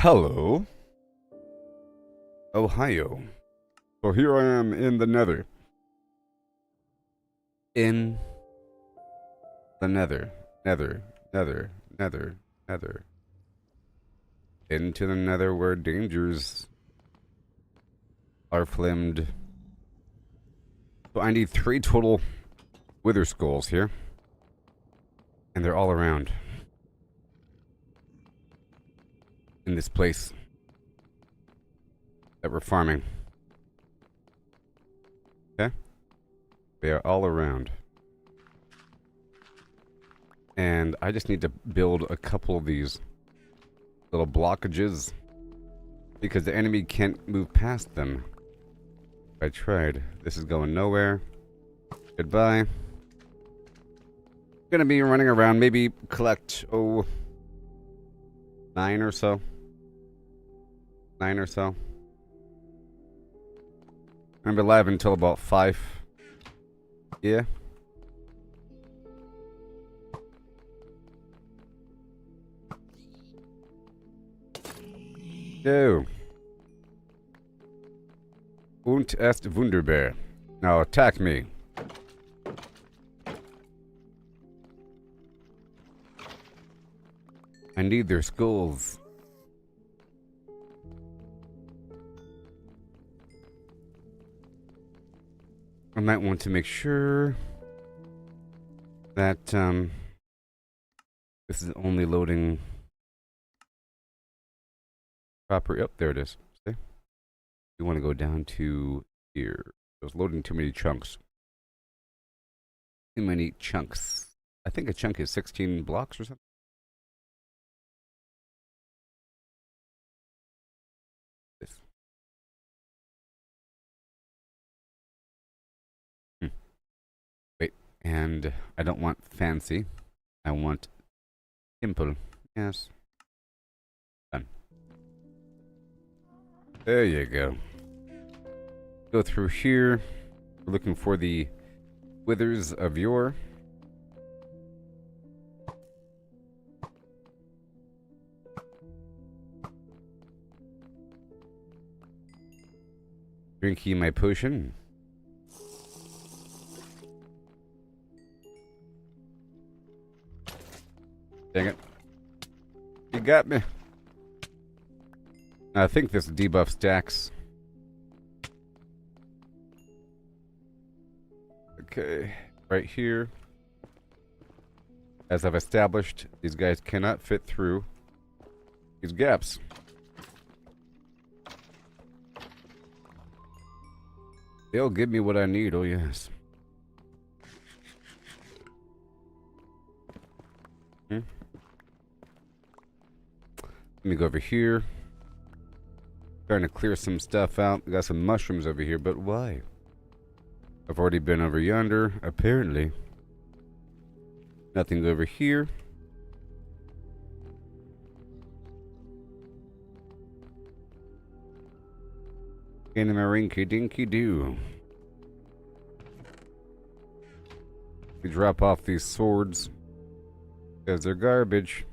Hello, Ohio. So here I am in the nether. In the nether. Nether. Nether. Nether. Nether. Into the nether where dangers are flimmed. So I need 3 total wither skulls here. And they're all around. In this place that we're farming. Okay? They are all around. And I just need to build a couple of these little blockages because the enemy can't move past them. I tried. This is going nowhere. Goodbye. Gonna be running around, maybe collect 9 or so. 9 or so. I'm alive until about 5. Yeah. Go. Und est wunderbar. Now attack me. I need their skulls. I might want to make sure that this is only loading proper. Oh, there it is. See? We want to go down to here. It was loading too many chunks. Too many chunks. I think a chunk is 16 blocks or something. This. Wait, and I don't want fancy. I want simple. Yes. Done. There you go. Go through here. We're looking for the withers of yore. Drinking my potion. Dang it. You got me. I think this debuff stacks. Okay. Right here. As I've established, these guys cannot fit through these gaps. They'll give me what I need, oh yes. Let me go over here. Trying to clear some stuff out. We got some mushrooms over here, but why? I've already been over yonder, apparently. Nothing over here. In my rinky dinky doo. We drop off these swords because they're garbage.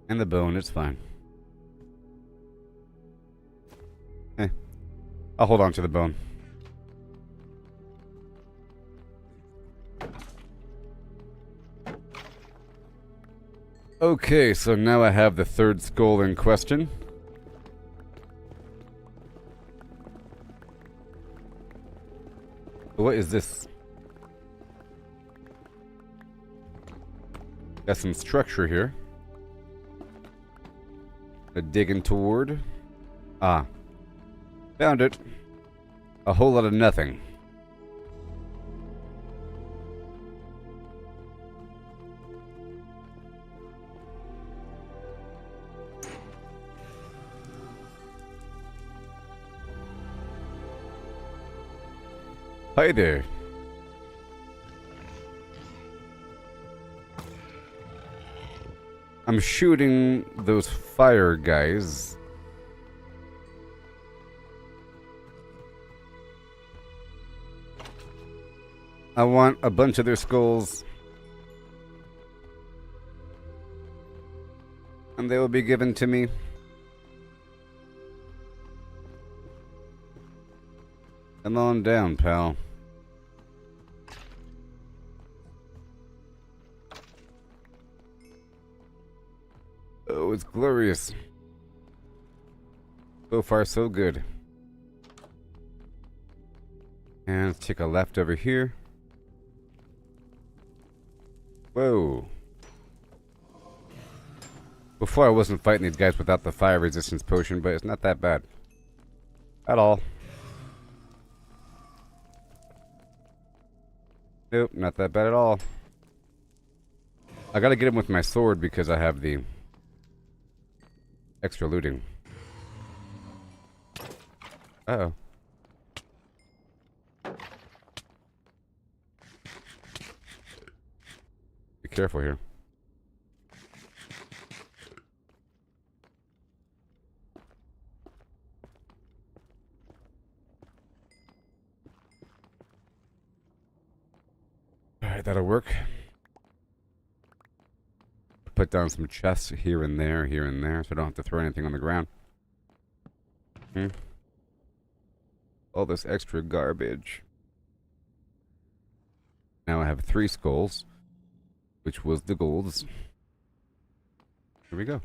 And the bone, it's fine. I'll hold on to the bone. Okay, so now I have the 3rd skull in question. What is this? Got some structure here. Digging toward. Ah. Found it. A whole lot of nothing. Hi there. I'm shooting those fire guys. I want a bunch of their skulls. And they will be given to me. Come on down, pal. Oh, it's glorious. So far, so good. And let's take a left over here. Whoa. Before I wasn't fighting these guys without the fire resistance potion, but it's not that bad. At all. Nope, not that bad at all. I gotta get him with my sword because I have the extra looting. Uh-oh. Be careful here. Alright, that'll work. Put down some chests here and there, so I don't have to throw anything on the ground. All this extra garbage. Now I have 3 skulls, which was the golds. Here we go.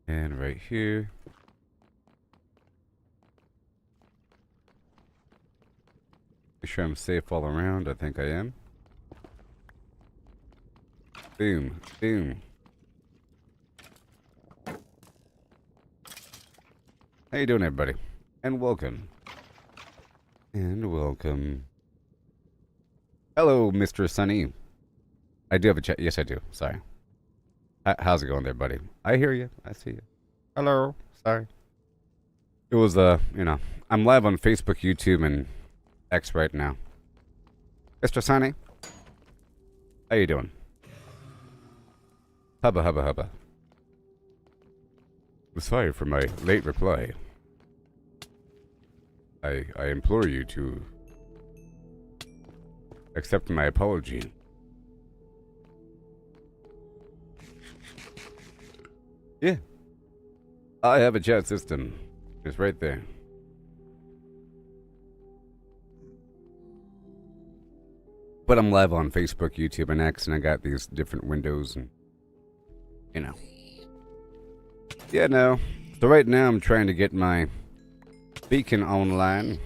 And right here. Make sure I'm safe all around. I think I am. Boom. Boom. How you doing, everybody? And welcome. And welcome. Hello, Mr. Sunny. I do have a chat. Yes, I do. Sorry. How's it going there, buddy? I hear you. I see you. Hello. Sorry. It was, you know, I'm live on Facebook, YouTube, and X right now. Mr. Sunny. How you doing? Hubba, hubba, hubba. I'm sorry for my late reply. I implore you to accept my apology. Yeah. I have a chat system. It's right there. But I'm live on Facebook, YouTube, and X, and I got these different windows, and, you know. Yeah, no. So right now I'm trying to get my beacon online.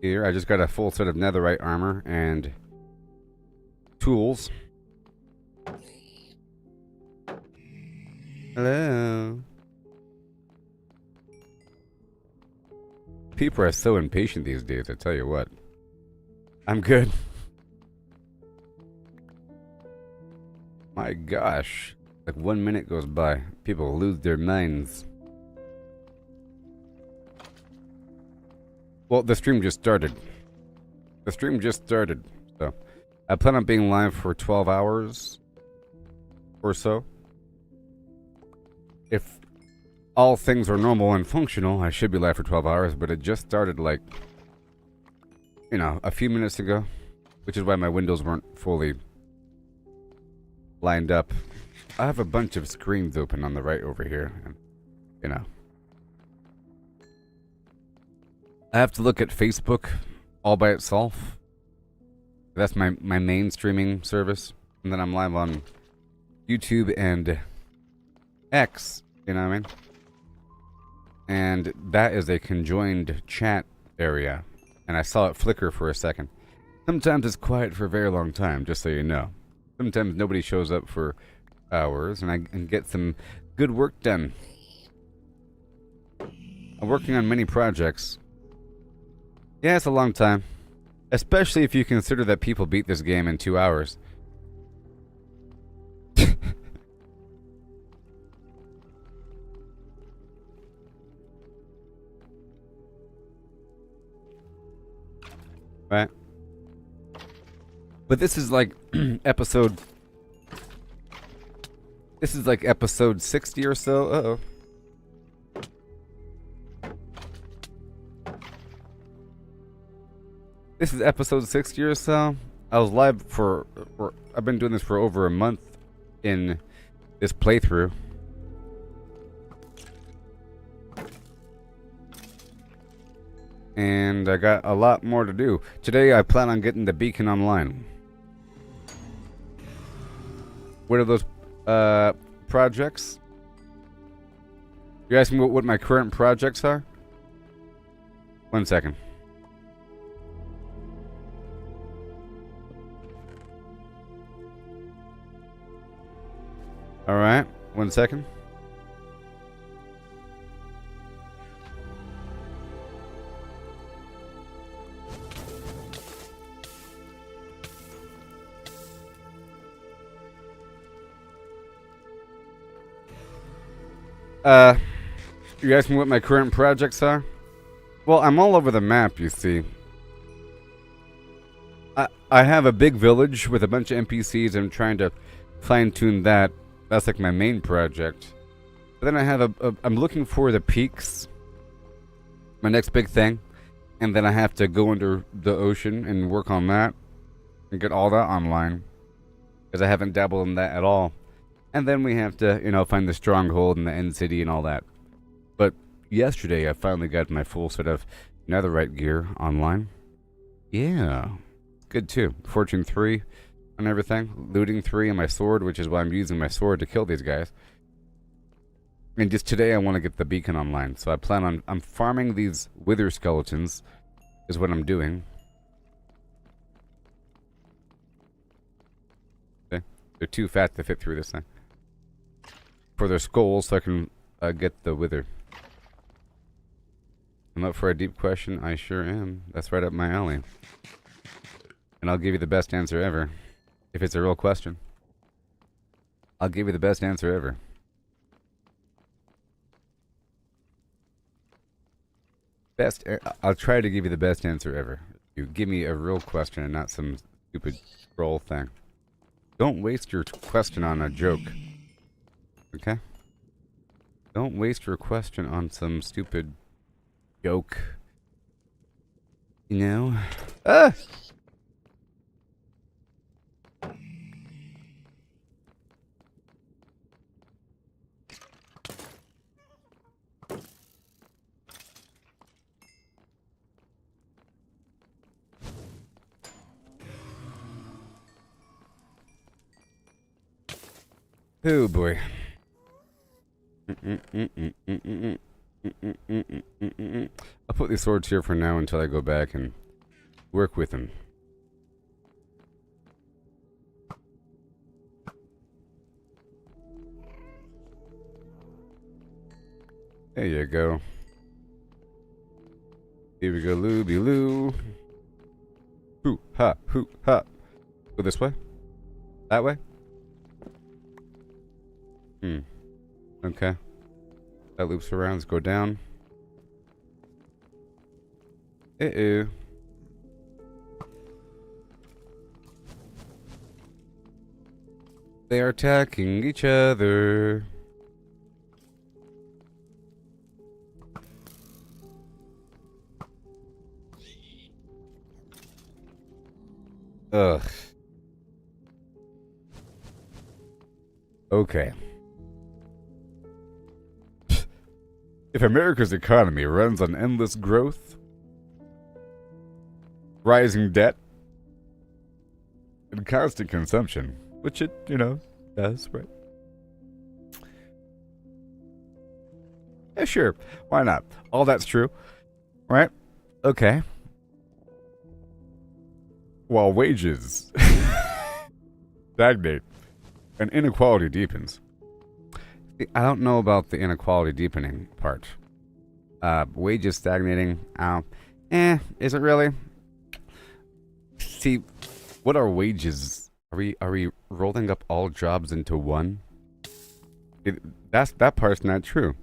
Here, I just got a full set of netherite armor and tools. Hello. People are so impatient these days, I tell you what. I'm good. My gosh. Like 1 minute goes by. People lose their minds. Well, the stream just started. The stream just started. So, I plan on being live for 12 hours or so. If all things are normal and functional, I should be live for 12 hours, but it just started like, you know, a few minutes ago, which is why my windows weren't fully lined up. I have a bunch of screens open on the right over here, and, you know. I have to look at Facebook all by itself. That's my main streaming service. And then I'm live on YouTube and X, you know what I mean? And that is a conjoined chat area. And I saw it flicker for a second. Sometimes it's quiet for a very long time, just so you know. Sometimes nobody shows up for hours, and I can get some good work done. I'm working on many projects. Yeah, it's a long time. Especially if you consider that people beat this game in 2 hours. Right? But this is like episode... This is like episode 60 or so. Uh-oh. This is episode 60 or so. I was live for I've been doing this for over a month in this playthrough. And I got a lot more to do. Today I plan on getting the beacon online. What are those projects? You're asking what my current projects are? 1 second. Alright, 1 second. You asking what my current projects are? Well, I'm all over the map, you see. I have a big village with a bunch of NPCs. I'm trying to fine-tune that. That's like my main project. But then I have I'm looking for the peaks. My next big thing. And then I have to go under the ocean and work on that. And get all that online. Because I haven't dabbled in that at all. And then we have to, you know, find the stronghold and the end city and all that. But yesterday I finally got my full set of netherite gear online. Yeah. Good too. Fortune 3 and everything. Looting 3 and my sword, which is why I'm using my sword to kill these guys. And just today I want to get the beacon online. So I plan on, I'm farming these wither skeletons is what I'm doing. Okay. They're too fat to fit through this thing. For their skulls so I can get the wither. I'm up for a deep question. I sure am. That's right up my alley. And I'll give you the best answer ever. If it's a real question. I'll give you the best answer ever. I'll try to give you the best answer ever. You give me a real question and not some stupid scroll thing. Don't waste your question on a joke. Okay? Don't waste your question on some stupid joke. You know? Ah! Oh boy. I'll put these swords here for now until I go back and work with them. There you go. Here we go, looby loo. Hoo ha, hoo ha. Go this way? That way? Okay. That loops around. Let's go down. Uh-oh. They are attacking each other. Ugh. Okay. If America's economy runs on endless growth, rising debt, and constant consumption, which it, you know, does, right? Yeah, sure. Why not? All that's true, right? Okay. While wages stagnate and inequality deepens. I don't know about the inequality deepening part. Wages stagnating. Is it really? See, what are wages? Are we rolling up all jobs into one? That part's not true.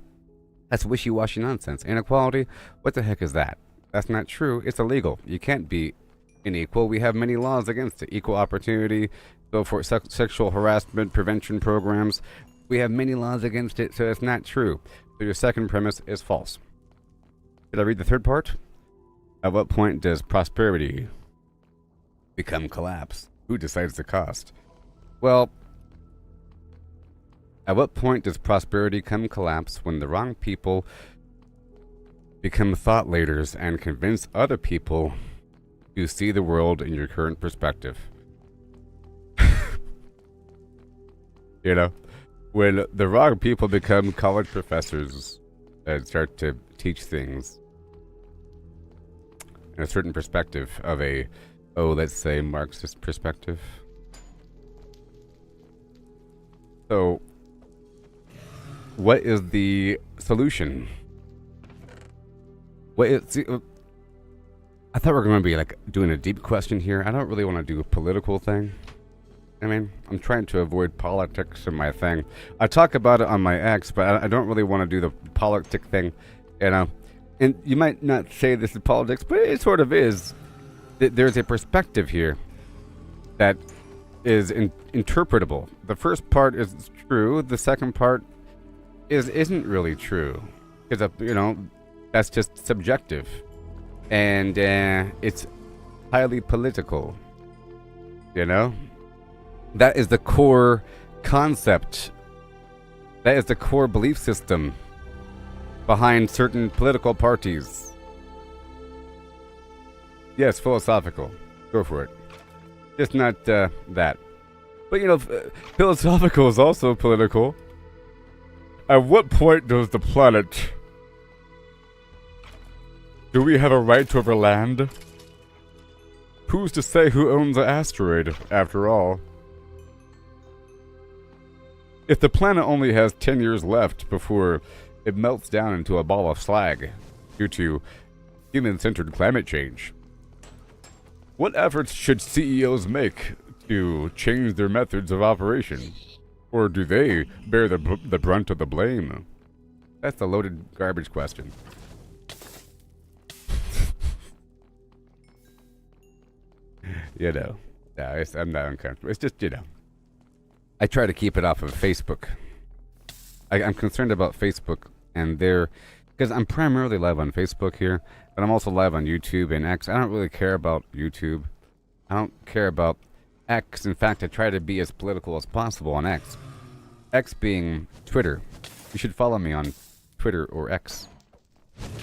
That's wishy-washy nonsense. Inequality? What the heck is that? That's not true. It's illegal. You can't be unequal. We have many laws against it. Equal opportunity, so for sexual harassment prevention programs. We have many laws against it, so it's not true. So your second premise is false. Did I read the third part? At what point does prosperity become collapse? Who decides the cost? Well, at what point does prosperity come collapse? When the wrong people become thought leaders and convince other people to see the world in your current perspective. You know? When the wrong people become college professors and start to teach things in a certain perspective of a, let's say, Marxist perspective. So, what is the solution? I thought we were going to be like doing a deep question here. I don't really want to do a political thing. I mean, I'm trying to avoid politics in my thing. I talk about it on my X, but I don't really want to do the politic thing, you know. And you might not say this is politics, but it sort of is. There's a perspective here that is interpretable. The first part is true. The second part isn't really true, because you know, that's just subjective, and it's highly political. You know. That is the core concept. That is the core belief system behind certain political parties. Yes, philosophical. Go for it. Just not that. But you know, philosophical is also political. At what point does the planet... Do we have a right over land? Who's to say who owns the asteroid, after all? If the planet only has 10 years left before it melts down into a ball of slag due to human-centered climate change, what efforts should CEOs make to change their methods of operation? Or do they bear the brunt of the blame? That's a loaded garbage question. You know, no, I'm not uncomfortable. It's just, you know. I try to keep it off of Facebook. I'm concerned about Facebook and because I'm primarily live on Facebook here, but I'm also live on YouTube and X. I don't really care about YouTube. I don't care about X. In fact, I try to be as political as possible on X. X being Twitter. You should follow me on Twitter or X.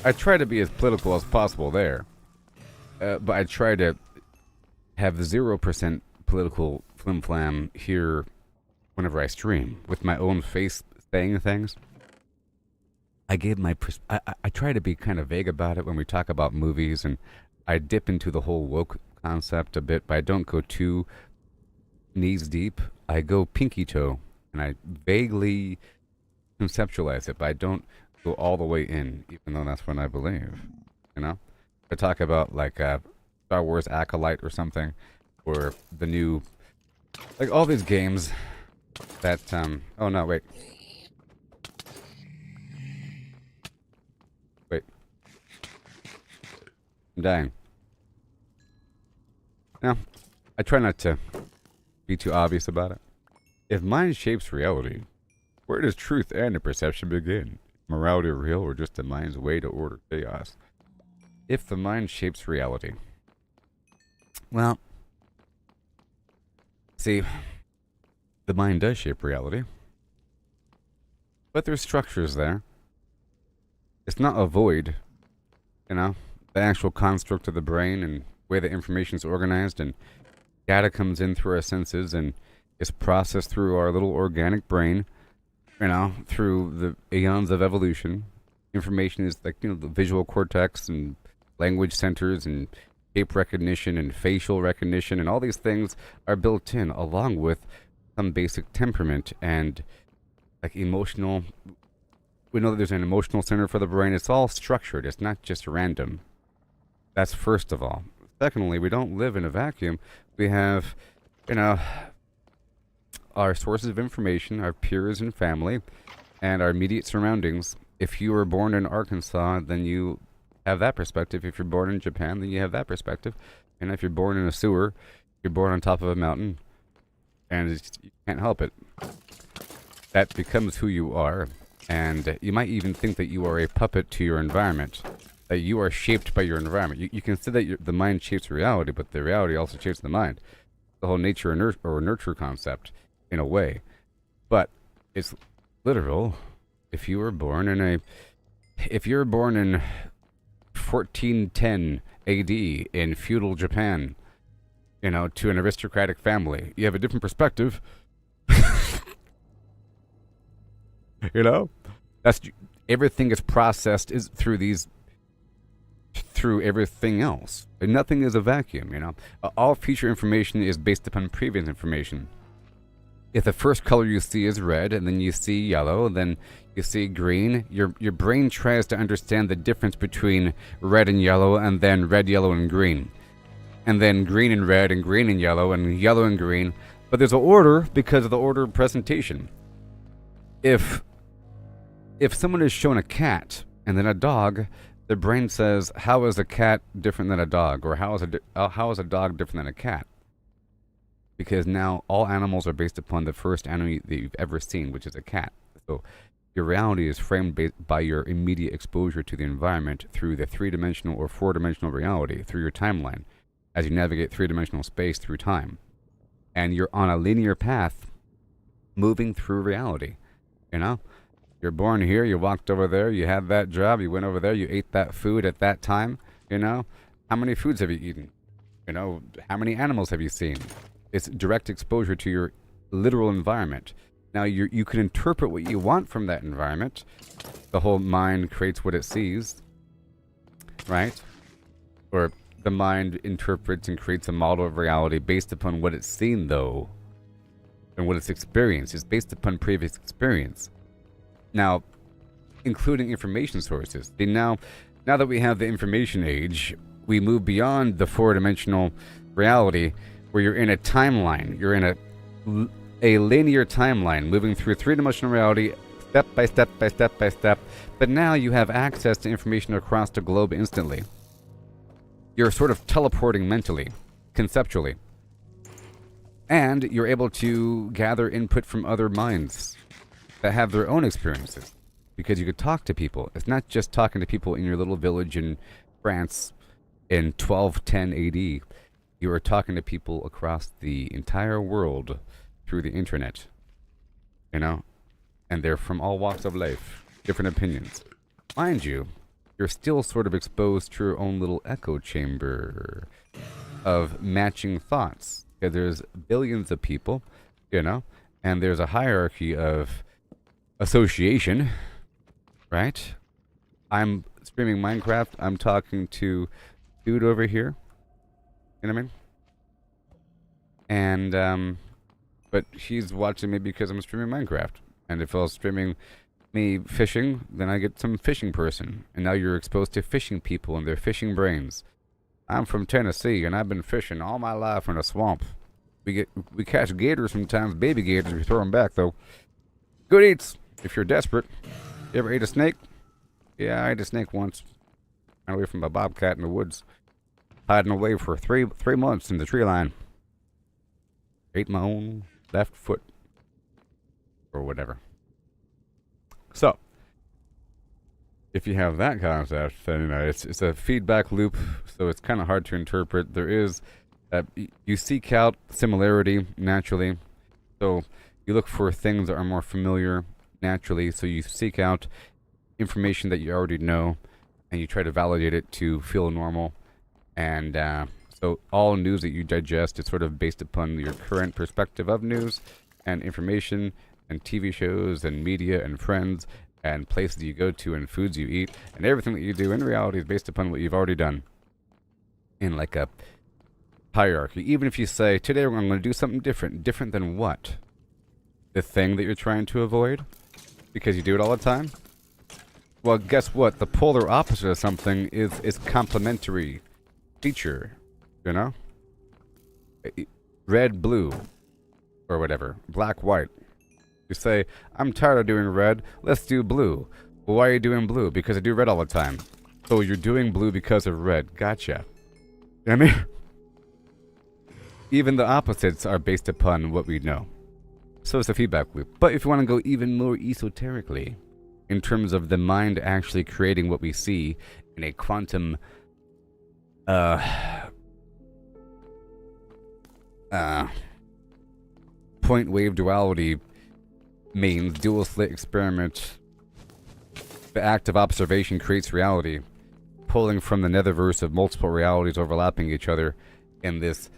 I try to be as political as possible there, but I try to have 0% political flim-flam here whenever I stream, with my own face saying things. I try to be kind of vague about it when we talk about movies, and I dip into the whole woke concept a bit, but I don't go too knees deep. I go pinky toe, and I vaguely conceptualize it, but I don't go all the way in, even though that's what I believe. You know? I talk about like Star Wars Acolyte or something, or the new, like all these games that, oh no, wait. Wait. I'm dying. No, I try not to be too obvious about it. If mind shapes reality, where does truth and the perception begin? Morality real or just the mind's way to order chaos? If the mind shapes reality. Well, see, the mind does shape reality. But there's structures there. It's not a void, you know, the actual construct of the brain and way the information is organized, and data comes in through our senses and is processed through our little organic brain, you know, through the eons of evolution. Information is like, you know, the visual cortex and language centers and shape recognition and facial recognition, and all these things are built in along with some basic temperament and like emotional. We know that there's an emotional center for the brain. It's all structured. It's not just random. That's first of all. Secondly, we don't live in a vacuum. We have, you know, our sources of information, our peers and family, and our immediate surroundings. If you were born in Arkansas, then you have that perspective. If you're born in Japan, then you have that perspective. And if you're born in a sewer, you're born on top of a mountain, and you can't help it. That becomes who you are, and you might even think that you are a puppet to your environment. that you are shaped by your environment. You can say that the mind shapes reality, but the reality also shapes the mind. The whole nature or nurture concept, in a way. But it's literal. If you were born in 1410 AD in feudal Japan, to an aristocratic family, you have a different perspective. That's everything is processed through everything else. And nothing is a vacuum. All future information is based upon previous information. If the first color you see is red, and then you see yellow, then you see green, your brain tries to understand the difference between red and yellow, and then red, yellow, and green. And then green and red, and green and yellow and green. But there's an order because of the order of presentation. If someone is shown a cat and then a dog, the brain says, how is a cat different than a dog? Or how is a dog different than a cat? Because now all animals are based upon the first animal that you've ever seen, which is a cat. So your reality is framed by your immediate exposure to the environment through the 3-dimensional or 4-dimensional reality, through your timeline, as you navigate 3-dimensional space through time. And you're on a linear path moving through reality. You're born here, you walked over there, you had that job, you went over there, you ate that food at that time. How many foods have you eaten? How many animals have you seen? It's direct exposure to your literal environment. Now, you can interpret what you want from that environment. The whole mind creates what it sees, right? Or the mind interprets and creates a model of reality based upon what it's seen, though, and what it's experienced. It's based upon previous experience. Now, including information sources. Now that we have the information age, we move beyond the 4-dimensional reality, where you're in a timeline. You're in a linear timeline, moving through 3-dimensional reality, step by step by step by step. But now you have access to information across the globe instantly. You're sort of teleporting mentally, conceptually. And you're able to gather input from other minds that have their own experiences. Because you could talk to people. It's not just talking to people in your little village in France in 1210 AD. You are talking to people across the entire world through the internet. And they're from all walks of life, different opinions. Mind you, you're still sort of exposed to your own little echo chamber of matching thoughts. Because there's billions of people, and there's a hierarchy of association, right? I'm streaming Minecraft. I'm talking to dude over here. You know what I mean? And, but he's watching me because I'm streaming Minecraft. And if I was streaming me fishing, then I get some fishing person. And now you're exposed to fishing people and their fishing brains. I'm from Tennessee, and I've been fishing all my life in a swamp. We catch gators sometimes, baby gators. We throw them back, though. Good eats, if you're desperate. You ever ate a snake? Yeah, I ate a snake once. Ran away from a bobcat in the woods. Hiding away for three months in the tree line. Ate my own left foot. Or whatever. So, if you have that concept, then it's a feedback loop, so it's kind of hard to interpret. There is, you seek out similarity naturally, so you look for things that are more familiar naturally, so you seek out information that you already know, and you try to validate it to feel normal. And so all news that you digest is sort of based upon your current perspective of news and information and TV shows and media and friends and places you go to and foods you eat, and everything that you do in reality is based upon what you've already done in like a hierarchy. Even if you say, today I'm going to do something different than what? The thing that you're trying to avoid? Because you do it all the time? Well, guess what? The polar opposite of something is complementary feature, Red, blue, or whatever. Black, white. You say, I'm tired of doing red, let's do blue. Well, why are you doing blue? Because I do red all the time. So you're doing blue because of red. Gotcha. You know what I mean? Even the opposites are based upon what we know. So it's a feedback loop. But if you want to go even more esoterically, in terms of the mind actually creating what we see in a quantum point wave duality means dual slit experiment. The act of observation creates reality, pulling from the netherverse of multiple realities overlapping each other, and this,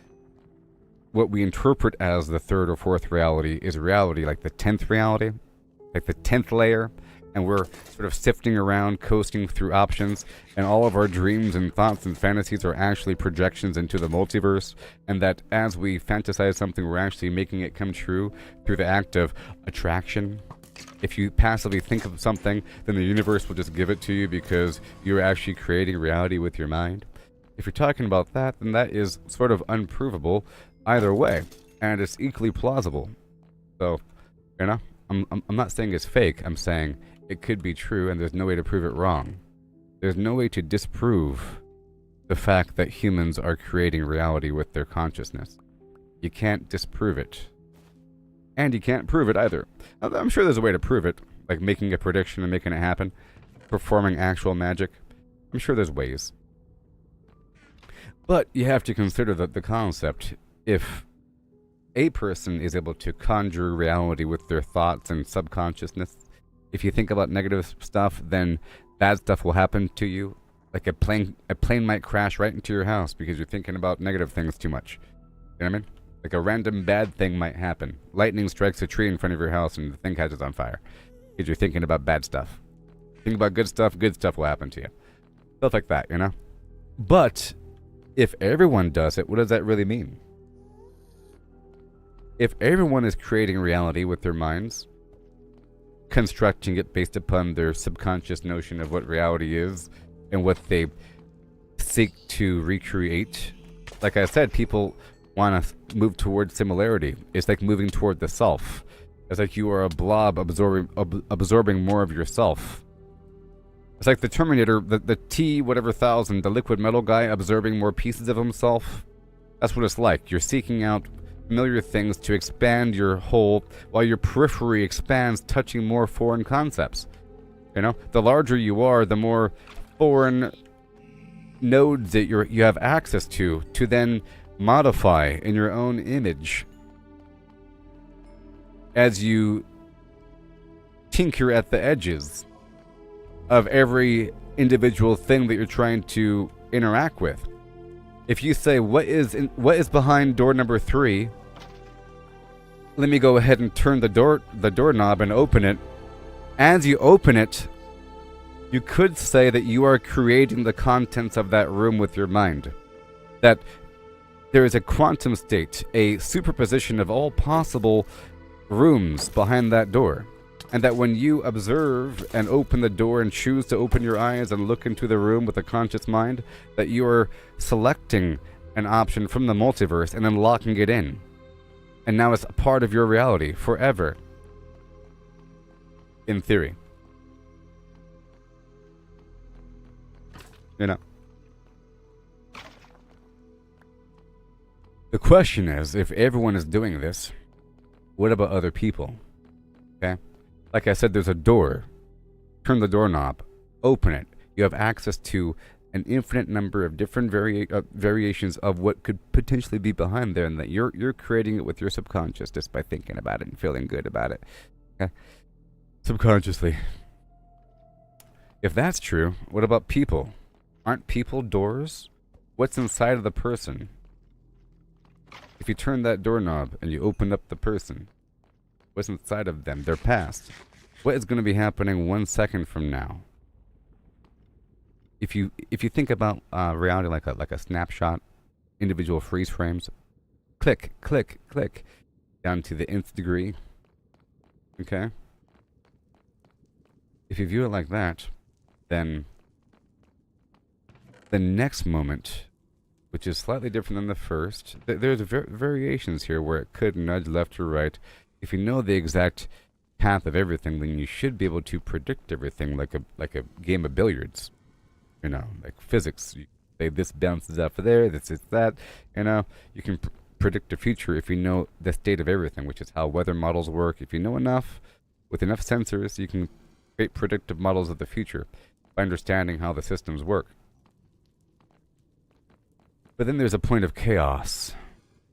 what we interpret as the third or fourth reality, is reality, like the 10th reality, like the 10th layer, and we're sort of sifting around, coasting through options, and all of our dreams and thoughts and fantasies are actually projections into the multiverse, and that as we fantasize something, we're actually making it come true through the act of attraction. If you passively think of something, then the universe will just give it to you because you're actually creating reality with your mind. If you're talking about that, then that is sort of unprovable either way, and it's equally plausible. So, you know, I'm not saying it's fake, I'm saying it could be true and there's no way to prove it wrong. There's no way to disprove the fact that humans are creating reality with their consciousness. You can't disprove it. And you can't prove it either. I'm sure there's a way to prove it, like making a prediction and making it happen, performing actual magic. I'm sure there's ways. But you have to consider the concept. If a person is able to conjure reality with their thoughts and subconsciousness, if you think about negative stuff, then bad stuff will happen to you. Like a plane might crash right into your house because you're thinking about negative things too much. You know what I mean? Like a random bad thing might happen. Lightning strikes a tree in front of your house and the thing catches on fire because you're thinking about bad stuff. Think about good stuff will happen to you. Stuff like that, you know? But if everyone does it, what does that really mean? If everyone is creating reality with their minds, constructing it based upon their subconscious notion of what reality is and what they seek to recreate, like I said, people want to move toward similarity. It's like moving toward the self. It's like you are a blob absorbing more of yourself. It's like the Terminator, the T whatever thousand, the liquid metal guy absorbing more pieces of himself. That's what it's like. You're seeking out familiar things to expand your whole, while your periphery expands, touching more foreign concepts. You know, the larger you are, the more foreign nodes that you have access to then modify in your own image as you tinker at the edges of every individual thing that you're trying to interact with. If you say, what is behind door number 3? Let me go ahead and turn the doorknob and open it. As you open it, you could say that you are creating the contents of that room with your mind. That there is a quantum state, a superposition of all possible rooms behind that door. And that when you observe and open the door and choose to open your eyes and look into the room with a conscious mind, that you are selecting an option from the multiverse and then locking it in. And now it's a part of your reality forever. In theory. You know. The question is, if everyone is doing this, what about other people? Okay? Like I said, there's a door. Turn the doorknob. Open it. You have access to an infinite number of different variations of what could potentially be behind there, and that you're creating it with your subconscious just by thinking about it and feeling good about it. Okay? Subconsciously. If that's true, what about people? Aren't people doors? What's inside of the person? If you turn that doorknob and you open up the person, what's inside of them, their past? What is going to be happening 1 second from now? If you think about reality like a snapshot, individual freeze frames, click, click, click, down to the nth degree. Okay? If you view it like that, then the next moment, which is slightly different than the first, there's variations here where it could nudge left or right. If you know the exact path of everything, then you should be able to predict everything like a game of billiards. You know, like physics. You say this bounces off of there, this is that. You know, you can predict the future if you know the state of everything, which is how weather models work. If you know enough, with enough sensors, you can create predictive models of the future by understanding how the systems work. But then there's a point of chaos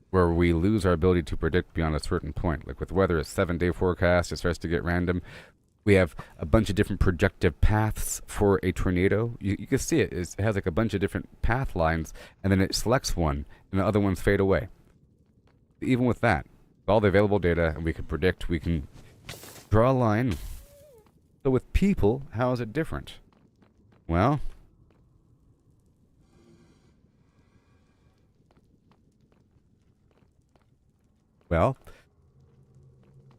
where we lose our ability to predict beyond a certain point. Like with weather, it's 7-day forecast, it starts to get random. We have a bunch of different projective paths for a tornado. You can see it. It has like a bunch of different path lines, and then it selects one, and the other ones fade away. Even with that, with all the available data, and we can predict, we can draw a line. So with people, how is it different? Well,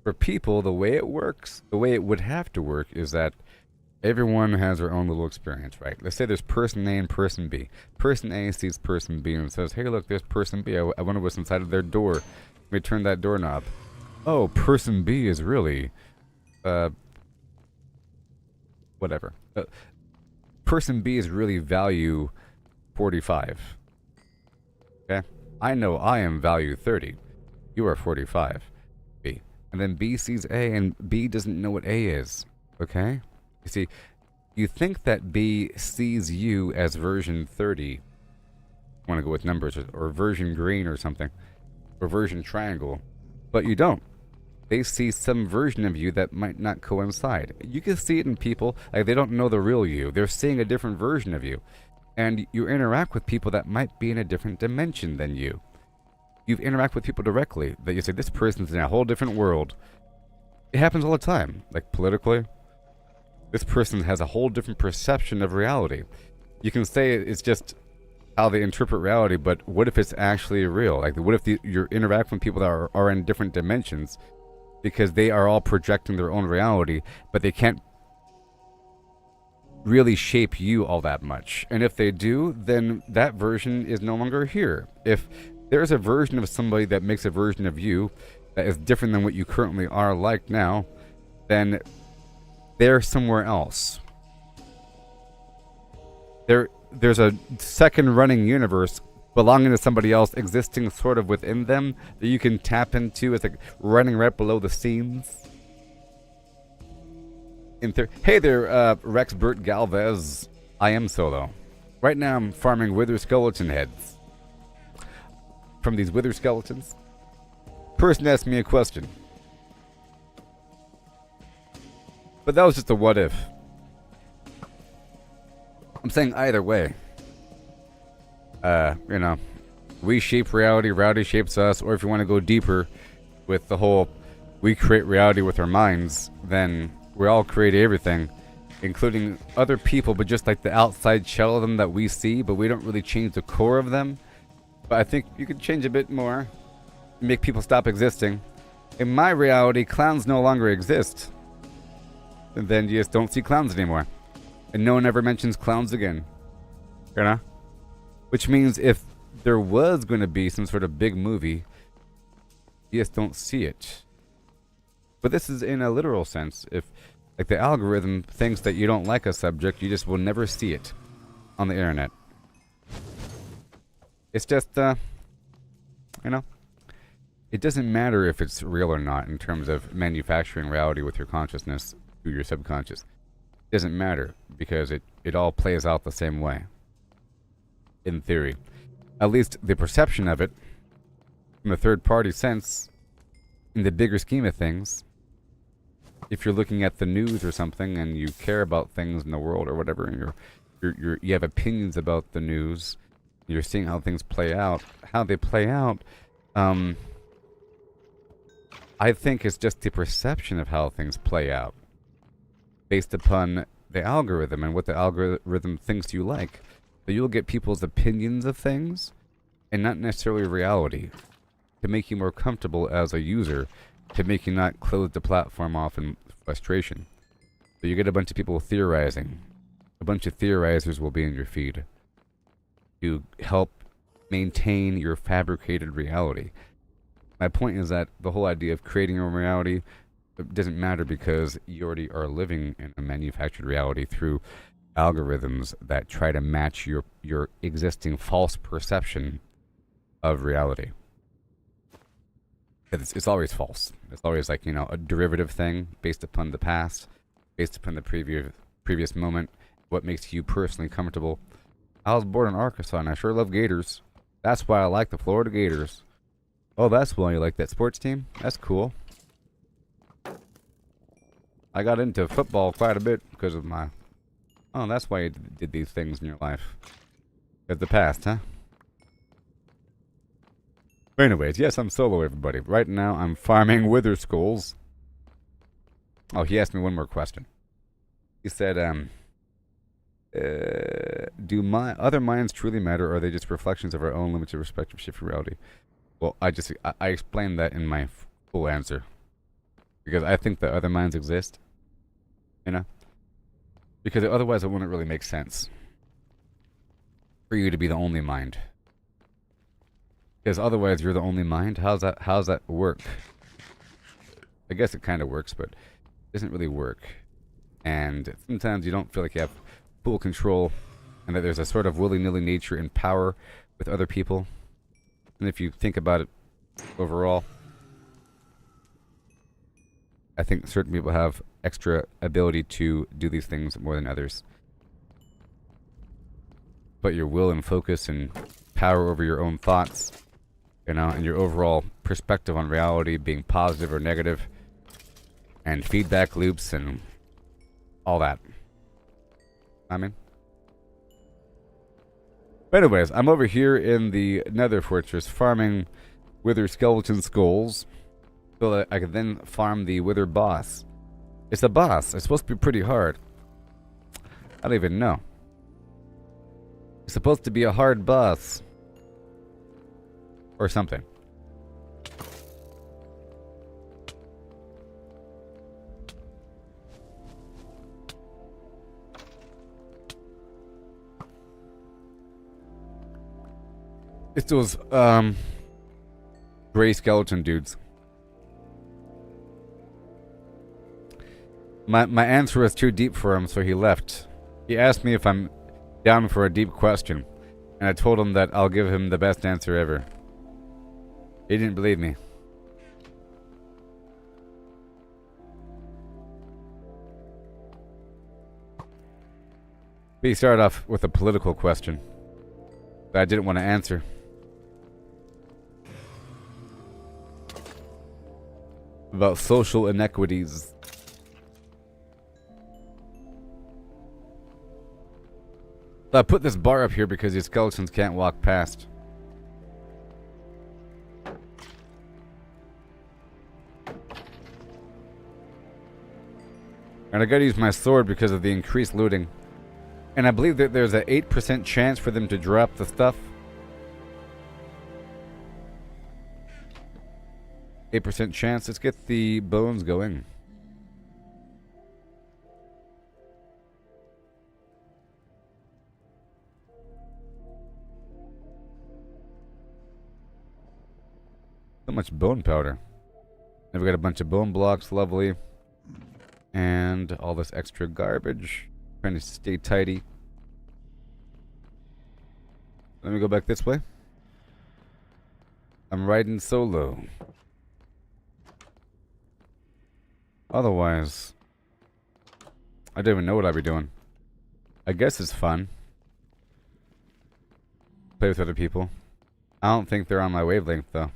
for people, the way it works, the way it would have to work is that everyone has their own little experience, right? Let's say there's person A and person B. Person A sees person B and says, hey, look, there's person B. I wonder what's inside of their door. Let me turn that doorknob. Oh, person B is really, whatever. Person B is really value 45. Okay? I know I am value 30. You are 45. B. And then B sees A, and B doesn't know what A is. Okay? You see, you think that B sees you as version 30. I want to go with numbers, or version green or something. Or version triangle. But you don't. They see some version of you that might not coincide. You can see it in people, like they don't know the real you. They're seeing a different version of you. And you interact with people that might be in a different dimension than you. You interact with people directly, that you say, this person's in a whole different world. It happens all the time, like politically. This person has a whole different perception of reality. You can say it's just how they interpret reality, but what if it's actually real? Like, what if you're interacting with people that are in different dimensions, because they are all projecting their own reality, but they can't really shape you all that much. And if they do, then that version is no longer here. If there's a version of somebody that makes a version of you that is different than what you currently are like now, then they're somewhere else. There's a second running universe belonging to somebody else, existing sort of within them, that you can tap into. It's like running right below the scenes. Hey there, Rex Burt Galvez. I am solo. Right now I'm farming wither skeleton heads. From these wither skeletons, person asked me a question. But that was just a what if. I'm saying either way. You know, we shape reality, reality shapes us, or if you want to go deeper with the whole we create reality with our minds, then we all create everything, including other people, but just like the outside shell of them that we see, but we don't really change the core of them. But I think you could change a bit more, make people stop existing. In my reality, clowns no longer exist. And then you just don't see clowns anymore. And no one ever mentions clowns again. You know? Which means if there was going to be some sort of big movie, you just don't see it. But this is in a literal sense. If, like, the algorithm thinks that you don't like a subject, you just will never see it on the internet. It's just, you know, it doesn't matter if it's real or not in terms of manufacturing reality with your consciousness through your subconscious. It doesn't matter because it all plays out the same way. In theory. At least the perception of it, from a third-party sense, in the bigger scheme of things, if you're looking at the news or something and you care about things in the world or whatever, and you have opinions about the news, you're seeing how things play out, how they play out, I think it's just the perception of how things play out based upon the algorithm and what the algorithm thinks you like. So you'll get people's opinions of things and not necessarily reality to make you more comfortable as a user, to make you not close the platform off in frustration. So you get a bunch of people theorizing. A bunch of theorizers will be in your feed to help maintain your fabricated reality. My point is that the whole idea of creating your own reality doesn't matter because you already are living in a manufactured reality through algorithms that try to match your existing false perception of reality. It's always false. It's always like, you know, a derivative thing based upon the past, based upon the previous moment, What makes you personally comfortable? I was born in Arkansas and I sure love Gators. That's why I like the Florida Gators. Oh, that's why you like that sports team? That's cool. I got into football quite a bit because of my... Oh, that's why you did these things in your life. Of the past, huh? But anyways, yes, I'm solo, everybody. Right now, I'm farming wither skulls. Oh, he asked me one more question. He said, do my other minds truly matter, or are they just reflections of our own limited respective shift in reality? Well, I explained that in my full answer. Because I think that other minds exist. You know? Because otherwise it wouldn't really make sense for you to be the only mind. Because otherwise you're the only mind? How's that work? I guess it kind of works, but it doesn't really work. And sometimes you don't feel like you have full control, and that there's a sort of willy-nilly nature in power with other people. And if you think about it overall, I think certain people have extra ability to do these things more than others. But your will and focus and power over your own thoughts, you know, and your overall perspective on reality being positive or negative, and feedback loops and all that. But anyways, I'm over here in the Nether Fortress farming wither skeleton skulls so that I can then farm the wither boss. It's a boss. It's supposed to be pretty hard. I don't even know. It's supposed to be a hard boss. Or something. It's those, gray skeleton dudes. My answer was too deep for him, so he left. He asked me if I'm down for a deep question, and I told him that I'll give him the best answer ever. He didn't believe me. He started off with a political question that I didn't want to answer. About social inequities. So I put this bar up here because these skeletons can't walk past. And I gotta use my sword because of the increased looting. And I believe that there's an 8% chance for them to drop the stuff. 8% chance. Let's get the bones going. So much bone powder. Then we got a bunch of bone blocks, lovely. And all this extra garbage. Trying to stay tidy. Let me go back this way. I'm riding solo. Otherwise, I don't even know what I'd be doing. I guess it's fun. Play with other people. I don't think they're on my wavelength, though.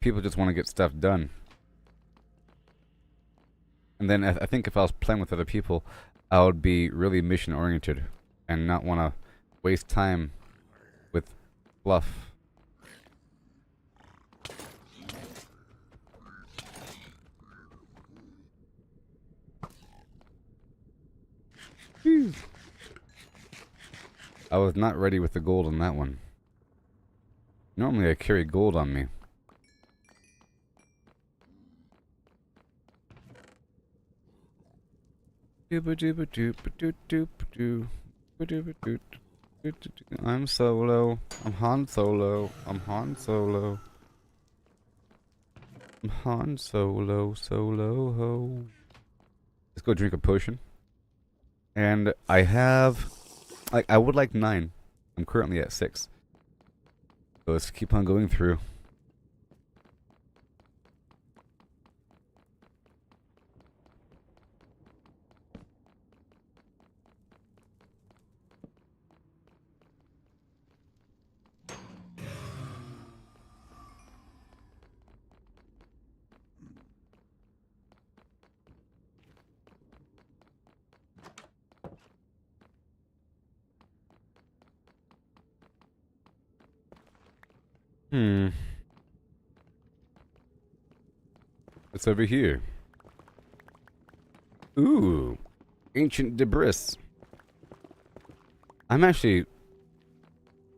People just want to get stuff done. And then I think if I was playing with other people, I would be really mission-oriented and not want to waste time with fluff. Whew. I was not ready with the gold on that one. Normally I carry gold on me. I'm solo. I'm Han Solo. I'm Han Solo. I'm Han Solo. Solo ho. Let's go drink a potion. And I have... I would like 9. I'm currently at 6. So let's keep on going through. Hmm. What's over here? Ooh. Ancient debris. I'm actually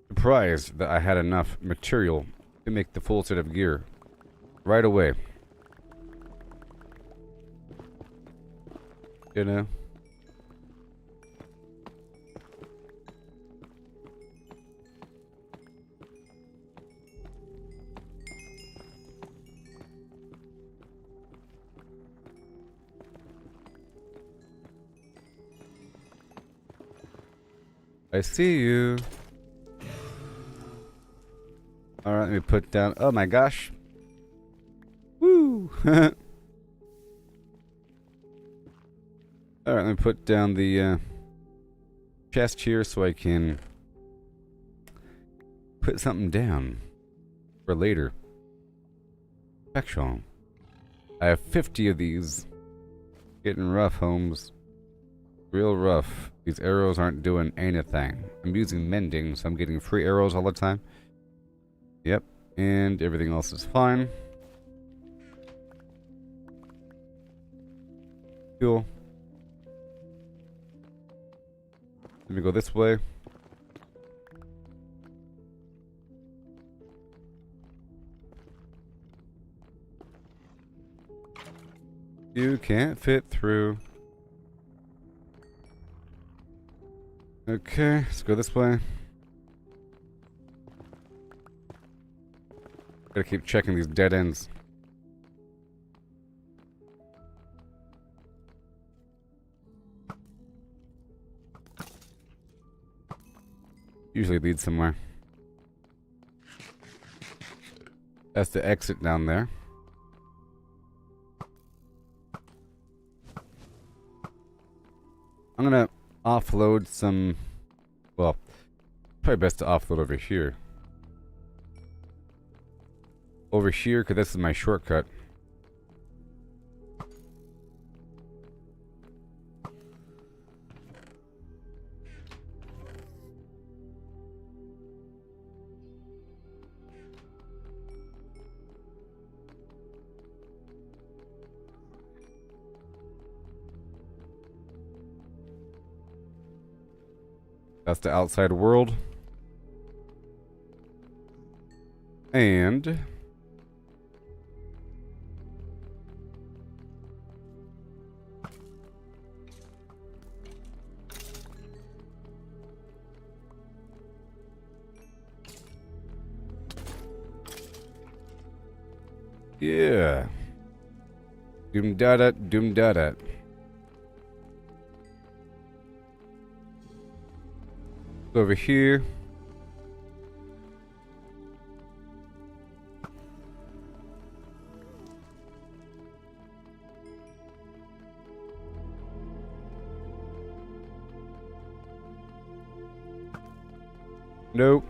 surprised that I had enough material to make the full set of gear right away. You know? I see you. Alright, let me put down... Oh my gosh. Woo! Alright, let me put down the chest here so I can put something down for later. Actually, I have 50 of these. Getting rough, Holmes. Real rough. These arrows aren't doing anything. I'm using mending, so I'm getting free arrows all the time. Yep, and everything else is fine. Cool. Let me go this way. You can't fit through. Okay, let's go this way. Gotta keep checking these dead ends. Usually leads somewhere. That's the exit down there. I'm gonna offload some... Well, probably best to offload over here. Over here, because this is my shortcut. That's the outside world. And... yeah. Doom da da, doom da da. Over here. Nope.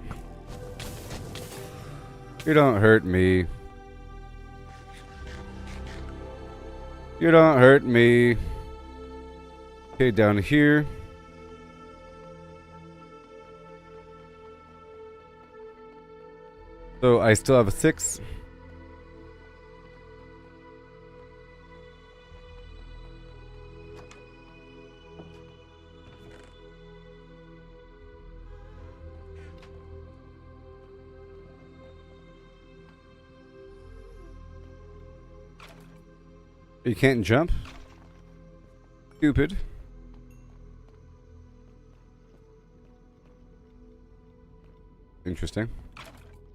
You don't hurt me. You don't hurt me. Okay, down here. So I still have a 6. You can't jump? Stupid. Interesting.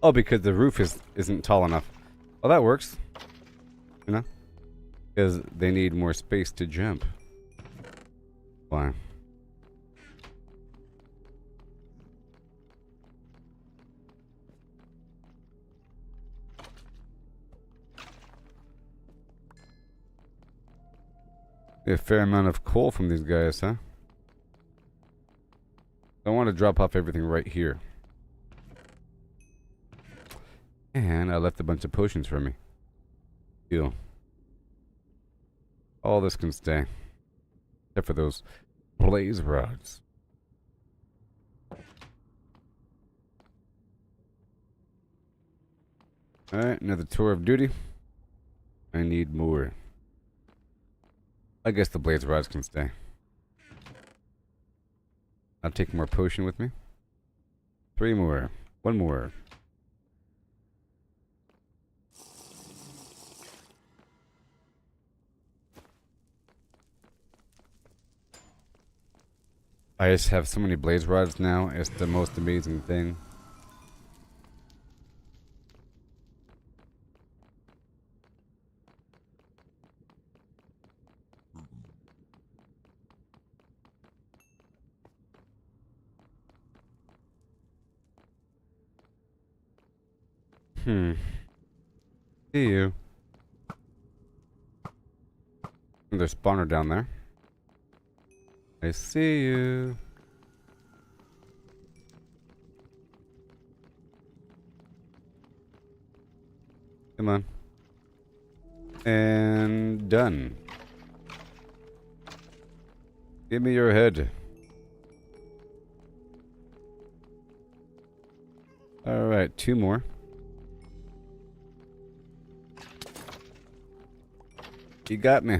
Oh, because the roof isn't tall enough. Oh, that works. You know? Because they need more space to jump. Why? A fair amount of coal from these guys, huh? I want to drop off everything right here. And I left a bunch of potions for me. Deal. All this can stay. Except for those blaze rods. Alright, another tour of duty. I need more. I guess the blaze rods can stay. I'll take more potion with me. 3 more. 1 more. I just have so many blaze rods now. It's the most amazing thing. See you. There's a spawner down there. I see you. Come on. And done. Give me your head. Alright, 2 more. You got me.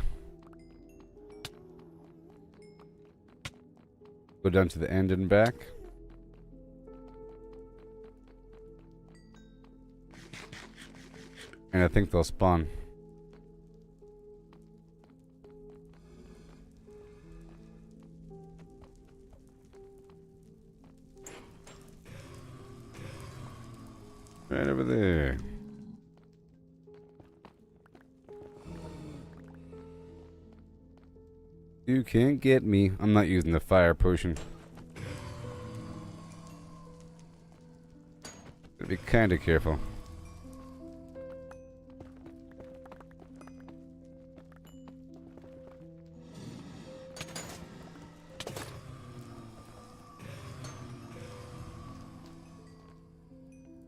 Go down to the end and back. And I think they'll spawn. Right over there. You can't get me. I'm not using the fire potion. Gotta be kinda careful.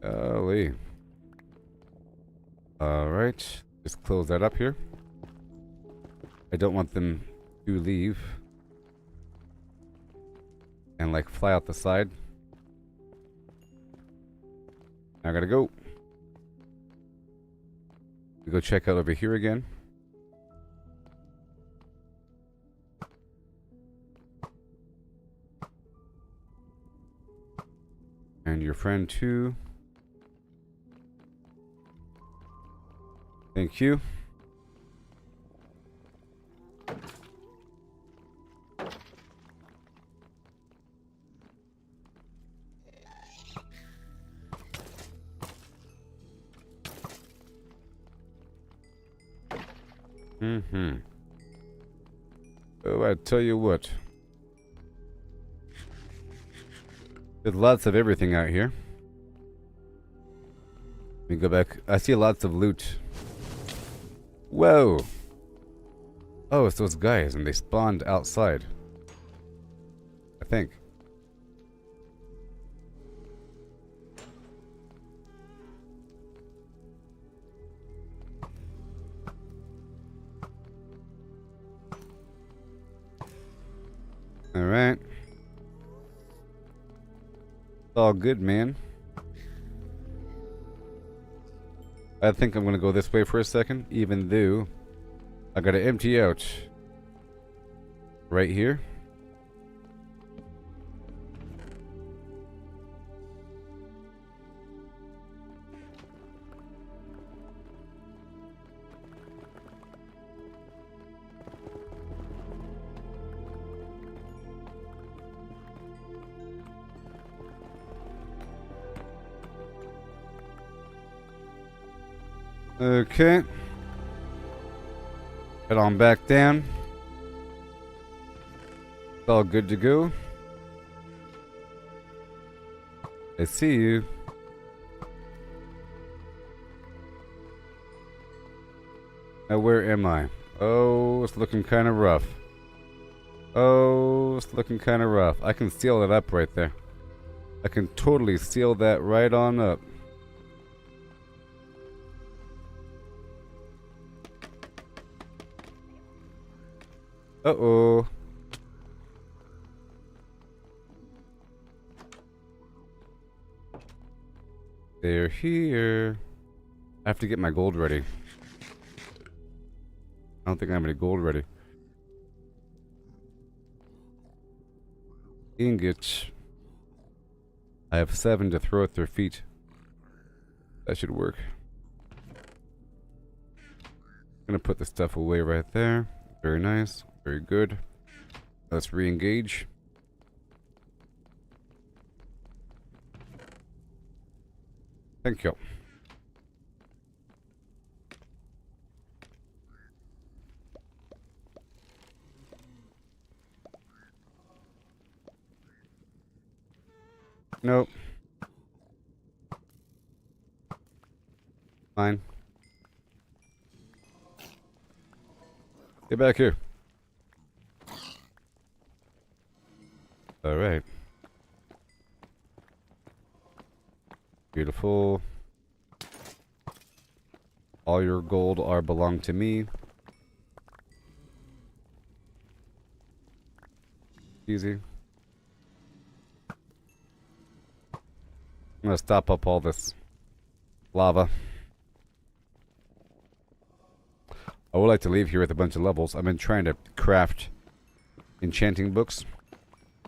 Golly. Alright. Just close that up here. I don't want them to leave and like fly out the side. I gotta go. We go check out over here again. And your friend too. Thank you. Oh, I tell you what. There's lots of everything out here. Let me go back. I see lots of loot. Whoa! Oh, it's those guys, and they spawned outside. I think. Alright. It's all good, man. I think I'm gonna go this way for a second, even though I gotta empty out right here. Okay. Head on back down. It's all good to go. I see you. Now where am I? Oh, it's looking kind of rough. Oh, it's looking kind of rough. I can seal it up right there. I can totally seal that right on up. Uh-oh. They're here. I have to get my gold ready. I don't think I have any gold ready. Ingots. I have 7 to throw at their feet. That should work. I'm gonna put the stuff away right there. Very nice. Very good. Let's re-engage. Thank you. Nope. Fine. Get back here. Alright. Beautiful. All your gold are belong to me. Easy. I'm gonna stop up all this lava. I would like to leave here with a bunch of levels. I've been trying to craft enchanting books.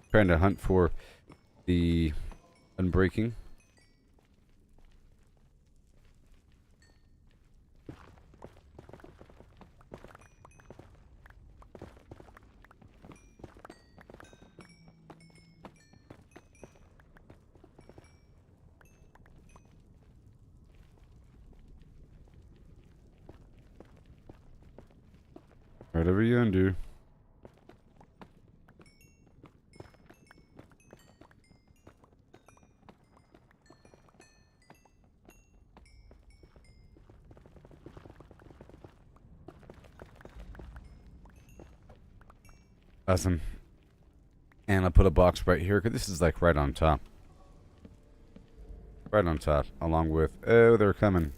Trying to hunt for the unbreaking. Whatever you undo. Awesome. And I'll put a box right here, because this is like right on top. Right on top, along with... Oh, they're coming.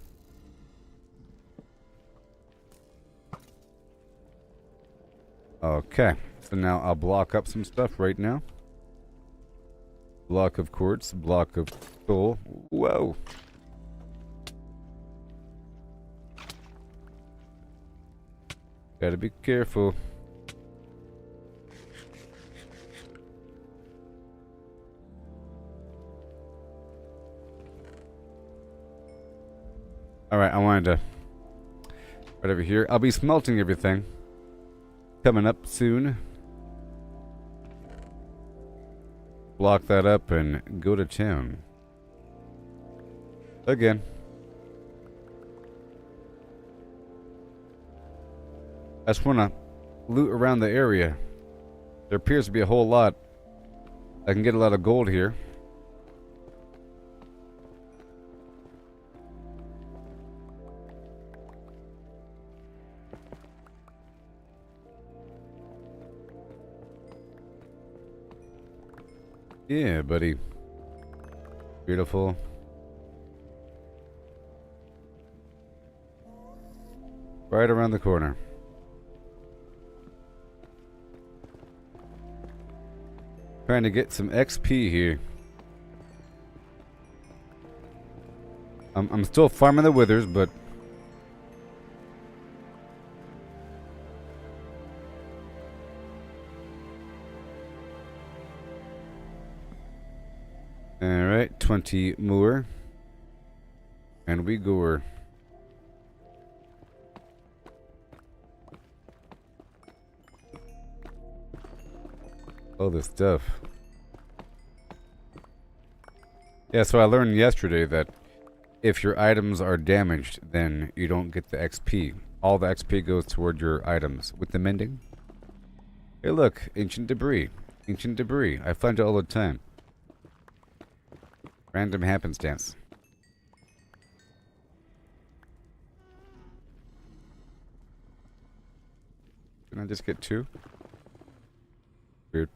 Okay, so now I'll block up some stuff right now. Block of quartz, block of coal. Whoa! Gotta be careful. Alright, I wanted to... Right over here. I'll be smelting everything. Coming up soon. Block that up and go to town. Again. I just want to loot around the area. There appears to be a whole lot. I can get a lot of gold here. Yeah, buddy. Beautiful. Right around the corner. Trying to get some XP here. I'm still farming the withers, but... Alright, 20 more. And we go. All this stuff. Yeah, so I learned yesterday that if your items are damaged, then you don't get the XP. All the XP goes toward your items. With the mending. Hey look, ancient debris. Ancient debris. I find it all the time. Random happenstance. Can I just get 2? Weird.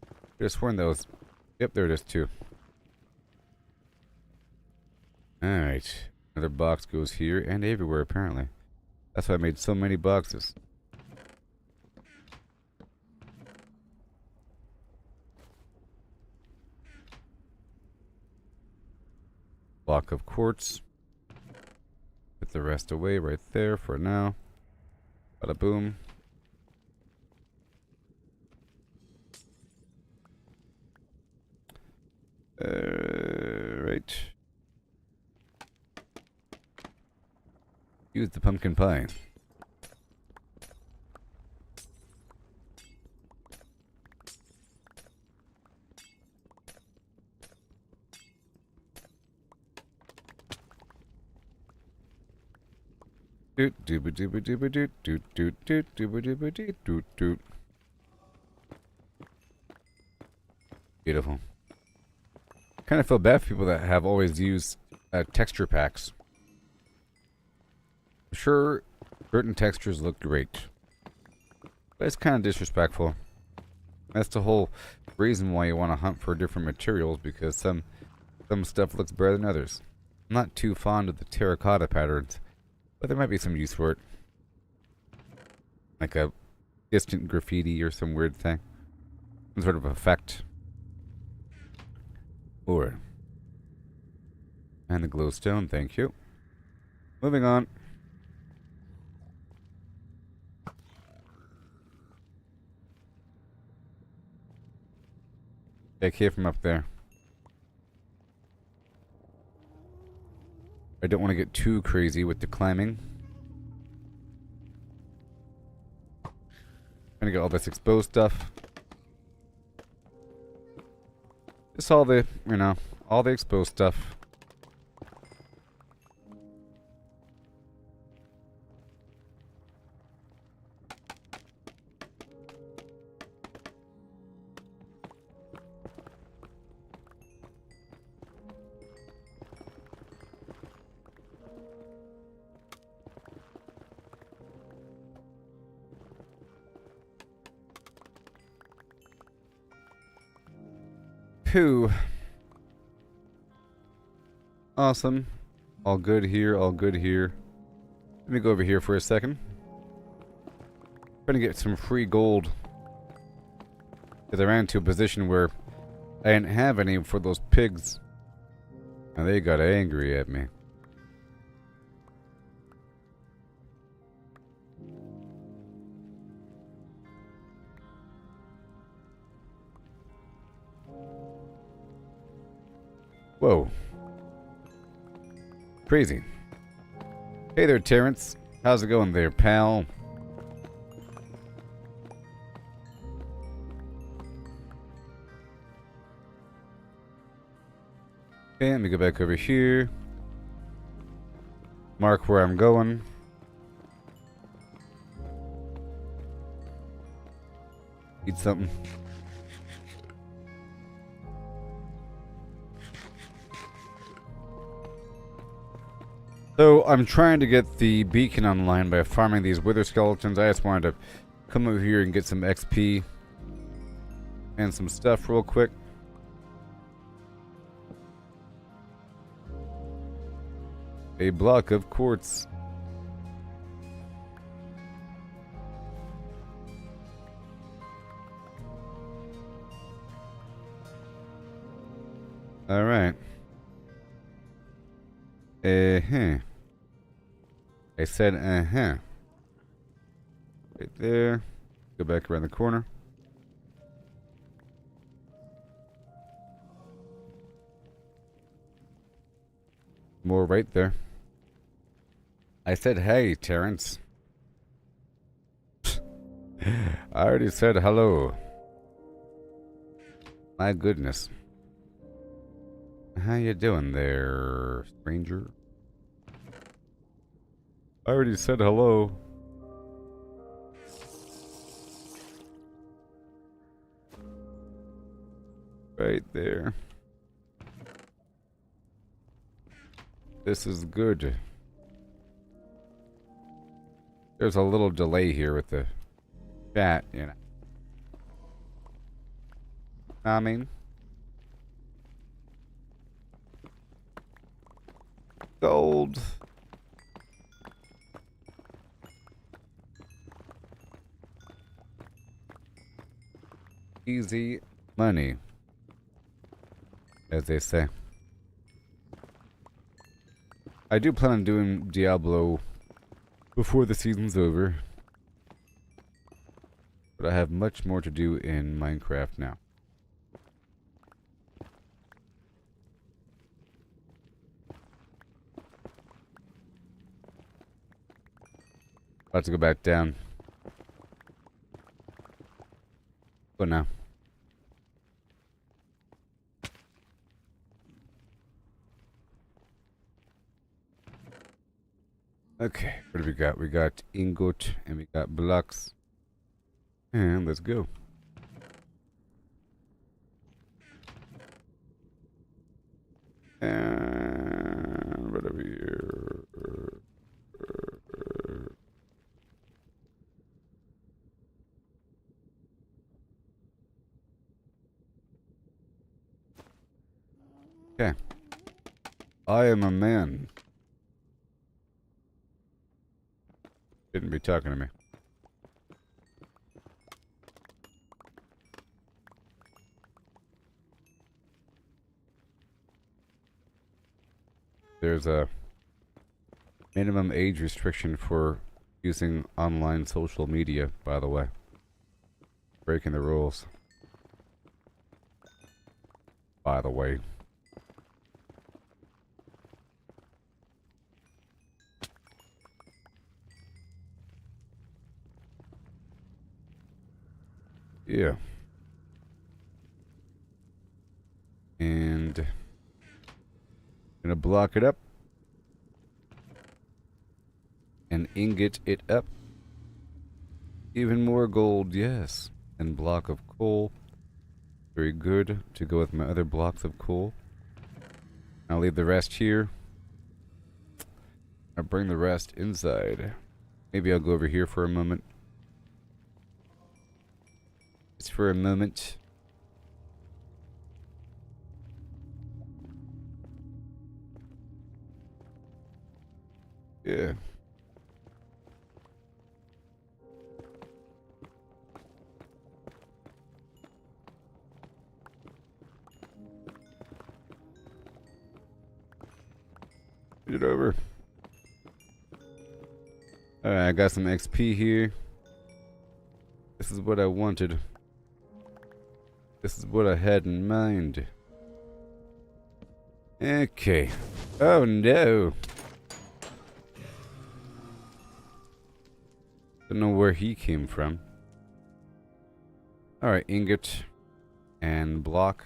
I just sworn those. Yep, there it is, 2. Alright. Another box goes here and everywhere, apparently. That's why I made so many boxes. Block of quartz. the rest away right there for now. Bada boom. Right. Use the pumpkin pie. Doot dooba dooba dooba doot doot doot doot dooba dooba doot doot doot. Beautiful. Kind of feel bad for people that have always used texture packs. I'm sure certain textures look great, but it's kind of disrespectful. That's the whole reason why you want to hunt for different materials, because some stuff looks better than others. I'm not too fond of the terracotta patterns, but there might be some use for it. Like a distant graffiti or some weird thing. Some sort of effect. Or. And the glowstone, thank you. Moving on. Take here from up there. I don't want to get too crazy with the climbing. Trying to get all this exposed stuff. Just all the, you know, all the exposed stuff. Phew. Awesome. All good here, all good here. Let me go over here for a second. Trying to get some free gold. Because I ran into a position where I didn't have any for those pigs. And they got angry at me. Whoa. Crazy. Hey there, Terrence. How's it going there, pal? Okay, let me go back over here. Mark where I'm going. Eat something. So, I'm trying to get the beacon online by farming these wither skeletons. I just wanted to come over here and get some XP and some stuff real quick. A block of quartz. Alright. I said, Right there. Go back around the corner. More right there. I said, hey, Terrence. I already said hello. My goodness. How you doing there, stranger? I already said hello. Right there. This is good. There's a little delay here with the chat, you know. I mean, gold. Easy money, as they say. I do plan on doing Diablo before the season's over. But I have much more to do in Minecraft now. About to go back down. Go now. Okay, what do we got? We got ingot and we got blocks. And let's go. And right over here. Okay. I am a man. Shouldn't be talking to me. There's a minimum age restriction for using online social media, by the way. Breaking the rules. By the way. Yeah. And gonna block it up. And ingot it up. Even more gold, yes. And block of coal. Very good to go with my other blocks of coal. I'll leave the rest here. I'll bring the rest inside. Maybe I'll go over here for a moment. Just for a moment. Yeah. Get it over. Alright, I got some XP here. This is what I wanted. This is what I had in mind. Okay. Oh no. Don't know where he came from. Alright, ingot and block.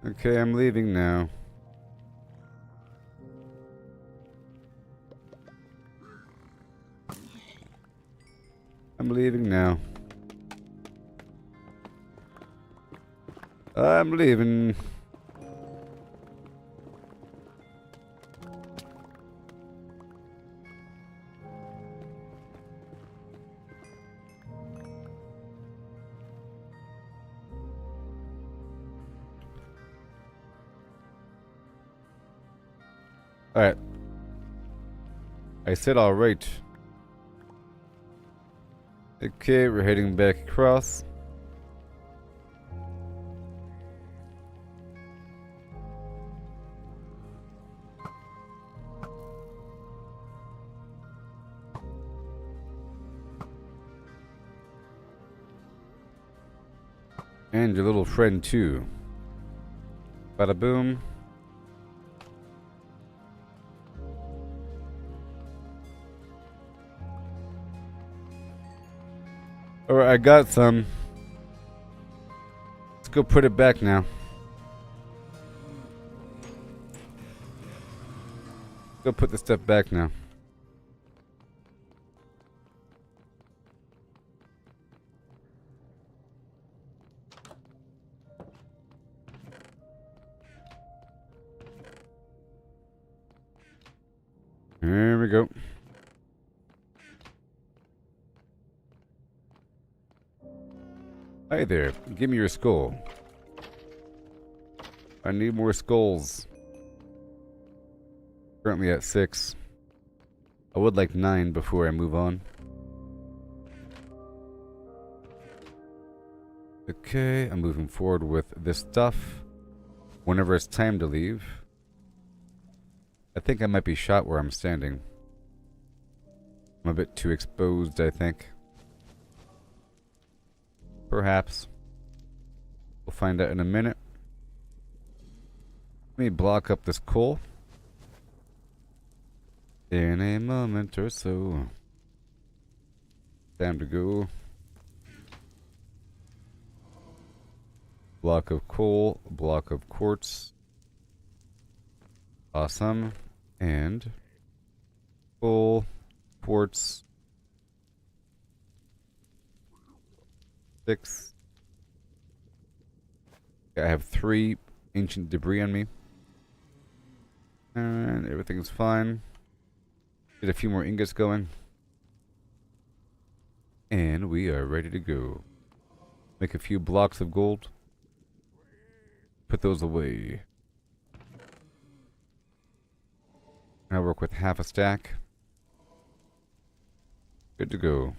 Okay, I'm leaving now. I'm leaving now. I'm leaving. Alright. I said alright. Okay, we're heading back across. And your little friend too. Bada boom. Alright, I got some. Let's go put it back now. Go put the stuff back now. There we go. Hi there. Give me your skull. I need more skulls. Currently at 6. I would like 9 before I move on. Okay, I'm moving forward with this stuff. Whenever it's time to leave. I think I might be shot where I'm standing. I'm a bit too exposed, I think. Perhaps. We'll find out in a minute. Let me block up this coal. In a moment or so. Time to go. Block of coal, block of quartz. Awesome. And coal, quartz. 6. I have 3 ancient debris on me. And everything's fine. Get a few more ingots going. And we are ready to go. Make a few blocks of gold. Put those away. Now work with half a stack. Good to go.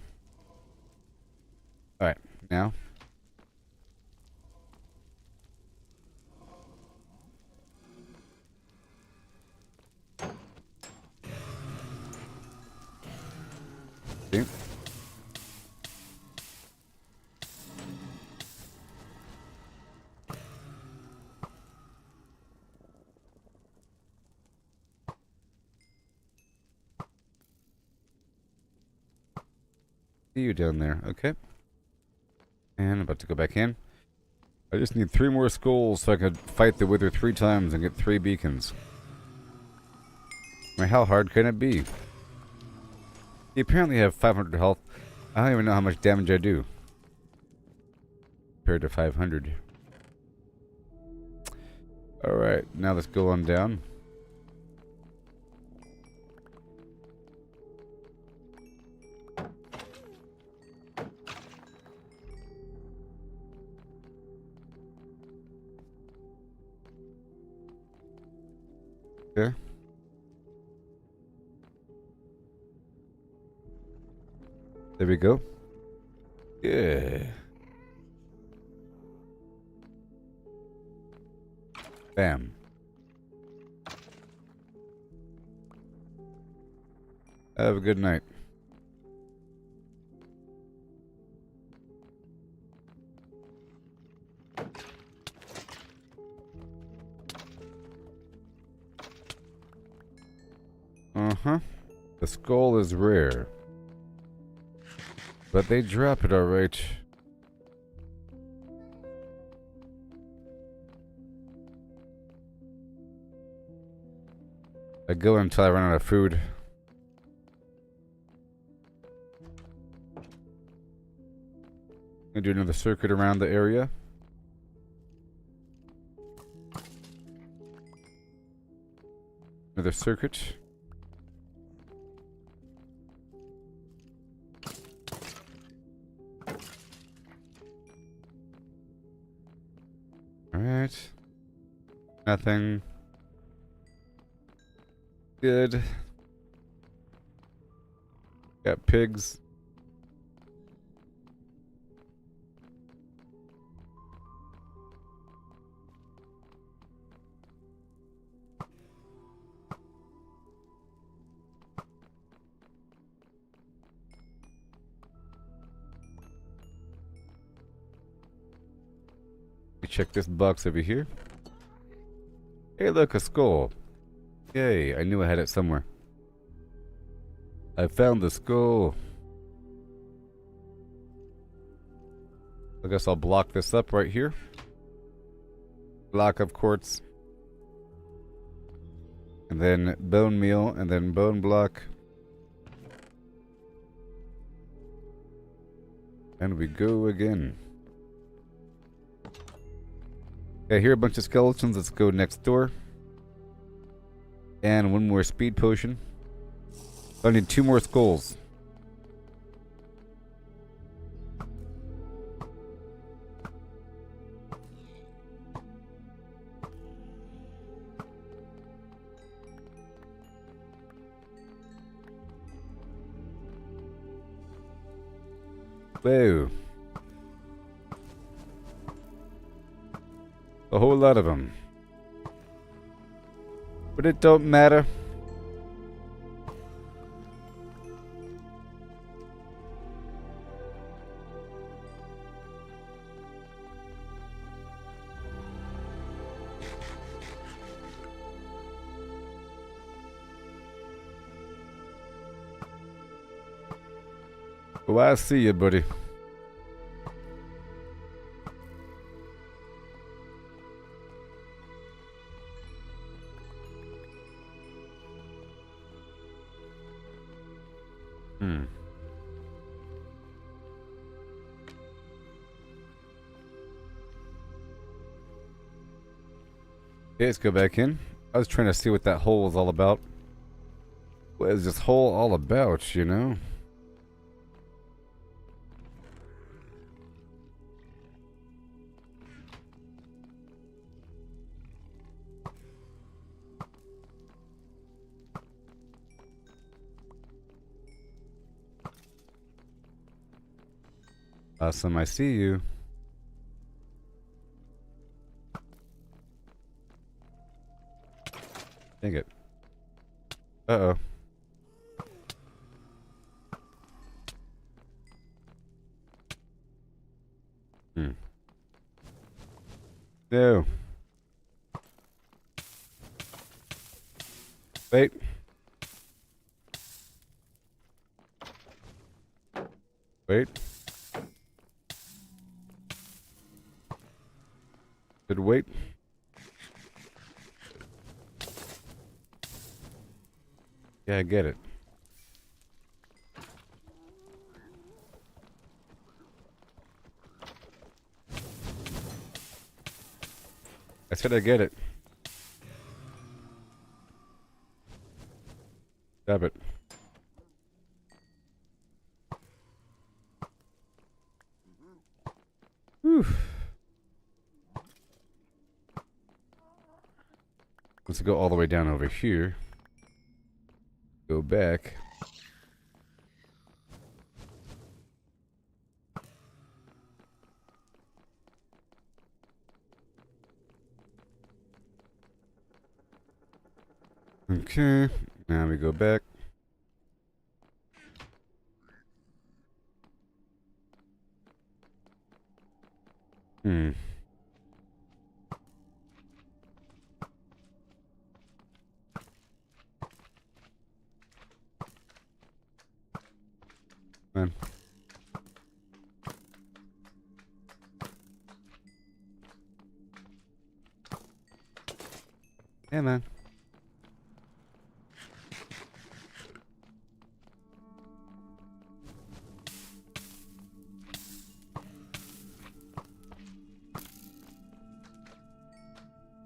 Alright, now. See? See you down there, okay. And I'm about to go back in. I just need 3 more skulls so I could fight the Wither 3 times and get 3 beacons. I mean, how hard can it be? You apparently have 500 health. I don't even know how much damage I do. Compared to 500. Alright, now let's go on down. Okay. There we go. Yeah. Bam. Have a good night. Uh-huh. The skull is rare. But they drop it alright. I go until I run out of food. Gonna do another circuit around the area. Another circuit. Alright. Nothing. Good. Got pigs. Check this box over here. Hey, look, a skull. Yay, I knew I had it somewhere. I found the skull. I guess I'll block this up right here. Block of quartz. And then bone meal, and then bone block. And we go again. Okay, here are a bunch of skeletons. Let's go next door. And 1 more speed potion. I need 2 more skulls. Whoa. A whole lot of them. But it don't matter. Oh, I see you, buddy. Okay, let's go back in. I was trying to see what that hole was all about. What is this hole all about, you know? Awesome, I see you. Dang it. Uh-oh. No. Wait. Wait. Good wait. Yeah, I get it. I said I get it. Stop it. Whew. Let's go all the way down over here. Go back. Okay, now we go back. Man. Yeah, man.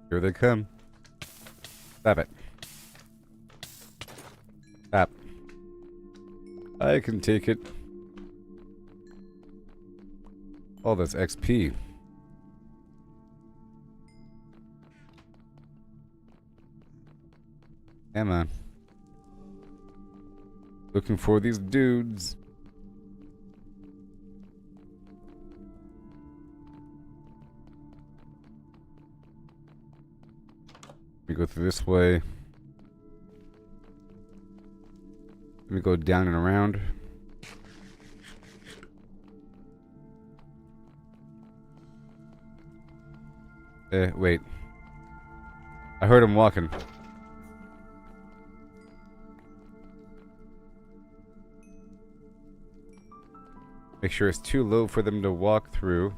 Here they come. Stop it. Stop. I can take it. Oh, that's XP. Yeah, man. Looking for these dudes. We go through this way. Let me go down and around. Wait. I heard him walking. Make sure it's too low for them to walk through.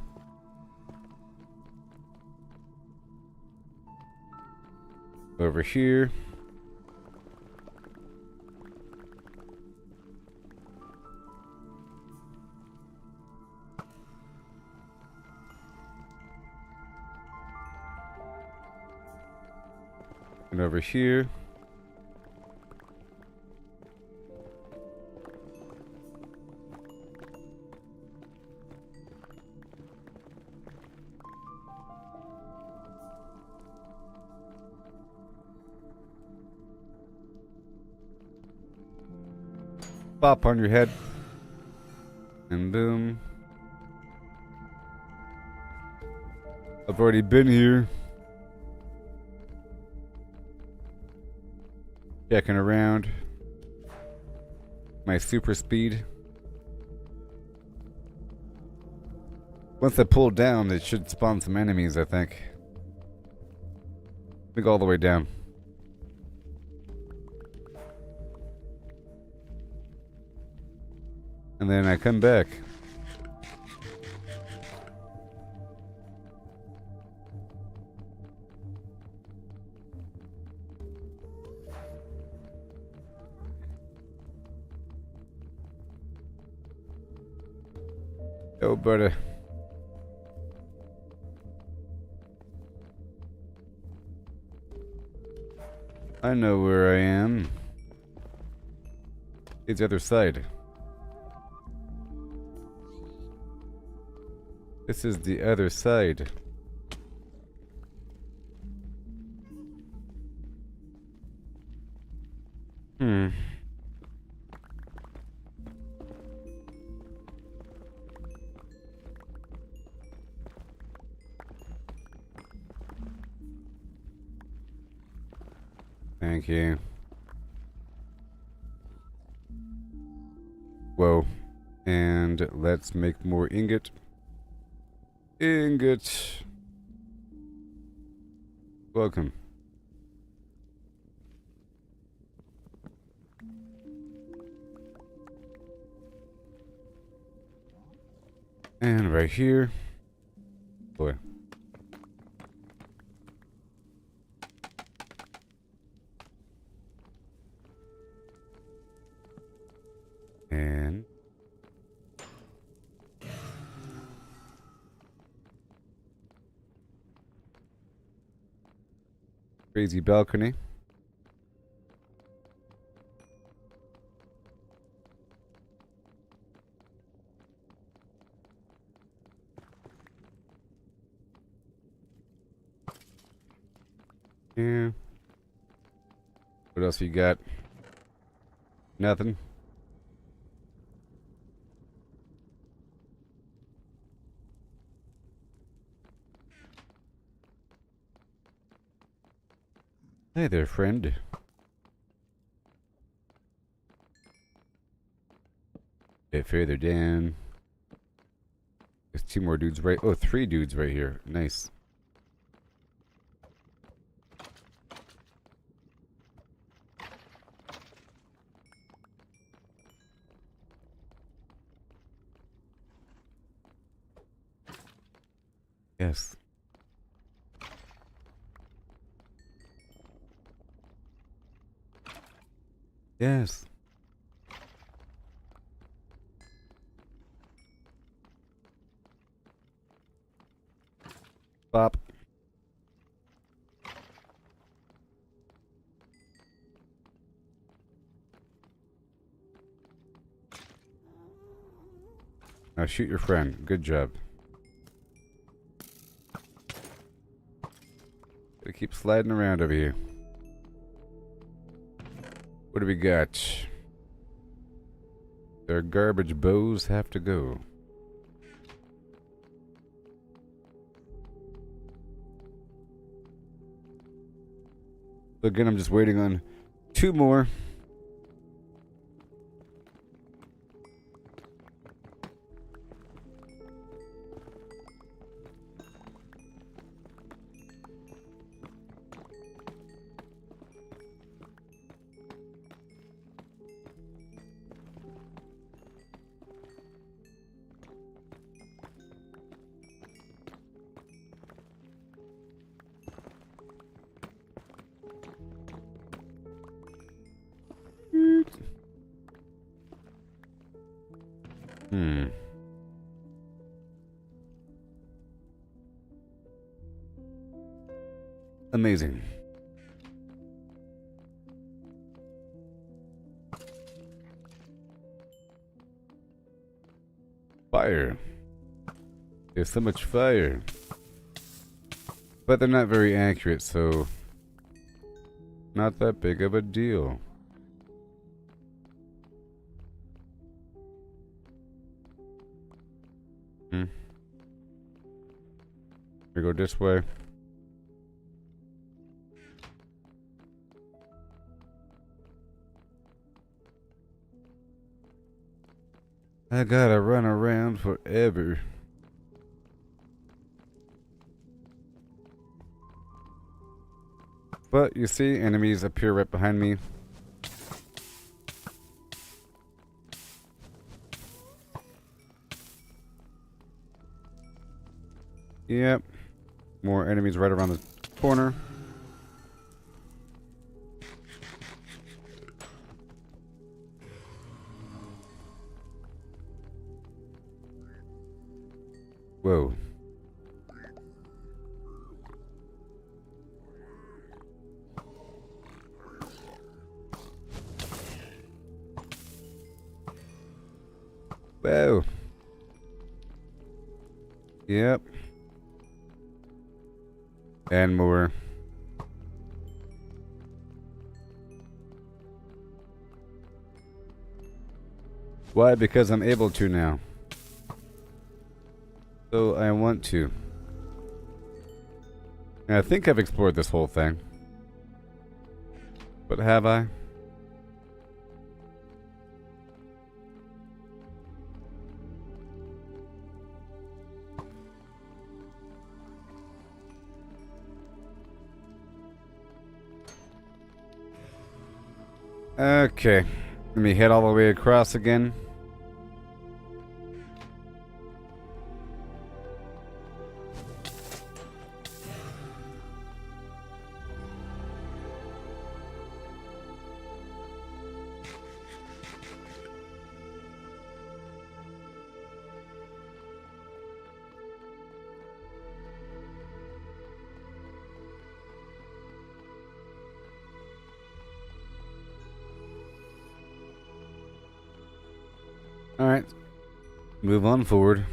Over here. And over here. Bop on your head. And boom. I've already been here. Checking around. My super speed. Once I pull down, it should spawn some enemies, I think. Let me go all the way down. And then I come back. Oh, buddy. I know where I am. It's the other side. This is the other side. Thank you. Whoa. And let's make more ingot. Ingot. Welcome. And right here. Boy. And crazy balcony. Yeah. What else you got? Nothing. Hey there, friend. Bit further down. There's two more dudes right. Oh, three dudes right here. Nice. Yes. Yes. Bop. Now shoot your friend. Good job. Gotta keep sliding around over here. What do we got? Their garbage bows have to go. So again, I'm just waiting on two more. Amazing. Fire. There's so much fire. But they're not very accurate, so not that big of a deal. We go this way. I gotta run around forever. But you see, enemies appear right behind me. Yep. More enemies right around the corner. Whoa. Whoa. Yep. And more. Why? Because I'm able to now. So I want to. And I think I've explored this whole thing. But have I? Okay. Let me head all the way across again. Alright. Move on forward.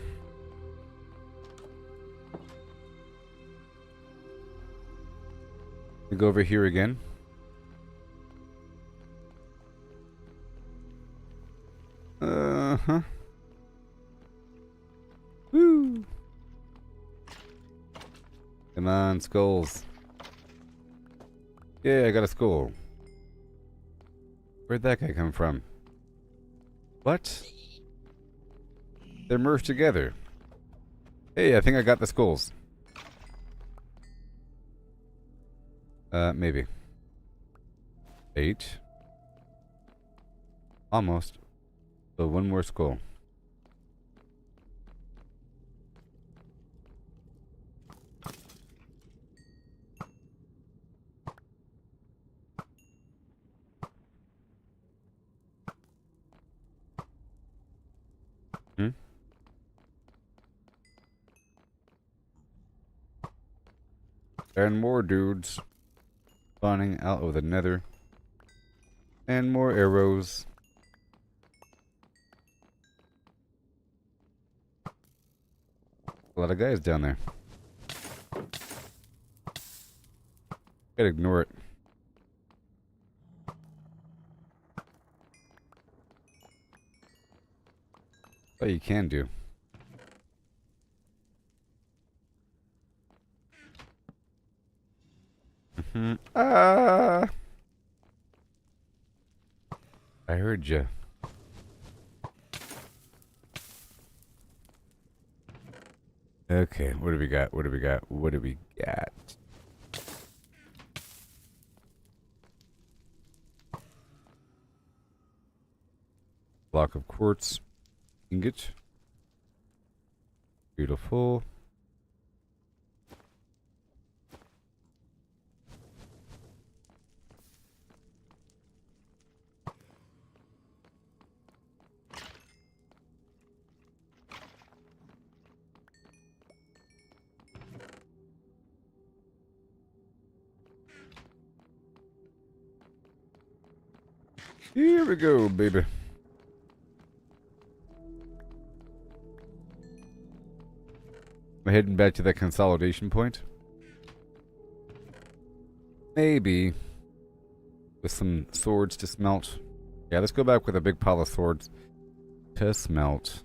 We go over here again. Uh-huh. Woo! Come on, skulls. Yeah, I got a skull. Where'd that guy come from? What? They're merged together. Hey, I think I got the skulls. Maybe. 8. Almost. So one more skull. Hmm? And more dudes spawning out of the nether. And more arrows. A lot of guys down there. Gotta ignore it. What you can do. Ah! I heard you. Okay, what do we got? What do we got? What do we got? Block of quartz ingot. Beautiful. Here we go, baby. We're heading back to that consolidation point. Maybe with some swords to smelt. Yeah, let's go back with a big pile of swords to smelt.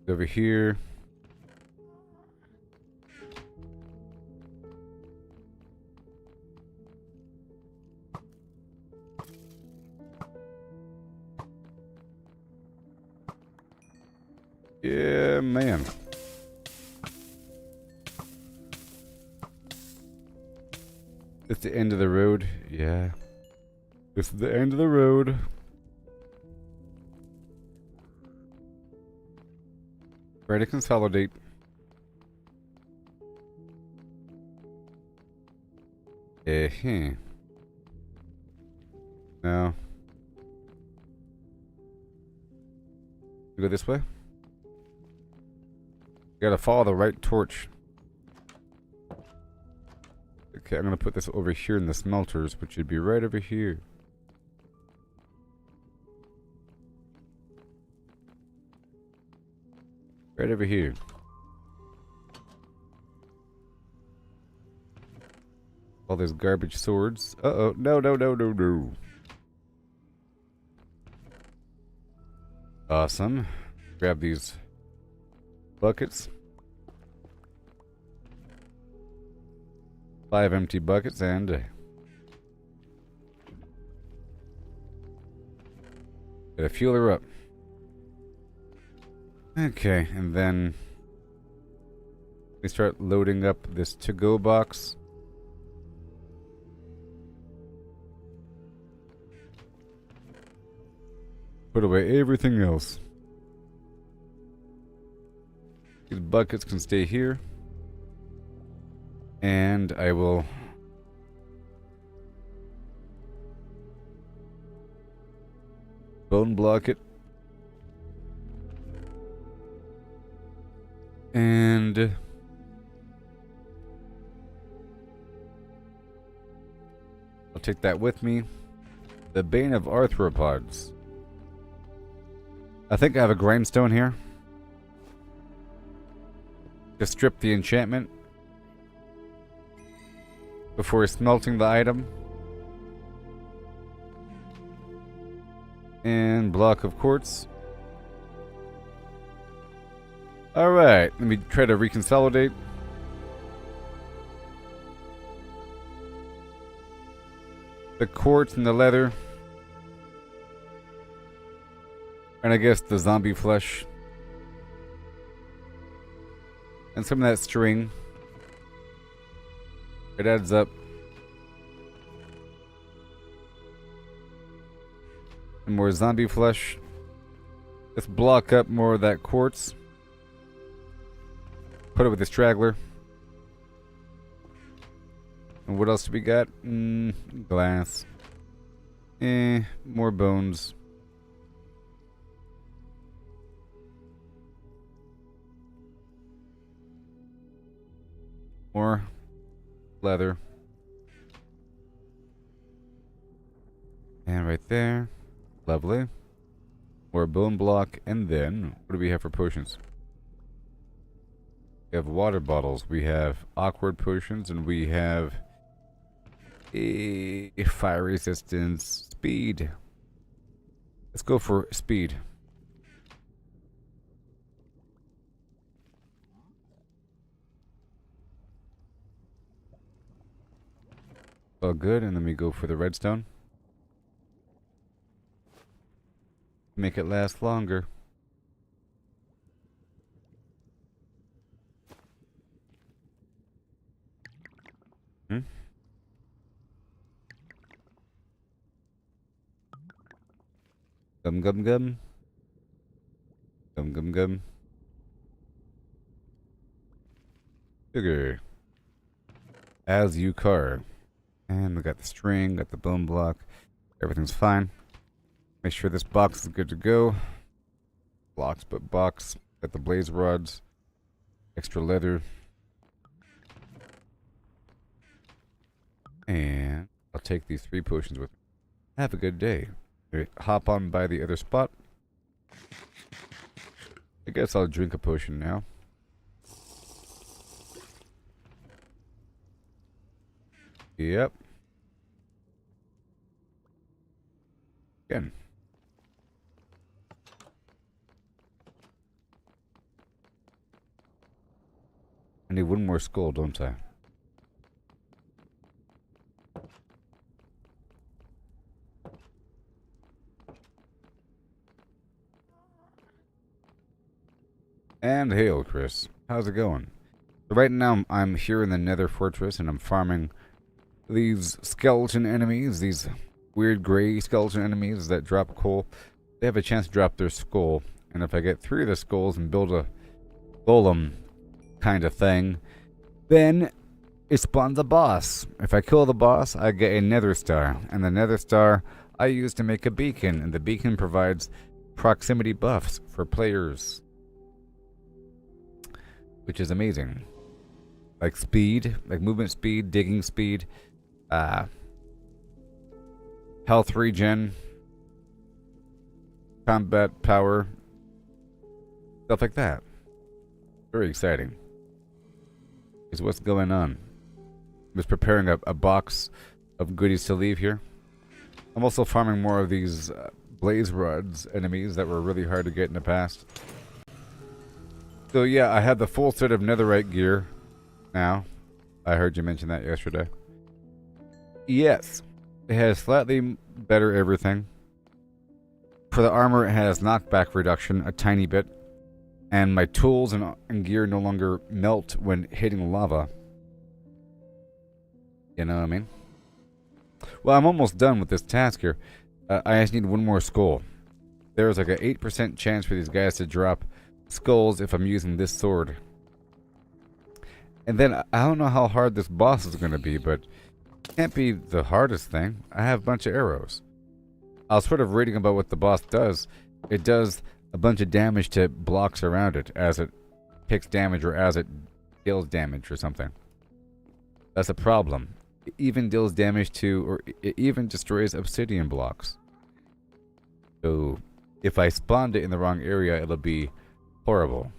Over here. Yeah, man. It's the end of the road. Yeah. This is the end of the road. Try to consolidate. No. You go this way? You gotta follow the right torch. Okay, I'm gonna put this over here in the smelters, which should be right over here. Right over here. All those garbage swords. Uh-oh. No, no, no, no, no. Awesome. Grab these buckets. 5 empty buckets and... gotta fuel her up. Okay, and then... we start loading up this to-go box. Put away everything else. These buckets can stay here. And I will... bone block it. And... I'll take that with me. The Bane of Arthropods. I think I have a grindstone here. To strip the enchantment before smelting the item. And block of quartz. Alright, let me try to reconsolidate. The quartz and the leather. And I guess the zombie flesh. And some of that string. It adds up. And more zombie flesh. Let's block up more of that quartz. Put it with the straggler. And what else do we got? Glass. More bones. More leather. And right there. Lovely. More bone block. And then, what do we have for potions? We have water bottles. We have awkward potions. And we have a fire resistance. Speed. Let's go for speed. Oh, good. And then we go for the redstone. Make it last longer. Gum gum gum. Gum gum gum. Sugar. As you carve. And we got the string, got the bone block. Everything's fine. Make sure this box is good to go. Blocks, but box. Got the blaze rods. Extra leather. And I'll take these 3 potions with me. Have a good day. Hop on by the other spot. I guess I'll drink a potion now. Yep. Again. I need one more skull, don't I? And hail, Chris. How's it going? So right now, I'm here in the Nether Fortress, and I'm farming these skeleton enemies, these weird gray skeleton enemies that drop coal. They have a chance to drop their skull, and if I get 3 of the skulls and build a golem kind of thing, then it spawns a boss. If I kill the boss, I get a nether star, and the nether star I use to make a beacon, and the beacon provides proximity buffs for players, which is amazing. Like speed, like movement speed, digging speed, health regen, combat power, stuff like that. Very exciting. Is what's going on. I'm just preparing a box of goodies to leave here. I'm also farming more of these blaze rods enemies that were really hard to get in the past. So yeah, I have the full set of netherite gear now. I heard you mention that yesterday. Yes, it has slightly better everything. For the armor, it has knockback reduction a tiny bit. And my tools and gear no longer melt when hitting lava. You know what I mean? Well, I'm almost done with this task here. I just need one more skull. There's like an 8% chance for these guys to drop skulls if I'm using this sword. And then, I don't know how hard this boss is going to be, but it can't be the hardest thing. I have a bunch of arrows. I was sort of reading about what the boss does. It does a bunch of damage to blocks around it as it picks damage or as it deals damage or something. That's a problem. It even deals damage to, or it even destroys obsidian blocks. So, if I spawned it in the wrong area, it'll be horrible.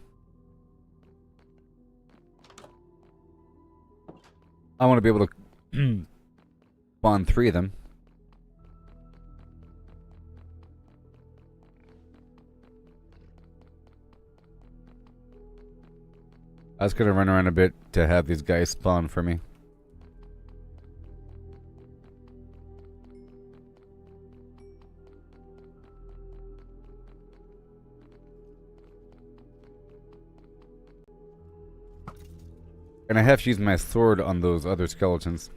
I want to be able to spawn 3 of them. I was going to run around a bit to have these guys spawn for me. And I have to use my sword on those other skeletons.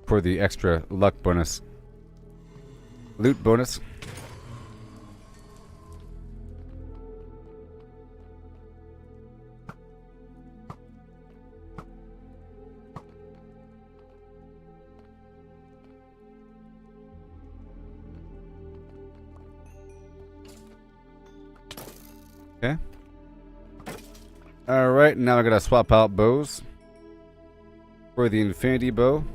For the extra luck bonus. Loot bonus. Okay. Alright, now I gotta swap out bows. For the infinity bow.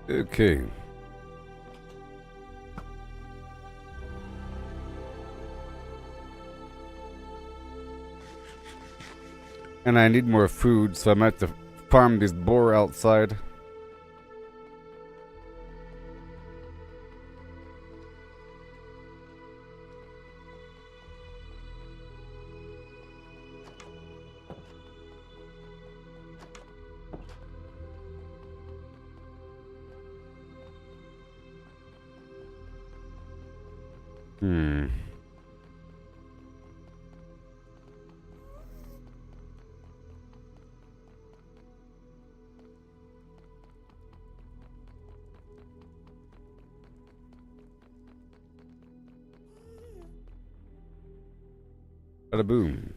Okay. And I need more food, so I might have to farm this boar outside. Bada boom.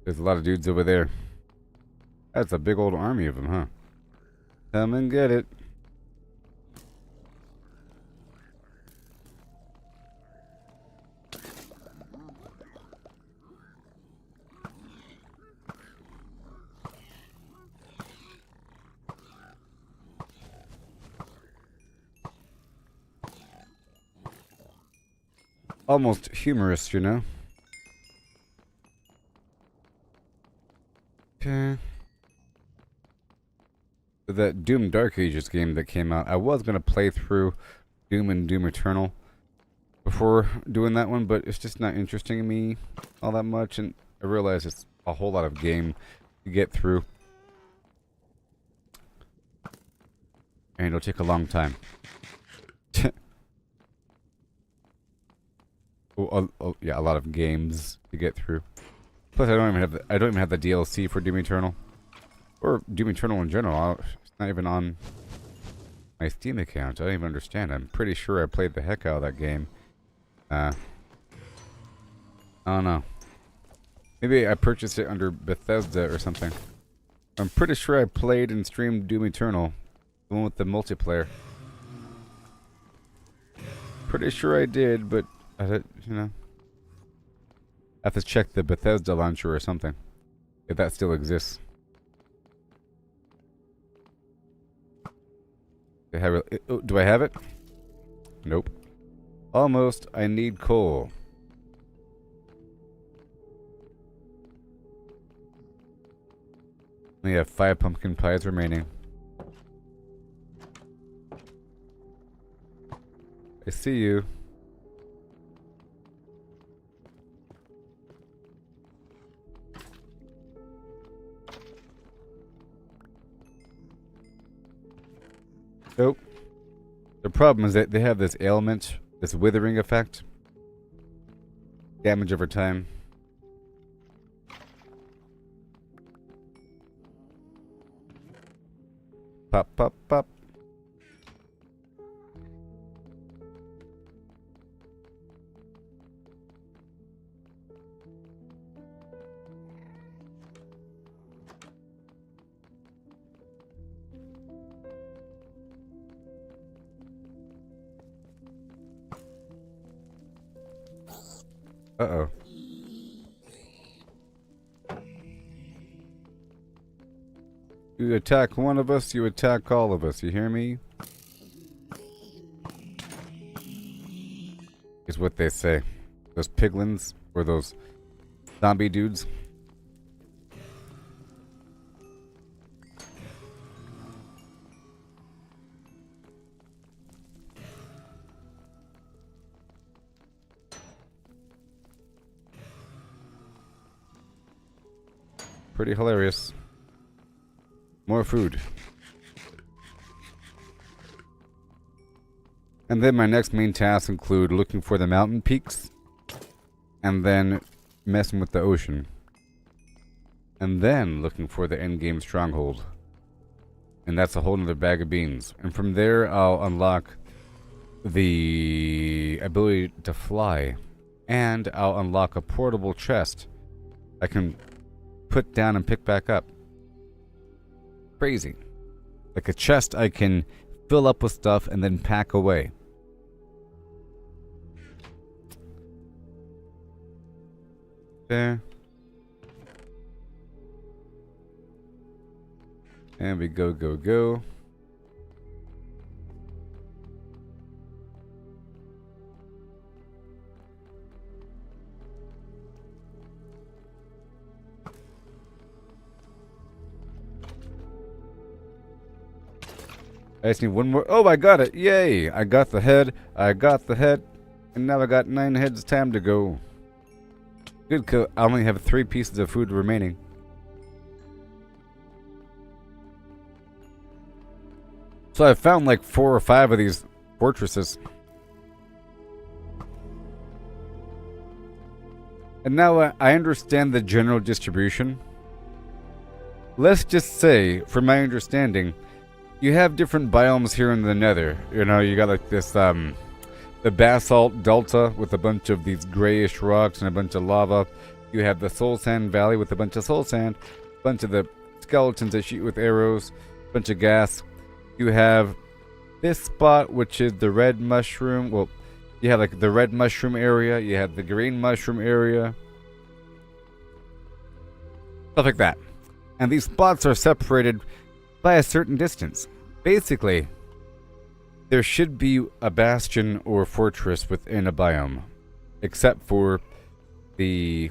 There's a lot of dudes over there. That's a big old army of them, huh? Come and get it. almost humorous, you know? Okay. That Doom Dark Ages game that came out, I was going to play through Doom and Doom Eternal before doing that one, but it's just not interesting to me all that much, and I realize it's a whole lot of game to get through. And it'll take a long time. Yeah, a lot of games to get through. Plus, I don't even have the DLC for Doom Eternal, or Doom Eternal in general. It's not even on my Steam account. I don't even understand. I'm pretty sure I played the heck out of that game. I don't know. Maybe I purchased it under Bethesda or something. I'm pretty sure I played and streamed Doom Eternal, the one with the multiplayer. Pretty sure I did, but I don't, you know. I have to check the Bethesda launcher or something, if that still exists. Do I have it? Nope. Almost. I need coal. We have 5 pumpkin pies remaining. I see you. Nope. The problem is that they have this ailment, this withering effect. Damage over time. Pop, pop, pop. Uh-oh. You attack one of us, you attack all of us. You hear me? Is what they say. Those piglins, or those zombie dudes. Pretty hilarious. More food. And then my next main tasks include looking for the mountain peaks, and then messing with the ocean, and then looking for the endgame stronghold. And that's a whole nother bag of beans. And from there I'll unlock the ability to fly, and I'll unlock a portable chest I can put down and pick back up. Crazy. Like a chest I can fill up with stuff and then pack away. There. And we go, go, go. I just need one more. Oh, I got it. Yay. I got the head. I got the head. And now I got 9 heads. Time to go. Good kill. I only have 3 pieces of food remaining. So I found like 4 or 5 of these fortresses. And now I understand the general distribution. Let's just say, from my understanding, you have different biomes here in the Nether. You know, you got like this, the basalt delta with a bunch of these grayish rocks and a bunch of lava. You have the soul sand valley with a bunch of soul sand, a bunch of the skeletons that shoot with arrows, a bunch of gas. You have this spot, which is the red mushroom. Well, you have like the red mushroom area. You have the green mushroom area. Stuff like that. And these spots are separated by a certain distance. Basically, there should be a bastion or fortress within a biome. except for the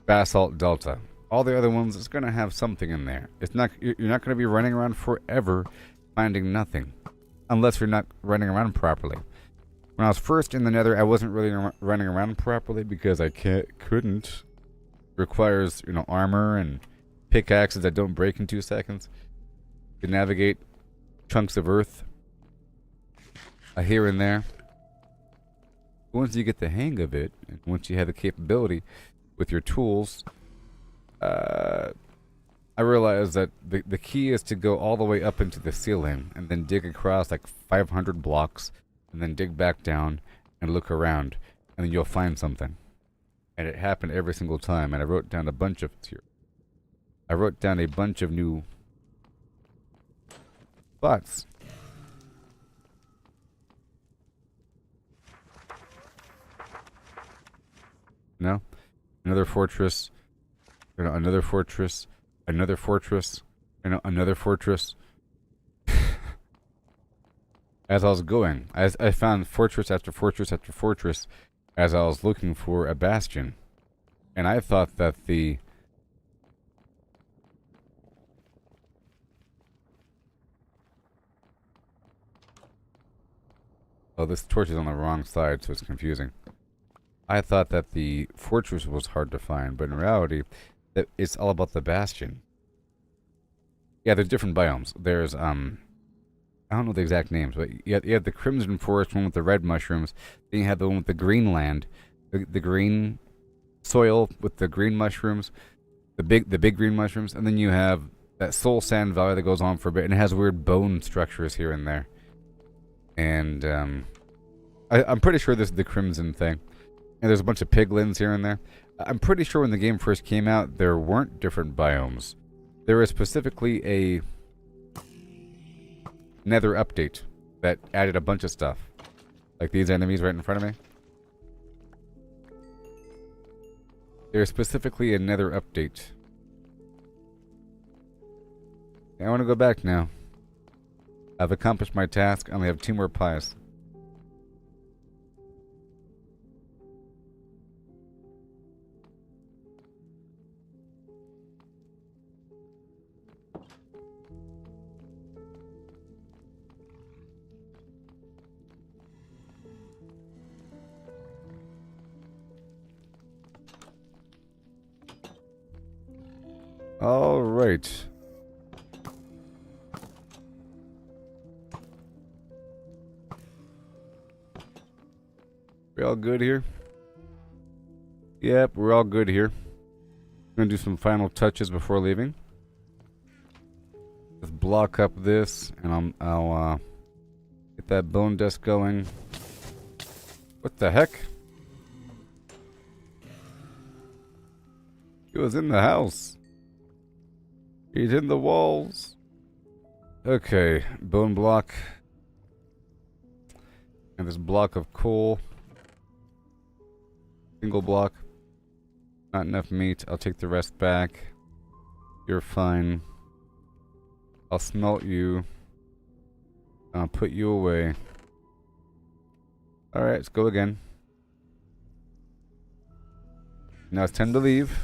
basalt delta. All the other ones, it's going to have something in there. It's not. You're not going to be running around forever finding nothing, unless you're not running around properly. When I was first in the Nether, I wasn't really running around properly because I couldn't. It requires, you know, armor and pickaxes that don't break in 2 seconds to navigate chunks of earth here and there. Once you get the hang of it, and once you have the capability with your tools, I realized that the key is to go all the way up into the ceiling and then dig across like 500 blocks and then dig back down and look around, and then you'll find something. And it happened every single time, and I wrote down a bunch of new spots. No? Another fortress. You know, another fortress. Another fortress. You know, another fortress. As I was going, I found fortress after fortress after fortress as I was looking for a bastion. And I thought that the... Oh, this torch is on the wrong side, so it's confusing. I thought that the fortress was hard to find, but in reality, it's all about the bastion. Yeah, there's different biomes. There's, I don't know the exact names, but you have the Crimson Forest one with the red mushrooms. Then you have the one with the green land, the green soil with the green mushrooms, the big green mushrooms, and then you have that Soul Sand Valley that goes on for a bit, and it has weird bone structures here and there. And I'm pretty sure this is the Crimson thing. And there's a bunch of piglins here and there. I'm pretty sure when the game first came out, there weren't different biomes. There was specifically a Nether update that added a bunch of stuff. Like these enemies right in front of me. There's specifically a Nether update. I want to go back now. I've accomplished my task. I only have 2 more pies. All right. We all good here? Yep, we're all good here. I'm gonna do some final touches before leaving. Just block up this, and I'll get that bone dust going. What the heck? He was in the house. He's in the walls. Okay, bone block. And this block of coal. Single block. Not enough meat. I'll take the rest back. You're fine. I'll smelt you. I'll put you away. Alright, let's go again. Now it's time to leave.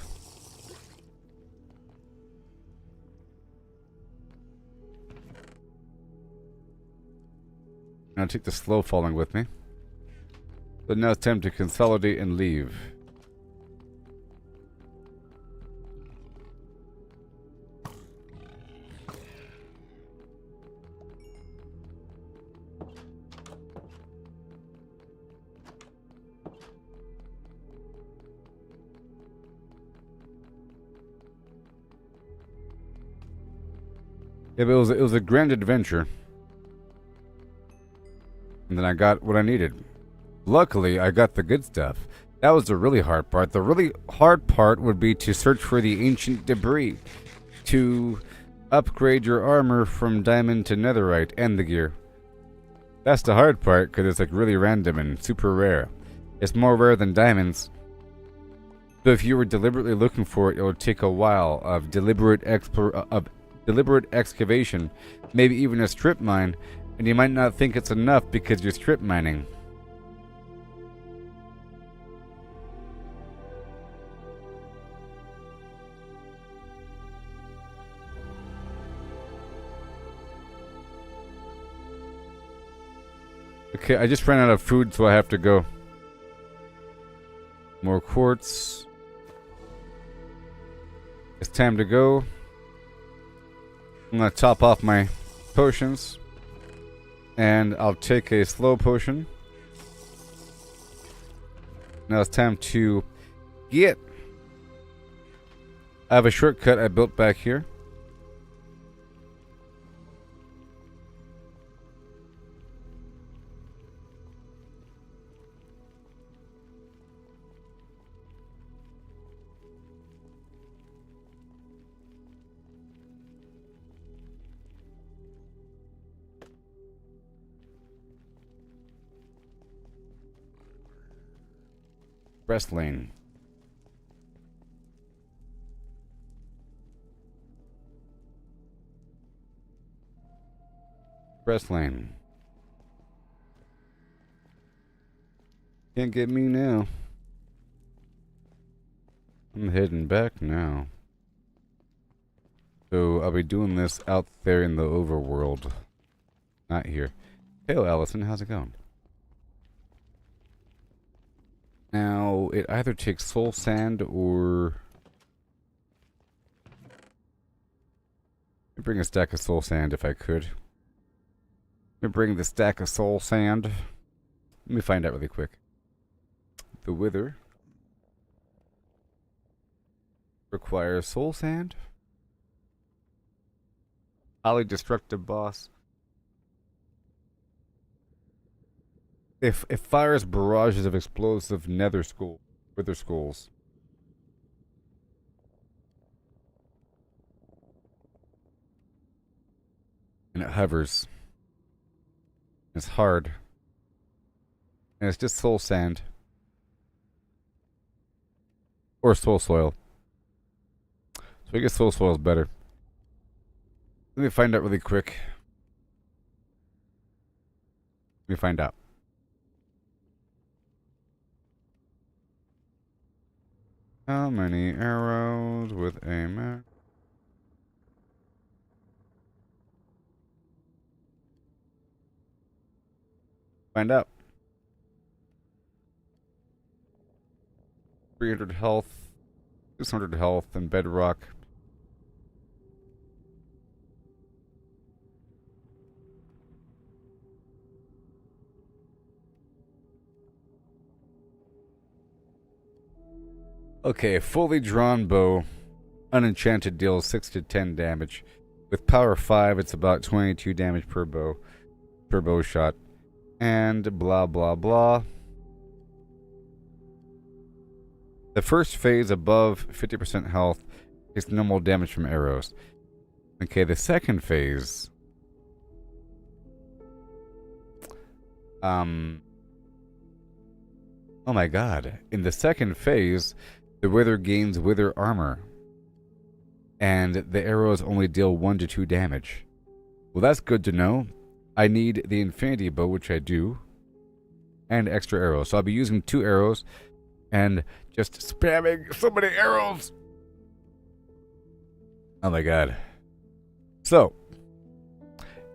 I'll take the slow falling with me. But now it's time to consolidate and leave. Yeah, but it was a grand adventure. And then I got what I needed. Luckily, I got the good stuff. That was the really hard part. The really hard part would be to search for the ancient debris. To upgrade your armor from diamond to netherite and the gear. That's the hard part, because it's like really random and super rare. It's more rare than diamonds. So if you were deliberately looking for it, it would take a while of deliberate excavation, maybe even a strip mine, and you might not think it's enough because you're strip mining. Okay, I just ran out of food, so I have to go. More quartz. It's time to go. I'm gonna top off my potions. And I'll take a slow potion. Now it's time to get. I have a shortcut I built back here. Rest lane. Rest lane. Can't get me now. I'm heading back now. So I'll be doing this out there in the overworld. Not here. Hello, Allison. How's it going? Now, it either takes soul sand or... I'd bring a stack of soul sand if I could. Let me bring the stack of soul sand. Let me find out really quick. The wither requires soul sand. Highly destructive boss. It fires barrages of explosive wither skulls. And it hovers. It's hard. And it's just soul sand. Or soul soil. So I guess soul soil is better. Let me find out really quick. Let me find out. How many arrows with a map? Find out. 300 health, 600 health, and bedrock. Okay, fully drawn bow. Unenchanted deals 6 to 10 damage. With power 5, it's about 22 damage per bow shot. And blah blah blah. The first phase above 50% health takes normal damage from arrows. Okay, the second phase. Oh my god. In the second phase, the wither gains wither armor. And the arrows only deal 1 to 2 damage. Well, that's good to know. I need the infinity bow, which I do. And extra arrows. So I'll be using 2 arrows. And just spamming so many arrows. Oh my god. So.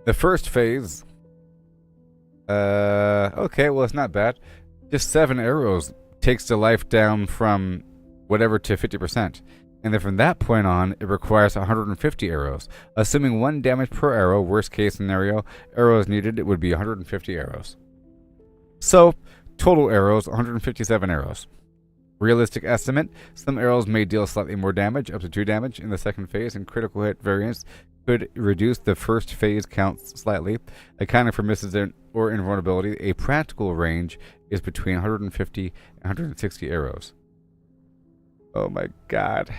The first phase. Okay, well, it's not bad. Just 7 arrows takes the life down from whatever to 50%. And then from that point on, it requires 150 arrows. Assuming 1 damage per arrow, worst case scenario, arrows needed, it would be 150 arrows. So, total arrows, 157 arrows. Realistic estimate, some arrows may deal slightly more damage, up to 2 damage in the second phase, and critical hit variance could reduce the first phase count slightly. Accounting for misses or invulnerability, a practical range is between 150 and 160 arrows. Oh my god.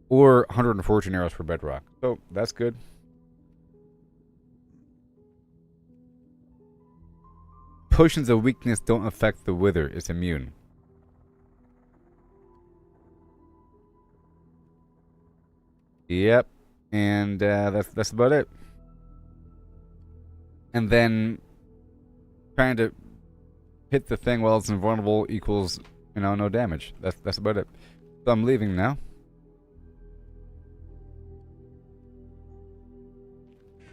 Or 114 arrows for bedrock. So, that's good. Potions of weakness don't affect the wither. It's immune. Yep. And that's about it. And then trying to hit the thing while it's invulnerable equals, no damage. That's about it. So I'm leaving now.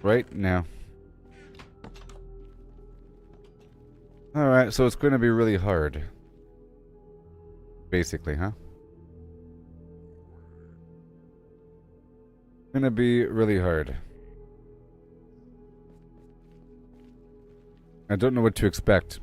Right now. Alright, so it's going to be really hard. Basically, huh? Gonna be really hard. I don't know what to expect.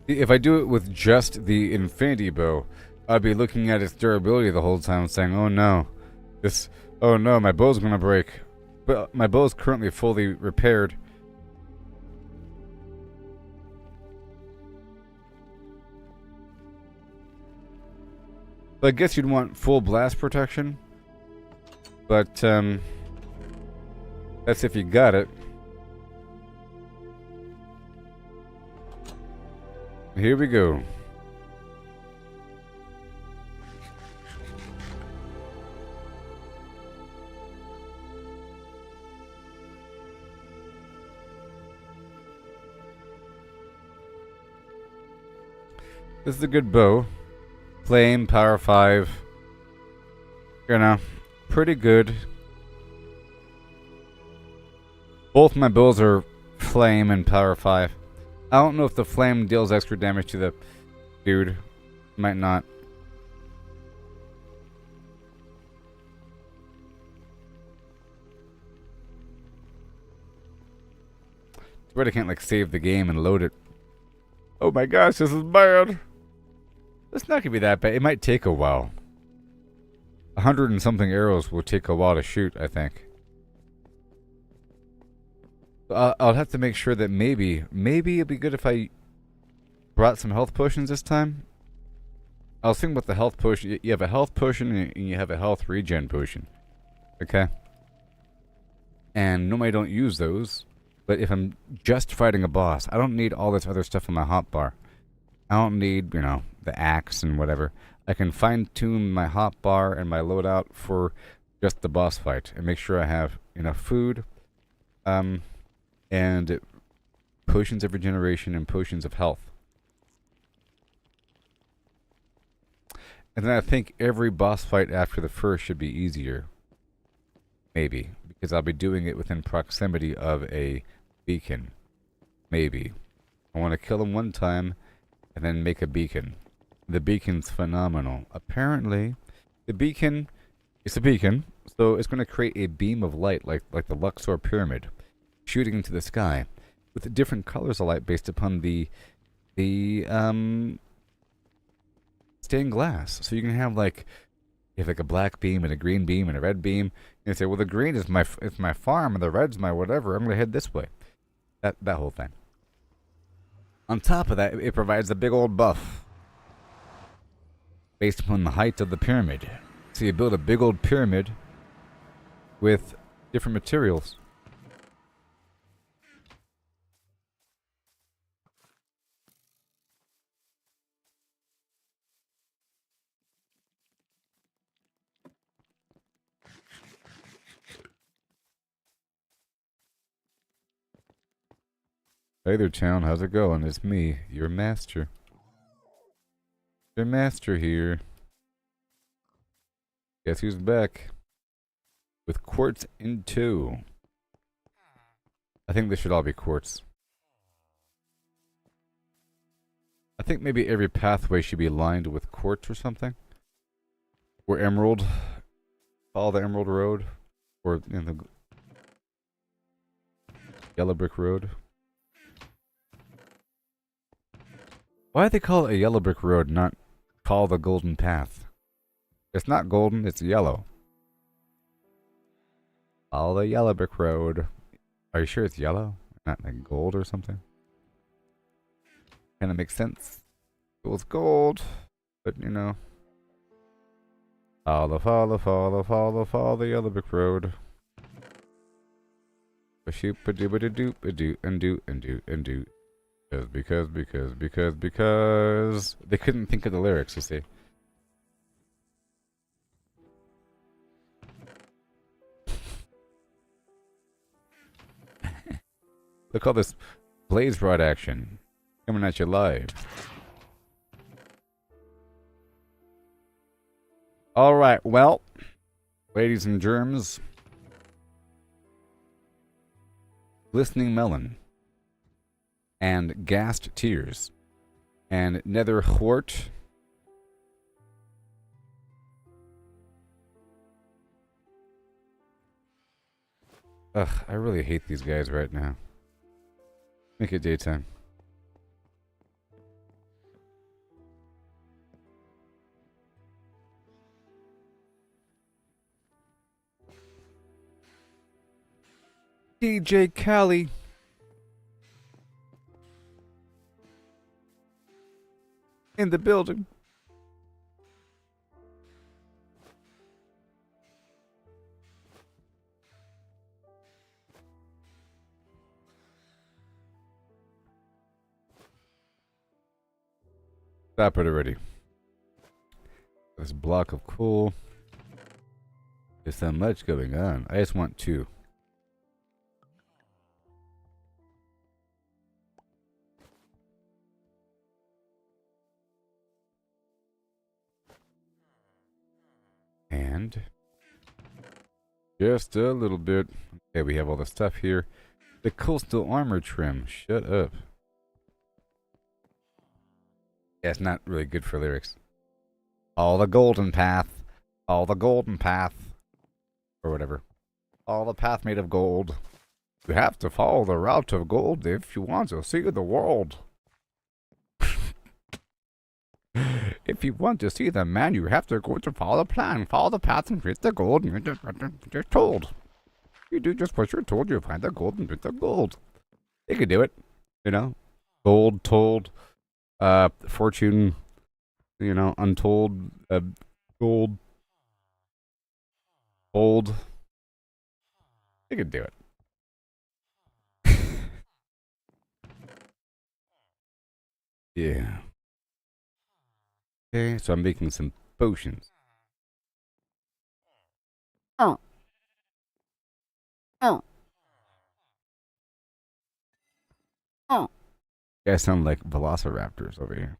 If I do it with just the infinity bow, I'd be looking at its durability the whole time saying, oh no, oh no, my bow's gonna break. But my bow's currently fully repaired. But I guess you'd want full blast protection. But, that's if you got it. Here we go. This is a good bow. Flame, power 5. You know, pretty good. Both my bows are flame and power 5. I don't know if the flame deals extra damage to the dude. Might not. Too bad I can't like save the game and load it. Oh my gosh, this is bad. It's not gonna be that bad. It might take a while. 100 and something arrows will take a while to shoot, I think. I'll have to make sure that maybe it'd be good if I brought some health potions this time. I was thinking about the health potion. You have a health potion and you have a health regen potion. Okay? And normally I don't use those. But if I'm just fighting a boss, I don't need all this other stuff on my hotbar. I don't need, you know, the axe and whatever. I can fine-tune my hotbar and my loadout for just the boss fight. And make sure I have enough food. And potions of regeneration and potions of health. And then I think every boss fight after the first should be easier. Maybe. Because I'll be doing it within proximity of a beacon. Maybe. I want to kill him one time and then make a beacon. The beacon's phenomenal. Apparently, the beacon is a beacon, so it's going to create a beam of light like the Luxor Pyramid, shooting into the sky with different colors of light based upon the stained glass. So you can have like a black beam and a green beam and a red beam. And you say, well, the green is my farm and the red's my whatever. I'm gonna head this way. That whole thing. On top of that, it provides a big old buff based upon the height of the pyramid. So you build a big old pyramid with different materials. Hey there, town. How's it going? It's me, your master. Your master here. Guess who's back? With quartz in tow. I think this should all be quartz. I think maybe every pathway should be lined with quartz or something. Or emerald. Follow the emerald road. Or in the yellow brick road. Why do they call it a yellow brick road, not call the golden path? It's not golden, it's yellow. Follow the yellow brick road. Are you sure it's yellow? Not like gold or something? Kinda makes sense. It was gold, but you know. Follow the yellow brick road. Shoot, do, and do. Because they couldn't think of the lyrics, you see. Look all this blaze rod action coming at you live. Alright, well, ladies and germs, glistening melon, and gassed tears, and nether hort. Ugh, I really hate these guys right now. Make it daytime. DJ Khaled. In the building. Stop it already. This block of coal. There's so much going on. I just want two. And just a little bit. Okay, we have all the stuff here. The coastal armor trim. Shut up. Yeah, it's not really good for lyrics. All the golden path. All the golden path. Or whatever. All the path made of gold. You have to follow the route of gold if you want to see the world. If you want to see the man, you have to go to follow the plan. Follow the path and hit the gold. And you're told. You do just what you're told. You find the gold and hit the gold. You can do it. You know? Gold told. Fortune. You know, untold. Gold. Old. You can do it. Yeah. Okay, so I'm making some potions. Oh. Oh. Oh. You guys sound like velociraptors over here.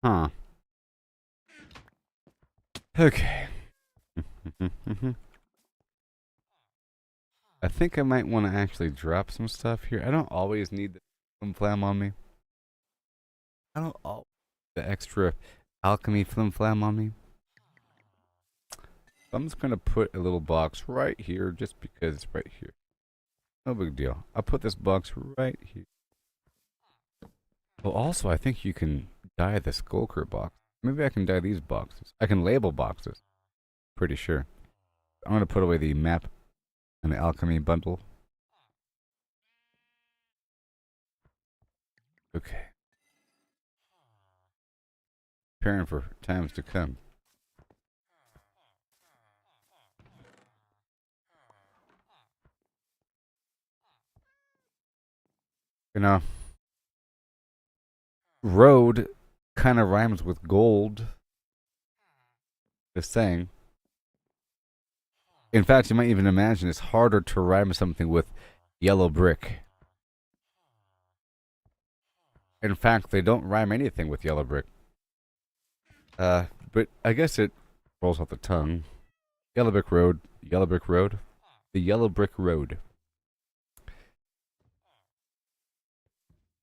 Huh. Okay. I think I might want to actually drop some stuff here. I don't always need the flim flam on me. I don't always need the extra alchemy flim flam on me. So I'm just going to put a little box right here just because it's right here. No big deal. I'll put this box right here. Well, also, I think you can dye the Skulker box. Maybe I can dye these boxes. I can label boxes. Pretty sure. I'm going to put away the map and the alchemy bundle. Okay. Preparing for times to come. You know, road kind of rhymes with gold. Just saying. In fact, you might even imagine it's harder to rhyme something with yellow brick. In fact, they don't rhyme anything with yellow brick. But I guess it rolls off the tongue. Yellow brick road. Yellow brick road. The yellow brick road.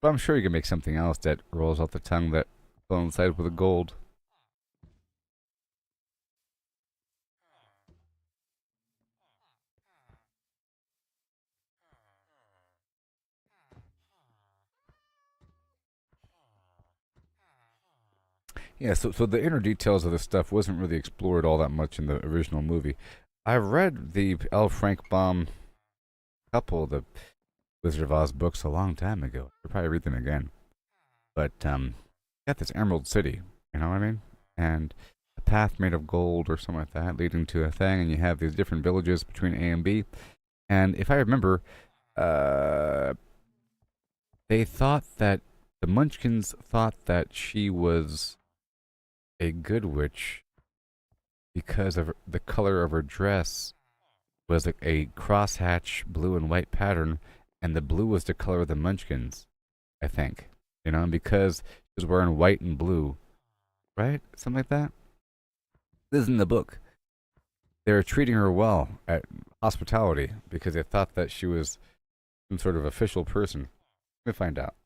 But I'm sure you can make something else that rolls off the tongue that coincides with the gold. Yeah, so the inner details of this stuff wasn't really explored all that much in the original movie. I read the L. Frank Baum couple, the Wizard of Oz books a long time ago. I'll probably read them again. But got this Emerald City, you know what I mean? And a path made of gold or something like that leading to a thing, and you have these different villages between A and B. And if I remember, they thought that the Munchkins thought that she was a good witch because of the color of her dress was like a crosshatch blue and white pattern, and the blue was the color of the Munchkins, I think. You know, and because she was wearing white and blue, right? Something like that. This is in the book. They were treating her well at hospitality because they thought that she was some sort of official person. Let me find out.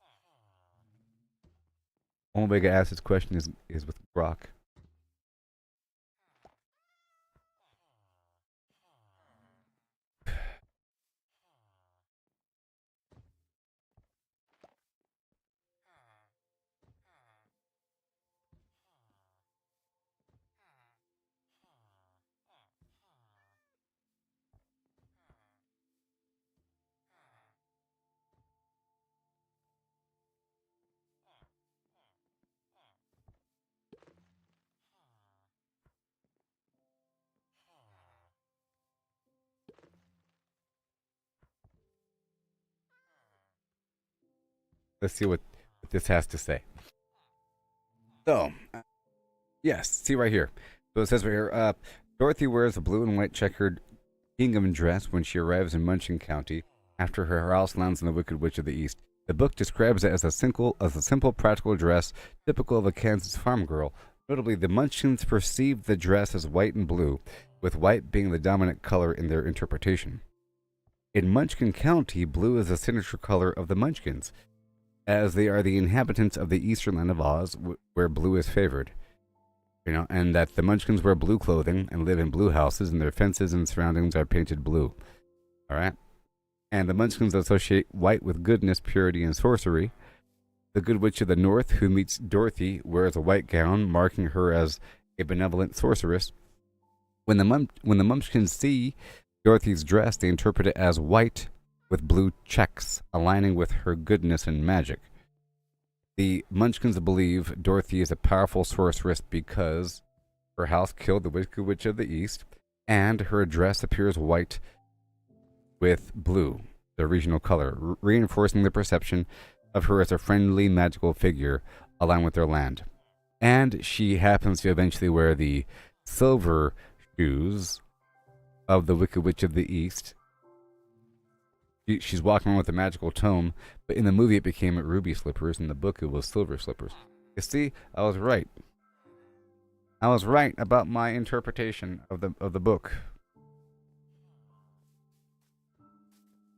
Only way I can ask this question is with Brock. Let's see what this has to say. So, yes, see right here. So it says right here, Dorothy wears a blue and white checkered gingham dress when she arrives in Munchkin County after her house lands on the Wicked Witch of the East. The book describes it as a simple, practical dress typical of a Kansas farm girl. Notably, the Munchkins perceived the dress as white and blue, with white being the dominant color in their interpretation. In Munchkin County, blue is the signature color of the Munchkins, as they are the inhabitants of the eastern land of Oz, where blue is favored. You know, and that the Munchkins wear blue clothing and live in blue houses, and their fences and surroundings are painted blue. All right? And the Munchkins associate white with goodness, purity, and sorcery. The Good Witch of the North, who meets Dorothy, wears a white gown, marking her as a benevolent sorceress. When the Munchkins see Dorothy's dress, they interpret it as white with blue checks, aligning with her goodness and magic. The Munchkins believe Dorothy is a powerful sorceress because her house killed the Wicked Witch of the East, and her dress appears white with blue, the regional color, reinforcing the perception of her as a friendly, magical figure aligned with their land. And she happens to eventually wear the silver shoes of the Wicked Witch of the East. She's walking around with a magical tome, but in the movie it became ruby slippers. In the book it was silver slippers. You see, I was right. I was right about my interpretation of the book.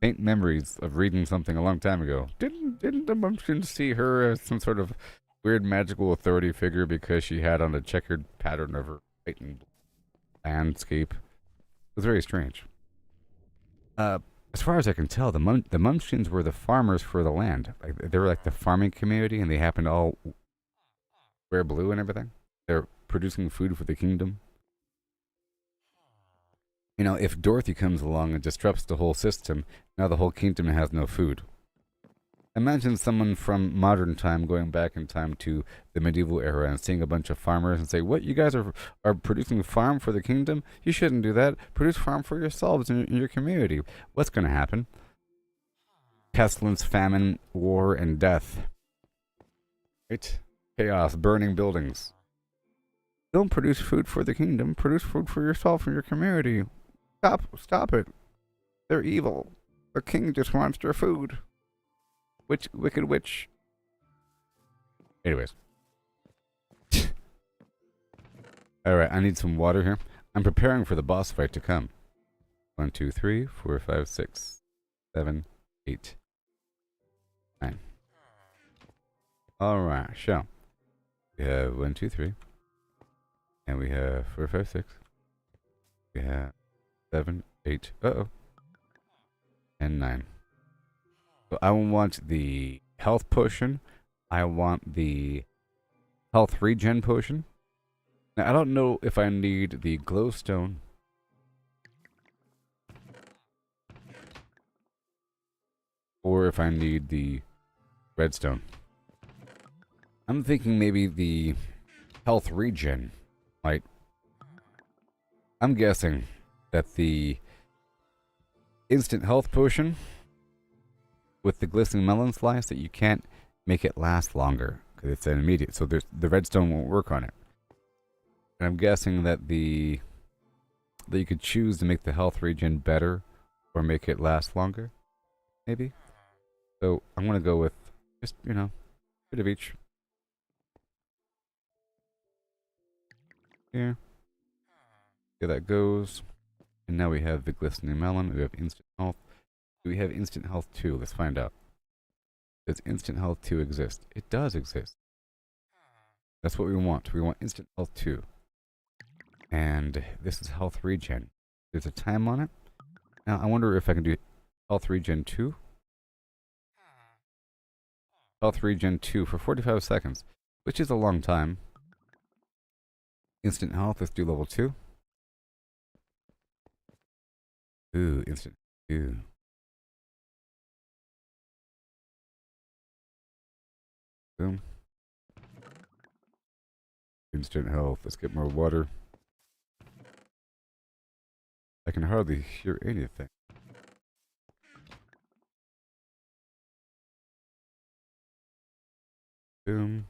Faint memories of reading something a long time ago. Didn't the Munchkins see her as some sort of weird magical authority figure because she had on a checkered pattern of her white and landscape? It was very strange. As far as I can tell, the Munchkins were the farmers for the land. Like, they were like the farming community, and they happened to all wear blue and everything. They're producing food for the kingdom. You know, if Dorothy comes along and disrupts the whole system, now the whole kingdom has no food. Imagine someone from modern time going back in time to the medieval era and seeing a bunch of farmers and say, what, you guys are producing farm for the kingdom? You shouldn't do that. Produce farm for yourselves in your community. What's going to happen? Pestilence, famine, war, and death. Right? Chaos, burning buildings. Don't produce food for the kingdom. Produce food for yourself and your community. Stop it. They're evil. The king just wants their food. Wicked Witch. Anyways. Alright, I need some water here. I'm preparing for the boss fight to come. 1, 2, 3, 4, 5, 6, 7, 8, 9. Alright, so. We have 1, 2, 3. And we have 4, 5, 6. We have 7, 8. Uh-oh. And 9. So I want the health potion. I want the health regen potion. Now, I don't know if I need the glowstone. Or if I need the redstone. I'm thinking maybe the health regen might. I'm guessing that the instant health potion with the glistening melon slice, that you can't make it last longer because it's an immediate. So the redstone won't work on it. And I'm guessing that you could choose to make the health regen better or make it last longer. Maybe. So I'm gonna go with just, you know, a bit of each. Here. Yeah, that goes. And now we have the glistening melon. We have instant health. Do we have instant health 2? Let's find out. Does instant health 2 exist? It does exist. That's what we want. We want instant health 2. And this is health regen. There's a time on it. Now, I wonder if I can do health regen 2. Health regen 2 for 45 seconds, which is a long time. Instant health, let's do level 2. Ooh, instant 2. Boom. Instant health, let's get more water. I can hardly hear anything. Boom.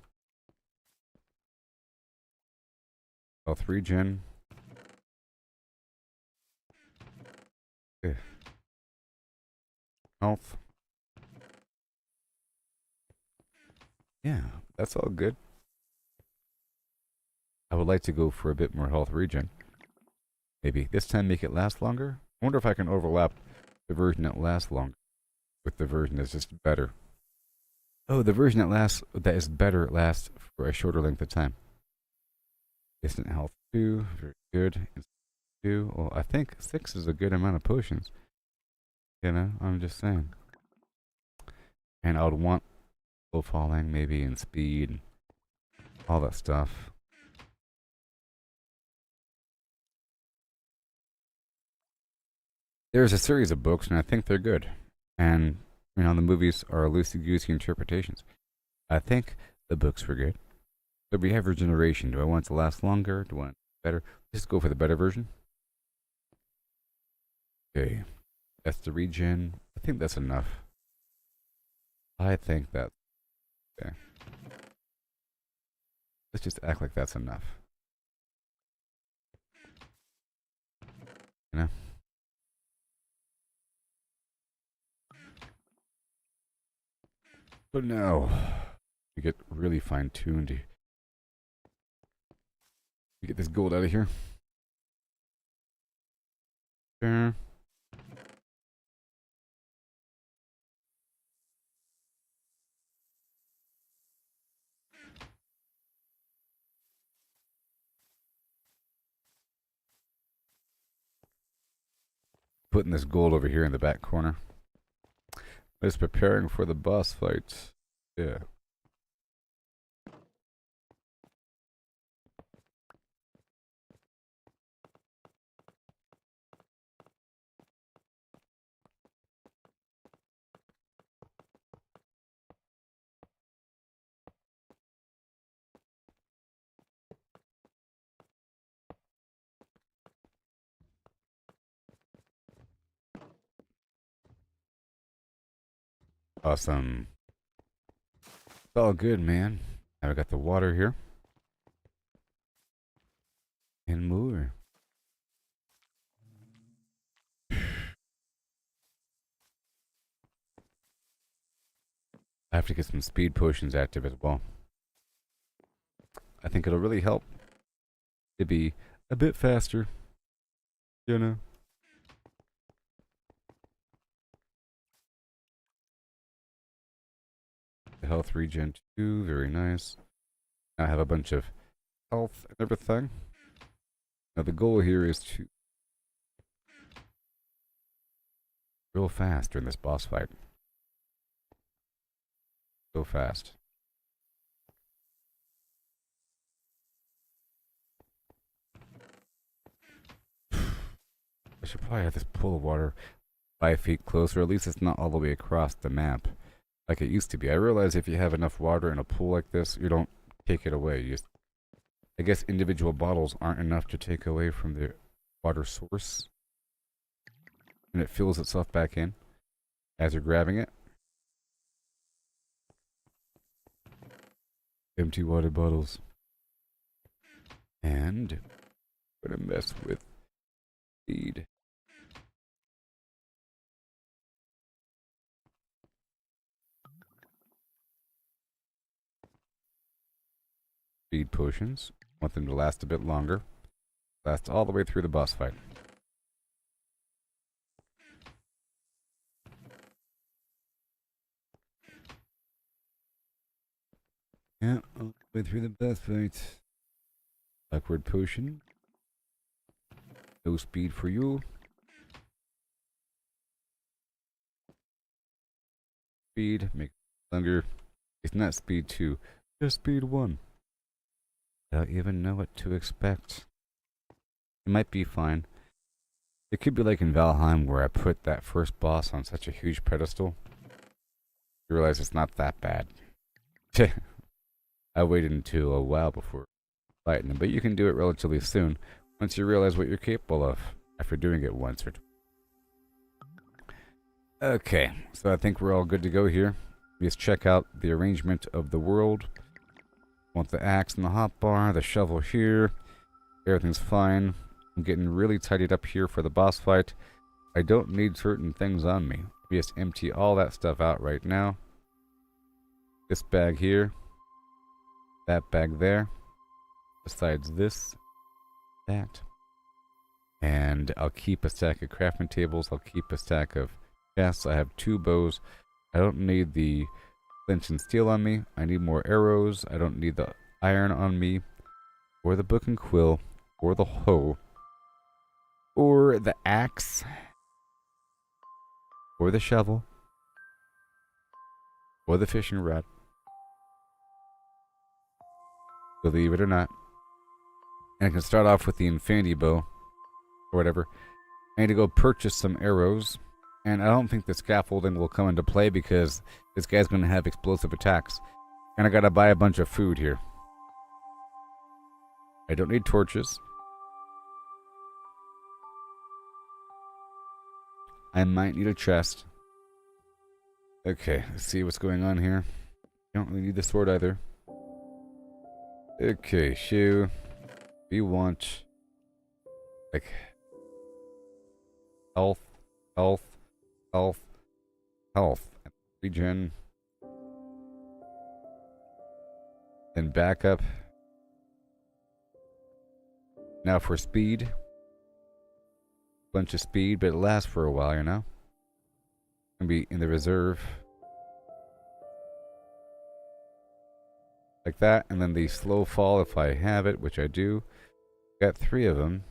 Health regen. Okay. Health. Yeah, that's all good. I would like to go for a bit more health regen. Maybe this time make it last longer. I wonder if I can overlap the version that lasts longer with the version that's just better. Oh, the version that is better lasts for a shorter length of time. Instant health 2, very good. Instant 2, well, I think 6 is a good amount of potions. You know, I'm just saying. And I would want slow falling, maybe, and speed, all that stuff. There's a series of books, and I think they're good. And, you know, the movies are loosey-goosey interpretations. I think the books were good. But we have regeneration. Do I want it to last longer? Do I want it better? Let's go for the better version. Okay. That's the regen. I think that's enough. I think that's okay. Let's just act like that's enough. You know? But now, we get really fine-tuned. We get this gold out of here. There. Putting this gold over here in the back corner. Just preparing for the boss fight. Yeah. Awesome. It's all good, man. Now I got the water here. And more. I have to get some speed potions active as well. I think it'll really help to be a bit faster. You know? The health regen 2, very nice. I have a bunch of health and everything. Now the goal here is to real fast during this boss fight. Go fast. I should probably have this pool of water 5 feet closer. At least it's not all the way across the map like it used to be. I realize if you have enough water in a pool like this, you don't take it away. You just, I guess individual bottles aren't enough to take away from the water source. And it fills itself back in as you're grabbing it. Empty water bottles. And I'm gonna mess with speed. speed potions. Want them to last a bit longer. Last all the way through the boss fight. Yeah, all the way through the boss fight. Backward potion. No speed for you. Speed, make it longer. It's not speed 2, just speed 1. I don't even know what to expect. It might be fine. It could be like in Valheim where I put that first boss on such a huge pedestal. You realize it's not that bad. I waited until a while before fighting him, but you can do it relatively soon once you realize what you're capable of after doing it once or twice. Okay, so I think we're all good to go here. Let's check out the arrangement of the world. Want the axe and the hotbar, the shovel here. Everything's fine. I'm getting really tidied up here for the boss fight. I don't need certain things on me. Just empty all that stuff out right now. This bag here. That bag there. Besides this, that. And I'll keep a stack of crafting tables. I'll keep a stack of chests. I have 2 bows. I don't need the flint and steel on me. I need more arrows. I don't need the iron on me. Or the book and quill. Or the hoe. Or the axe. Or the shovel. Or the fishing rod. Believe it or not. And I can start off with the infinity bow. Or whatever. I need to go purchase some arrows. And I don't think the scaffolding will come into play because this guy's going to have explosive attacks. And I gotta buy a bunch of food here. I don't need torches. I might need a chest. Okay, let's see what's going on here. Don't really need the sword either. Okay, shoe. We want like health, health, health, health, regen, then backup. Now for speed. Bunch of speed, but it lasts for a while, you know? Gonna be in the reserve. Like that, and then the slow fall if I have it, which I do. Got 3 of them.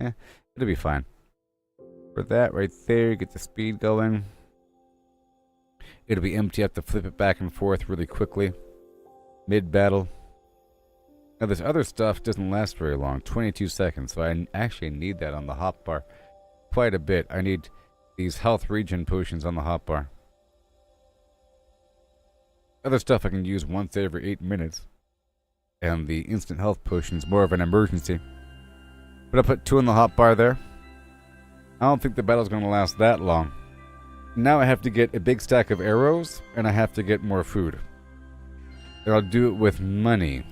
It'll be fine. For that right there, get the speed going. It'll be empty. I have to flip it back and forth really quickly. Mid-battle. Now this other stuff doesn't last very long. 22 seconds. So I actually need that on the hotbar quite a bit. I need these health regen potions on the hotbar. Other stuff I can use once every 8 minutes. And the instant health potion is more of an emergency. But I put 2 in the hotbar there. I don't think the battle's going to last that long. Now I have to get a big stack of arrows, and I have to get more food. And I'll do it with money.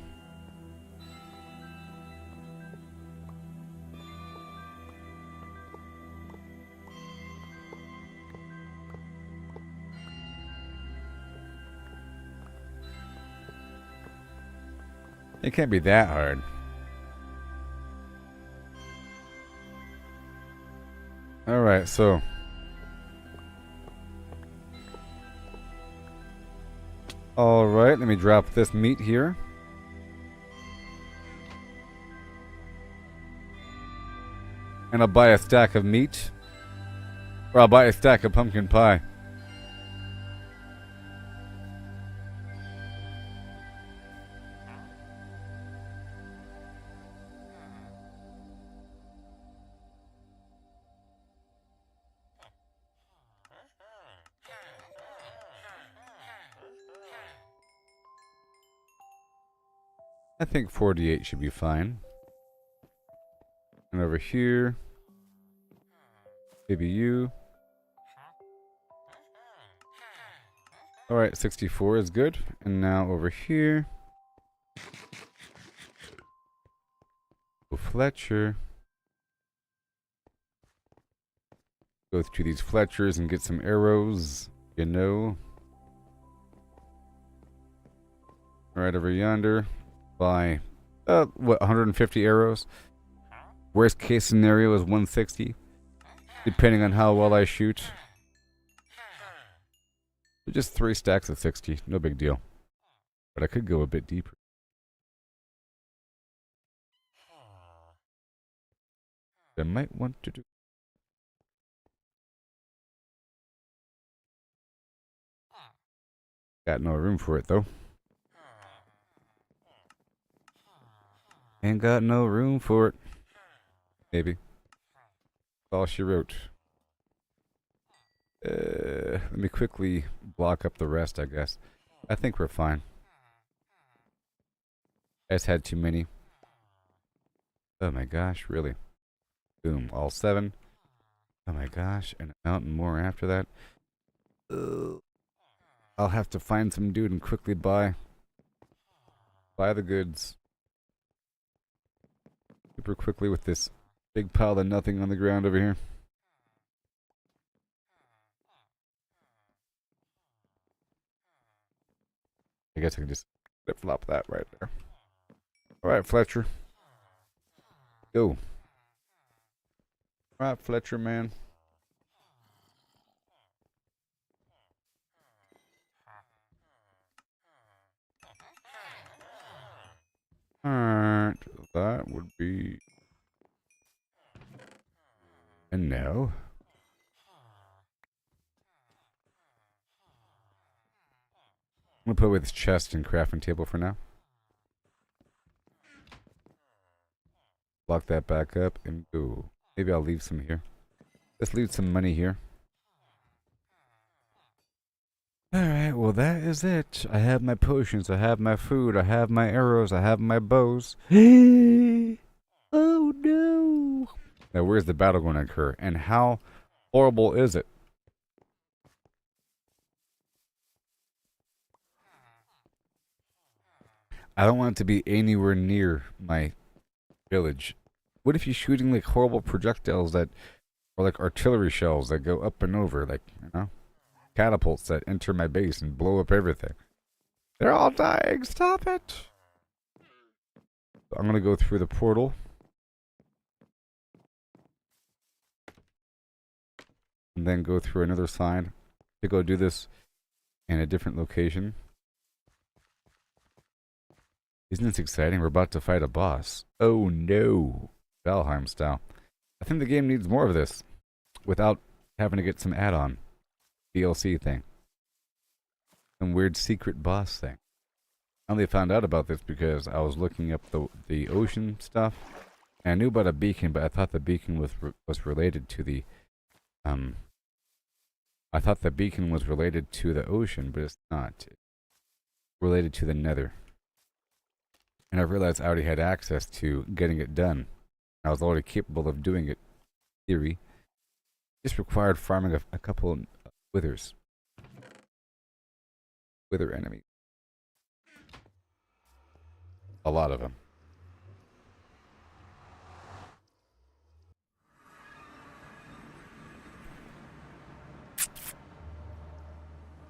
It can't be that hard. Alright, so alright, let me drop this meat here. And I'll buy a stack of meat. Or I'll buy a stack of pumpkin pie. I think 48 should be fine. And over here, maybe you. Alright, 64 is good. And now over here. Go Fletcher. Go through these Fletchers and get some arrows, you know. Right over yonder. by, what, 150 arrows? Worst case scenario is 160, depending on how well I shoot. Just 3 stacks of 60, no big deal. But I could go a bit deeper. I might want to do. Got no room for it, though. Ain't got no room for it. Maybe. That's all she wrote. Let me quickly block up the rest, I guess. I think we're fine. I just had too many. Oh my gosh, really? Boom, all 7. Oh my gosh, and a mountain more after that. I'll have to find some dude and quickly buy the goods. Super quickly with this big pile of nothing on the ground over here. I guess I can just flip-flop that right there. Alright, Fletcher. Go. Alright, Fletcher, man. Alright, that would be... And now... I'm gonna put away this chest and crafting table for now. Lock that back up and go. Maybe I'll leave some here. Let's leave some money here. Alright, well that is it. I have my potions, I have my food, I have my arrows, I have my bows. Oh no! Now where's the battle going to occur? And how horrible is it? I don't want it to be anywhere near my village. What if you're shooting like horrible projectiles that are like artillery shells that go up and over, like, you know? Catapults that enter my base and blow up everything. They're all dying. Stop it. So I'm gonna go through the portal. And then go through another side to go do this in a different location. Isn't this exciting? We're about to fight a boss. Oh no. Valheim style. I think the game needs more of this without having to get some add-on DLC thing. Some weird secret boss thing. I only found out about this because I was looking up the ocean stuff. And I knew about a beacon, but I thought the beacon was related to the I thought the beacon was related to the ocean, but it's not. It's related to the nether. And I realized I already had access to getting it done. I was already capable of doing it. Theory. Just required farming a couple withers. Wither enemies. A lot of them.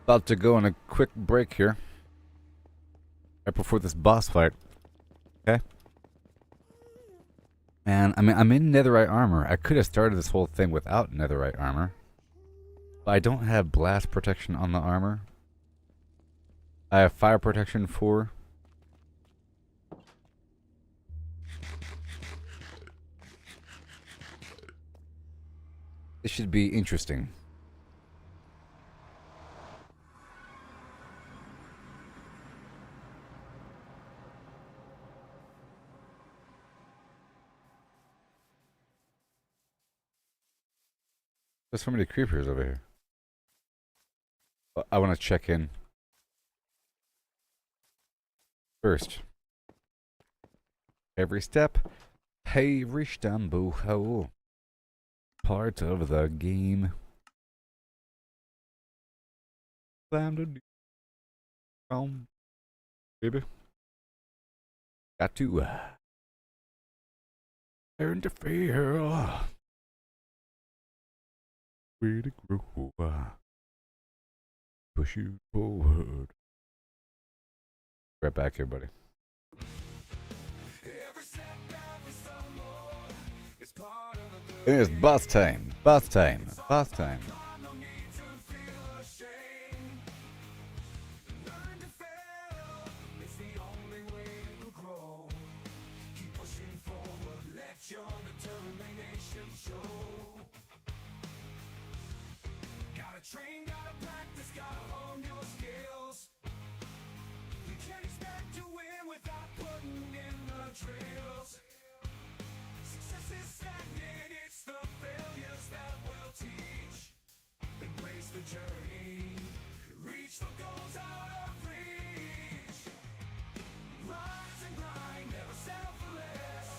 About to go on a quick break here. Right before this boss fight. Okay? Man, I mean, I'm in netherite armor. I could have started this whole thing without netherite armor. But I don't have blast protection on the armor. I have fire protection 4. This should be interesting. There's so many creepers over here. I want to check in. First. Every step. Every stumble. Part of the game. Time to do. Baby. Got to learn to fear. Way to grow. Push you forward. Right back here, buddy. It is bath time. Bath time. Bath time. Train, gotta practice, gotta hone your skills. You can't expect to win without putting in the drills. Success is stagnant, it's the failures that will teach. Embrace the journey, reach the goals out of reach. Rise and grind, never settle for less.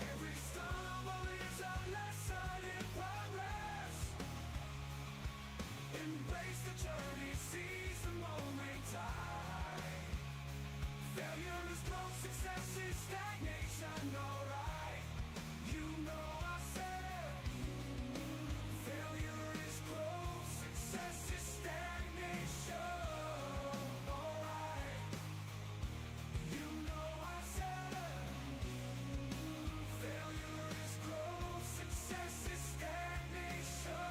Every stumble is a lesson in progress. Embrace the journey, seize the moment time. Failure is growth, success is stagnation, alright. You know I said, failure is growth, success is stagnation, alright. You know I said, failure is growth, success is stagnation.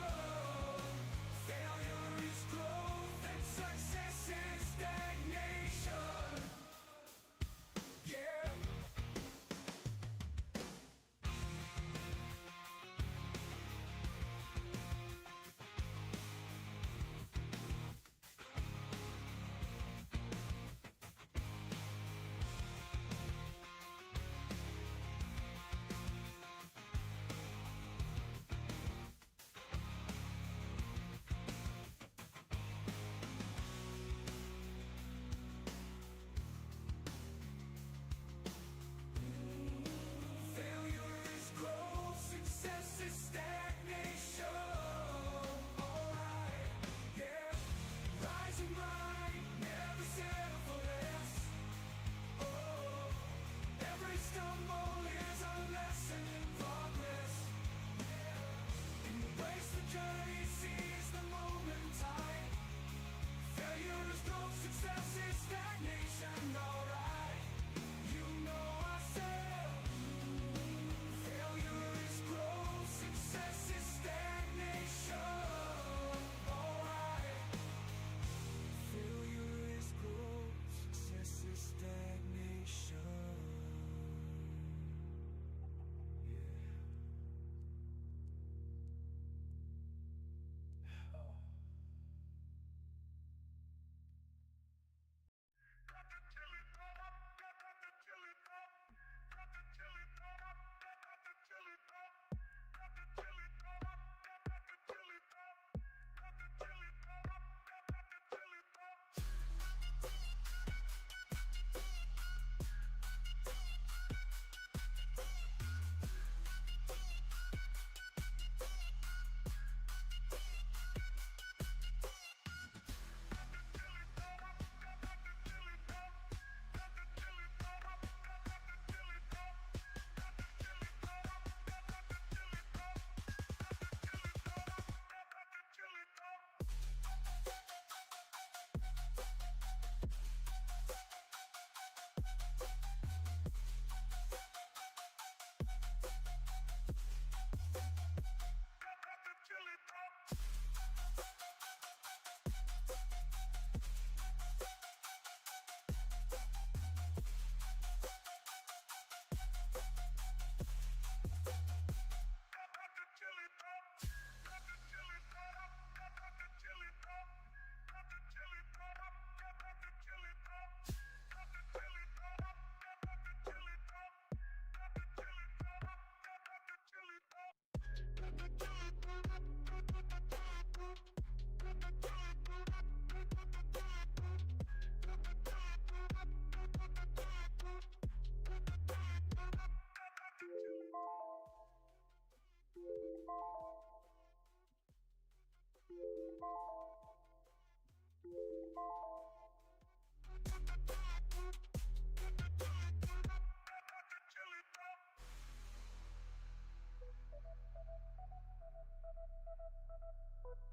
Failure is growth and success is stagnation. Yeah. Failure is growth, success is stagnation. Alright, yeah. Rise and grind, never settle for less. Oh, every stumble is a lesson in progress. Embrace the journey, seize the moment time. Failure is growth, success is stagnation. Alright, you know I said. Failure is growth, success is stagnation. Alright. Failure is growth, success is stagnation.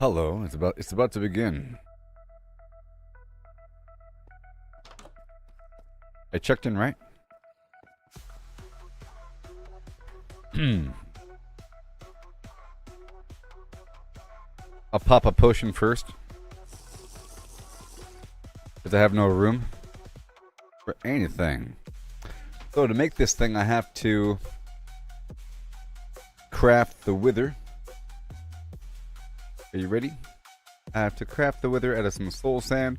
Hello, it's about to begin. I checked in right? I'll pop a potion first. Because I have no room for anything. So to make this thing, I have to craft the wither. Are you ready? I have to craft the wither out of some soul sand.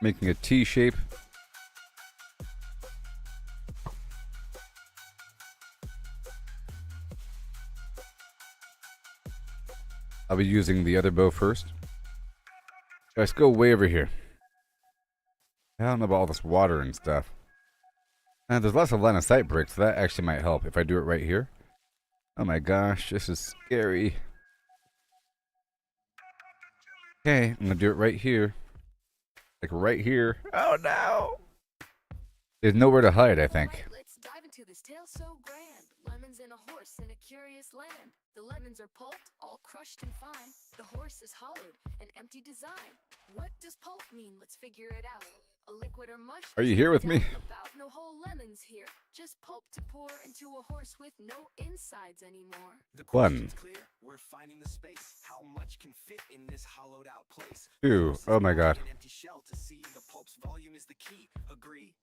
Making a T shape. I'll be using the other bow first. Let's go way over here. I don't know about all this water and stuff. And there's lots of line of sight bricks, so that actually might help if I do it right here. Oh my gosh, this is scary. Okay, I'm gonna do it right here. Like right here. Oh no! There's nowhere to hide, I think. Let's dive into this tale so grand. Lemons and a horse in a curious land. The lemons are pulped, all crushed and fine. The horse is hollowed, an empty design. What does pulp mean? Let's figure it out. A liquid or mush. Are you here with me? About no whole lemons here. Just pulp to pour into a horse with no insides anymore. The One. question's clear. We're finding the space. How much can fit in this hollowed out place? Two. Oh my god. An empty shell to see the pulp's volume is the key. Agree.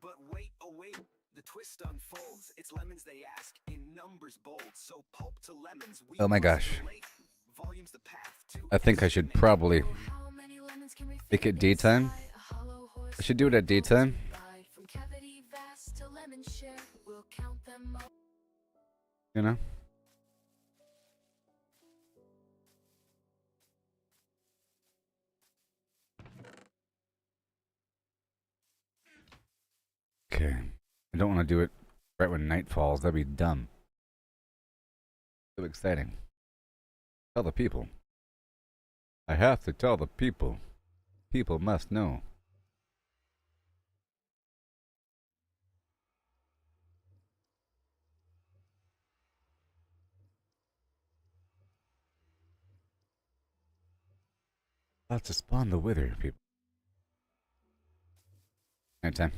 But wait, oh wait. The twist unfolds. It's lemons they ask in numbers bold. So pulp to lemons. Oh my gosh. Volume's the path to I think I should probably How many lemons can we make fit it daytime. inside a hollow horse? I should do it at daytime. From cavity vast to lemon share, we'll count them all. You know? Okay. I don't want to do it right when night falls. That'd be dumb. So exciting. Tell the people. I have to tell the people. People must know. About to spawn the wither, people. Nighttime.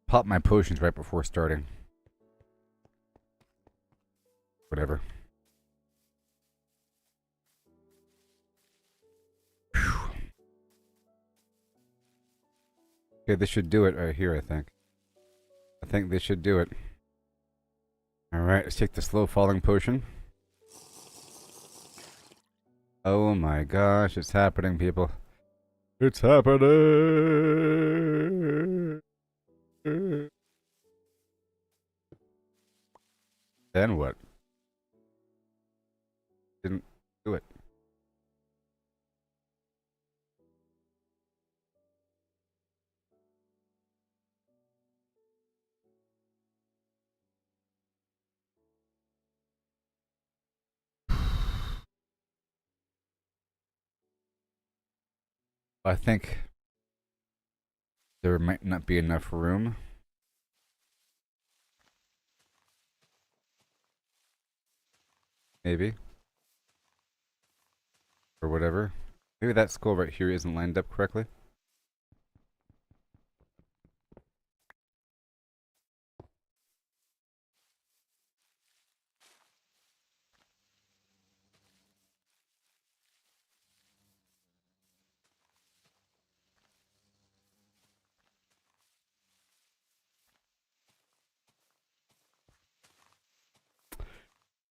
Pop my potions right before starting. Whatever. Whew. Okay, this should do it right here, I think. I think this should do it. Alright, let's take the slow falling potion. Oh my gosh, it's happening, people. It's happening! Then what? Didn't do it. I think there might not be enough room. Maybe. Or whatever. Maybe that skull right here isn't lined up correctly.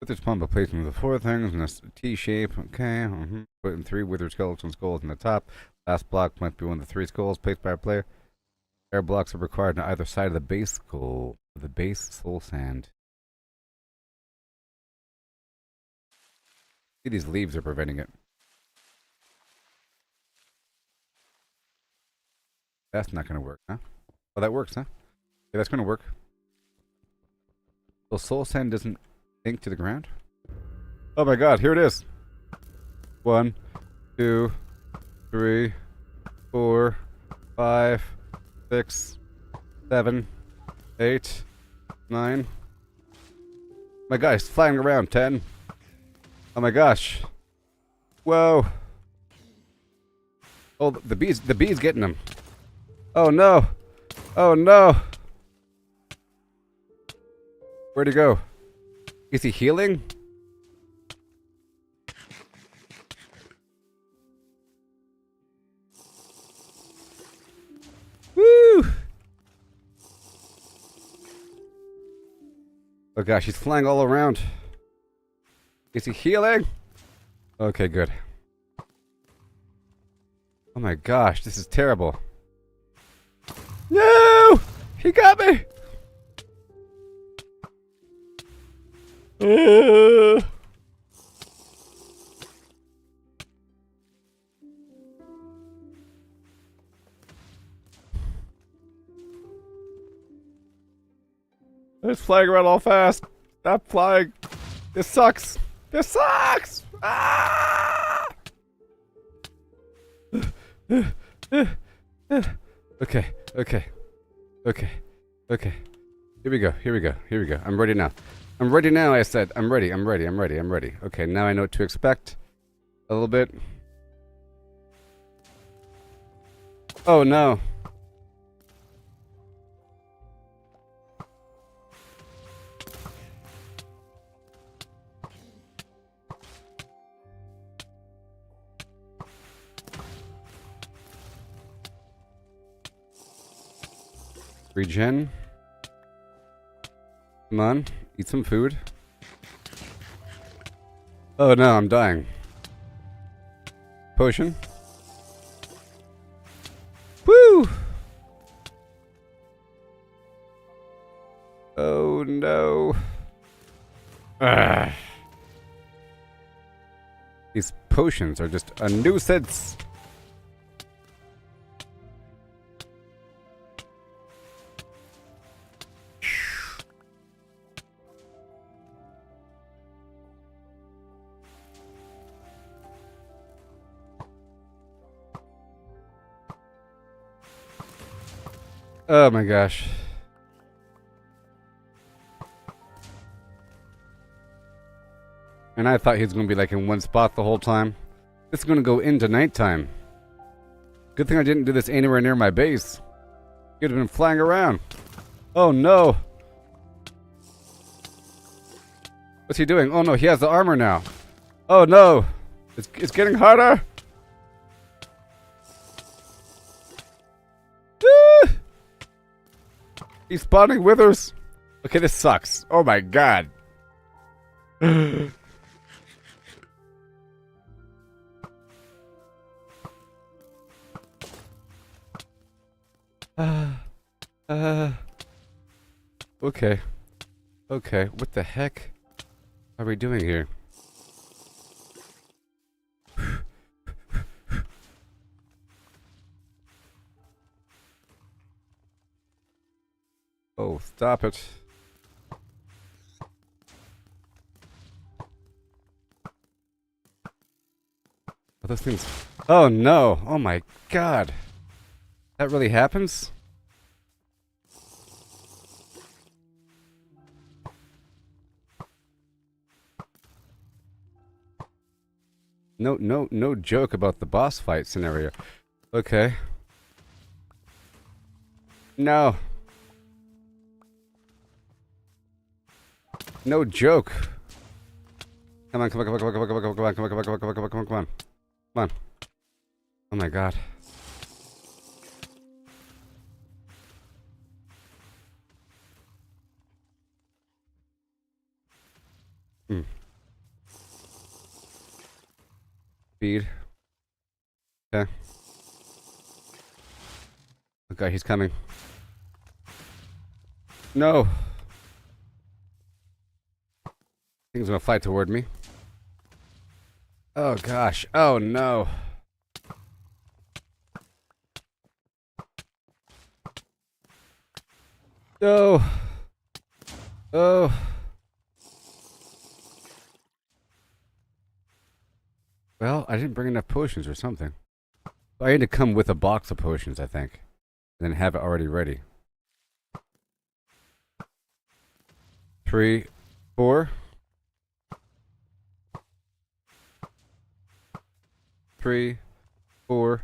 Put this pump a placement of the four things in a T shape. Okay. Put in 3 withered skeleton skulls in the top. Last block must be one of the 3 skulls placed by a player. Air blocks are required on either side of the base skull. The base soul sand. See, these leaves are preventing it. That's not going to work, huh? Oh, that works, huh? Yeah, that's going to work. So soul sand doesn't sink to the ground? Oh my god, here it is. 1, 2, 3, 4, 5, 6, 7, 8, 9. My guy's flying around. 10. Oh my gosh. Whoa. Oh, the bee's getting him. Oh no! Oh no! Where'd he go? Is he healing? Woo! Oh gosh, he's flying all around. Is he healing? Okay, good. Oh my gosh, this is terrible. No! He got me! It's flying around all fast. Stop flying. This sucks. This sucks! Ah! Okay, okay, okay, okay. Here we go, here we go, here we go. I'm ready now. I'm ready now, I said. I'm ready, I'm ready, I'm ready, I'm ready. Okay, now I know what to expect. A little bit. Oh no. Regen. Come on, eat some food. Oh no, I'm dying. Potion. Woo! Oh no. Ah. These potions are just a nuisance. Oh my gosh. And I thought he was going to be like in one spot the whole time. This is going to go into nighttime. Good thing I didn't do this anywhere near my base. He'd have been flying around. Oh no. What's he doing? Oh no, he has the armor now. Oh no. It's getting harder. Ah! He's spawning withers. Okay, this sucks. Oh my god. Okay. Okay, what the heck are we doing here? Oh, stop it. Oh, those things. Oh no. Oh my god. That really happens? No joke about the boss fight scenario. Okay. No. No joke. Come on, come on, come on, come on, come on, come on, come on, come on, come on, come on, come on, come on, come on, come on. Come on. Oh my god. Speed. Okay. Okay, he's coming. No. Thing's gonna fly toward me. Oh gosh. Oh no. No. Oh. Well, I didn't bring enough potions or something. I had to come with a box of potions, I think. And then have it already ready. 3, 4. 3, 4.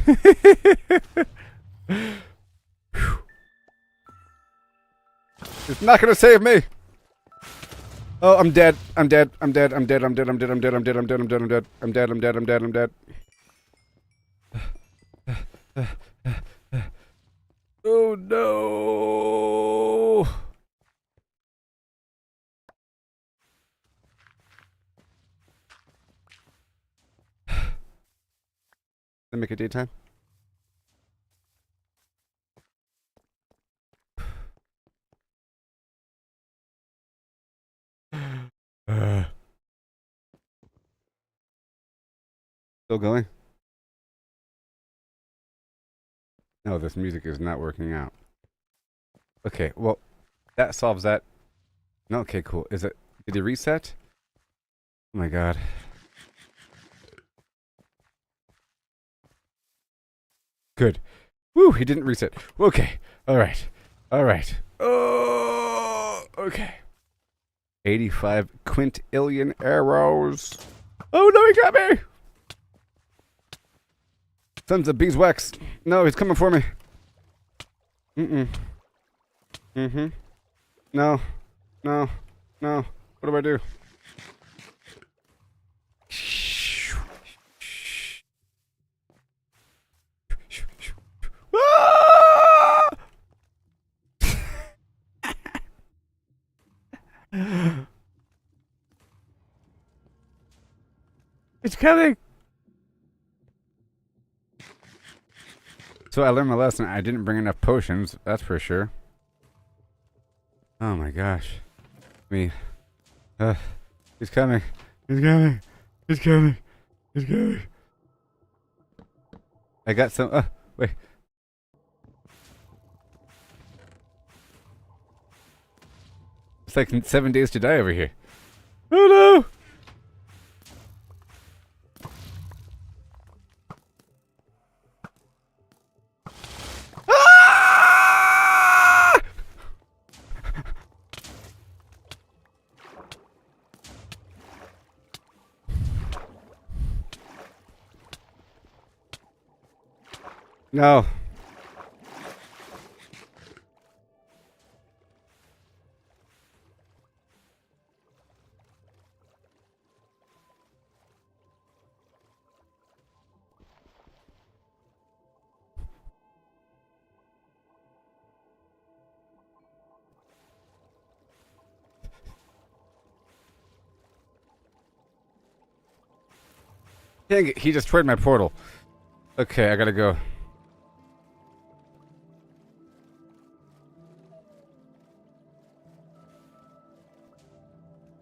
It's not gonna save me. Oh, I'm dead. I'm dead. I'm dead. I'm dead. I'm dead. I'm dead. I'm dead. I'm dead. I'm dead. I'm dead. I'm dead. I'm dead. I'm dead. I'm dead. I'm dead. Oh no. Let me make it daytime. Still going? No, this music is not working out. Okay, well, that solves that. No, okay, cool. Is it? Did he reset? Oh my god. Good. Woo, he didn't reset. Okay. Alright. Alright. Oh, okay. 85 quintillion arrows. Oh no, he got me! Sons of beeswax. No, he's coming for me. Mm-mm. Mm-hmm. No. No. No. What do I do? Ah! It's coming! So I learned my lesson. I didn't bring enough potions, that's for sure. Oh my gosh. Me. He's coming. He's coming. He's coming. He's coming. I got some. Wait. It's like 7 days to die over here. Oh no! Ah! No. Dang it, he destroyed my portal. Okay, I gotta go.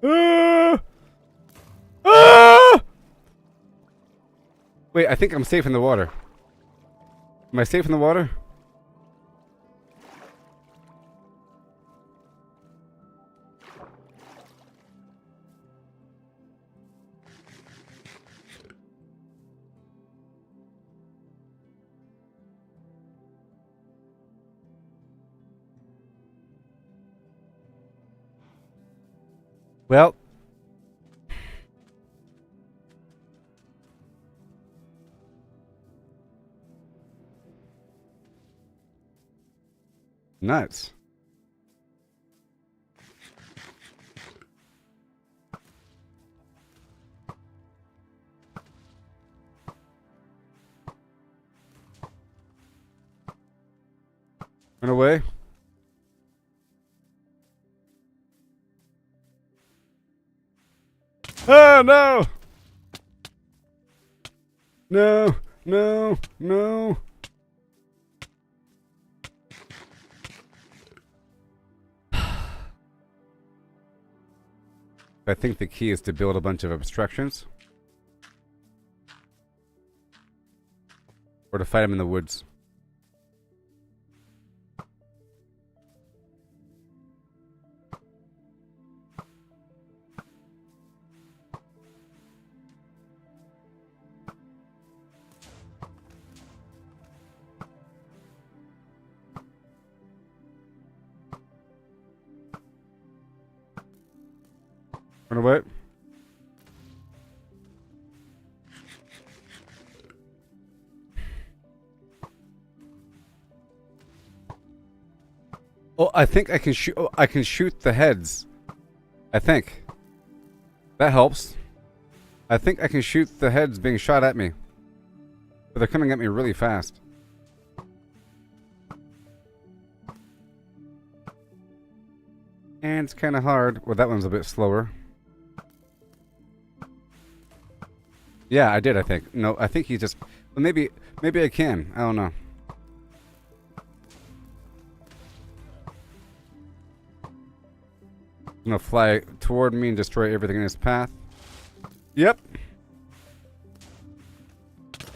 Ah! Ah! Wait, I think I'm safe in the water. Am I safe in the water? Well. Nuts. Run away. Oh no! No, no, no. I think the key is to build a bunch of obstructions. Or to fight him in the woods. Run away. Oh, I think I can shoot. Oh, I can shoot the heads. I think that helps. I think I can shoot the heads being shot at me, but they're coming at me really fast. And it's kind of hard. Well, that one's a bit slower. Yeah, I did, I think. No, I think he just... Well, maybe I can. I don't know. He's gonna fly toward me and destroy everything in his path. Yep.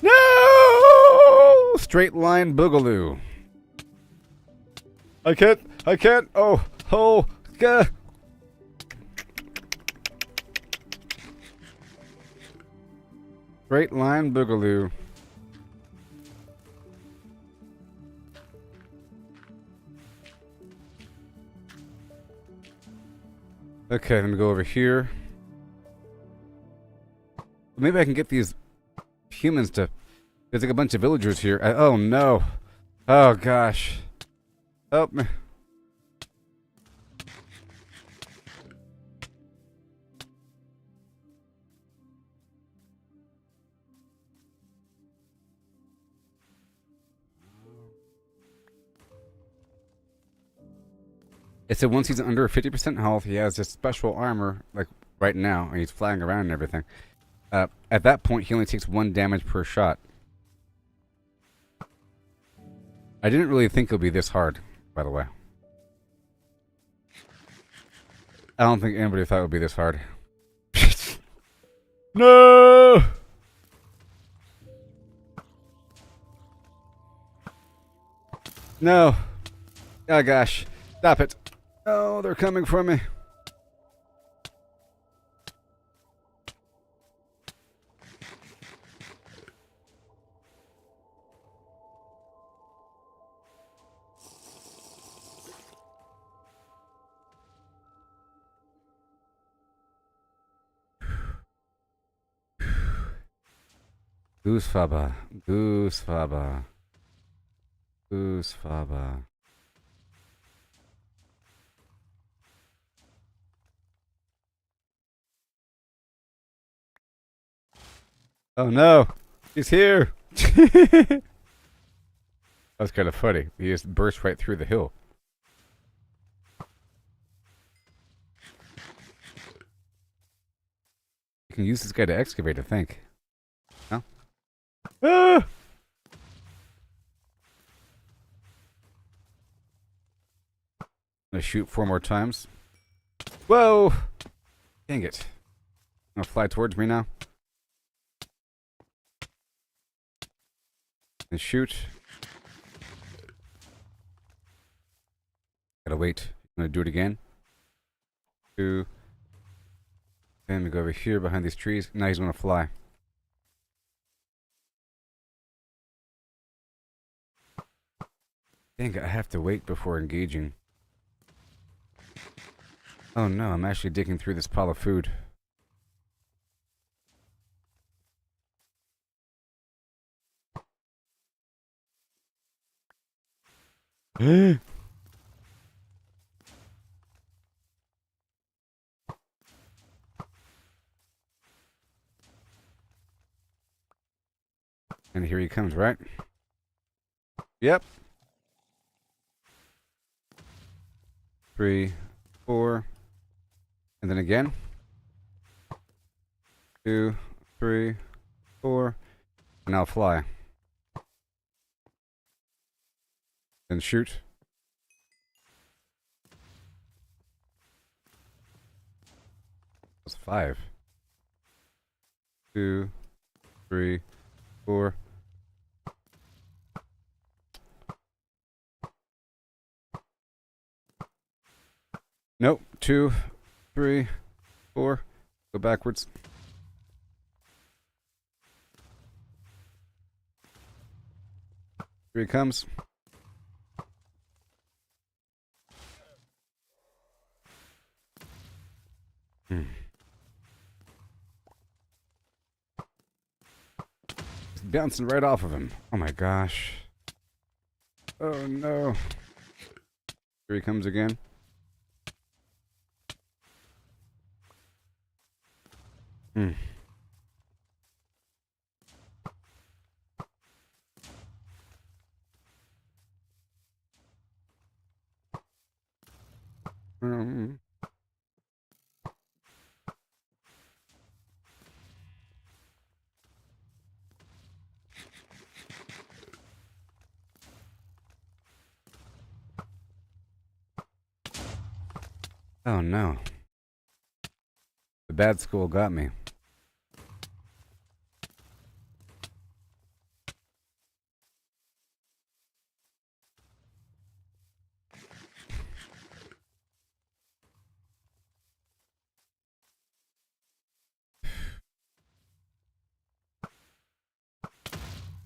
No! Straight line boogaloo. I can't. Oh, gah. Straight line boogaloo. Okay, let me go over here. Maybe I can get these humans to... There's like a bunch of villagers here. Oh no. Oh gosh. Help me. It said once he's under 50% health, he has this special armor, like right now, and he's flying around and everything. At that point, he only takes 1 damage per shot. I didn't really think it would be this hard, by the way. I don't think anybody thought it would be this hard. No! No. Oh gosh. Stop it. Oh, they're coming for me. Goosefaba. Goosefaba. Goosefaba. Oh no! He's here! That was kind of funny. He just burst right through the hill. You can use this guy to excavate, I think. No? Ah! I'm gonna shoot 4 more times. Whoa! Dang it. Gonna fly towards me now. And shoot. Gotta wait. I'm gonna do it again. 2. Then we go over here behind these trees. Now he's gonna fly. Dang it, I have to wait before engaging. Oh no, I'm actually digging through this pile of food. And here he comes, right? Yep. 3, 4. And then again. 2, 3, 4. And now fly. Then shoot. That's 5. 2, 3, 4. Nope. 2, 3, 4. Go backwards. Here he comes. Just bouncing right off of him. Oh my gosh. Oh no. Here he comes again. Hmm. Um, oh no. The bad school got me.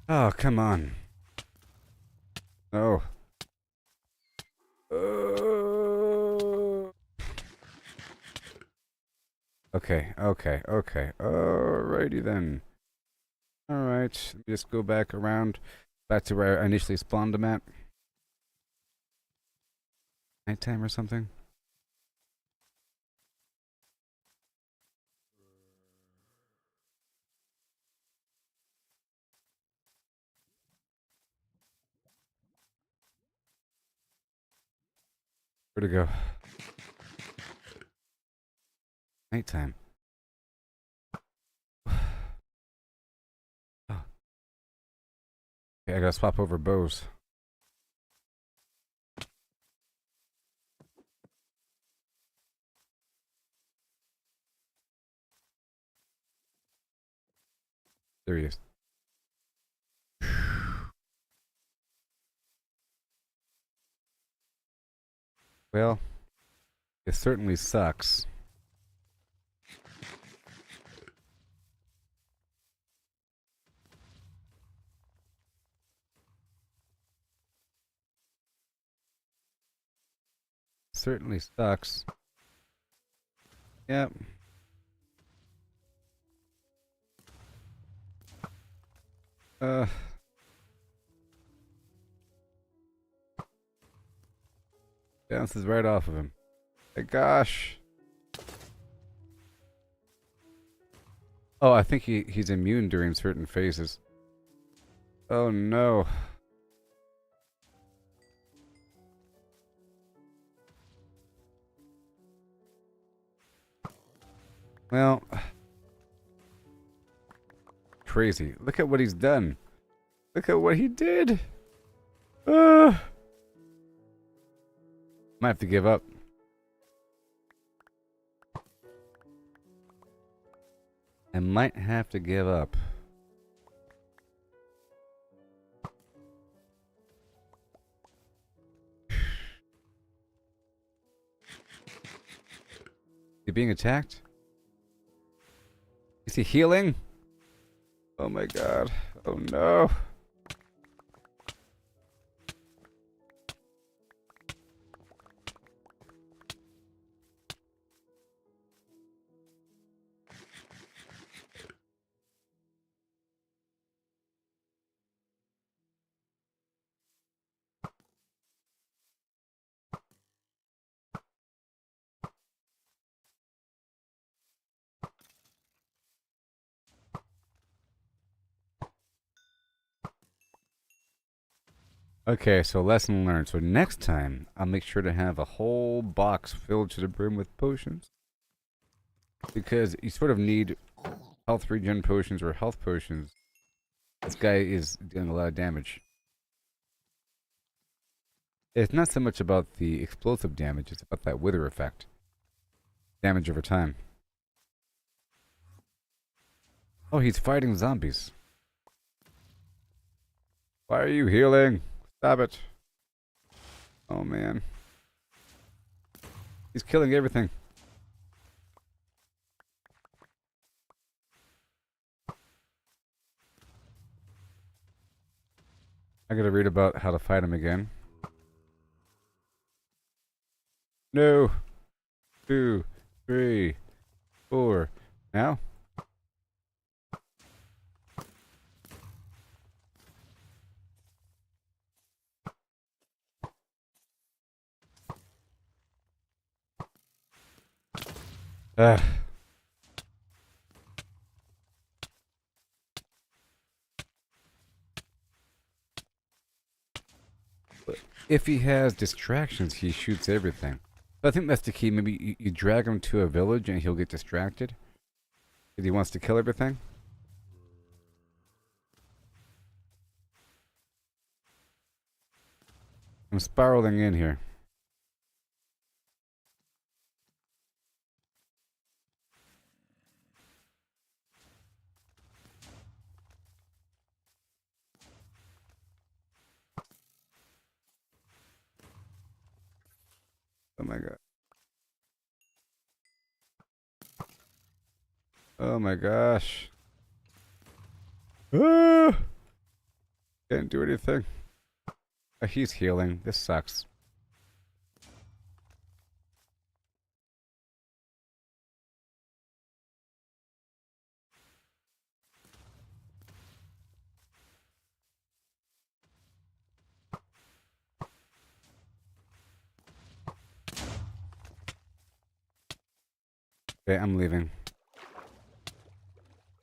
Oh, come on. Oh. Okay, okay, okay. Alrighty then. Alright, let me just go back around, back to where I initially spawned him at. Nighttime or something? Where'd it go? Nighttime. Oh. Okay, I gotta swap over bows. There he is. Well, it certainly sucks. Certainly sucks. Yep. Uh. Bounces right off of him. My gosh. Oh, I think he's immune during certain phases. Oh no. Well, crazy. Look at what he's done. Look at what he did. Might have to give up. I might have to give up. He being attacked? Is he healing? Oh my god. Oh no. Okay, so lesson learned. So next time, I'll make sure to have a whole box filled to the brim with potions. Because you sort of need health regen potions or health potions. This guy is doing a lot of damage. It's not so much about the explosive damage, it's about that wither effect. Damage over time. Oh, he's fighting zombies. Why are you healing? Stop it. Oh man. He's killing everything. I gotta read about how to fight him again. No. 2, 3, 4. Now? Ugh. If he has distractions, he shoots everything. So I think that's the key. Maybe you drag him to a village and he'll get distracted. If he wants to kill everything. I'm spiraling in here. Oh my god. Oh my gosh. Ah! Can't do anything. He's healing. This sucks. Okay, I'm leaving.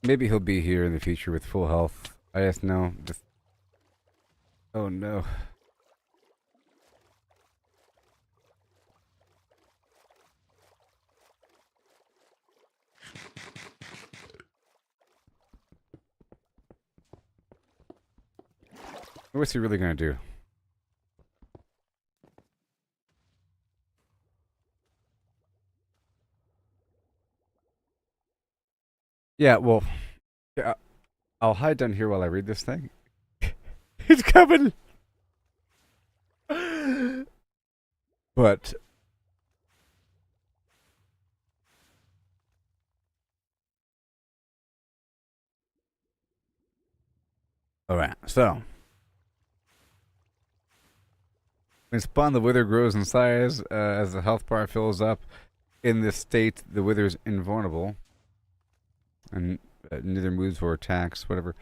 Maybe he'll be here in the future with full health. I just know. Oh no. What's he really gonna do? Yeah, well, yeah, I'll hide down here while I read this thing. He's coming! But alright, so when spawn, the wither grows in size as the health bar fills up. In this state, the wither is invulnerable and neither moves or attacks, whatever.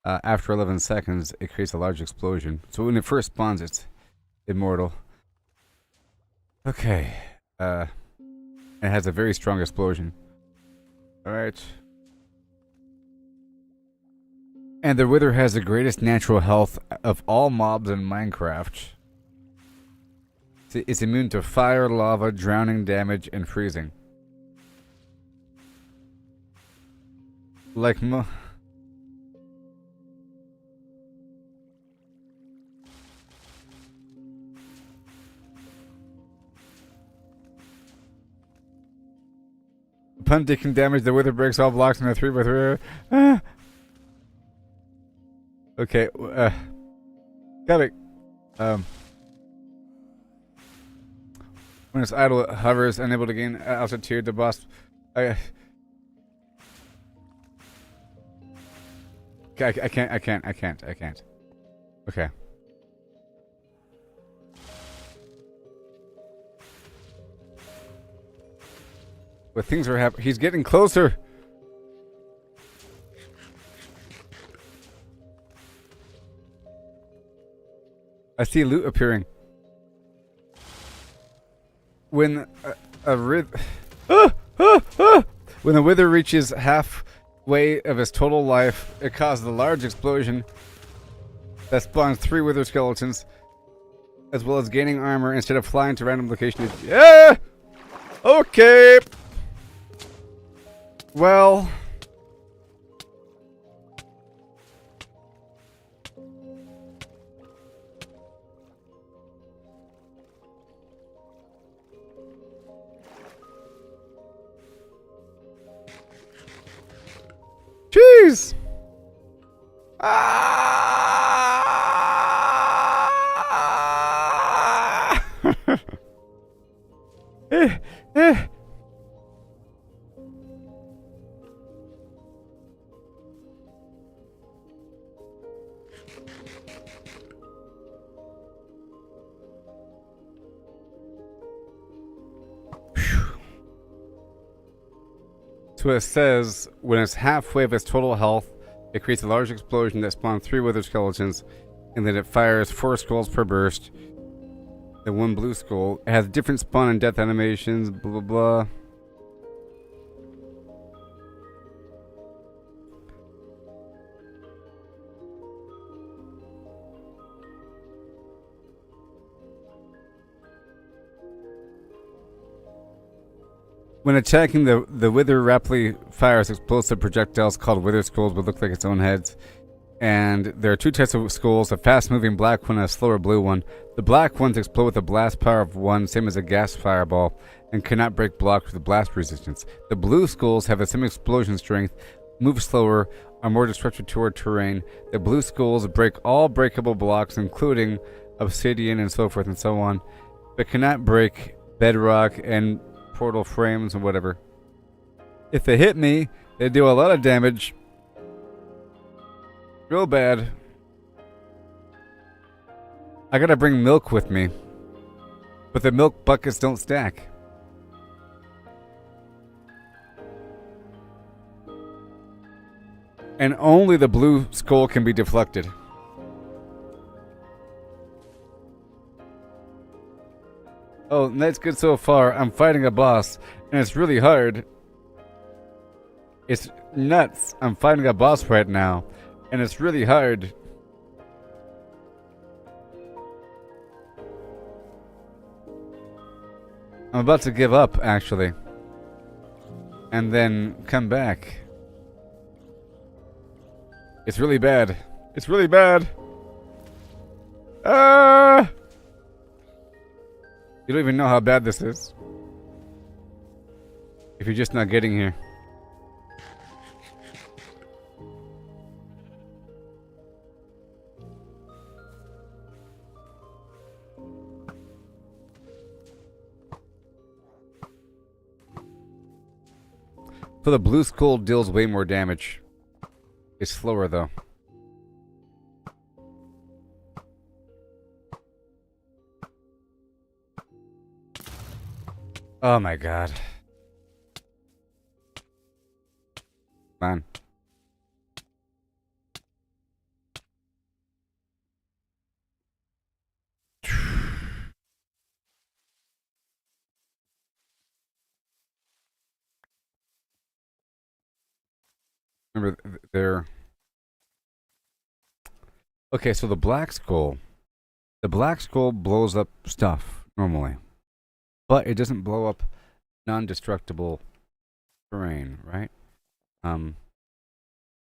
After 11 seconds, it creates a large explosion. So when it first spawns, it's immortal. Okay. It has a very strong explosion. Alright. And the wither has the greatest natural health of all mobs in Minecraft. It's immune to fire, lava, drowning, damage, and freezing. Like upon taking damage, the wither breaks all blocks in a 3x3. Okay, got it. When it's idle, it hovers, unable to gain altitude. The boss. I can't. Okay. But things are happening. He's getting closer. I see loot appearing. When when the wither reaches halfway of its total life, it causes a large explosion that spawns 3 wither skeletons, as well as gaining armor instead of flying to random locations. Yeah. Okay. Well. Jeez! Ah! eh. So it says, when it's halfway of its total health, it creates a large explosion that spawns 3 wither skeletons, and then it fires 4 skulls per burst, and 1 blue skull. It has different spawn and death animations, blah blah blah. When attacking, the Wither rapidly fires explosive projectiles called Wither Skulls, but look like its own heads. And there are two types of skulls, a fast-moving black one and a slower blue one. The black ones explode with the blast power of one, same as a gas fireball, and cannot break blocks with blast resistance. The blue skulls have the same explosion strength, move slower, are more disruptive toward terrain. The blue skulls break all breakable blocks, including obsidian and so forth and so on, but cannot break bedrock and portal frames and whatever. If they hit me, they do a lot of damage. Real bad. I gotta bring milk with me, but the milk buckets don't stack. And only the blue skull can be deflected. Oh, that's good so far. I'm fighting a boss, and it's really hard. It's nuts. I'm fighting a boss right now, and it's really hard. I'm about to give up, actually. And then come back. It's really bad. It's really bad. Ah! You don't even know how bad this is. If you're just not getting here. So the blue skull deals way more damage. It's slower though. Oh my god. Man. Remember, they're... Okay, so the black skull. The black skull blows up stuff, normally. But it doesn't blow up non-destructible terrain, right? I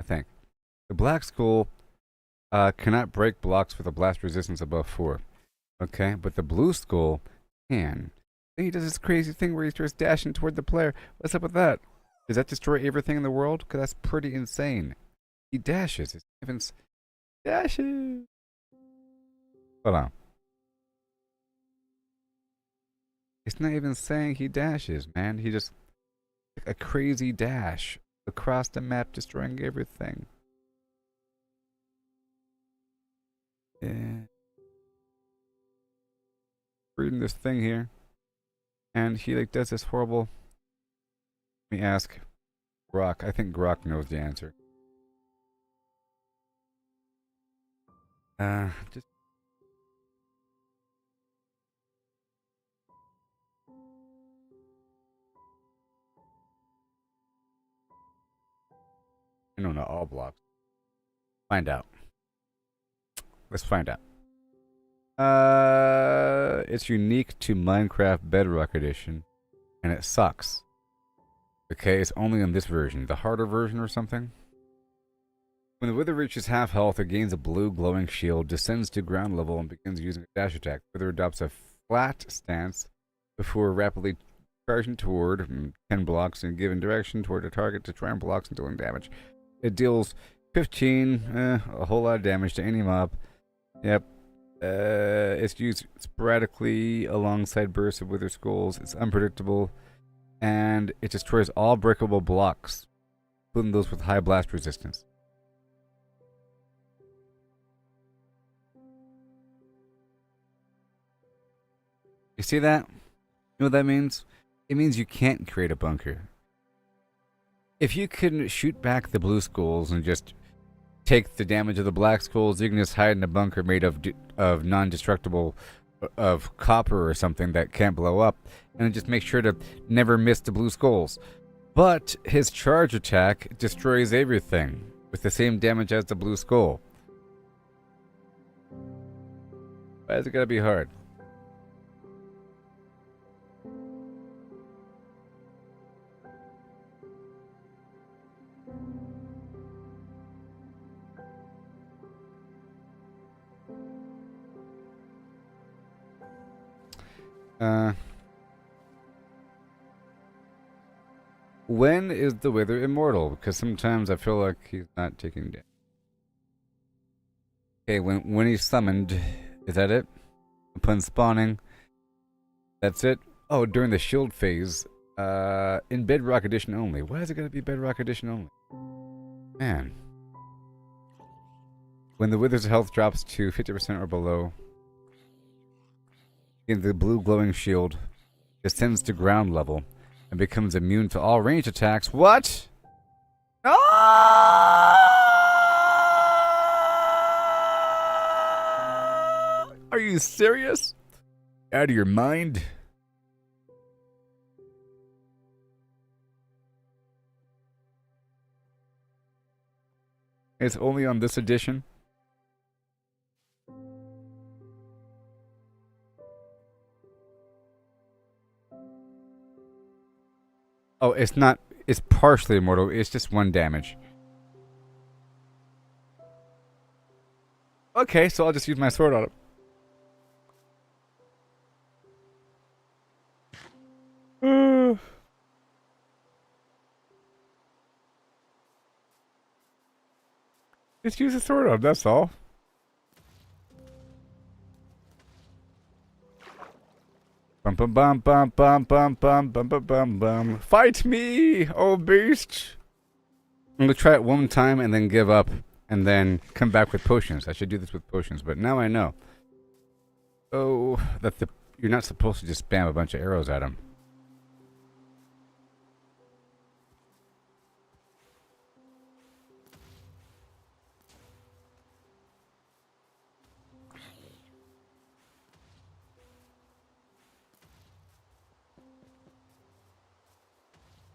think. The black skull cannot break blocks with a blast resistance above 4. Okay, but the blue skull can. Then he does this crazy thing where he starts dashing toward the player. What's up with that? Does that destroy everything in the world? Because that's pretty insane. He dashes. It's even dashes. Hold on. It's not even saying he dashes, man. He just a crazy dash across the map, destroying everything. Yeah. Reading this thing here, and he like does this horrible. Let me ask Grok. I think Grok knows the answer. Just. I don't know all blocks. Find out. Let's find out. It's unique to Minecraft Bedrock Edition, and it sucks. Okay, it's only in this version. The harder version or something? When the Wither reaches half health, it gains a blue glowing shield, descends to ground level, and begins using a dash attack. Wither adopts a flat stance before rapidly charging toward 10 blocks in a given direction toward a target to try and blocks and dealing damage. It deals 15, a whole lot of damage to any mob. Yep. It's used sporadically alongside bursts of Wither Skulls. It's unpredictable, and it destroys all breakable blocks, including those with high blast resistance. You see that? You know what that means? It means you can't create a bunker. If you couldn't shoot back the blue skulls and just take the damage of the black skulls, you can just hide in a bunker made of non-destructible, of copper or something that can't blow up, and then just make sure to never miss the blue skulls. But his charge attack destroys everything with the same damage as the blue skull. Why is it gotta be hard? When is the Wither immortal? Because sometimes I feel like he's not taking damage. Okay, when he's summoned, is that it? Upon spawning, that's it? Oh, during the shield phase, in Bedrock Edition only. Why is it gotta be Bedrock Edition only? Man. When the Wither's health drops to 50% or below, the blue glowing shield descends to ground level and becomes immune to all ranged attacks. What? Are you serious? Out of your mind? It's only on this edition? Oh, it's not. It's partially immortal. It's just 1 damage. Okay, so I'll just use my sword on him. Just use a sword on him, that's all. Bum bum bum bum bum bum bum bum bum bum bum. Fight me, oh beast! I'm gonna try it one time and then give up, and then come back with potions. I should do this with potions, but now I know. Oh, that you're not supposed to just spam a bunch of arrows at him.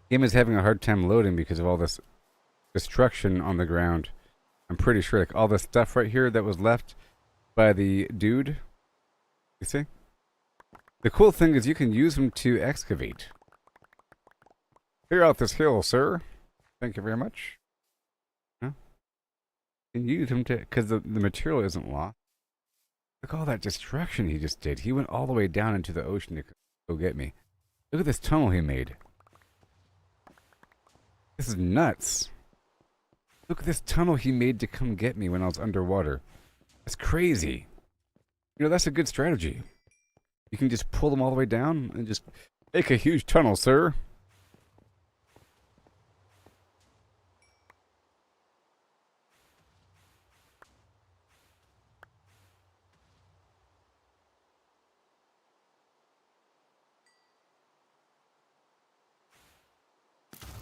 Game is having a hard time loading because of all this destruction on the ground. I'm pretty sure, like, all this stuff right here that was left by the dude. You see? The cool thing is you can use them to excavate. Clear out this hill, sir. Thank you very much. Huh? You can use them to, because the material isn't lost. Look at all that destruction he just did. He went all the way down into the ocean to go get me. Look at this tunnel he made. This is nuts. Look at this tunnel he made to come get me when I was underwater. That's crazy. You know, that's a good strategy. You can just pull them all the way down and just make a huge tunnel, sir.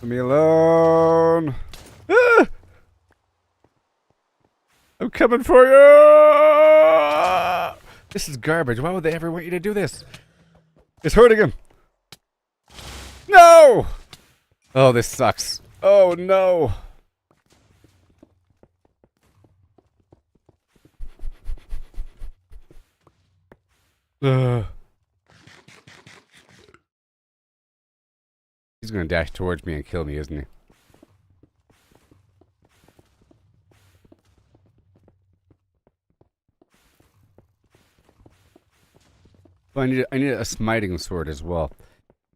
Leave me alone. Ah! I'm coming for you! This is garbage. Why would they ever want you to do this? It's hurting him. No! Oh, this sucks. Oh, no. Ugh. He's gonna dash towards me and kill me, isn't he? Well, I need a smiting sword as well,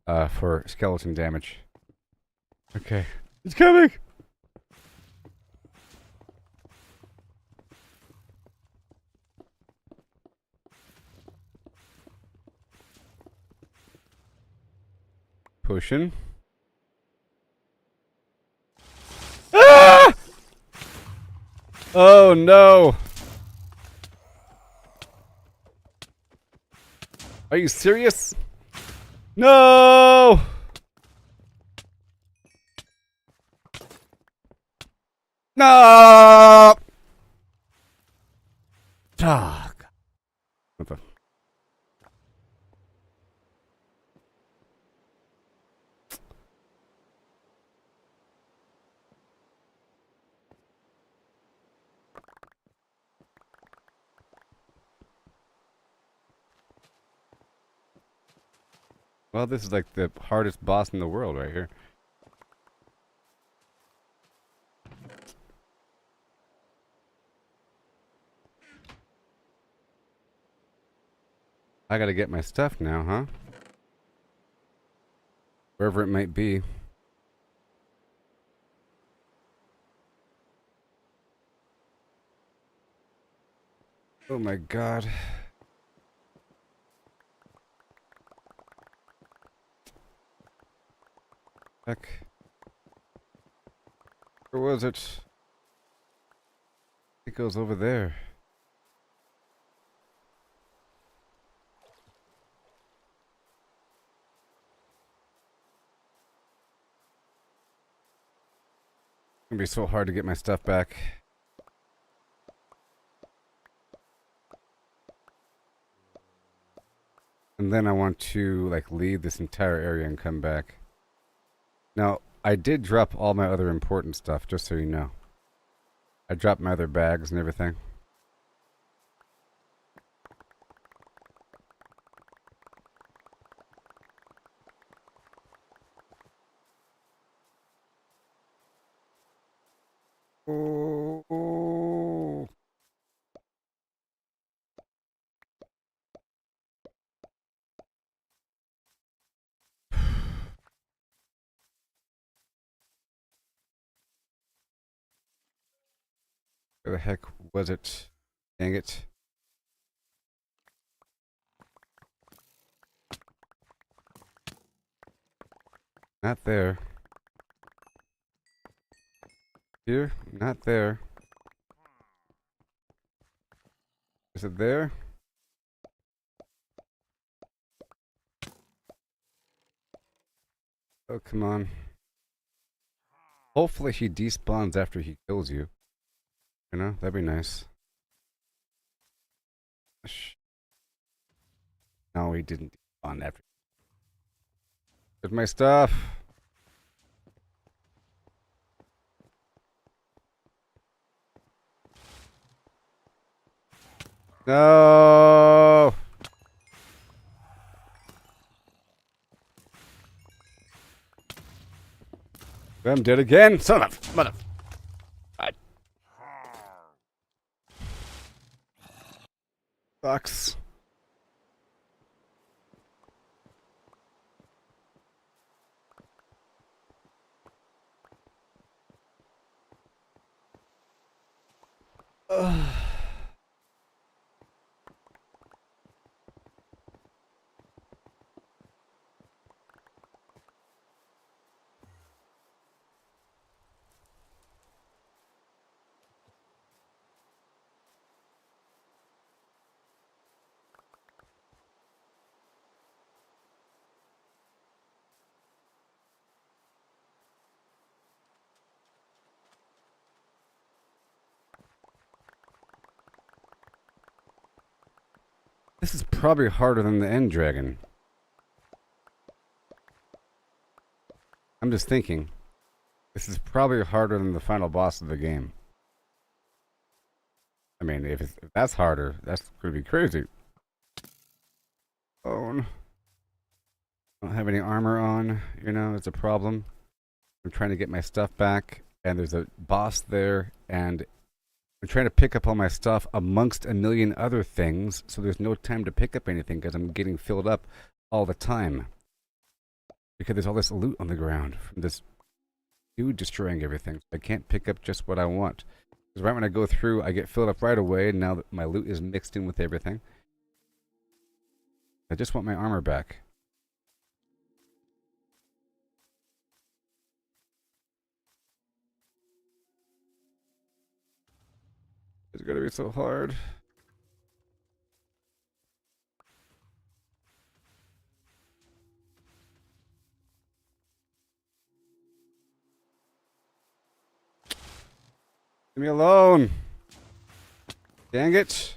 for skeleton damage. Okay, it's coming. Potion. Ah! Oh no! Are you serious? No! No! Dog. What the? Well, this is like the hardest boss in the world right here. I gotta get my stuff now, huh? Wherever it might be. Oh my god. Heck. Where was it? It goes over there. It's gonna be so hard to get my stuff back. And then I want to, like, leave this entire area and come back. Now, I did drop all my other important stuff, just so you know. I dropped my other bags and everything. Oh. Where the heck was it? Dang it. Not there. Here? Not there. Is it there? Oh, come on. Hopefully he despawns after he kills you. You know, that'd be nice. No, he didn't despawn after. There's my stuff. No. I'm dead again. Son of a mother. Sucks. Ugh. This is probably harder than the end dragon. I'm just thinking. This is probably harder than the final boss of the game. I mean, if that's harder, that's gonna be crazy. Oh, no. I don't have any armor on, you know, it's a problem. I'm trying to get my stuff back, and there's a boss there, and I'm trying to pick up all my stuff amongst a million other things, so there's no time to pick up anything because I'm getting filled up all the time. Because there's all this loot on the ground from this dude destroying everything. I can't pick up just what I want. Because right when I go through, I get filled up right away, and now that my loot is mixed in with everything. I just want my armor back. It's gonna be so hard. Leave me alone. Dang it.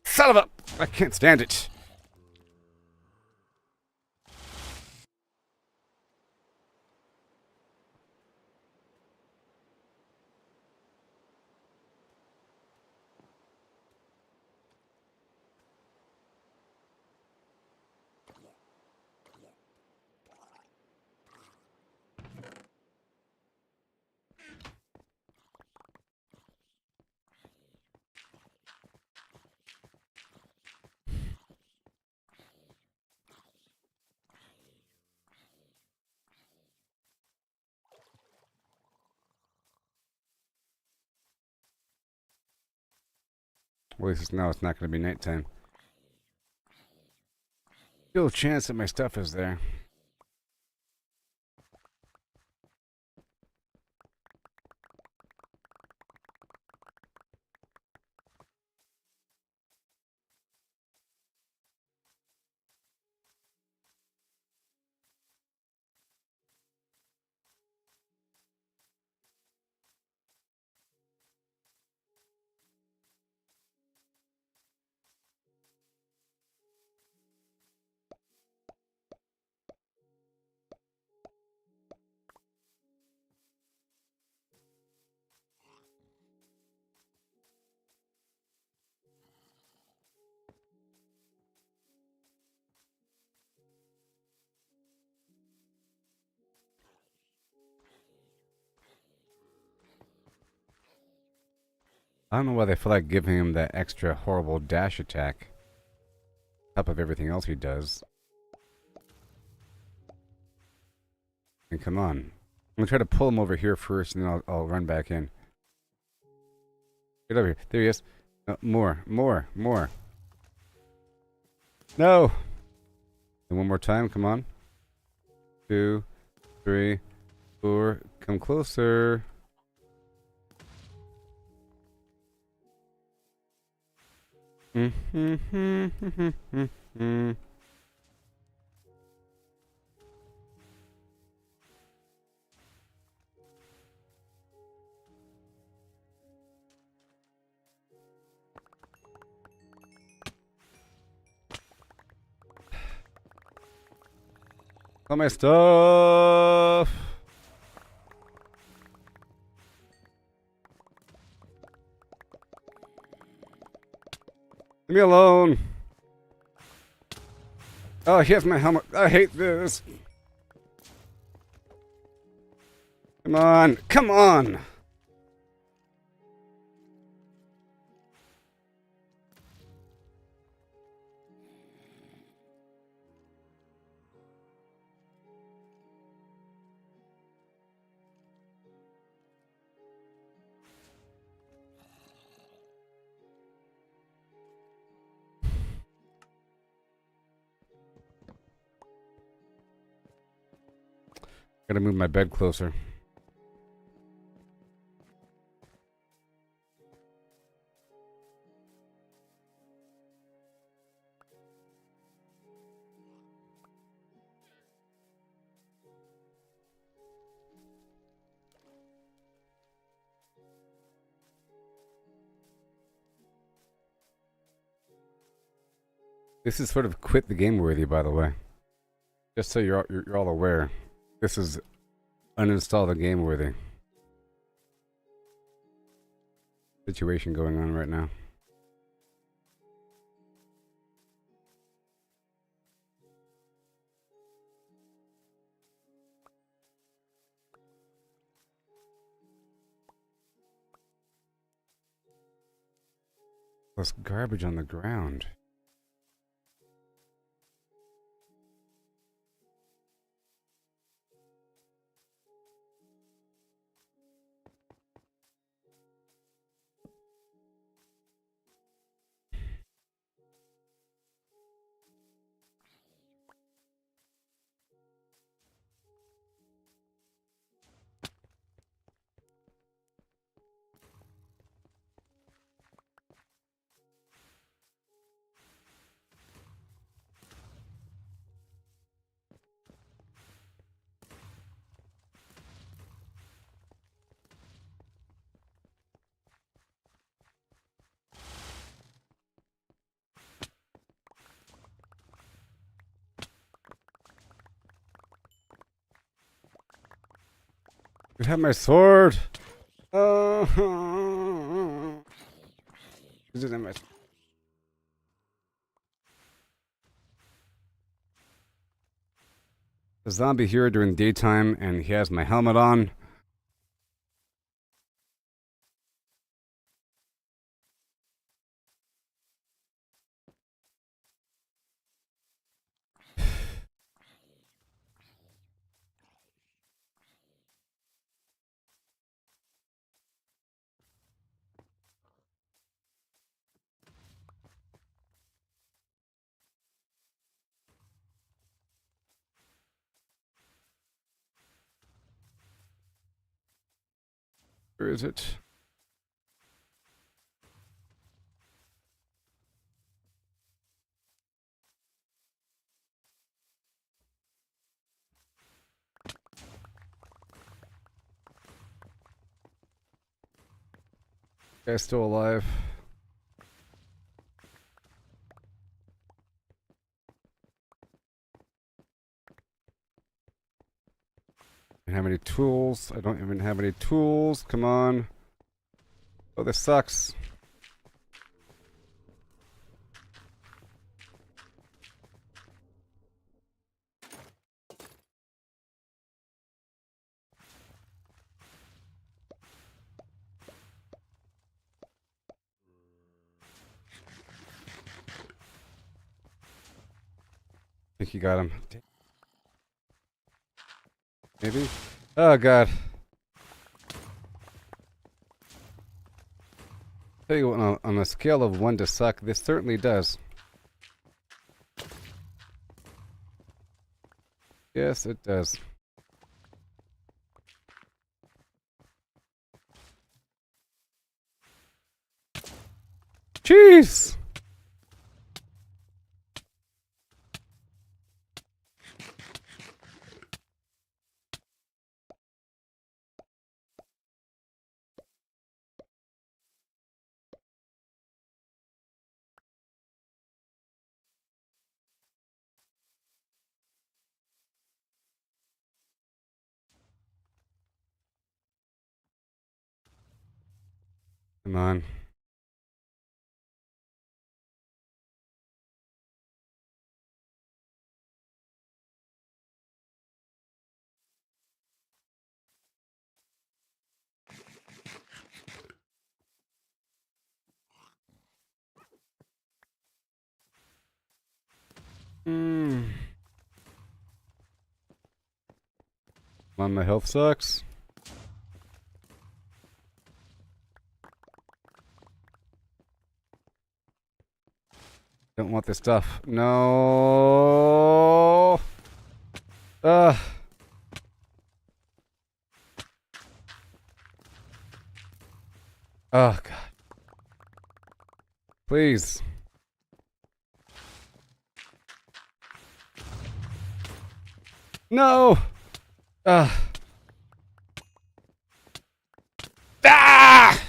Son of a... I can't stand it. Well, at least now it's not going to be nighttime. Still a chance that my stuff is there. I don't know why they feel like giving him that extra horrible dash attack. On top of everything else he does. And come on. I'm gonna try to pull him over here first, and then I'll run back in. Get over here. There he is. More. No! And one more time, come on. 2, 3, 4. Come closer. All my stuff. Leave me alone. Oh, he has my helmet. I hate this. Come on. Come on. Gotta move my bed closer. This is sort of quit the game worthy, by the way. Just so you're all aware. This is uninstall the game worthy situation going on right now. There's garbage on the ground. You have my sword. Oh, is it in my? The zombie here during daytime, and he has my helmet on. Where is it? Guy's still alive. I don't have any tools. I don't even have any tools. Come on. Oh, this sucks. I think you got him. Maybe? Oh, God. Tell you what, on a scale of 1 to suck, this certainly does. Yes, it does. Jeez! Come on. Hmm. Come on, my health sucks. Don't want this stuff. No. Ugh. Oh, God. Please. No. Ugh. Ah!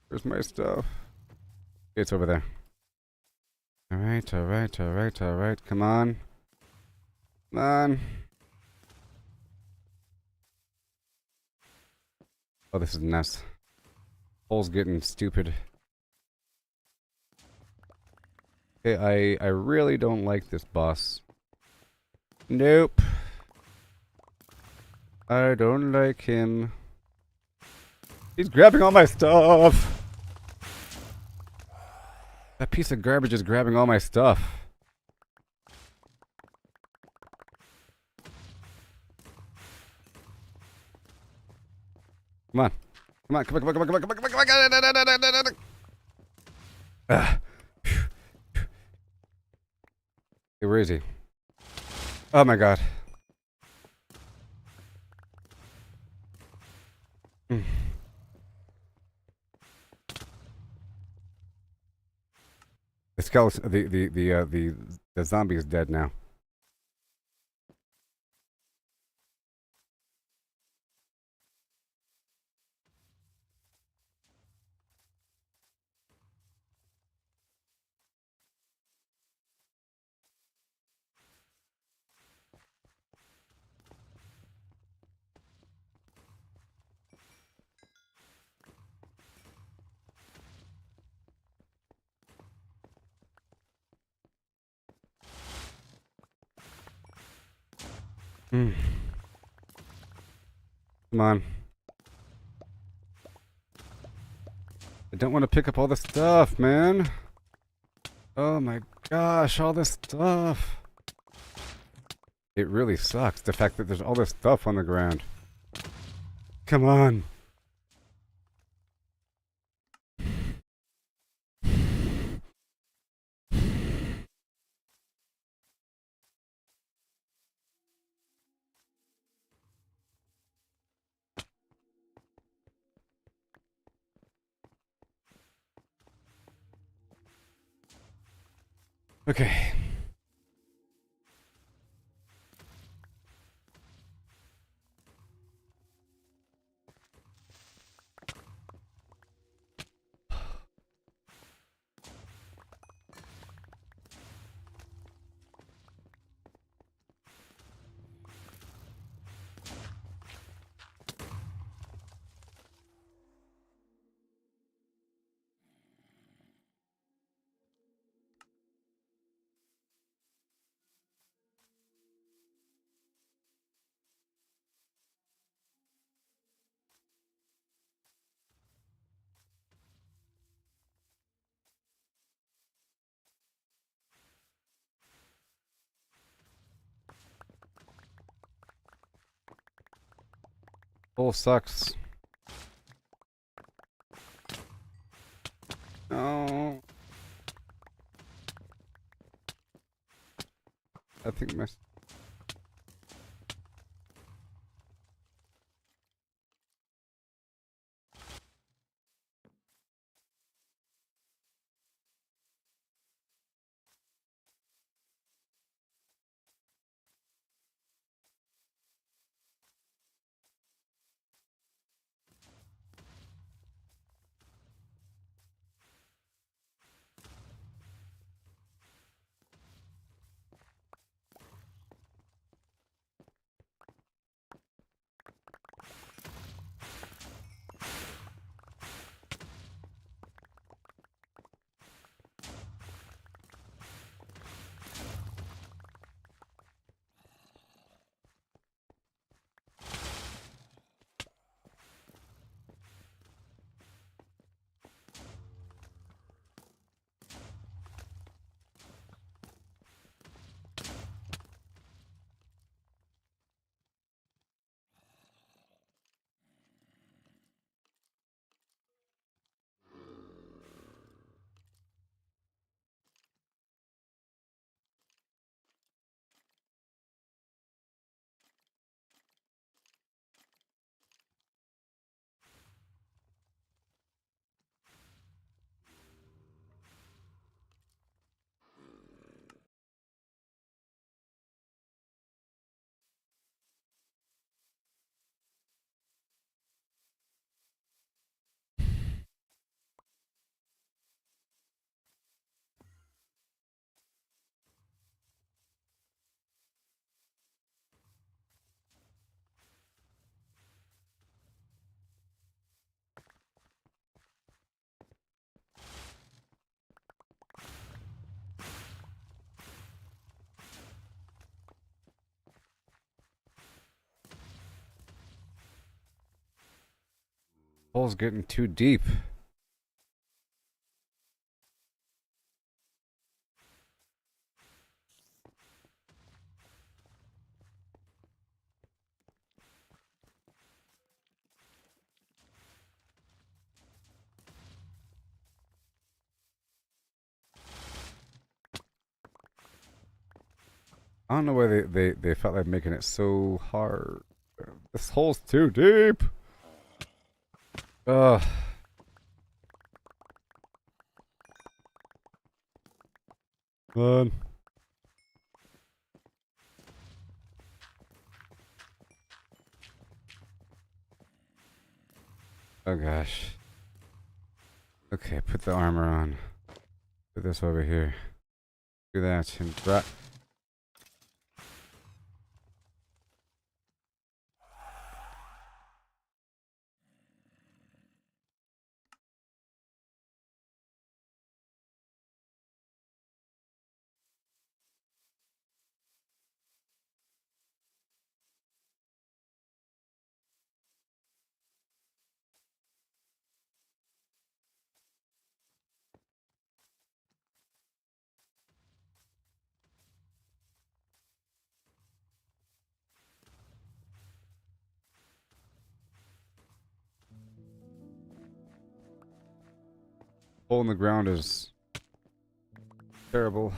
Where's my stuff? It's over there. Alright, alright, alright, alright. Come on. Come on. Oh, this is nuts. Hole's getting stupid. Okay, I really don't like this boss. Nope. I don't like him. He's grabbing all my stuff. That piece of garbage is grabbing all my stuff. Come on. Come on, come on, come on, come on, come on, come on, come on, come on. Ah. Hey, where is he? Oh my God. The skeleton, the zombie is dead now. Come on. I don't want to pick up all this stuff, man. Oh my gosh, all this stuff. It really sucks, the fact that there's all this stuff on the ground. Come on. Okay. Bull sucks. No. I think my... Bull's getting too deep. I don't know why they felt like making it so hard. This hole's too deep. Ugh. Man. Oh gosh. Okay, put the armor on. Put this over here. Do that and drop. Hole in the ground is terrible.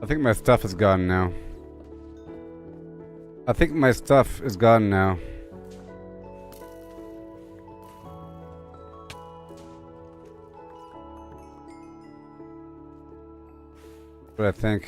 I think my stuff is gone now. I think my stuff is gone now. What I think.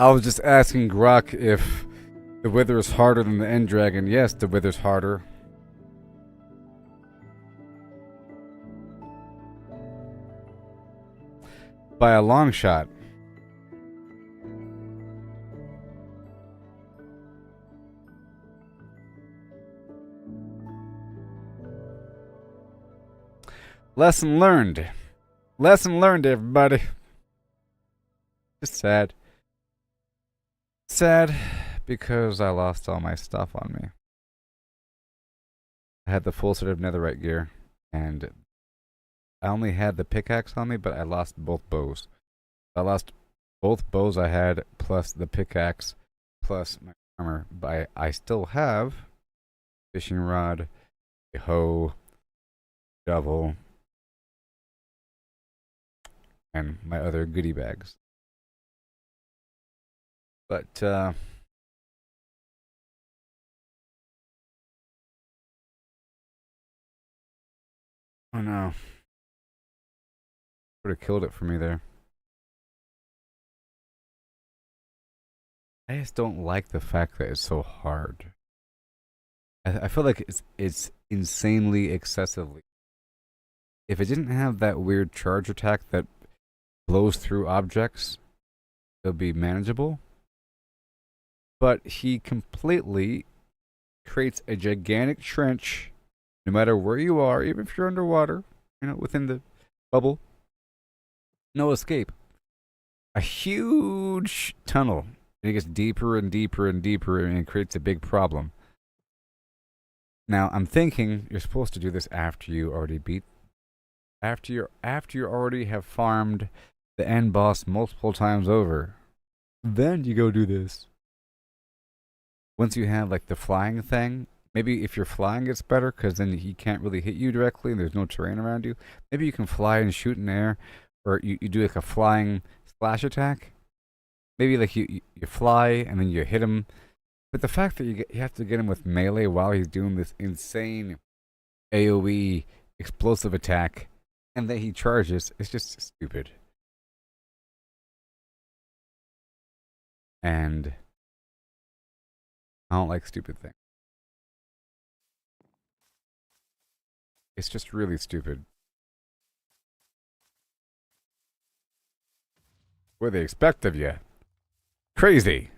I was just asking Grok if the Wither is harder than the End Dragon. Yes, the Wither's harder. By a long shot. Lesson learned. Lesson learned, everybody. Just sad. Sad because I lost all my stuff on me. I had the full set of netherite gear, and I only had the pickaxe on me, but I lost both bows. I lost both bows I had, plus the pickaxe, plus my armor. But I still have fishing rod, a hoe, shovel, and my other goodie bags. But oh no, would have killed it for me there. I just don't like the fact that it's so hard. I feel like it's insanely excessively. If it didn't have that weird charge attack that blows through objects, it'll be manageable. But he completely creates a gigantic trench, no matter where you are, even if you're underwater, within the bubble. No escape. A huge tunnel. And it gets deeper and deeper and deeper, and it creates a big problem. Now, I'm thinking you're supposed to do this after you already beat, after you already have farmed the end boss multiple times over. Then you go do this. Once you have like the flying thing, maybe if you're flying, it's better because then he can't really hit you directly, and there's no terrain around you. Maybe you can fly and shoot in the air, or you do like a flying splash attack. Maybe like you fly and then you hit him. But the fact that you have to get him with melee while he's doing this insane AoE explosive attack, and then he charges, it's just stupid. And I don't like stupid things. It's just really stupid. What do they expect of you? Crazy.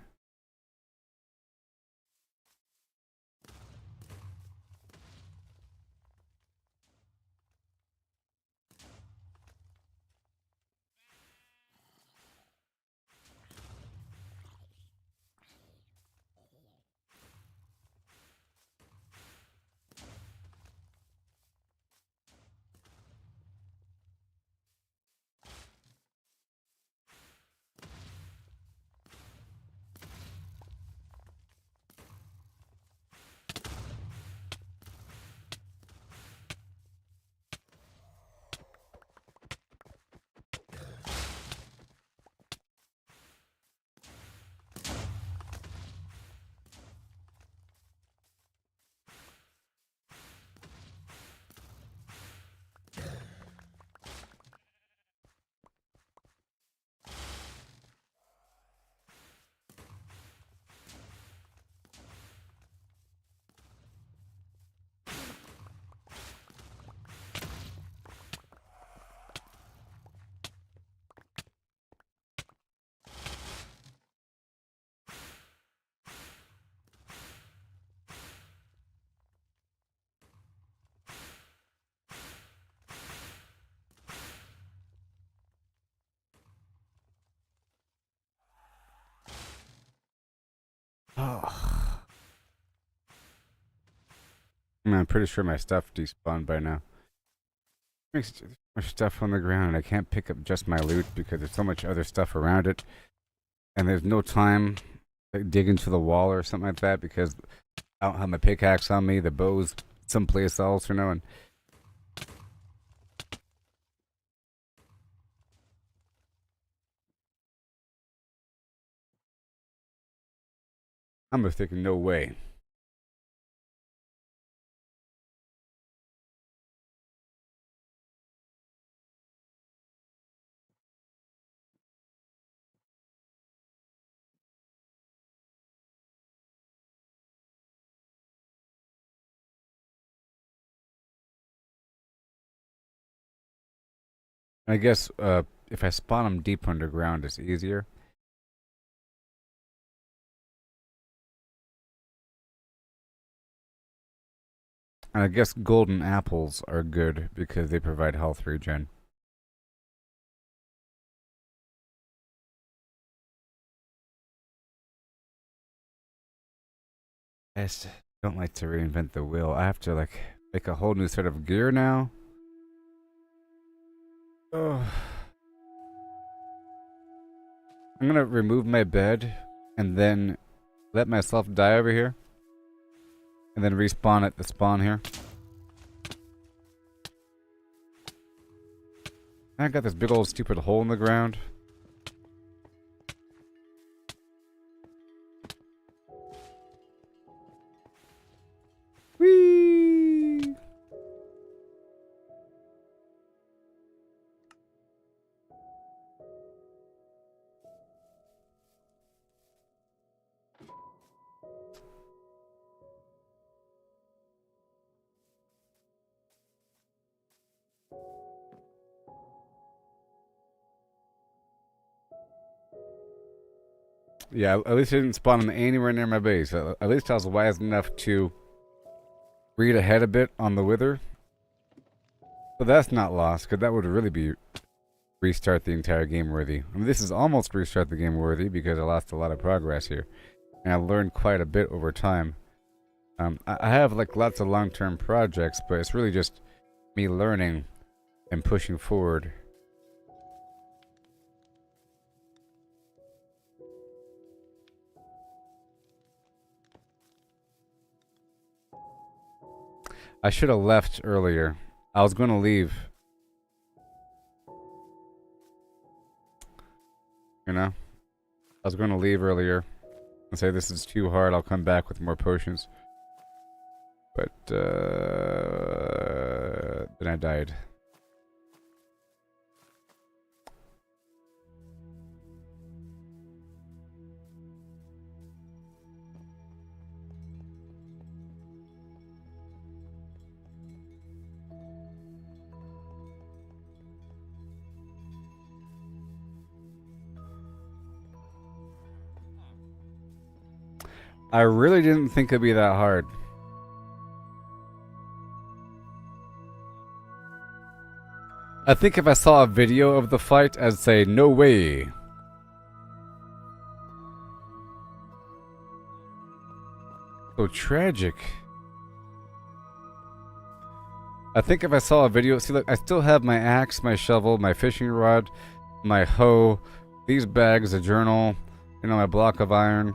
Oh. I'm pretty sure my stuff despawned by now. There's so much stuff on the ground. I can't pick up just my loot because there's so much other stuff around it. And there's no time to dig into the wall or something like that because I don't have my pickaxe on me. The bow's someplace else, and I'm just thinking, no way. I guess if I spawn them deep underground, it's easier. And I guess golden apples are good because they provide health regen. I just don't like to reinvent the wheel. I have to like make a whole new set of gear now. Oh. I'm gonna remove my bed and then let myself die over here. And then respawn at the spawn here. I got this big old stupid hole in the ground. Whee! Yeah, at least it didn't spawn anywhere near my base. At least I was wise enough to read ahead a bit on the wither. But that's not lost, because that would really be restart the entire game worthy. I mean, this is almost restart the game worthy because I lost a lot of progress here. And I learned quite a bit over time. I have like lots of long-term projects, but it's really just me learning and pushing forward. I should have left earlier. I was going to leave. You know? I was going to leave earlier and say this is too hard. I'll come back with more potions. But then I died. I really didn't think it'd be that hard. I think if I saw a video of the fight, I'd say, no way. So tragic. I think if I saw a video, see, look, I still have my axe, my shovel, my fishing rod, my hoe, these bags, a journal, you know, my block of iron.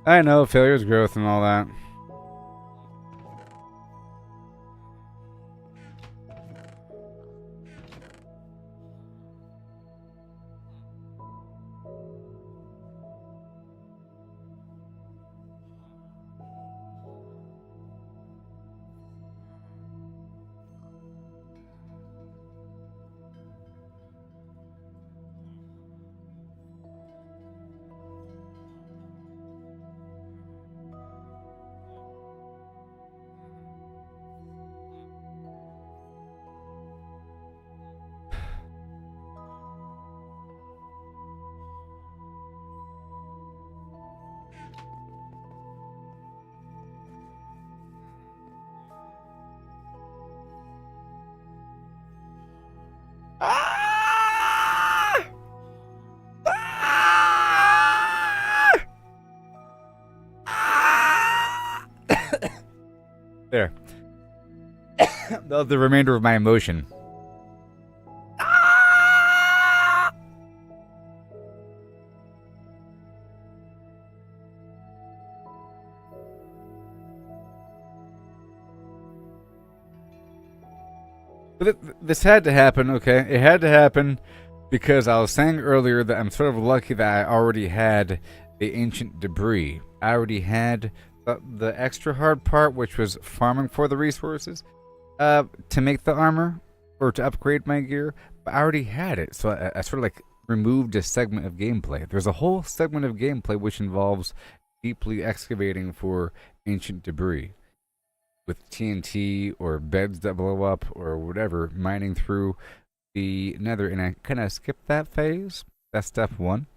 I know, failure's growth and all that. There. That was the remainder of my emotion. But this had to happen, okay? It had to happen because I was saying earlier that I'm sort of lucky that I already had the ancient debris. I already had the extra hard part, which was farming for the resources to make the armor or to upgrade my gear. But I already had it, so I sort of like removed a segment of gameplay. There's a whole segment of gameplay which involves deeply excavating for ancient debris with TNT or beds that blow up or whatever, mining through the nether, and I kind of skipped that phase. That's step one.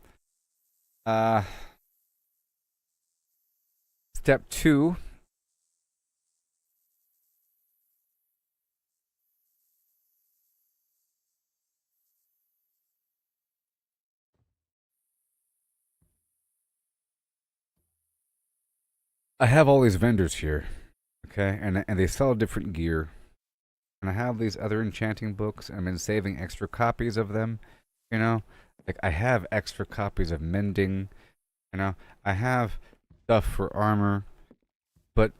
Step two. I have all these vendors here, okay, and they sell different gear, and I have these other enchanting books. And I've been saving extra copies of them, you know, like I have extra copies of mending, you know, I have stuff for armor, but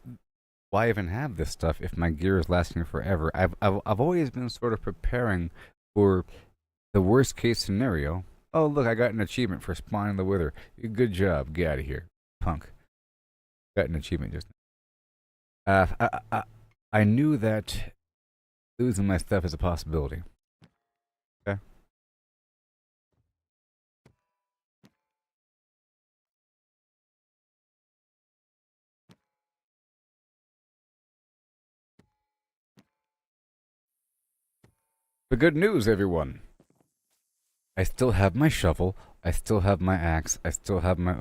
why even have this stuff if my gear is lasting forever? I've always been sort of preparing for the worst case scenario. Oh look, I got an achievement for spawning the wither. Good job, get out of here, punk. Got an achievement just now. I knew that losing my stuff is a possibility. Okay. The good news, everyone. I still have my shovel. I still have my axe. I still have my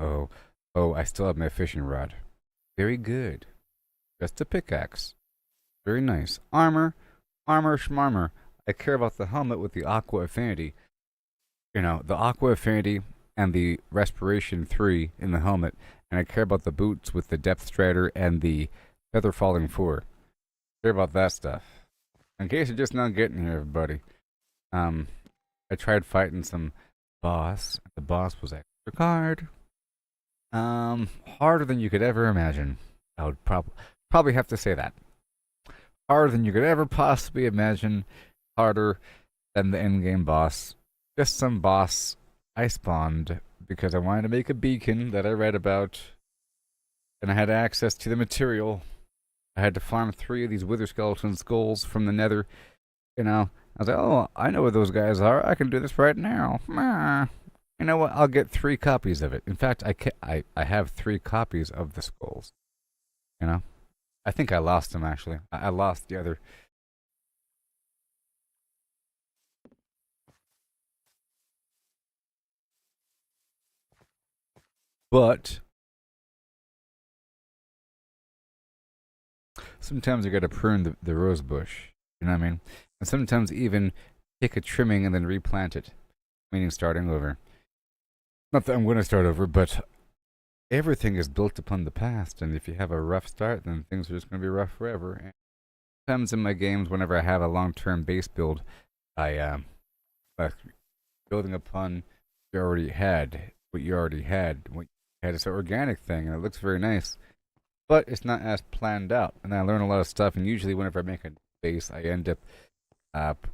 I still have my fishing rod. Very good. Just a pickaxe. Very nice. Armor. Armor schmarmor. I care about the helmet with the aqua affinity. You know, the aqua affinity and the respiration 3 in the helmet. And I care about the boots with the depth strider and the feather falling 4. Care about that stuff. In case you're just not getting here, everybody. I tried fighting some boss. The boss was extra hard. Harder than you could ever imagine. I would probably have to say that. Harder than you could ever possibly imagine. Harder than the endgame boss. Just some boss I spawned because I wanted to make a beacon that I read about. And I had access to the material. I had to farm 3 of these wither skeleton skulls from the nether. You know, I was like, oh, I know where those guys are. I can do this right now. You know what? I'll get 3 copies of it. In fact, I have 3 copies of the skulls. You know? I think I lost them, actually. I lost the other. But sometimes you gotta prune the rose bush. You know what I mean? And sometimes even take a trimming and then replant it. Meaning starting over. Not that I'm going to start over, but everything is built upon the past. And if you have a rough start, then things are just going to be rough forever. And sometimes in my games, whenever I have a long-term base build, I building upon what you already had. What you had is an organic thing, and it looks very nice. But it's not as planned out. And I learn a lot of stuff, and usually whenever I make a base, I end up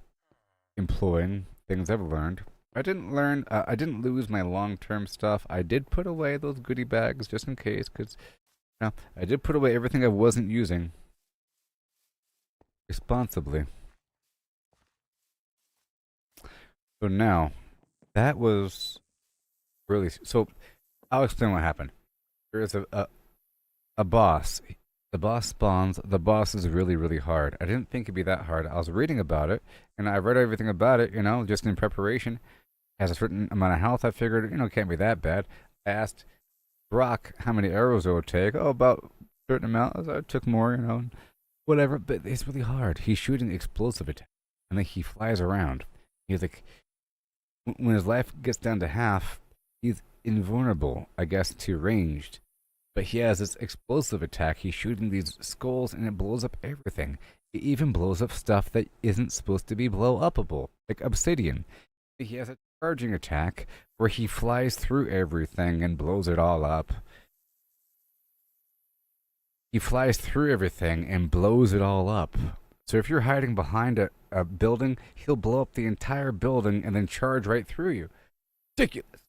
employing things I've learned. I didn't lose my long-term stuff. I did put away those goodie bags just in case, because I did put away everything I wasn't using responsibly. So now, that was really... So, I'll explain what happened. There is a boss. The boss spawns. The boss is really, really hard. I didn't think it'd be that hard. I was reading about it, and I read everything about it, just in preparation. Has a certain amount of health. I figured, it can't be that bad. I asked Brock how many arrows it would take. Oh, about a certain amount. I took more, whatever. But it's really hard. He's shooting explosive attack, and then he flies around. He's like, when his life gets down to half, he's invulnerable, I guess, to ranged. But he has this explosive attack. He's shooting these skulls, and it blows up everything. It even blows up stuff that isn't supposed to be blow-upable, like obsidian. He has a charging attack where he flies through everything and blows it all up. He flies through everything and blows it all up. So if you're hiding behind a building, he'll blow up the entire building and then charge right through you. Ridiculous.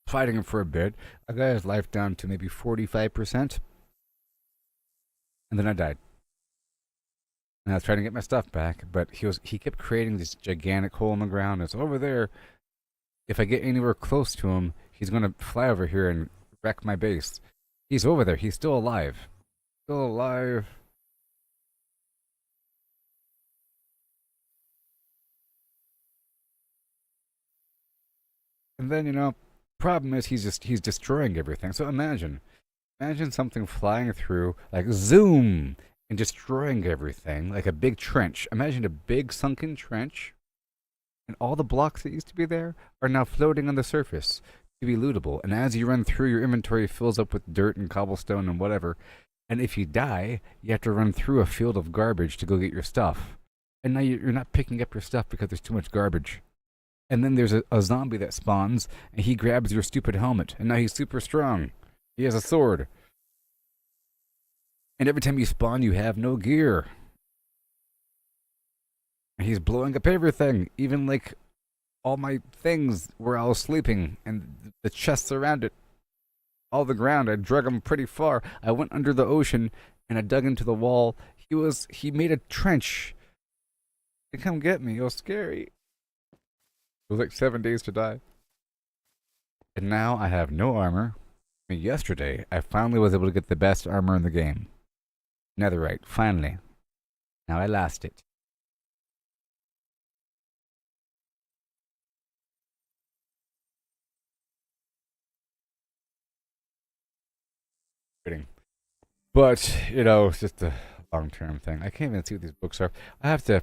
Fighting him for a bit. I got his life down to maybe 45%. And then I died. And I was trying to get my stuff back, but he kept creating this gigantic hole in the ground. It's over there. If I get anywhere close to him, he's going to fly over here and wreck my base. He's over there. He's still alive. Still alive. And then, problem is he's destroying everything. So imagine something flying through, like zoom, and destroying everything, like a big trench. Imagine a big sunken trench, and all the blocks that used to be there are now floating on the surface to be lootable. And as you run through, your inventory fills up with dirt and cobblestone and whatever. And if you die, you have to run through a field of garbage to go get your stuff. And now you're not picking up your stuff because there's too much garbage. And then there's a zombie that spawns, and he grabs your stupid helmet. And now he's super strong. He has a sword. And every time you spawn, you have no gear. And he's blowing up everything. Even like all my things where I was sleeping and the chests around it. All the ground. I drug him pretty far. I went under the ocean and I dug into the wall. He made a trench to come get me. It was scary. It was like 7 days to die. And now I have no armor. I mean, yesterday, I finally was able to get the best armor in the game. Netherite, finally. Now I lost it. But, it's just a long-term thing. I can't even see what these books are. I have to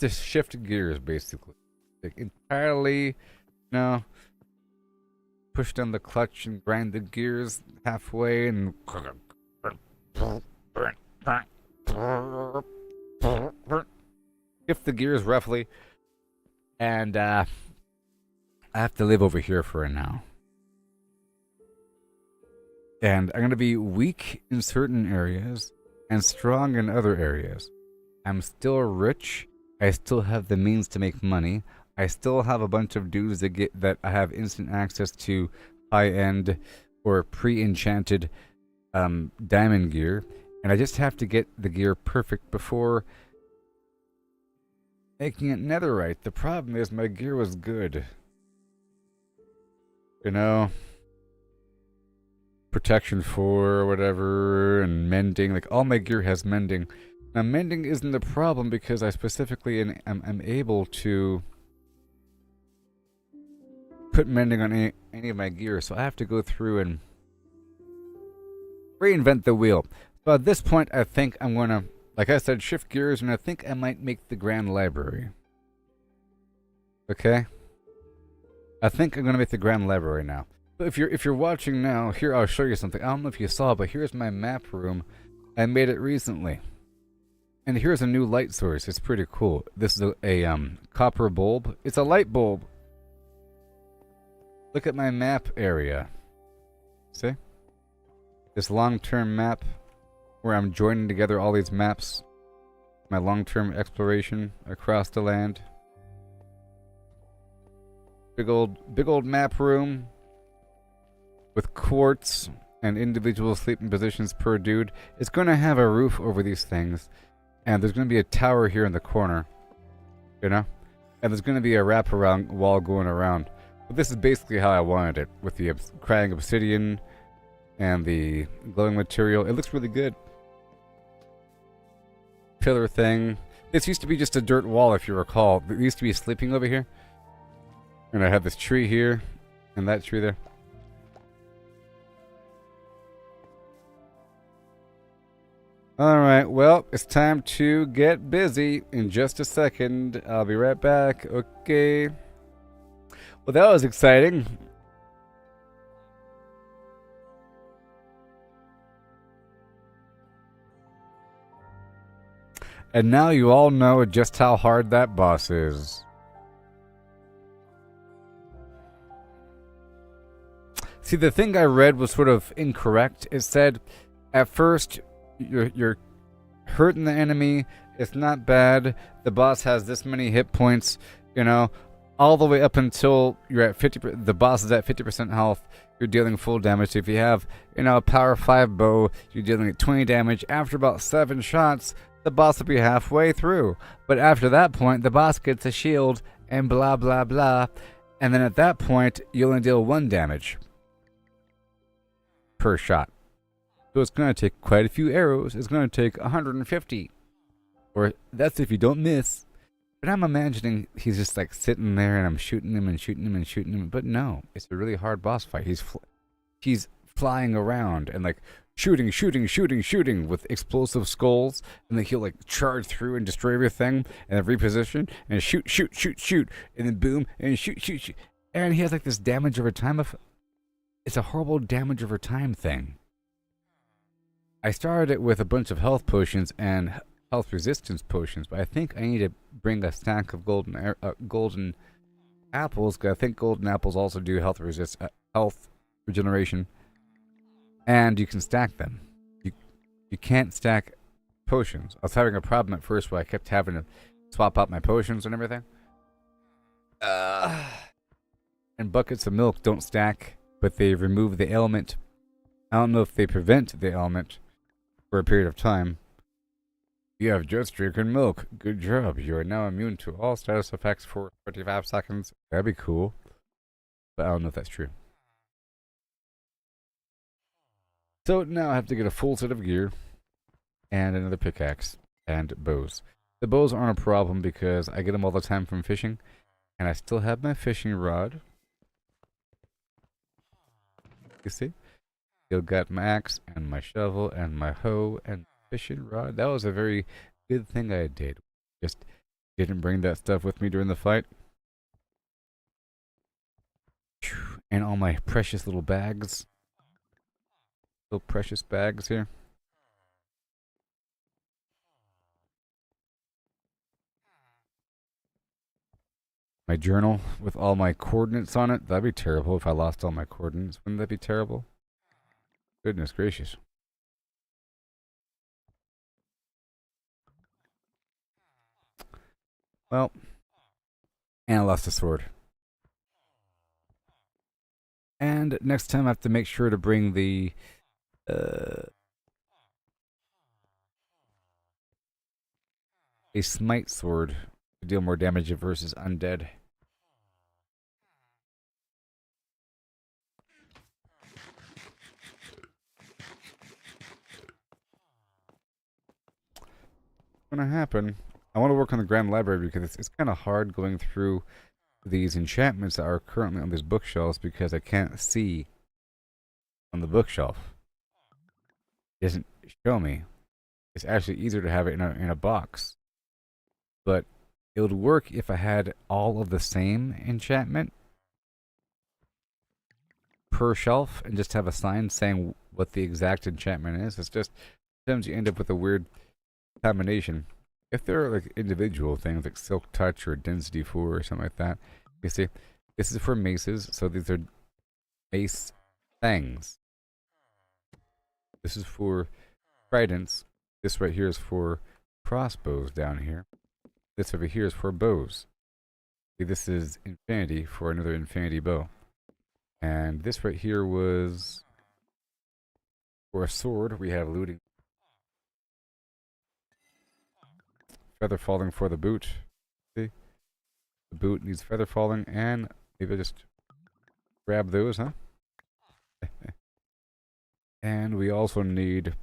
shift gears, basically. Like, entirely, push down the clutch and grind the gears halfway and shift the gears roughly. And, I have to live over here for now. And I'm going to be weak in certain areas and strong in other areas. I'm still rich. I still have the means to make money. I still have a bunch of dudes that I have instant access to high-end or pre-enchanted diamond gear. And I just have to get the gear perfect before making it netherite. The problem is my gear was good. Protection 4 or whatever, and mending. Like, all my gear has mending. Now, mending isn't the problem because I specifically am able to put mending on any of my gear, so I have to go through and reinvent the wheel. So at this point, I think I'm going to, like I said, shift gears, and I think I might make the Grand Library. Okay? I think I'm going to make the Grand Library now. If you're watching now, here I'll show you something. I don't know if you saw, but here's my map room. I made it recently. And here's a new light source. It's pretty cool. This is a copper bulb. It's a light bulb. Look at my map area. See? This long-term map where I'm joining together all these maps. My long-term exploration across the land. Big old map room with quartz and individual sleeping positions per dude. It's going to have a roof over these things, and there's going to be a tower here in the corner, and there's going to be a wraparound wall going around. But this is basically how I wanted it, with the crying obsidian and the glowing material. It looks really good. Pillar thing. This used to be just a dirt wall, if you recall. It used to be sleeping over here, and I had this tree here and that tree there. Alright, well, it's time to get busy. In just a second, I'll be right back. Okay. Well, that was exciting. And now you all know just how hard that boss is. See, the thing I read was sort of incorrect. It said, at first, you're hurting the enemy. It's not bad. The boss has this many hit points, all the way up until you're at 50%. The boss is at 50% health. You're dealing full damage. If you have, a power 5 bow, you're dealing at 20 damage. After about 7 shots, the boss will be halfway through. But after that point, the boss gets a shield and blah, blah, blah. And then at that point, you only deal 1 damage. per shot. So it's going to take quite a few arrows. It's going to take 150. Or that's if you don't miss. But I'm imagining he's just like sitting there and I'm shooting him and shooting him and shooting him. But no, it's a really hard boss fight. He's flying around and like shooting with explosive skulls, and then he'll like charge through and destroy everything and then reposition and shoot, and then boom and shoot. And he has like this damage over time it's a horrible damage over time thing. I started it with a bunch of health potions and health resistance potions, but I think I need to bring a stack of golden apples, because I think golden apples also do health regeneration, and you can stack them. You can't stack potions. I was having a problem at first where I kept having to swap out my potions and everything. And buckets of milk don't stack, but they remove the ailment. I don't know if they prevent the ailment for a period of time. You have just drinking milk. Good job. You are now immune to all status effects for 25 seconds. That'd be cool. But I don't know if that's true. So now I have to get a full set of gear and another pickaxe and bows. The bows aren't a problem because I get them all the time from fishing, and I still have my fishing rod. You see? Still got my axe and my shovel and my hoe and fishing rod. That was a very good thing I did. Just didn't bring that stuff with me during the fight. And all my precious little bags. Little precious bags here. My journal with all my coordinates on it. That'd be terrible if I lost all my coordinates. Wouldn't that be terrible? Goodness gracious. Well, and I lost the sword. And next time I have to make sure to bring the a smite sword to deal more damage versus undead. What's gonna happen? I want to work on the Grand Library because it's kind of hard going through these enchantments that are currently on these bookshelves because I can't see on the bookshelf. It doesn't show me. It's actually easier to have it in a box. But it would work if I had all of the same enchantment per shelf and just have a sign saying what the exact enchantment is. It's just sometimes you end up with a weird combination. If there are like individual things like Silk Touch or Density 4 or something like that, you see, this is for maces, so these are mace things. This is for tridents. This right here is for crossbows down here. This over here is for bows. See, this is infinity for another infinity bow. And this right here was for a sword. We have looting. Feather falling for the boot. See? The boot needs feather falling, and maybe I'll just grab those, huh? And we also need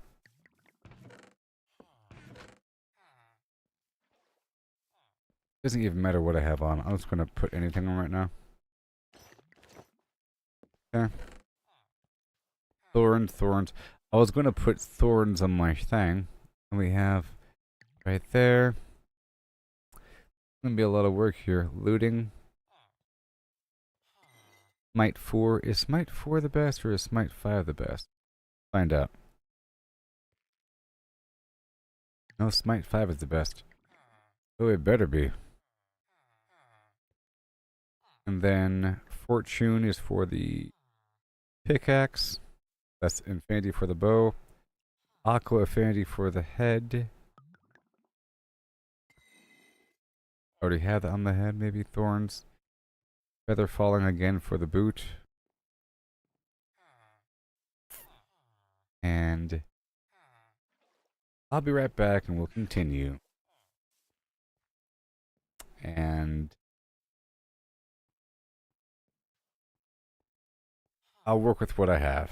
doesn't even matter what I have on. I'm just gonna put anything on right now. Okay. Thorns. I was gonna put thorns on my thing. And we have right there. Gonna be a lot of work here. Looting. Smite 4. Is Smite 4 the best or is Smite 5 the best? Find out. No, Smite 5 is the best. Oh, it better be. And then Fortune is for the pickaxe. That's Infinity for the bow. Aqua Affinity for the head. Already had that on the head, maybe thorns. Feather falling again for the boot. And I'll be right back and we'll continue. And I'll work with what I have.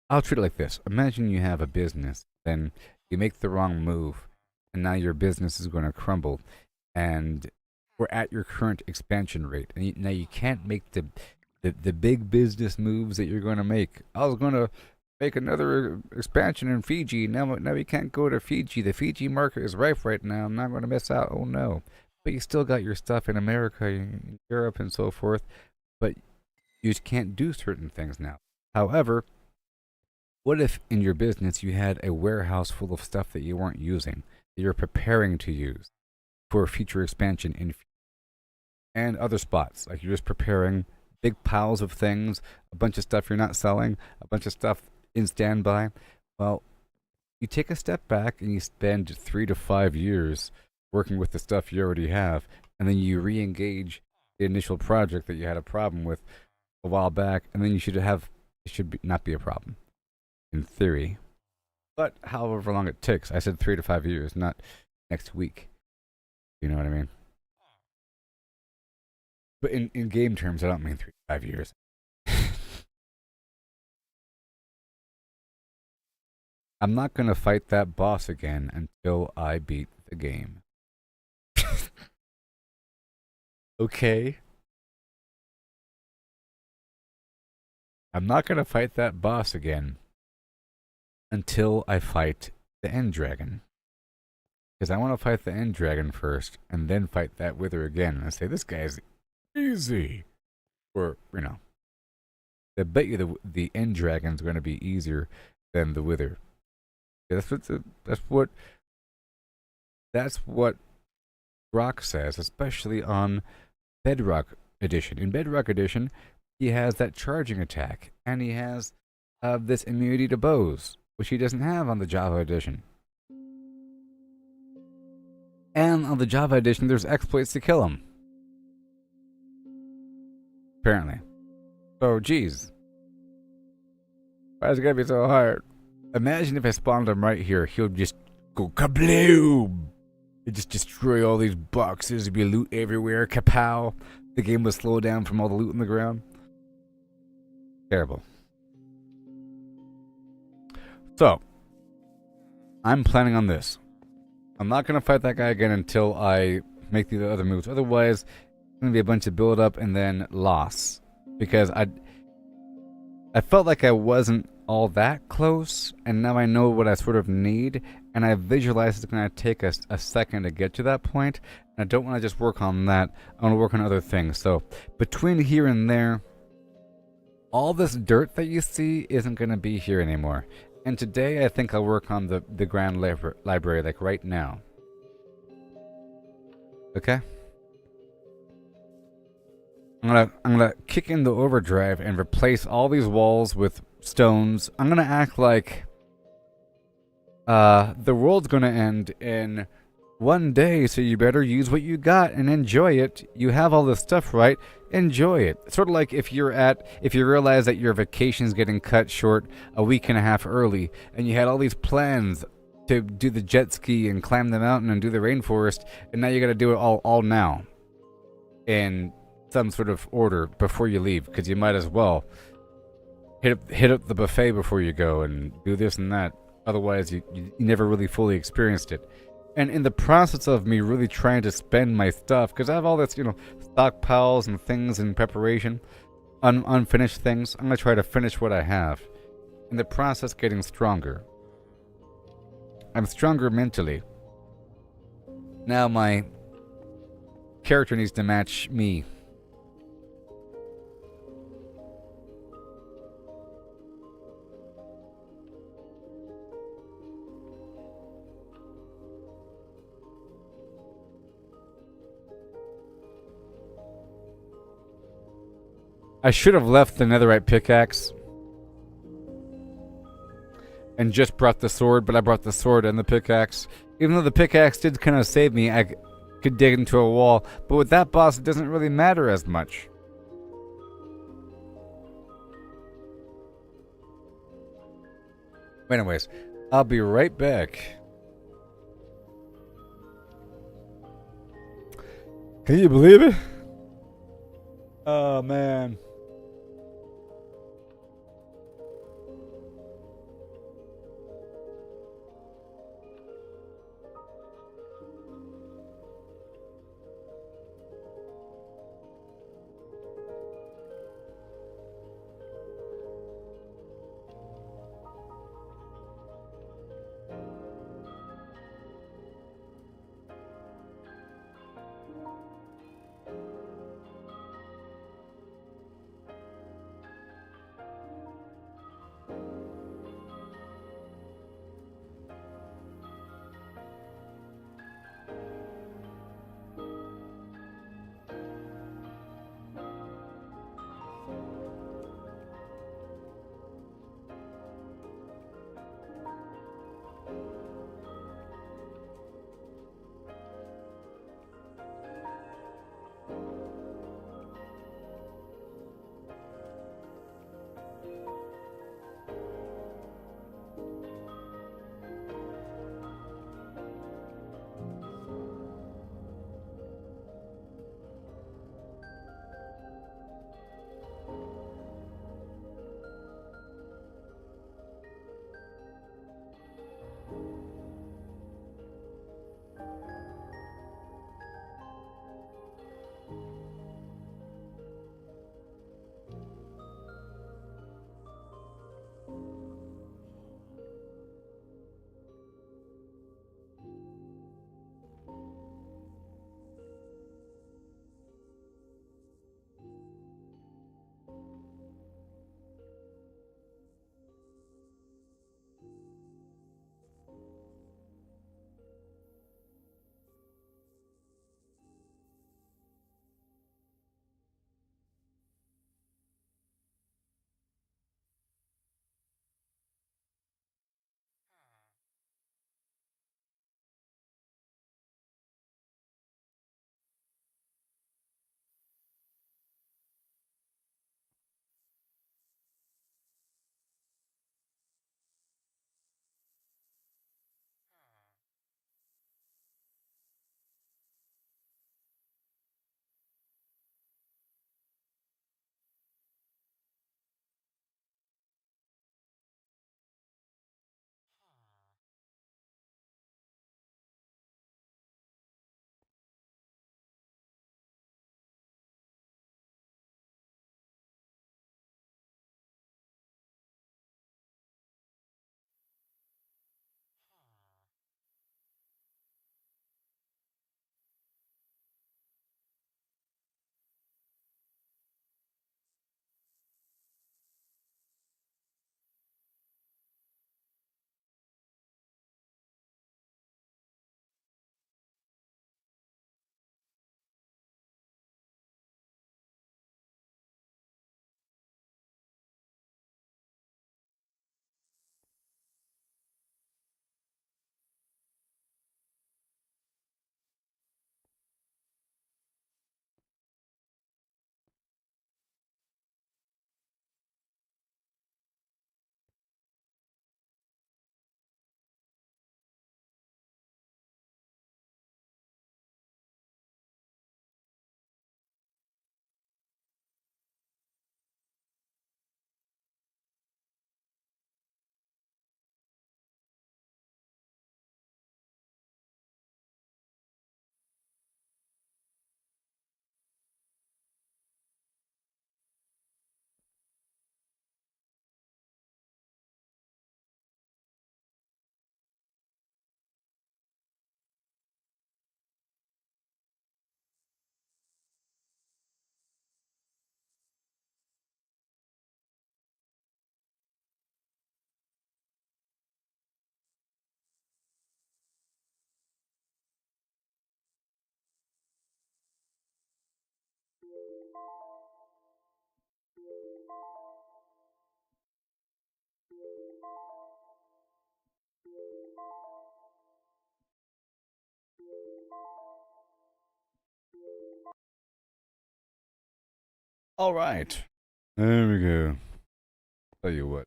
I'll treat it like this. Imagine you have a business, then you make the wrong move, and now your business is going to crumble, and we're at your current expansion rate, and now you can't make the big business moves that you're going to make. I was going to make another expansion in Fiji. Now we can't go to Fiji. The Fiji market is ripe right now. I'm not going to miss out. Oh no! But you still got your stuff in America, in Europe, and so forth. But you just can't do certain things now. However, what if in your business you had a warehouse full of stuff that you weren't using, that you're preparing to use for future expansion and other spots? Like you're just preparing big piles of things, a bunch of stuff you're not selling, a bunch of stuff in standby. Well, you take a step back and you spend 3 to 5 years working with the stuff you already have, and then you re-engage the initial project that you had a problem with a while back, and then it should not be a problem in theory. But however long it takes, I said 3 to 5 years, not next week. You know what I mean? But in game terms, I don't mean 3 to 5 years. I'm not going to fight that boss again until I beat the game. Okay? I'm not going to fight that boss again until I fight the end dragon. Because I want to fight the end dragon first, and then fight that wither again, and say, this guy's easy. Or, you know, I bet you the end dragon's going to be easier than the wither. That's what Rock says, especially on Bedrock Edition. In Bedrock Edition, he has that charging attack, and he has this immunity to bows, which he doesn't have on the Java Edition. And on the Java Edition, there's exploits to kill him. Apparently. So, geez. Why is it gonna be so hard? Imagine if I spawned him right here. He would just go kabloom! It'd just destroy all these boxes. There'd be loot everywhere. Kapow! The game would slow down from all the loot in the ground. Terrible. So, I'm planning on this. I'm not going to fight that guy again until I make the other moves. Otherwise, it's going to be a bunch of build up and then loss. Because I felt like I wasn't all that close, and now I know what I sort of need, and I visualize it's going to take us a second to get to that point, and I don't want to just work on that. I want to work on other things. So, between here and there, all this dirt that you see isn't going to be here anymore. And today, I think I'll work on the Grand Library, like right now. Okay? I'm gonna kick in the overdrive and replace all these walls with stones. I'm gonna act like the world's gonna end in one day, so you better use what you got and enjoy it. You have all this stuff, right? Enjoy it. Sort of like if you realize that your vacation's getting cut short a week and a half early, and you had all these plans to do the jet ski and climb the mountain and do the rainforest, and now you gotta do it all now. In some sort of order before you leave, because you might as well hit up the buffet before you go and do this and that. Otherwise, you never really fully experienced it. And in the process of me really trying to spend my stuff, because I have all this, stockpiles and things in preparation, unfinished things, I'm going to try to finish what I have. In the process, getting stronger. I'm stronger mentally. Now my character needs to match me. I should have left the netherite pickaxe and just brought the sword, but I brought the sword and the pickaxe. Even though the pickaxe did kind of save me, I could dig into a wall. But with that boss, it doesn't really matter as much. Anyways, I'll be right back. Can you believe it? Oh, man. All right. There we go. Tell you what.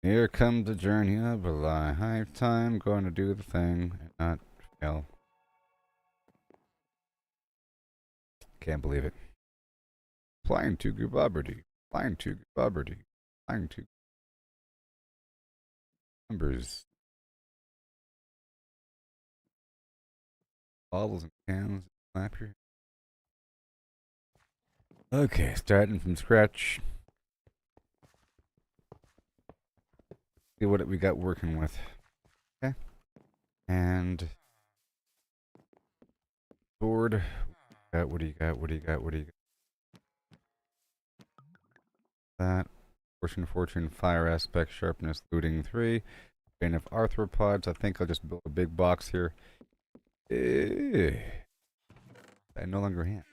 Here comes the journey of a lifetime. Going to do the thing and not fail. Can't believe it. Flying to Gooboberti. Flying to Gooboberti. Flying to numbers. Bottles and cans. Slap your. Okay, starting from scratch. See what we got working with. Okay. And sword. What do you got? What do you got? What do you got? That. Fortune, fire aspect, sharpness, looting 3. Vein of arthropods. I think I'll just build a big box here. I no longer have.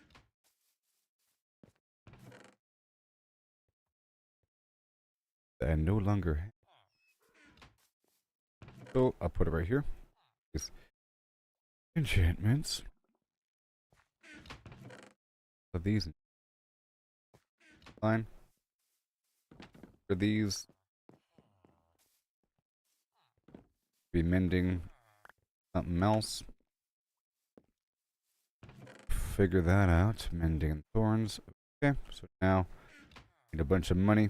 I no longer have. So I'll put it right here. These enchantments. So these fine. For these, be mending something else. Figure that out. Mending thorns. Okay, so now need a bunch of money.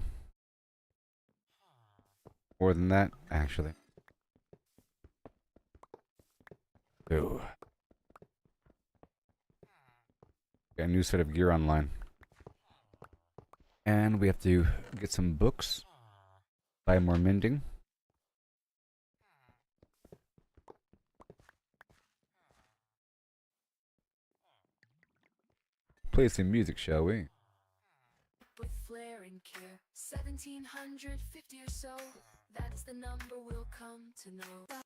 More than that, actually. So, got a new set of gear online. And we have to get some books. Buy more mending. Play some music, shall we? With flair and care, 1750 or so. That is the number we'll come to know.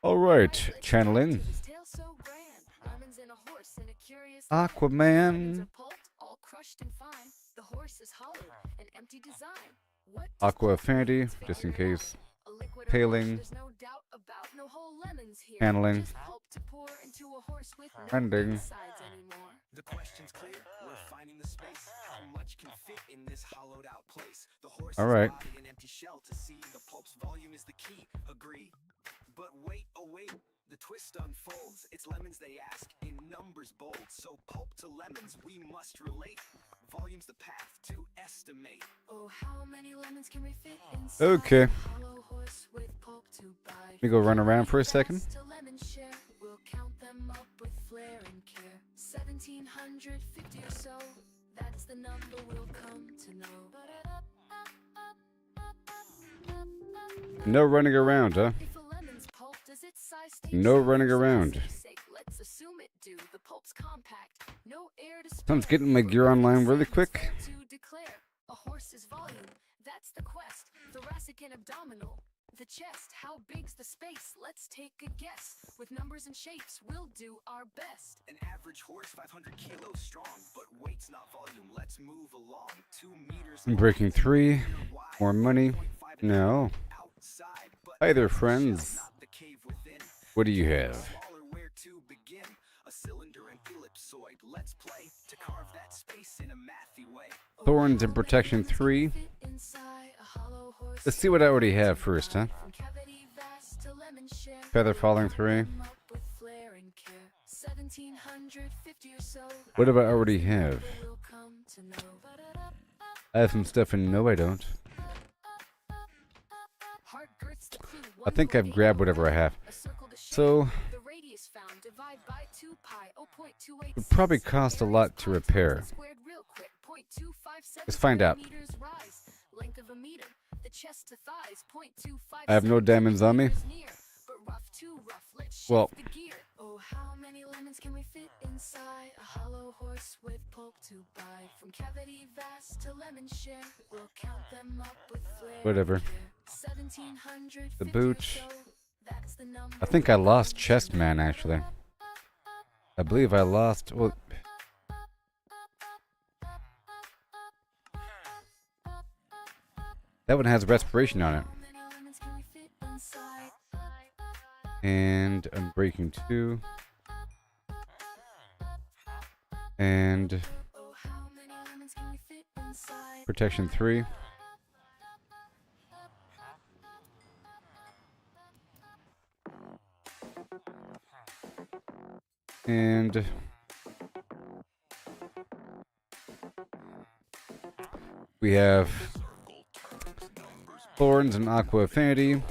Alright, channeling. His tail so grand, lemons and a horse and a curious Aquaman. lemons are pulped, all crushed and fine. The horse is hollow, an empty design. What does Aqua pulp mean? affinity, Let's just in figure it case. out. A liquid or Paling. mush, there's no doubt about no whole lemons here. Channeling. Just pulp to pour into a horse with no Ending. insides anymore. The question's clear. We're finding the space. How much can fit in this hollowed out place? The horse's All right. body, an empty shell to see. The pulp's volume is the key. Agree. But wait, oh wait. The twist unfolds. It's lemons they ask in numbers bold. So pulp to lemons we must relate. Volume's the path to estimate. Oh, how many lemons can we fit inside? Okay. a hollow horse with pulp to buy? Let me go run around for a second. To lemon share, we'll count them up with flair and care. 1750 or so, that's the number we'll come to know. No running around, huh? If a lemon's pulp, does its size stay No true? running For around. simplicity's sake, let's assume it do. The pulp's compact, no air to So I'm spare. getting my gear online really Science quick. failed to declare a horse's volume, that's the quest. Thoracic and abdominal, the chest. How big's the space? Let's take a guess. With numbers and shapes, we'll do our best. An average horse 500 kilos strong. But weight's not volume. Let's move along. 2 meters I'm long, breaking 3. 1 meter wide, More money. 1.5 No. outside, but Hi there, the shell, friends. not the cave within. What do you have? Smaller, where to begin? A cylinder and ellipsoid. Let's play to carve that space in a mathy way. Thorns and protection 3. Let's see what I already have first, huh? Feather falling 3. What do I already have? I have some stuff in. No, I don't. I think I've grabbed whatever I have. So, would probably cost a lot to repair. Let's find out. I have no diamonds on me. Well, oh, how many lemons can we fit inside a hollow horse with pulp to buy? From cavity vast to lemon share, we'll count them up with flair. whatever. 1700 The boot. That's the number. I think I lost Chestman, actually. I believe I lost. Well, that one has respiration on it. How many lemons can we fit inside? And I'm breaking 2. And Oh, how many lemons can we fit inside? protection 3. And we have Thorns and Aqua Affinity.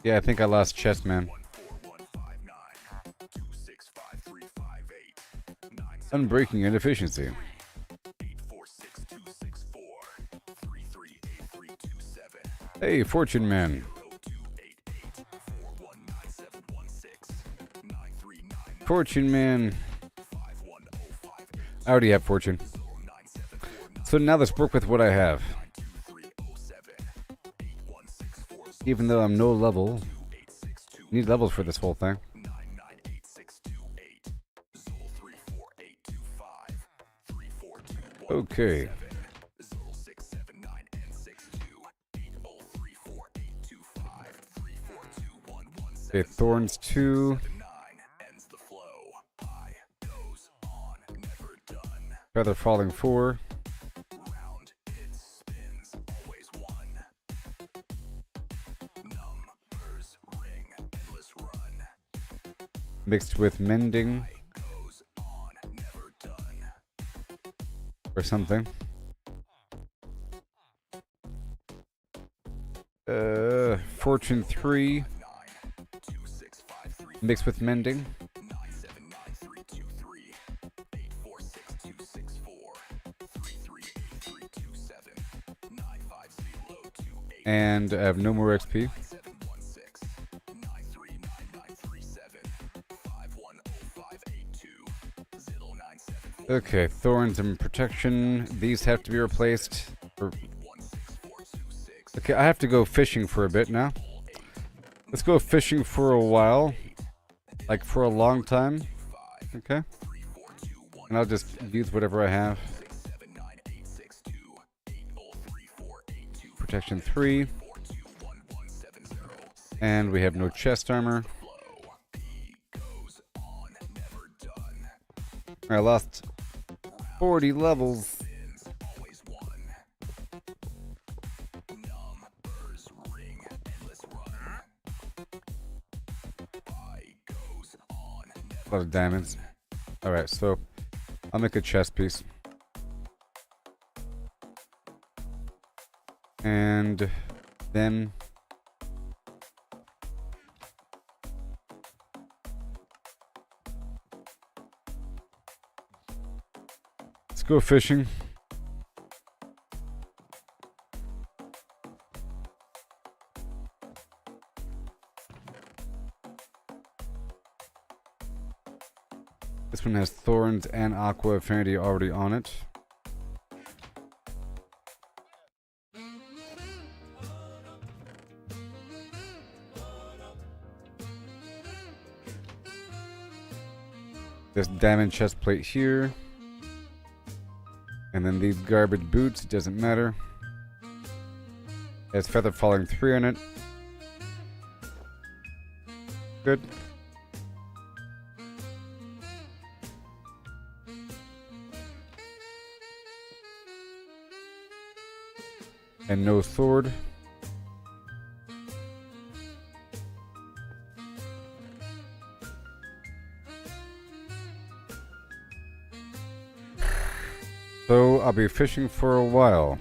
Yeah, I think I lost chest, man. Unbreaking inefficiency. Hey, Fortune Man. Fortune Man. I already have Fortune. So now let's work with what I have. Even though I'm no level, need levels for this whole thing. Okay. Okay, Thorns 2. Feather Falling 4. Mixed with Mending. Or something. Fortune 3. Mixed with Mending. And I have no more XP. Okay, Thorns and Protection. These have to be replaced. Okay, I have to go fishing for a bit now. Let's go fishing for a while. Like for a long time. Okay. And I'll just use whatever I have. Protection 3. And we have no chest armor. I lost 40 levels. A lot of diamonds. Alright, so I'll make a chest piece. And then let's go fishing. This one has Thorns and Aqua Affinity already on it. This diamond chest plate here. And then these garbage boots, doesn't matter. Has Feather Falling 3 on it. Good. And no sword. So I'll be fishing for a while.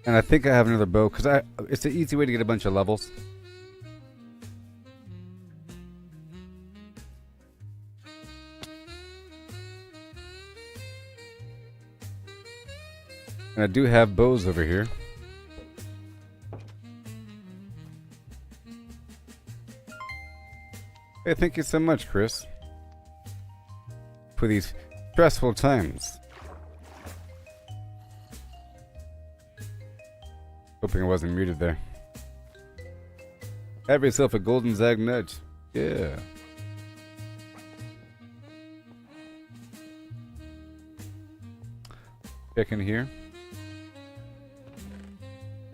And I think I have another bow because it's an easy way to get a bunch of levels. And I do have bows over here. Hey, thank you so much, Chris, for these stressful times. Hoping I wasn't muted there. Have yourself a golden zag nudge. Yeah. Check in here.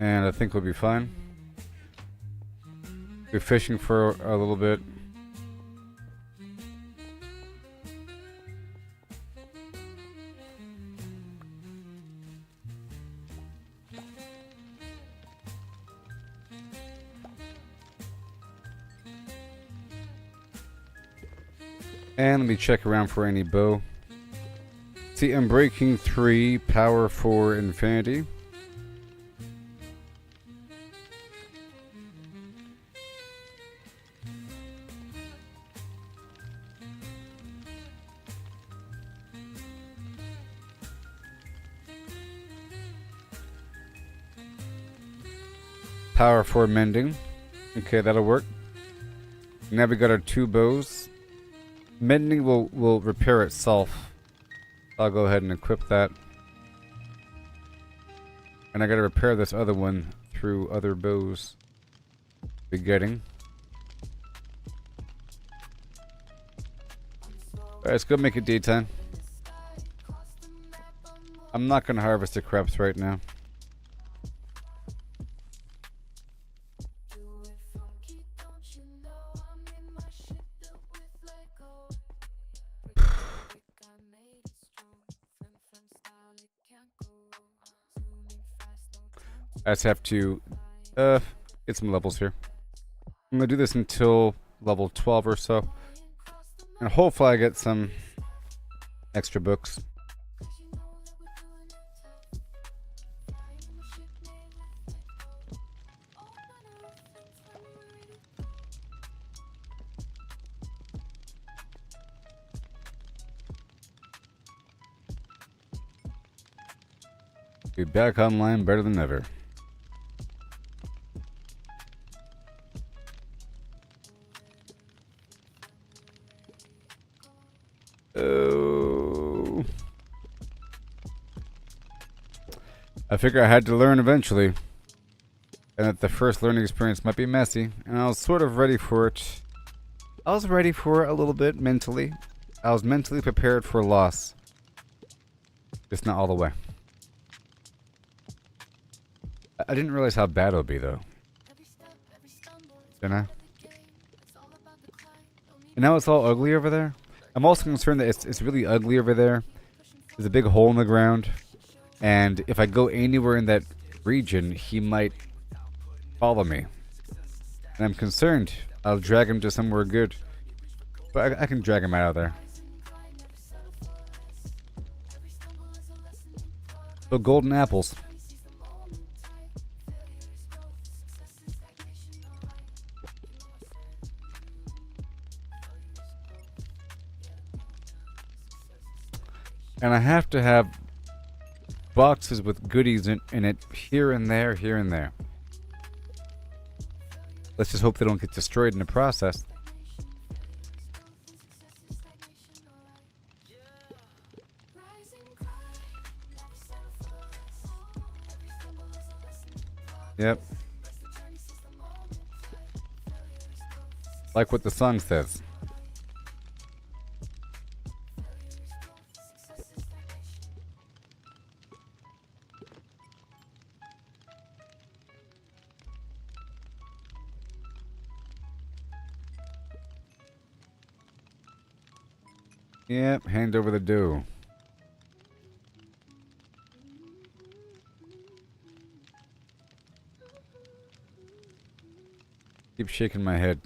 And I think we'll be fine. Be fishing for a little bit. And let me check around for any bow. See, I'm breaking 3, power 4, infinity. Power 4 mending. Okay, that'll work. Now we got our 2 bows. Mending will repair itself. I'll go ahead and equip that. And I gotta repair this other one through other bows we're getting. Alright, let's go make it daytime. I'm not gonna harvest the crops right now. I just have to get some levels here. I'm gonna do this until level 12 or so. And hopefully I get some extra books. Be back online better than ever. Oh. I figure I had to learn eventually. And that the first learning experience might be messy. And I was sort of ready for it. I was ready for it a little bit mentally. I was mentally prepared for loss. Just not all the way. I didn't realize how bad it would be, though. Didn't I? And now it's all ugly over there. I'm also concerned that it's really ugly over there. There's a big hole in the ground. And if I go anywhere in that region, he might follow me. And I'm concerned. I'll drag him to somewhere good. But I can drag him out of there. So golden apples. And I have to have boxes with goodies in it here and there, here and there. Let's just hope they don't get destroyed in the process. Yep. Like what the song says. Yep, hand over the dough. Keep shaking my head.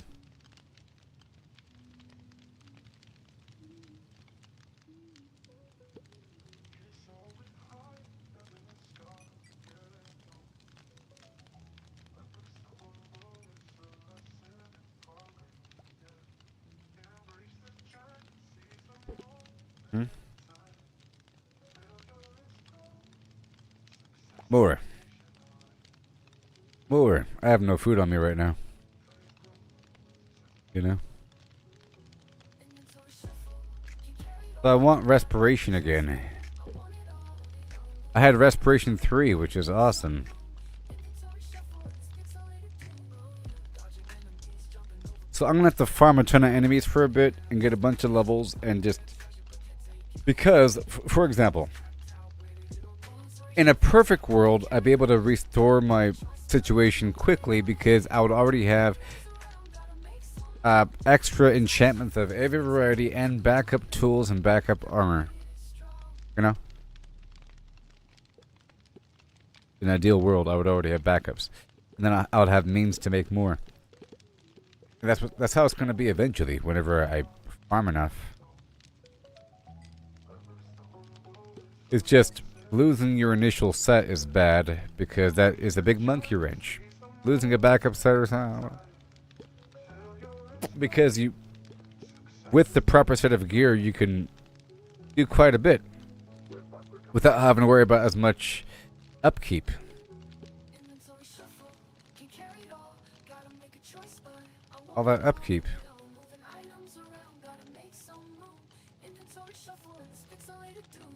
More. More. I have no food on me right now. You know? So I want respiration again. I had respiration 3, which is awesome. So I'm gonna have to farm a ton of enemies for a bit and get a bunch of levels and just... Because, for example... In a perfect world, I'd be able to restore my situation quickly because I would already have extra enchantments of every variety and backup tools and backup armor. You know? In an ideal world, I would already have backups. And then I would have means to make more. And that's how it's going to be eventually, whenever I farm enough. It's just losing your initial set is bad because that is a big monkey wrench. Losing a backup set or something. Because with the proper set of gear, you can do quite a bit without having to worry about as much upkeep. Inventory shuffle, can carry it all. Gotta make a choice, but I won't All that upkeep. go. Moving items around, gotta make some room. Inventory shuffle, it's pixelated too.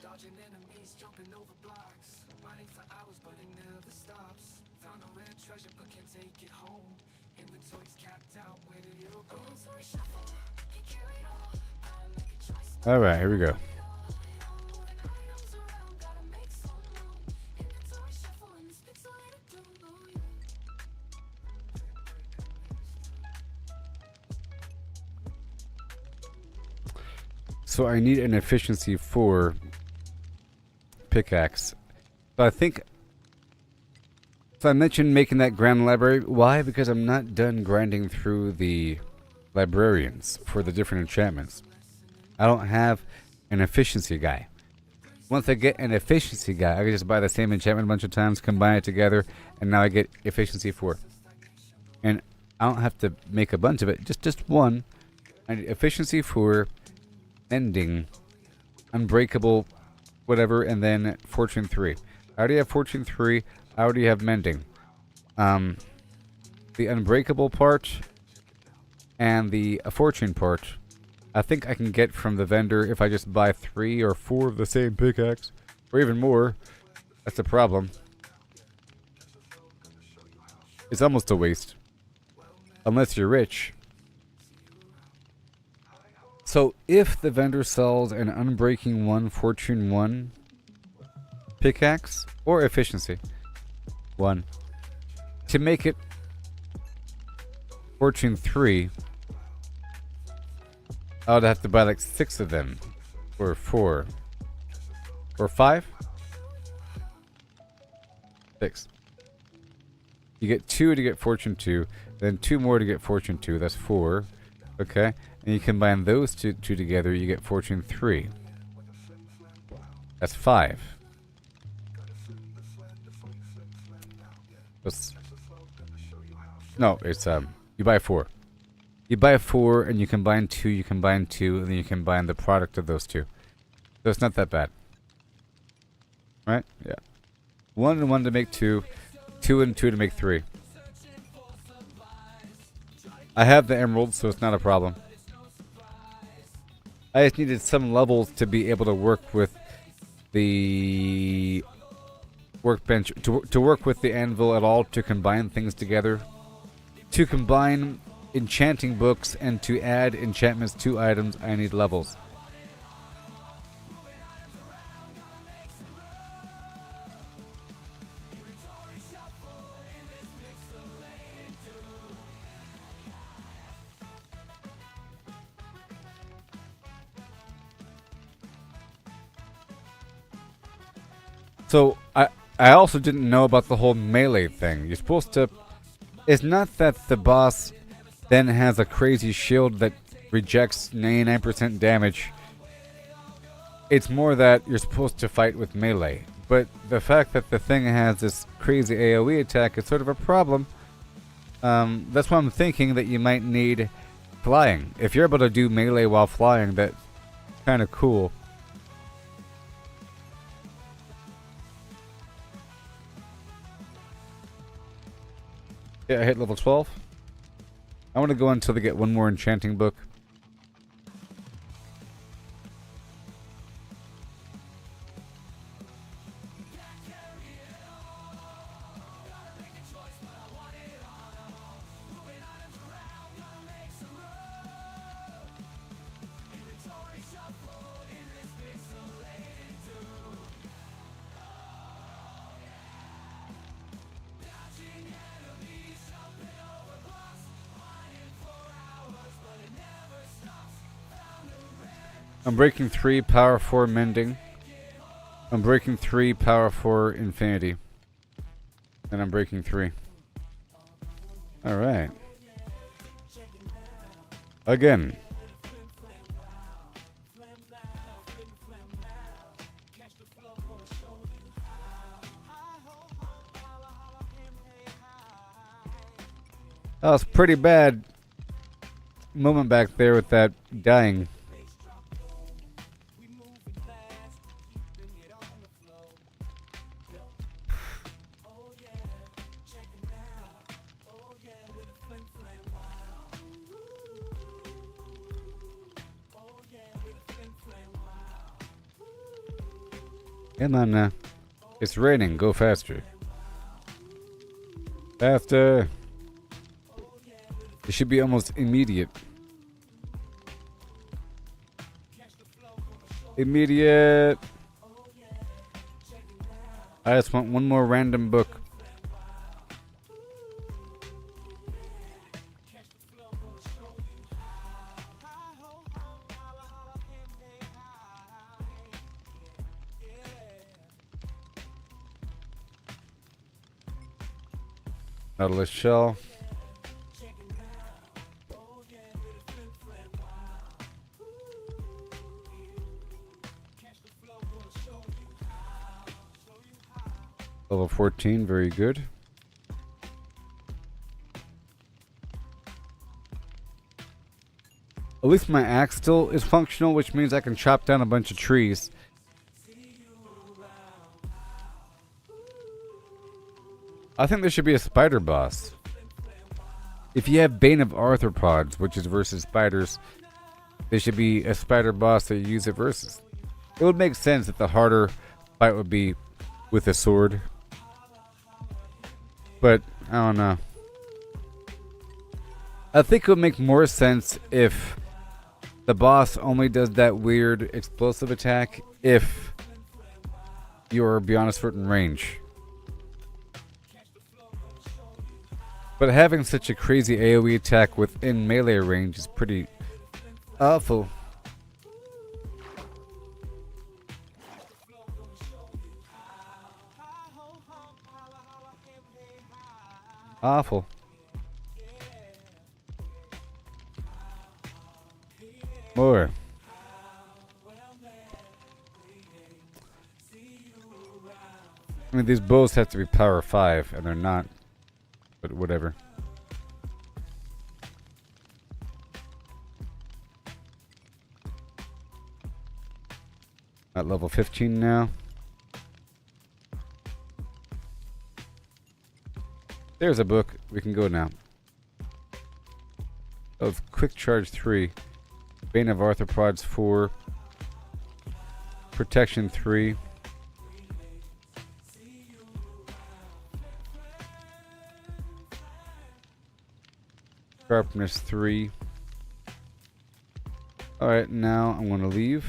Dodging enemies, jumping over blocks. Mining for hours, but it never stops. Found a rare treasure, but can't take it home. Inventory's capped out, where do you go? Inventory shuffle, can carry it all. Gotta make a choice, but Alright, here we go. moving items around, gotta make some room. Inventory shuffle, and it's pixelated too. So I need an efficiency 4 pickaxe. So I think... So I mentioned making that grand library. Why? Because I'm not done grinding through the librarians for the different enchantments. I don't have an efficiency guy. Once I get an efficiency guy, I can just buy the same enchantment a bunch of times, combine it together, and now I get efficiency 4. And I don't have to make a bunch of it, just one. I need efficiency 4, ending, unbreakable, whatever, and then fortune 3. I already have fortune 3. I already have mending. The unbreakable part and the fortune part, I think I can get from the vendor if I just buy 3 or 4 of the same pickaxe, or even more. That's a problem. It's almost a waste, unless you're rich. So if the vendor sells an unbreaking 1, fortune 1 pickaxe, or efficiency 1, to make it fortune 3, I would have to buy like 6 of them, or 4, or 5? 6. You get 2 to get fortune 2, then 2 more to get fortune 2, that's 4. Okay, and you combine those two together, you get fortune 3. That's 5. No, it's you buy 4. You buy 4 and you combine 2, and then you combine the product of those two. So it's not that bad. Right? Yeah. 1 and 1 to make 2, 2 and 2 to make 3. I have the emeralds, so it's not a problem. I just needed some levels to be able to work with the workbench, to work with the anvil at all, to combine things together, to combine enchanting books, and to add enchantments to items. I need levels. So I also didn't know about the whole melee thing. You're supposed to... It's not that the boss then has a crazy shield that rejects 99% damage. It's more that you're supposed to fight with melee. But the fact that the thing has this crazy AoE attack is sort of a problem. That's why I'm thinking that you might need flying. If you're able to do melee while flying, that's kind of cool. Yeah, I hit level 12. I want to go until they get one more enchanting book. I'm breaking 3, power 4 mending. I'm breaking 3, power 4 infinity. And I'm breaking 3. Alright. Again. That was pretty bad moment back there with that dying. Come on now. It's raining. Go faster. Faster. It should be almost immediate. Immediate. I just want one more random book. Nautilus shell. Level 14, very good. At least my axe still is functional, which means I can chop down a bunch of trees. I think there should be a spider boss. If you have Bane of Arthropods, which is versus spiders, there should be a spider boss that you use it versus. It would make sense that the harder fight would be with a sword. But, I don't know. I think it would make more sense if the boss only does that weird explosive attack if you're beyond a certain range. But having such a crazy AoE attack within melee range is pretty awful. Awful. More. I mean, these bows have to be power 5, and they're not. But whatever. At level 15 now. There's a book. We can go now. Oh, Quick Charge 3. Bane of Arthropods 4. Protection 3. Sharpness 3. Alright, now I'm going to leave.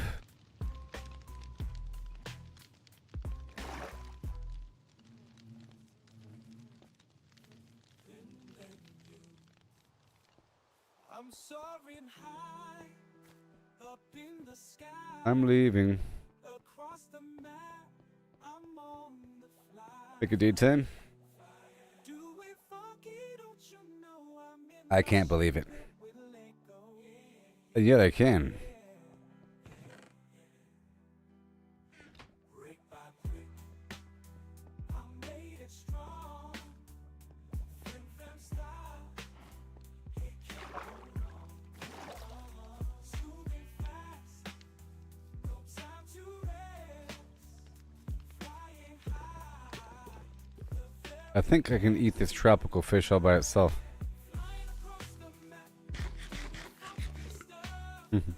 I'm soaring high up in the sky. I'm leaving. Across the map, I'm on the fly. Pick a D10. Do it funky, don't you know I'm in I can't believe it. with Lego. Yeah, I can. Brick by brick, I made it strong. Flim flam style, it can't go wrong. Zooming fast, no time to rest. Flying high, I think I can eat this tropical fish all by itself. flying across the map. Mhm.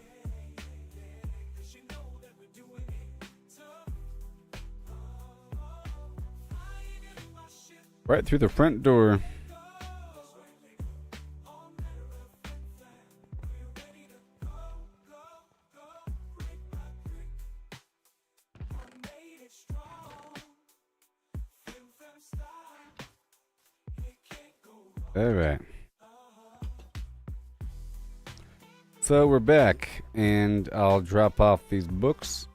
Cause you know that we're doing it tough. Flying in my ship. Right through the front door. Alright. So we're back, and I'll drop off these books.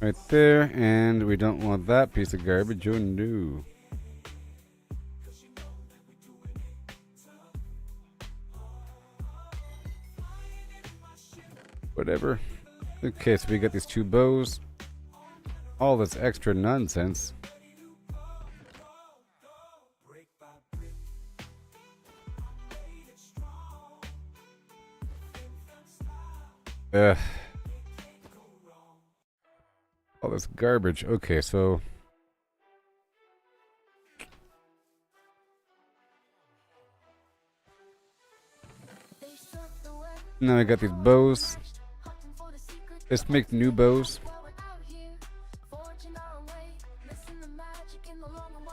Right there, and we don't want that piece of garbage. Oh no. Whatever. Okay, so we got these two bows. All this extra nonsense. Ugh. All this garbage. Okay, so now I got these bows. Let's make new bows.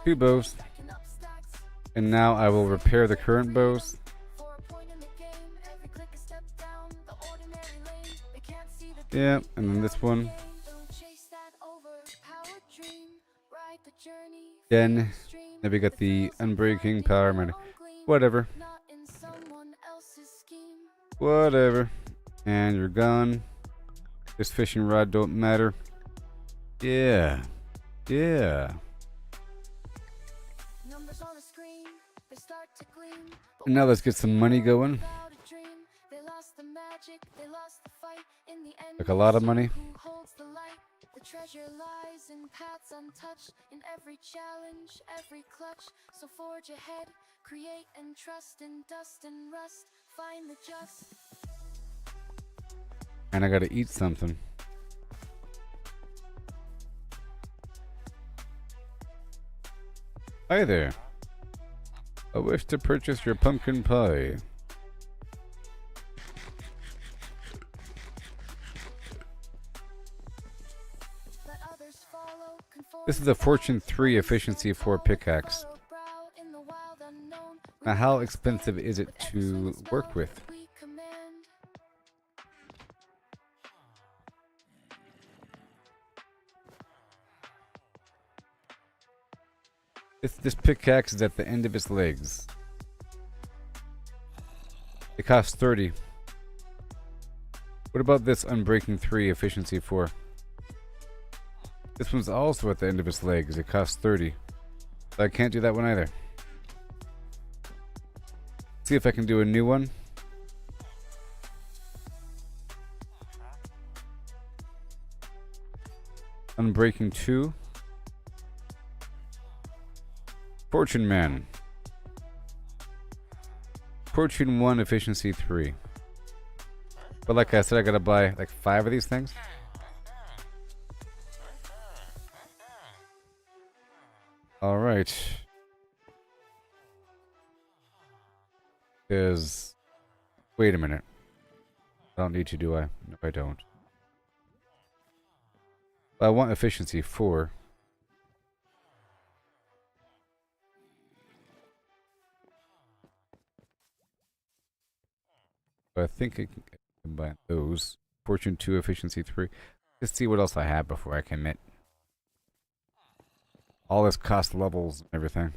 Two bows. And now I will repair the current bows. Yeah, and then this one. Then we got the unbreaking power money. Whatever. Whatever. And you're gone. This fishing rod don't matter. Yeah. Yeah. And now let's get some money going. Like a lot of money. The treasure lies in paths untouched, in every challenge, every clutch. So forge ahead, create and trust in dust and rust. Find the just. And I gotta eat something. Hi there. I wish to purchase your pumpkin pie. This is a Fortune 3 Efficiency 4 pickaxe. Now, how expensive is it to work with? This pickaxe is at the end of its legs. It costs 30. What about this Unbreaking 3 Efficiency 4? This one's also at the end of its legs. It costs 30. So I can't do that one either. See if I can do a new one. Unbreaking 2. Fortune Man. Fortune 1 Efficiency 3. But like I said, I gotta buy like 5 of these things. Alright. Is wait a minute. I don't need to, do I? No, I don't. I want efficiency 4. I think I can combine those. Fortune 2, efficiency 3. Let's see what else I have before I commit. All this cost levels and everything.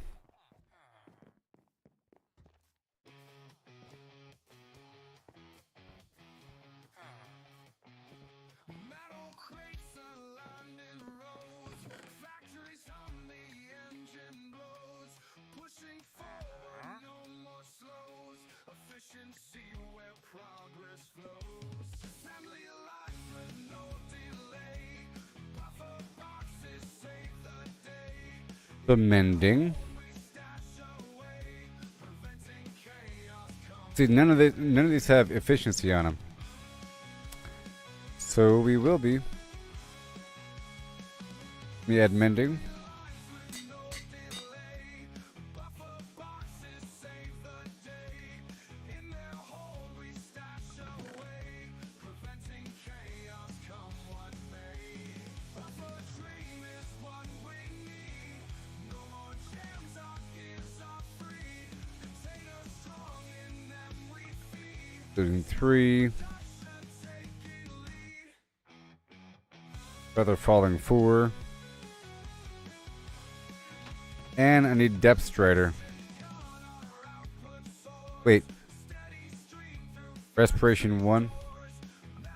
Metal crates aligned in rows, factories hum, the engine blows, pushing forward, no more slows, efficiency where progress flows, family alignment, no delay, buffer boxes save the day, The mending. we stash away, preventing chaos come. See, none of these have efficiency on them. So we will be. We add mending. Doing 3. Feather falling 4. And I need depth strider. Wait. Respiration 1.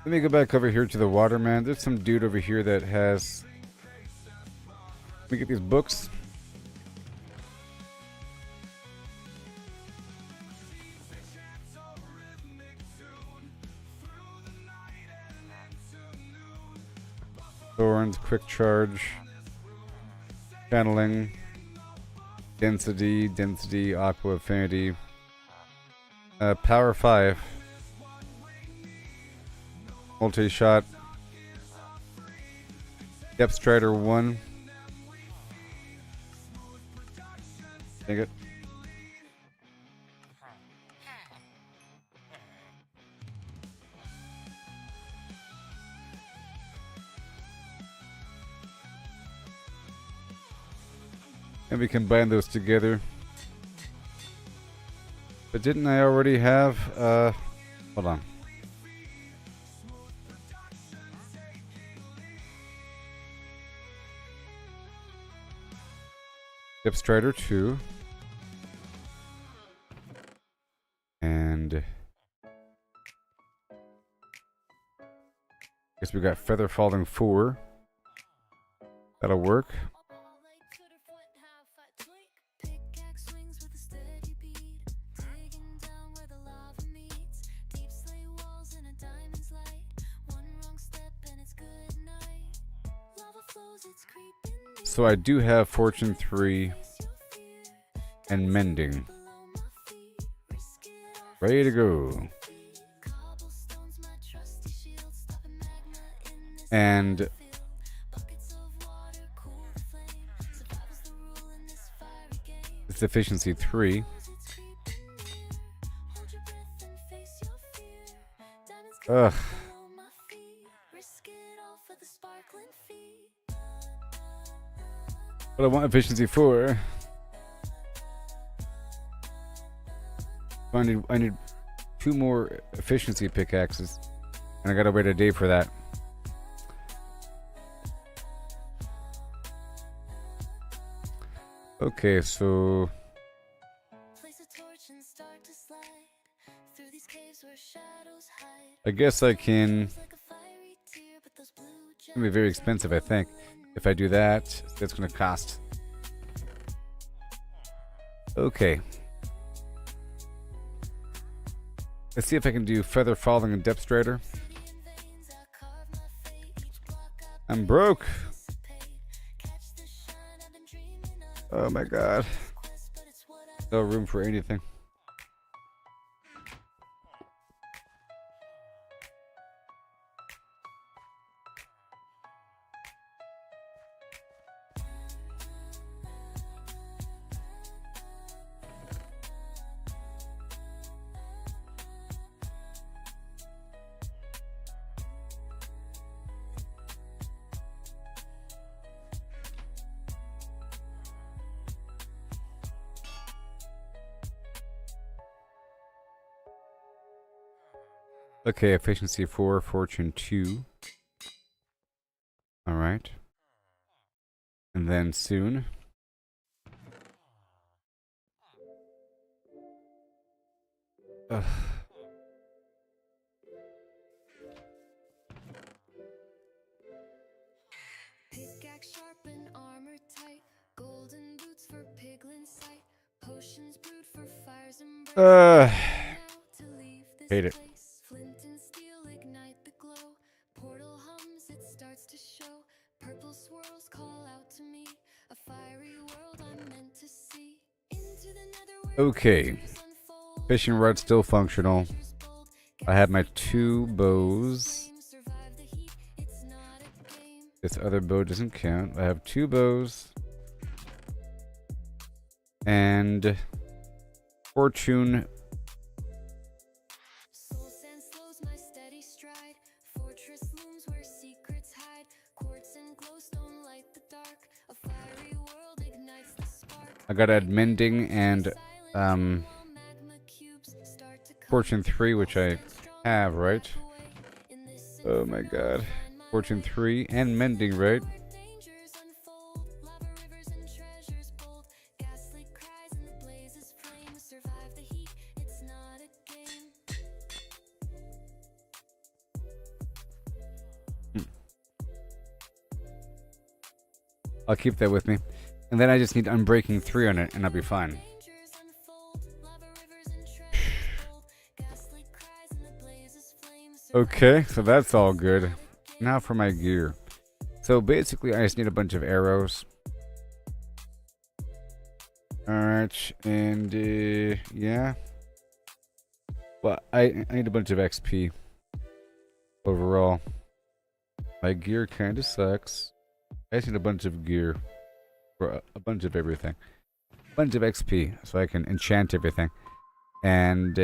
Let me go back over here to the water, man. There's some dude over here that has... Let me get these books. Thorns, quick charge, channeling, density, aqua affinity, power 5, multi-shot, depth strider 1. Dang it. And we combine those together. But didn't I already have, hold on. Depth Strider 2. And guess we got Feather Falling 4. That'll work. So I do have Fortune 3 and Mending. Ready to go. And it's efficiency 3. Ugh. But I want efficiency 4. I need 2 more efficiency pickaxes, and I gotta wait a day for that. Okay, so I guess I can. It's gonna be very expensive, I think. If I do that, that's gonna cost. Okay. Let's see if I can do Feather Falling and Depth Strider. I'm broke. Oh my god. No room for anything. Okay, efficiency 4, fortune 2. Alright. And then soon. Ugh. Pickaxe sharpen, armor tight, golden boots for piglin sight, potions brewed for fires and Hate it. Flint and steel ignite the glow. Portal hums, it starts to show. Purple swirls call out to me. A fiery world I'm meant to see. Into the nether. Okay. Fishing rod still functional. I have my 2 bows. This other bow doesn't count. I have 2 bows. And fortune. I gotta add Mending and Fortune 3, which I have, right? Oh my god. Fortune 3 and Mending, right? I'll keep that with me. And then I just need Unbreaking 3 on it, and I'll be fine. Okay, so that's all good. Now for my gear. So basically, I just need a bunch of arrows. Alright, and yeah. Well, I need a bunch of XP overall. My gear kind of sucks. I just need a bunch of gear for a bunch of everything. A bunch of XP so I can enchant everything. And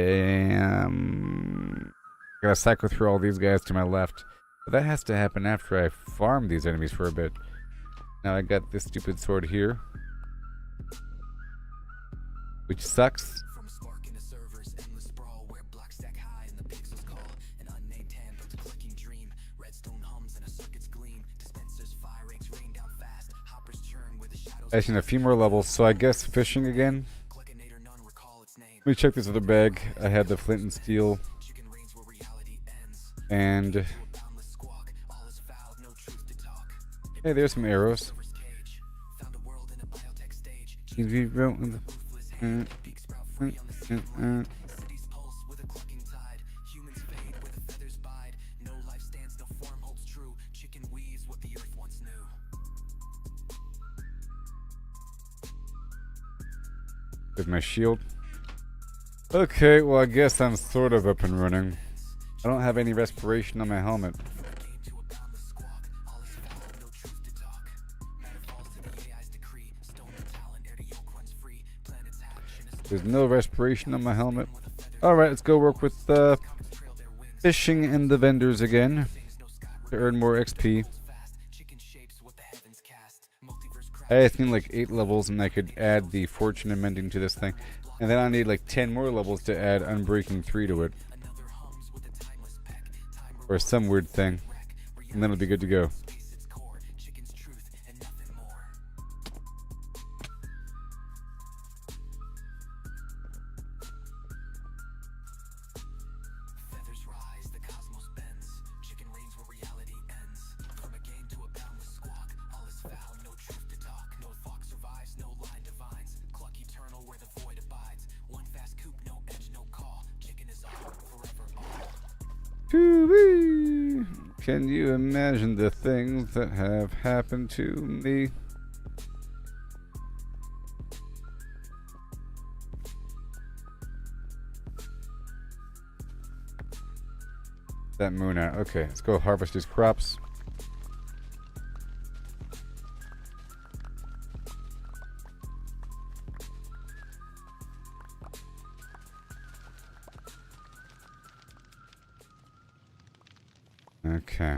gotta cycle through all these guys to my left. But that has to happen after I farm these enemies for a bit. Now I got this stupid sword here, which sucks. From spark into servers, endless sprawl where blocks stack high and the pixels call. An unnamed hand built a clicking dream. Redstone hums and a circuit's gleam. Dispensers fire eggs rain down fast. Hoppers churn where the shadows. I just need a few more levels, so I guess fishing again. Clickinator none recall its name. Let me check this other bag. I had the flint and steel. Chicken reigns where reality ends. And To a boundless squawk, all is foul, no truth to talk. hey, there's some arrows. Server's cage. Found a world in a biotech stage. Ruthless Hand, beak sprout free on the city wide. Cities pulse with a clucking tide. Humans fade where the feathers bide. No life stands, no form holds true. Chicken wheeze what the earth once knew. With my shield. Okay, well I guess I'm sort of up and running. I don't have any respiration on my helmet. Came to a boundless squawk. All is foul, no truth to talk. Matter falls to the AI's decree. Stone of talent, ere the yolk runs free. Planets hatch in a There's no respiration on my helmet. Alright, let's go work with fishing and the vendors again to earn more XP. fast. Chicken shapes what the heavens cast. Multiverse crash. I just need like 8 levels and I could add the fortune and mending to this thing. And then I need like 10 more levels to add Unbreaking 3 to it. Another hums with a timeless peck. Time Or some weird thing. And then it'll be good to go. tastes its core. Chicken's truth and nothing more. Feathers rise, the cosmos bends. Chicken reigns where reality ends. From a game to a boundless squawk. All is foul, no truth to talk. No fox survives, no line divines. Cluck eternal where the void abides. One fast coop, no edge, no call. Chicken is all, forever all. Woo-wee. Can you imagine the things that have happened to me? That moon out. Okay, let's go harvest these crops. Okay.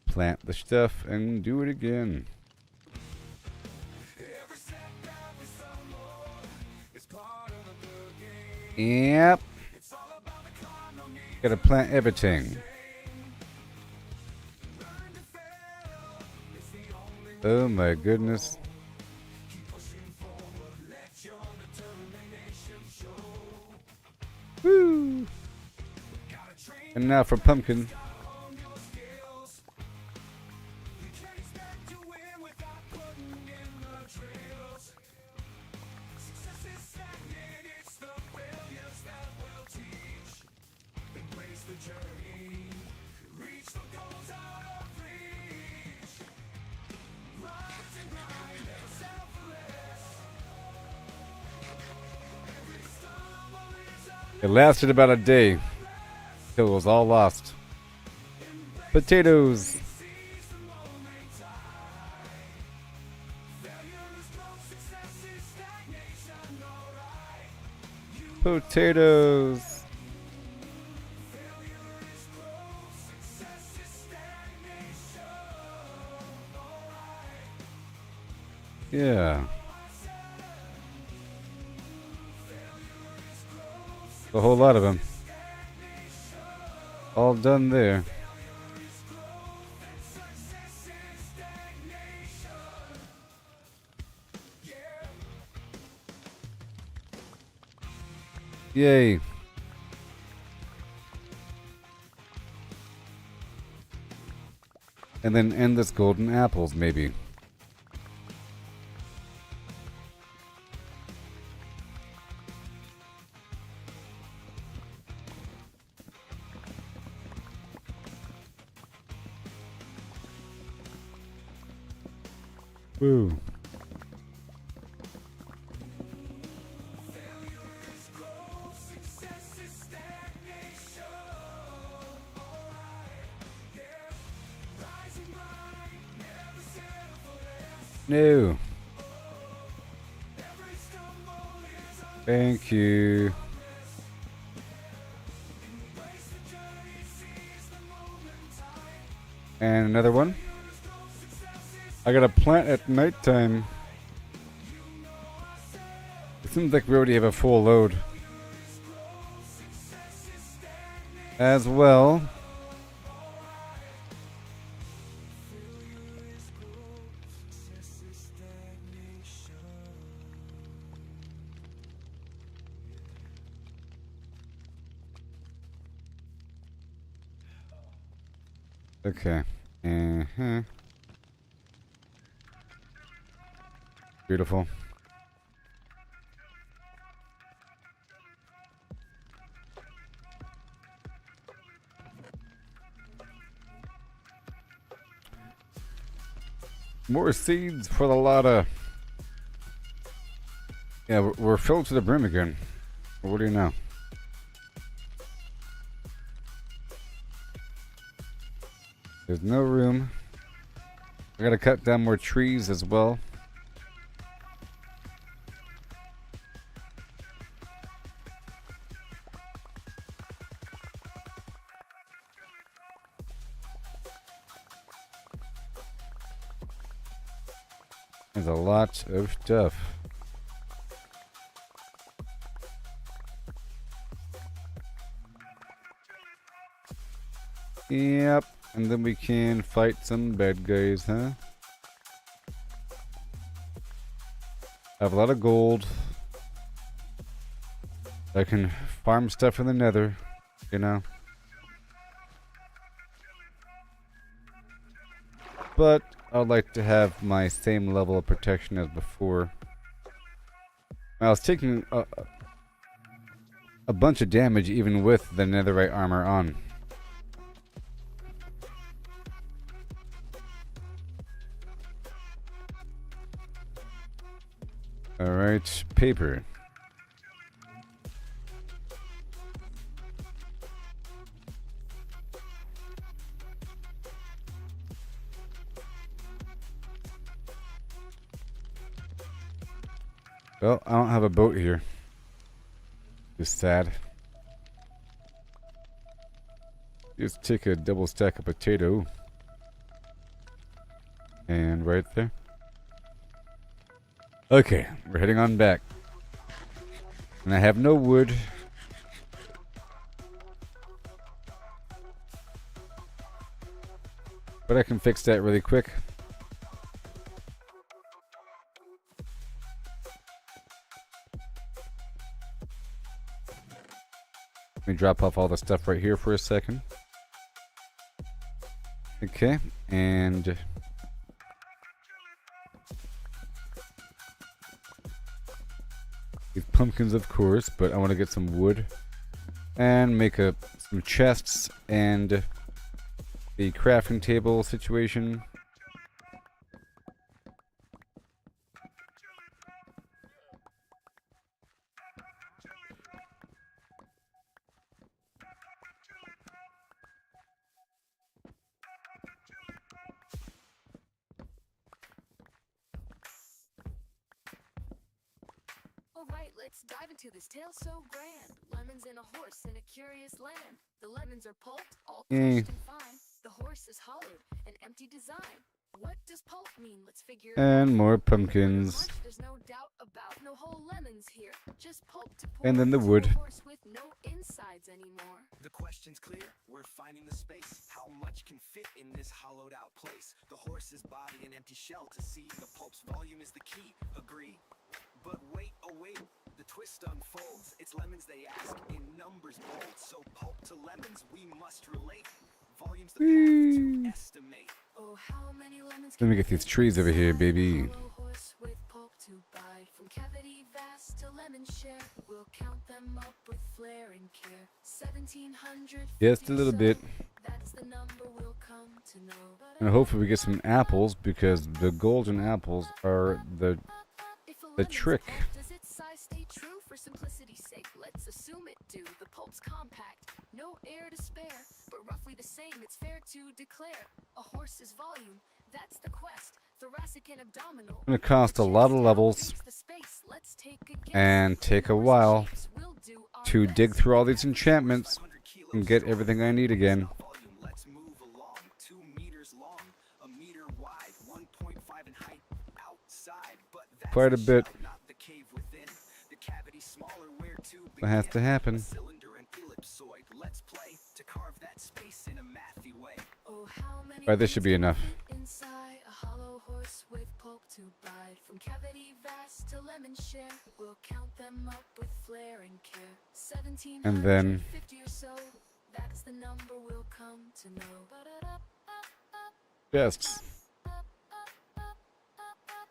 Plant the stuff and do it again. Every setback is some more. It's part of the game. Yep. It's all about the climb, no need Gotta plant everything. learn to fail. It's the only Oh my goodness. keep pushing forward. Let your determination show. Woo! Gotta train And now for pumpkin. on your skills. You can't expect to win without putting in the drills. Success is stagnant, it's the failures that will teach. Embrace the journey, reach the goals out of reach. Rise and grind, never selfless. Every stumble is a It lasted about a day. Till it was all lost. Potatoes. seize the moment time. Failure is growth, success is stagnation, alright. You Potatoes. failure is growth, success is stagnation, alright. Yeah. A whole lot of them. All done there. Yay. And then endless golden apples, maybe. Woo. No. Thank you. And another one. I got a plant at nighttime. It seems like we already have a full load. As well. Okay. Beautiful. More seeds for the lotta. Yeah, we're filled to the brim again. What do you know? There's no room. I gotta cut down more trees as well. There's a lot of stuff. Yep, and then we can fight some bad guys, huh? I have a lot of gold. I can farm stuff in the nether, you know. But I'd like to have my same level of protection as before. I was taking a bunch of damage even with the netherite armor on. Alright, paper. Well, I don't have a boat here. Just sad. Just take a double stack of potato. And right there. Okay, we're heading on back. And I have no wood. But I can fix that really quick. Let me drop off all the stuff right here for a second. Okay, and these pumpkins, of course, but I want to get some wood and make some chests and the crafting table situation. Alright, let's dive into this tale so grand. Lemons and a horse in a curious land. The lemons are pulped, all crushed and fine. The horse is hollowed, an empty design. What does pulp mean? Let's figure it out. And more pumpkins. There's no doubt about no whole lemons here. Just pulp to pour And then the into wood. a horse with no insides anymore. The question's clear, we're finding the space. How much can fit in this hollowed out place? The horse's body an empty shell to see. The pulp's volume is the key, agree. But wait, oh wait, the twist unfolds. It's lemons they ask, numbers bold, so pulp to lemons we must relate. Volumes the path to estimate. Oh, how many lemons Let me get these trees over here, baby. hollow horse with pulp to bide. From cavity vast to lemon share, we'll count them up with flair and care. 1700. Just a little bit. That's the number we'll come to know. And hopefully we get some apples, because the golden apples are the If a lemon's trick. pulp, does its size stay true? For simplicity's sake, let's assume it do. The pulp's compact, no air to spare, but roughly the same, it's fair to declare. A horse's volume, that's the quest. Thoracic and abdominal. Gonna cost a lot of levels and take a while to dig through all these enchantments and get everything I need again. Volume, let's move along. 2 meters long, a meter wide, 1.5 in height outside, but that's Quite a the bit. shell, not the cave within. The cavity smaller where to What has begin. to happen? A cylinder and ellipsoid, let's play to carve that space in a mathy way. Oh, how many Alright, this should be enough. inside a hollow horse with pulp to bide. From cavity vast to lemon share, we'll count them up with flair and care. 1750 And then or so, that's the number we'll come to know. chests.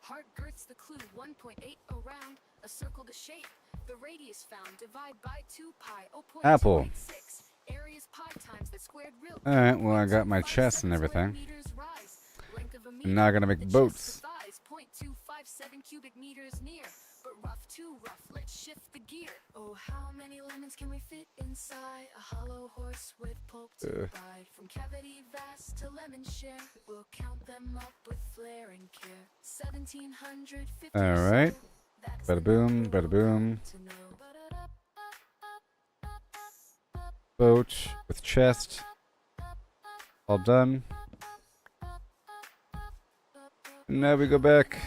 Heart girth's the clue, 1.8 around, a circle to shape. The radius found, divide by 2 pi, 0.286. Apple. Area's pi times the squared root. Alright, well I got my chests and everything. And now I gotta make boats. 0.257 cubic meters near, but rough too rough, let's shift the gear. Oh, how many lemons can we fit inside a hollow horse with pulp to bide? From cavity vast to lemon share, we'll count them up with flair and care. 1750. Alright. Bada boom, bada boom. Boat with chest. All done. And now we go back.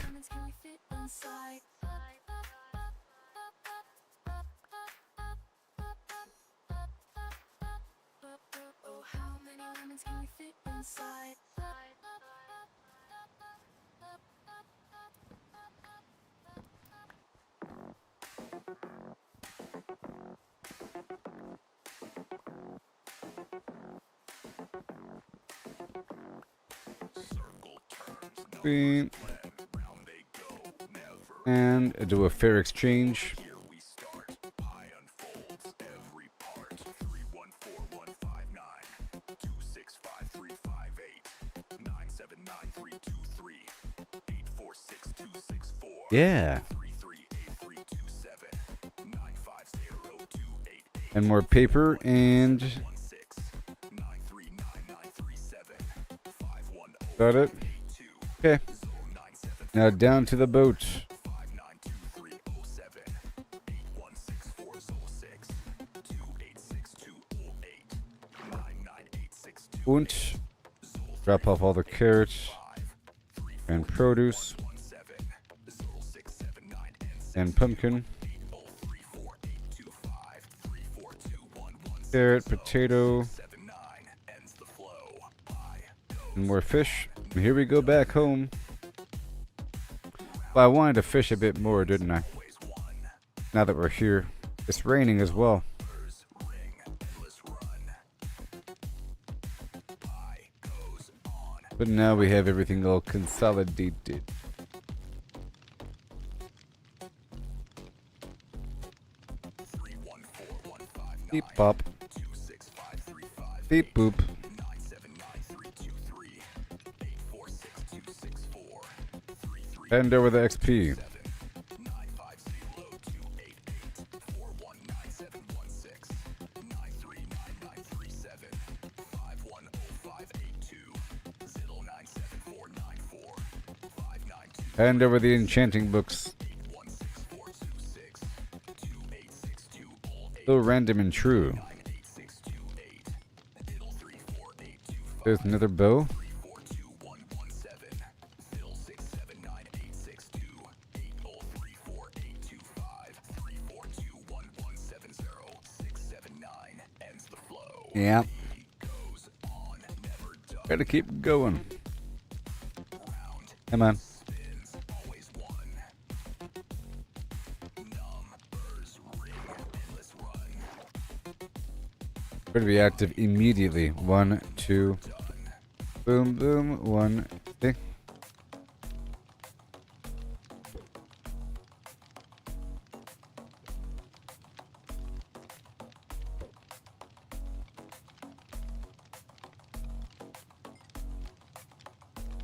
Oh, how many lemons can we fit inside? Beep. And do a fair exchange. Here we start. Pi unfolds every part. 314159 2653558 97933 846264 Yeah. 338327 95028 And more paper and 16 9399937 got it. Okay. Now down to the boat. 592307 816406 286208 99862 Und drop off all the carrots and produce and pumpkin. Carrot, potato, and more fish. And here we go back home. Well, I wanted to fish a bit more, didn't I? Now that we're here. It's raining as well. But now we have everything all consolidated. Beep bop. Beep boop. Hand over the XP. Hand over the enchanting books. So random and true. There's another bow. Yeah. Gotta keep going. Come on. Better be active immediately. 1, 2. Boom, boom. 1, 2.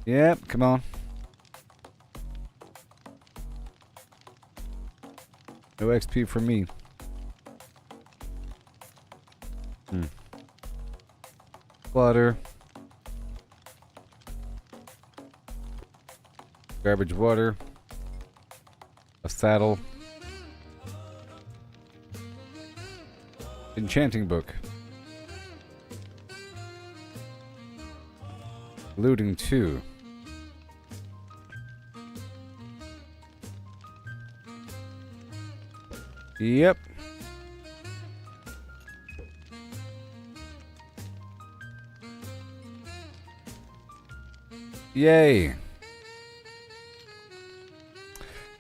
Yep, come on. No XP for me. Water. Garbage water. A saddle. Enchanting book. Looting 2. Yep. Yay.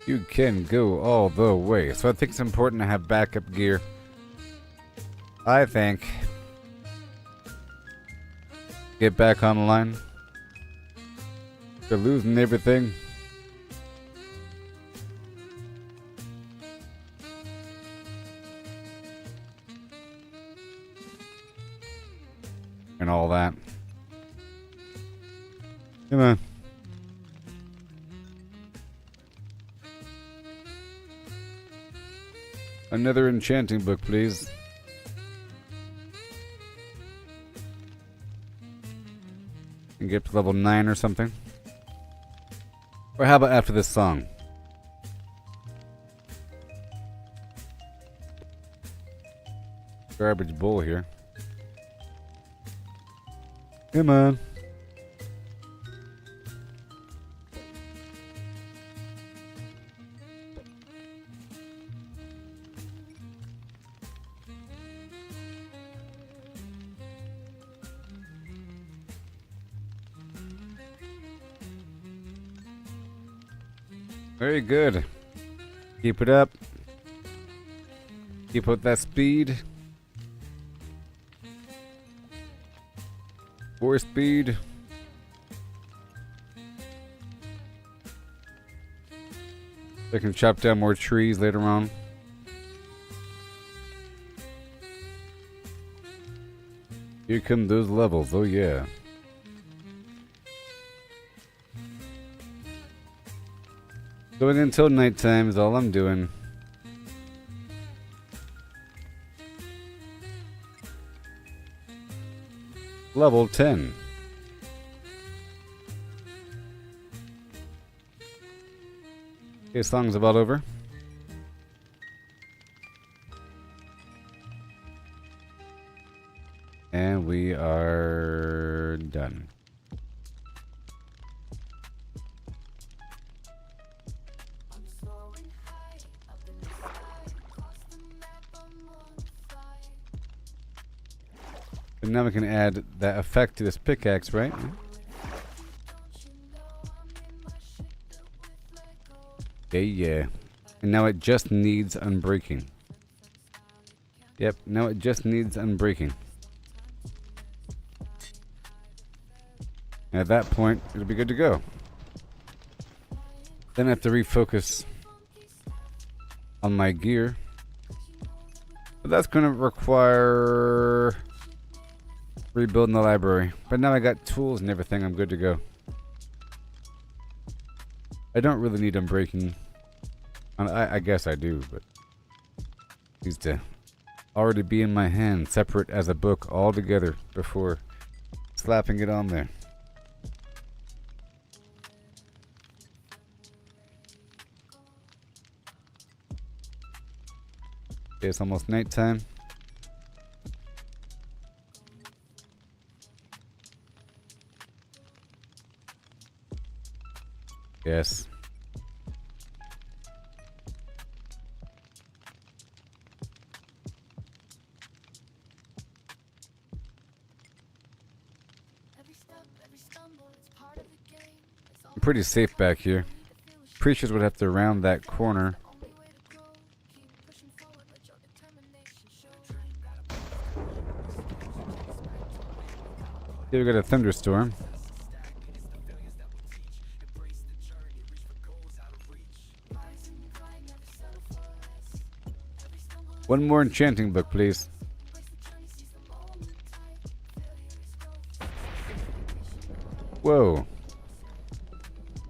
You can go all the way. So I think it's important to have backup gear. I think. Get back online. They're losing everything. And all that. Come on. Another enchanting book, please. And get to level 9 or something. Or how about after this song? Garbage bowl here. Come on. Very good. Keep it up. Keep up that speed. 4 speed. I can chop down more trees later on. Here come those levels. Oh yeah. Going until nighttime is all I'm doing. Level 10. Okay, song's about over. And we are done. And now we can add that effect to this pickaxe, right? Yeah. And now it just needs unbreaking. Yep, now it just needs unbreaking. And at that point, it'll be good to go. Then I have to refocus on my gear. But that's going to require rebuilding the library. But now I got tools and everything, I'm good to go. I don't really need unbreaking. I guess I do, but it needs to already be in my hand, separate as a book all together before slapping it on there. Okay, it's almost nighttime. Yes. I'm pretty safe back here. Preachers would have to round that corner. Here we got a thunderstorm. One more enchanting book, please. Whoa.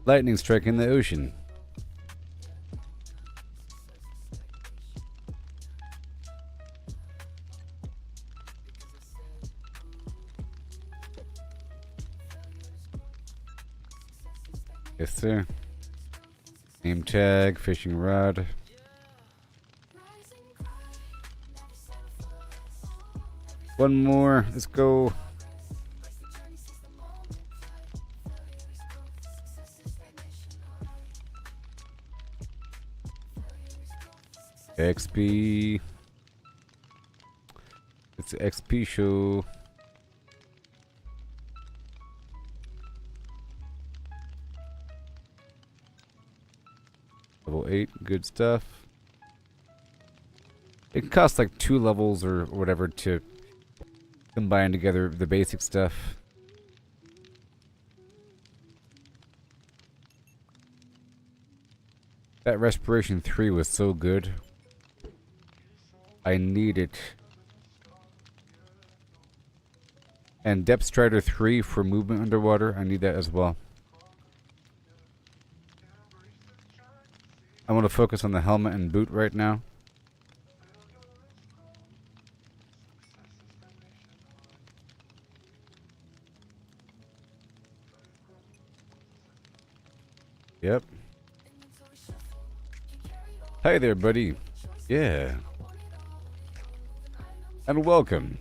Lightning striking the ocean. Yes, sir. Name tag, fishing rod. One more. Let's go. XP. It's the XP show. Level 8, good stuff. It costs like 2 levels or whatever to combine together the basic stuff. That Respiration 3 was so good. I need it. And Depth Strider 3 for movement underwater. I need that as well. I want to focus on the helmet and boot right now. Yep. Hi there, buddy. Yeah. And welcome.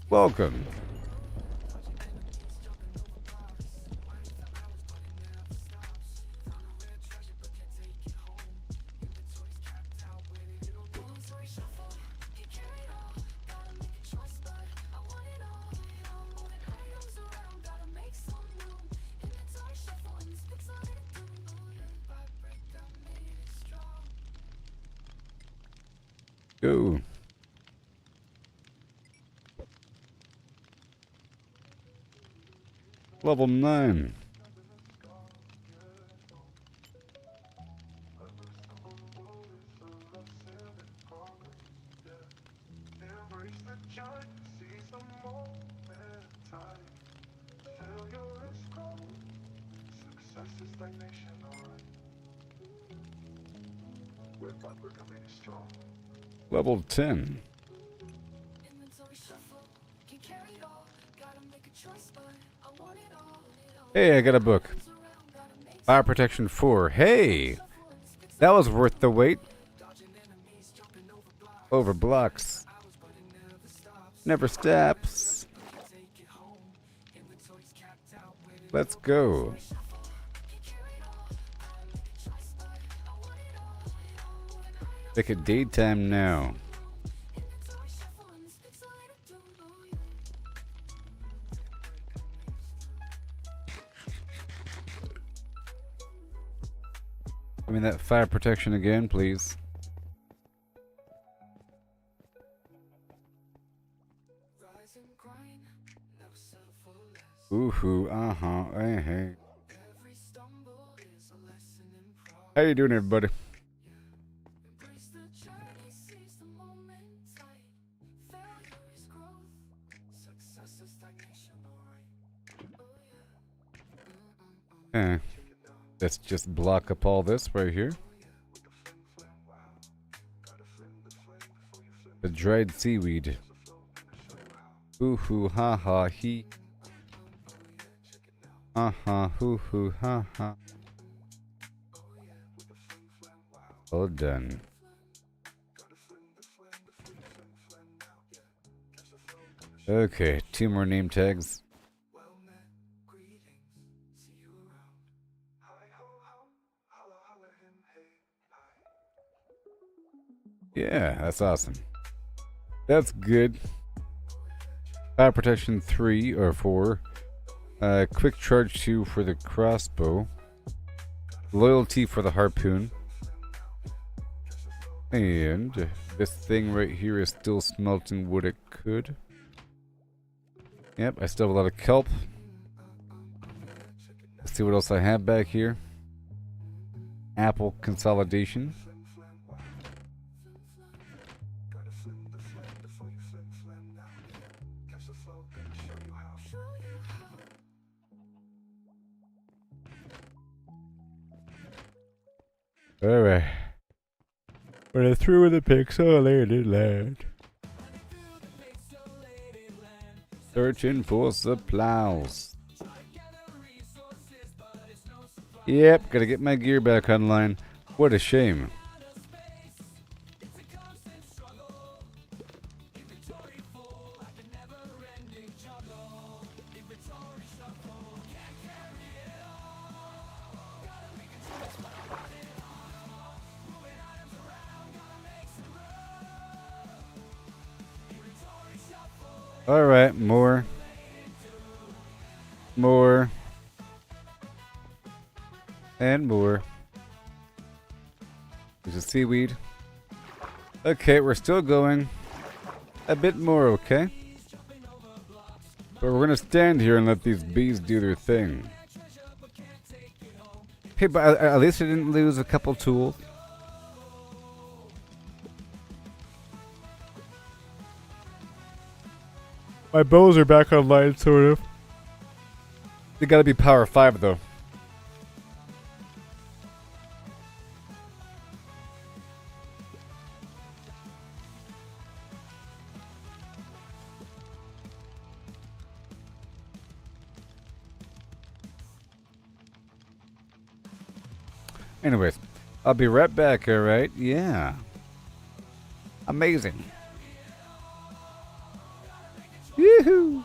Welcome. Go. Level 9. Level 10. Hey, I got a book. Fire Protection 4. Hey! That was worth the wait. Over blocks. Never stops. Let's go. Make it daytime now. Give me that fire protection again, please. Ooh, uh-huh, hey. How you doing, everybody? Let's just block up all this right here. The dried seaweed. Ooh hoo ha ha he. Ha ha hoo hoo ha ha. All done. Okay, 2 more name tags. Yeah, that's awesome. That's good. Fire Protection 3 or 4. Quick Charge 2 for the crossbow. Loyalty for the harpoon. And this thing right here is still smelting what it could. Yep, I still have a lot of kelp. Let's see what else I have back here. Apple consolidation. Alright. We're through the pixelated land. Searching for supplies. Yep, gotta get my gear back online. What a shame. Alright, more. More. And more. There's a seaweed. Okay, we're still going. A bit more, okay? But we're gonna stand here and let these bees do their thing. Hey, but at least I didn't lose a couple tools. My bows are back online, sort of. They gotta be power 5, though. Anyways, I'll be right back, alright? Yeah. Amazing. Yoo-hoo!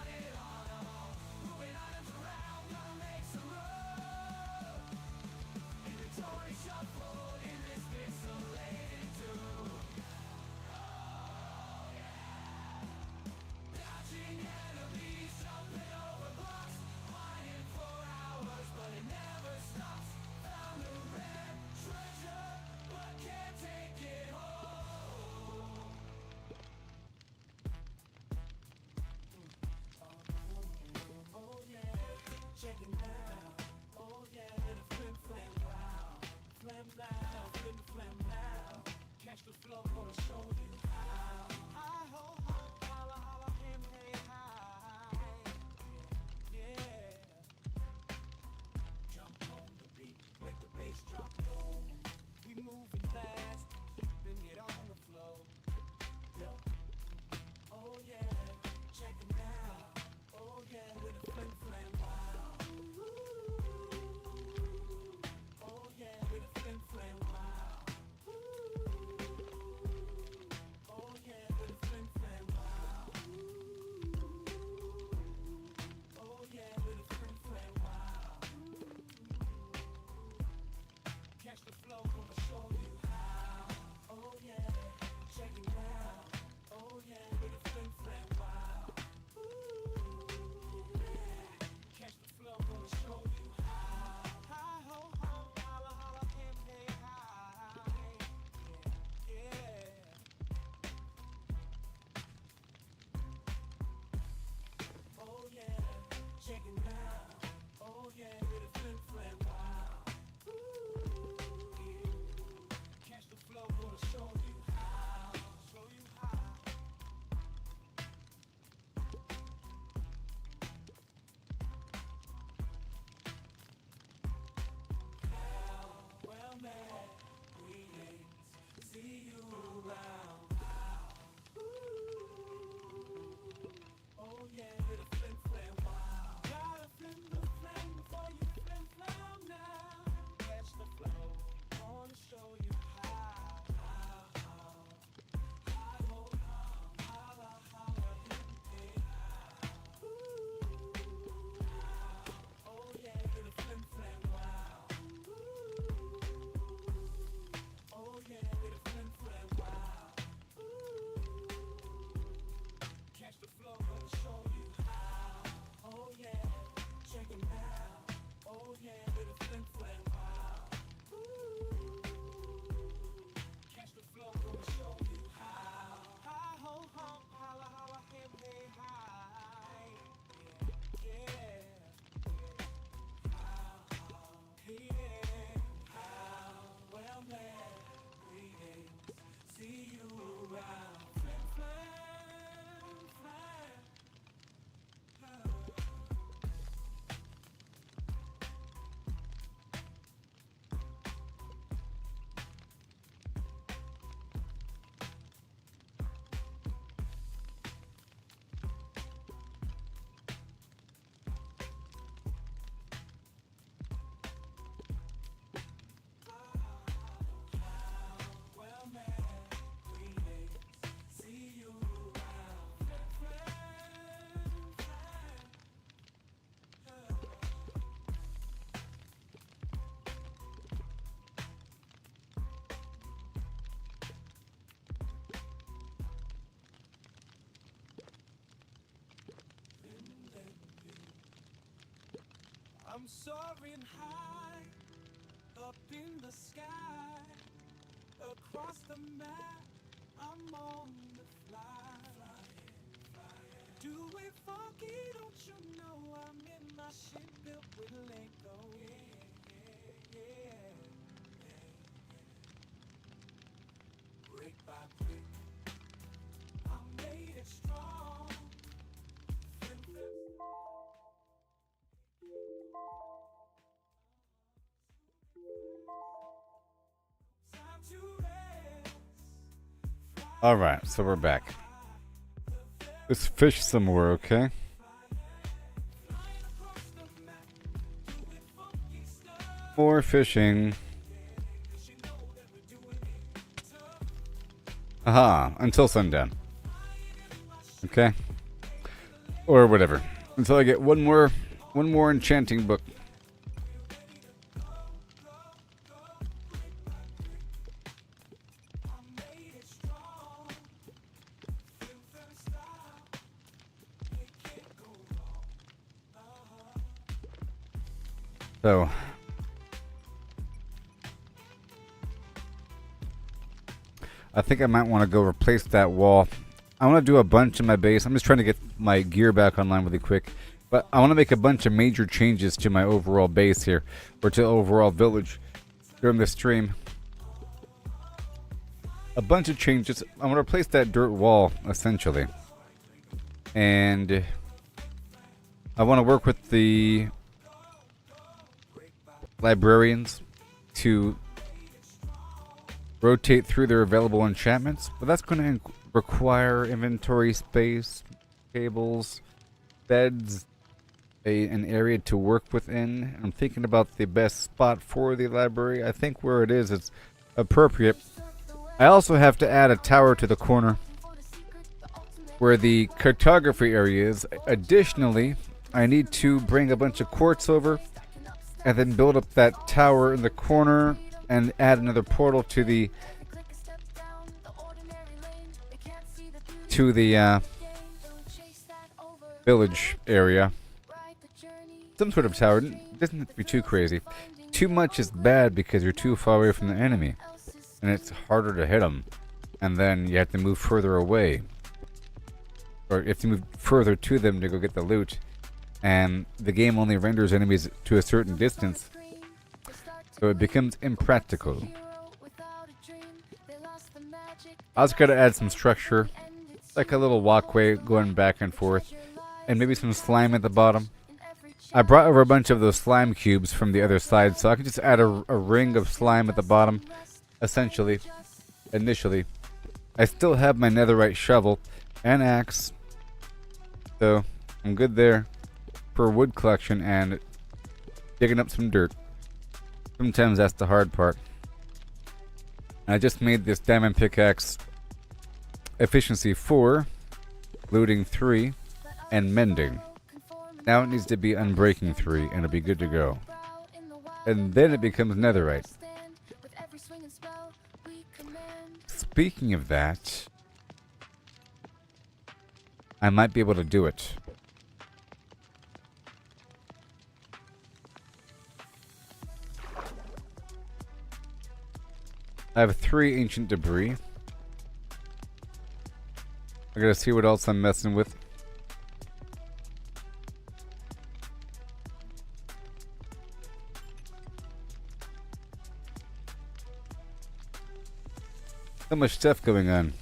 soaring high, up in the sky, across the map, I'm on the fly. Do it funky, don't you know I'm in my ship built with Lego? Yeah. Brick by brick, I made it strong. Time to rest. Alright, so we're back. Let's fish some more, okay? More fishing. Aha, until sundown. Okay? Or whatever. Until I get one more enchanting book. So I think I might want to go replace that wall. I want to do a bunch in my base. I'm just trying to get my gear back online really quick. But I want to make a bunch of major changes to my overall base here, or to overall village during the stream. A bunch of changes. I want to replace that dirt wall, essentially. And I want to work with the librarians to rotate through their available enchantments, but that's going to require inventory space, tables, beds, an area to work within. I'm thinking about the best spot for the library. I think where it is appropriate. I also have to add a tower to the corner where the cartography area is. Additionally, I need to bring a bunch of quartz over and then build up that tower in the corner and add another portal to the village area. Some sort of tower. It doesn't have to be too crazy. Too much is bad because you're too far away from the enemy, and it's harder to hit them. And then you have to move further away, or you have to move further to them to go get the loot. And the game only renders enemies to a certain distance, so it becomes impractical. I was going to add some structure, like a little walkway going back and forth, and maybe some slime at the bottom. I brought over a bunch of those slime cubes from the other side, so I could just add a ring of slime at the bottom, essentially, initially. I still have my netherite shovel and axe, so I'm good there for wood collection and digging up some dirt. Sometimes that's the hard part. I just made this diamond pickaxe efficiency 4, looting 3, and mending. Now it needs to be unbreaking 3 and it'll be good to go. And then it becomes netherite. Speaking of that, I might be able to do it. I have 3 ancient debris. I gotta see what else I'm messing with. So much stuff going on.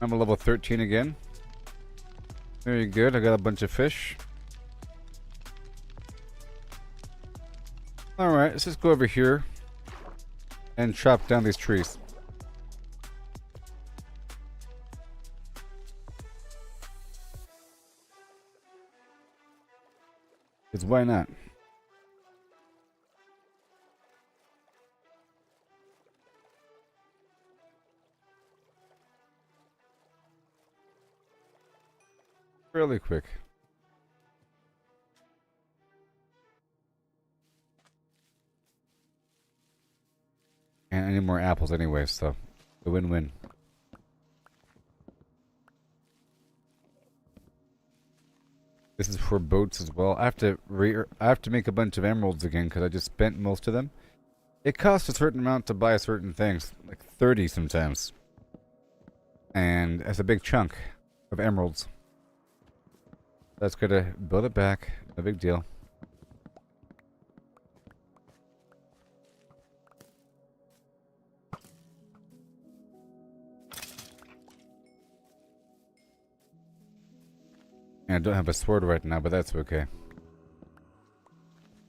I'm a level 13 again. Very good. I got a bunch of fish. Alright, let's just go over here and chop down these trees. Because why not? Fairly quick. And I need more apples anyway, so a win-win. This is for boats as well. I have to make a bunch of emeralds again because I just spent most of them. It costs a certain amount to buy certain things, like 30 sometimes. And that's a big chunk of emeralds. That's gonna build it back. No big deal. And I don't have a sword right now, but that's okay.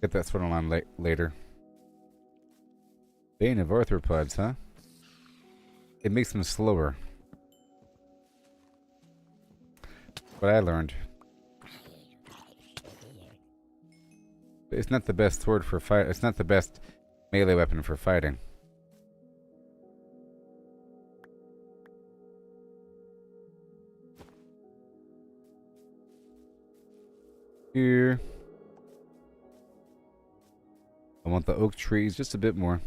Get that sword on later. Bane of arthropods, huh? It makes them slower. What I learned. It's not the best sword for fight. It's not the best melee weapon for fighting. Here. I want the oak trees just a bit more.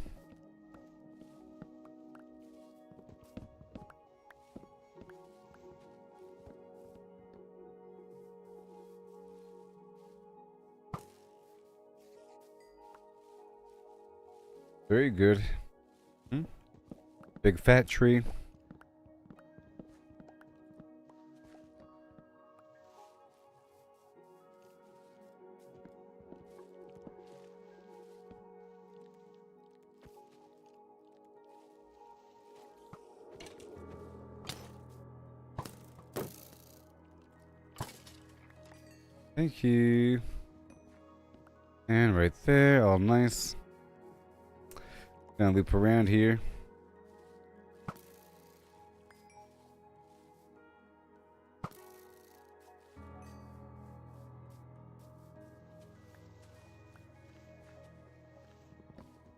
Very good. Big fat tree. Thank you. And right there, all nice. Gonna loop around here.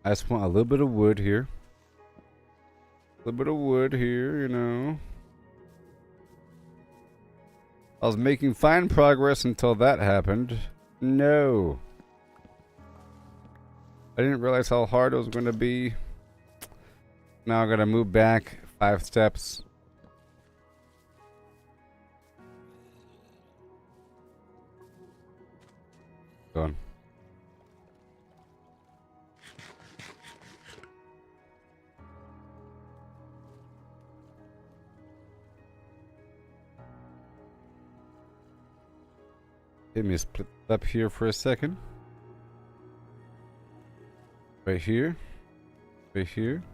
I just want a little bit of wood here. A little bit of wood here, you know. I was making fine progress until that happened. No. I didn't realize how hard it was going to be. Now I gotta move back 5 steps. Going. Let me split up here for a second. Right here. Right here.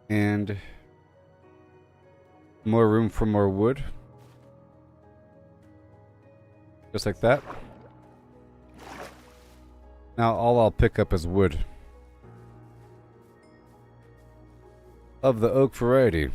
And more room for more wood. Just like that. Now all I'll pick up is wood. Of the oak variety.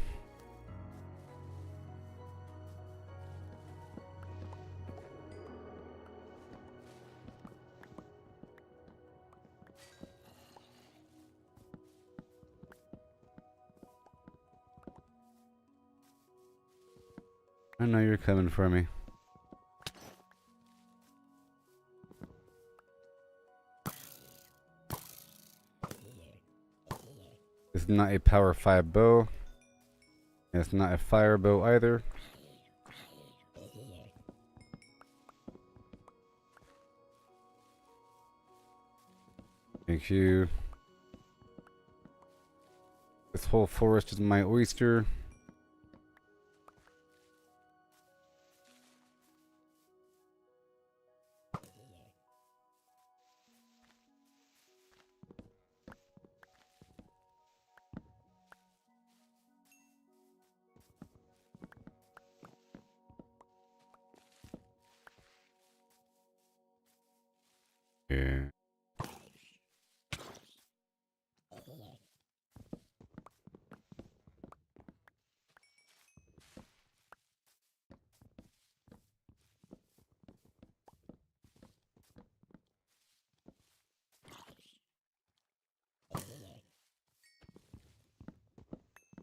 I know you're coming for me. It's not a power 5 bow. It's not a fire bow either. Thank you. This whole forest is my oyster. Yeah.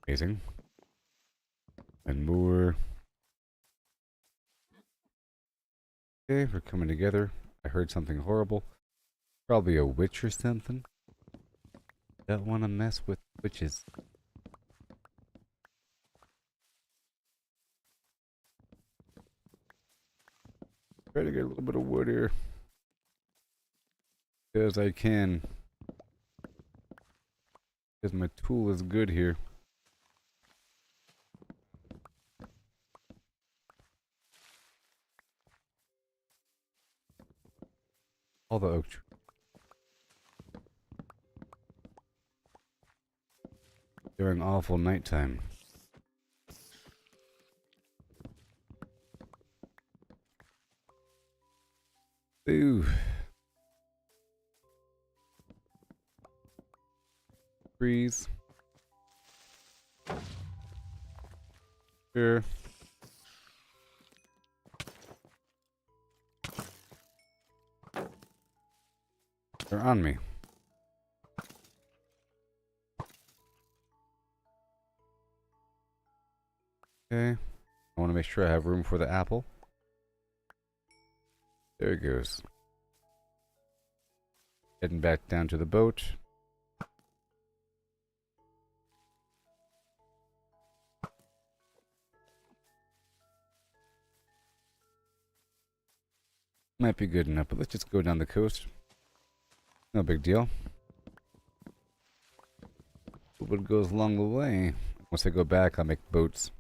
Amazing. And more. Okay, we're coming together. I heard something horrible. Probably a witch or something. Don't want to mess with witches. Try to get a little bit of wood here. As I can. Because my tool is good here. All the oak trees. During awful nighttime. Ooh. Trees. Sure. They're on me. Okay. I want to make sure I have room for the apple. There it goes. Heading back down to the boat. Might be good enough, but let's just go down the coast. No big deal. What goes along the way. Once I go back, I'll make boats.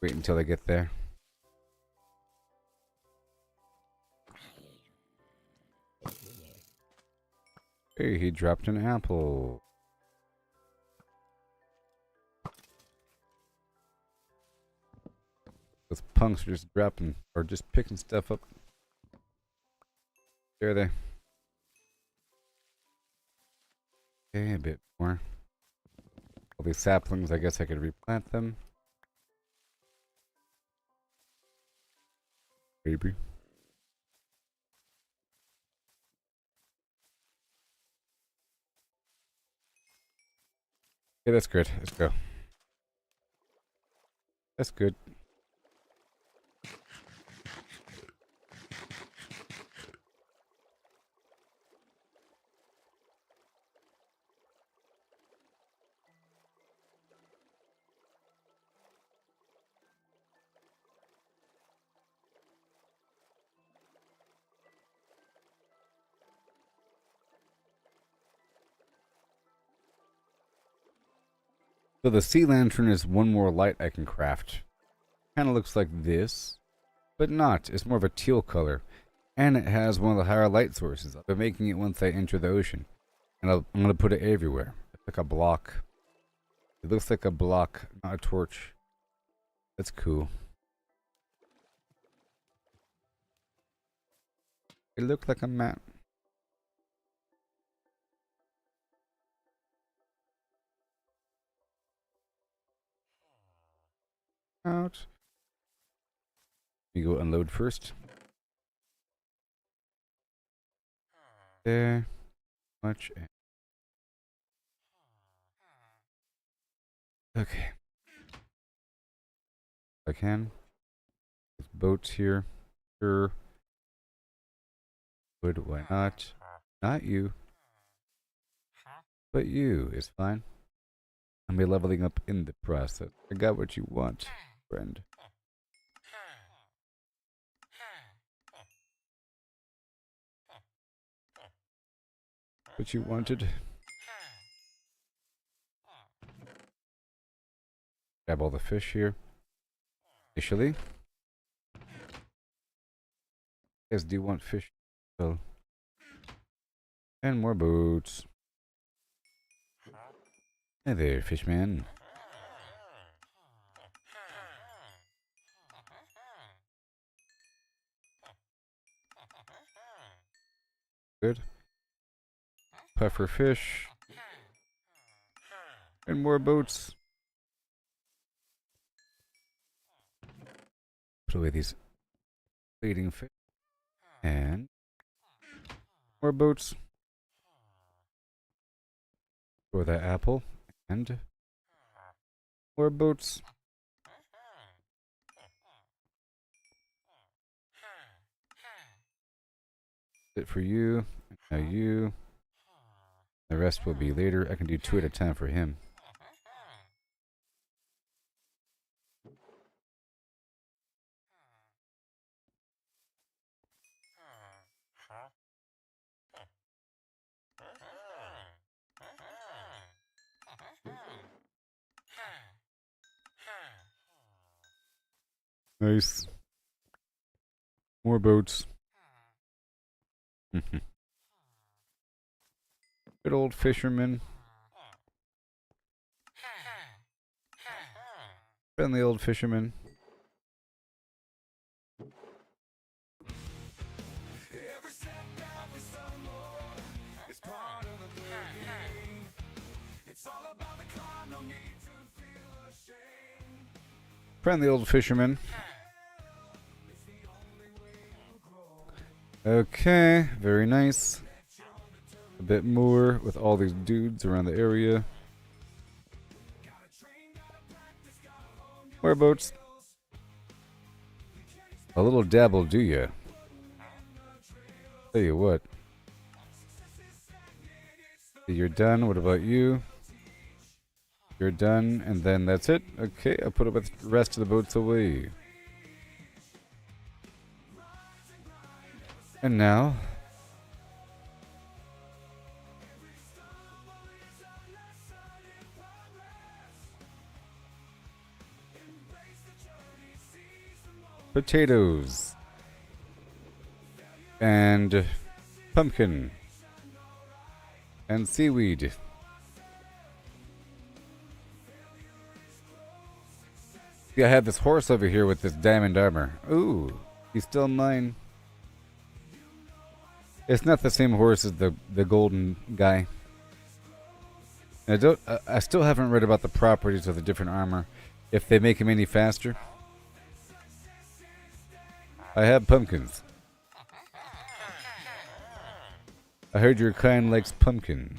Wait until I get there. Hey, he dropped an apple. Those punks are just dropping, or just picking stuff up. There they. Okay, a bit more. All these saplings, I guess I could replant them. Maybe. Okay, that's good. Let's go. That's good. So the sea lantern is one more light I can craft. Kind of looks like this, but not. It's more of a teal color. And it has one of the higher light sources. I'll be making it once I enter the ocean. And I'm going to put it everywhere. It's like a block. It looks like a block, not a torch. That's cool. It looked like a map. Out. You go unload first. There. Much. Okay. I can. There's boats here. Sure. Wood, why not? Not you. But you is fine. I'm be leveling up in the process. I got what you want, friend. What you wanted. Grab all the fish here. Initially. Yes, do you want fish? So. And more boats. Hey there, fishman. Good. Puffer fish. And more boats. Put away these fleeting fish. And more boats. For that apple. And more boats. It for you. Now you. The rest will be later. I can do 2 at a time for him. Nice. More boats. Good old fisherman. Friendly old fisherman. Every step down is some more. It's part of the game. It's all about the climb, no need to feel ashamed. Friendly old fisherman. Okay, very nice. A bit more with all these dudes around the area. More boats. A little dabble, do ya? Tell you what. You're done. What about you? You're done, and then that's it. Okay, I'll put the rest of the boats away. And now, potatoes and pumpkin and seaweed. See, I have this horse over here with this diamond armor. Ooh, he's still mine. It's not the same horse as the golden guy. I still haven't read about the properties of the different armor. If they make him any faster. I have pumpkins. I heard your kind likes pumpkin.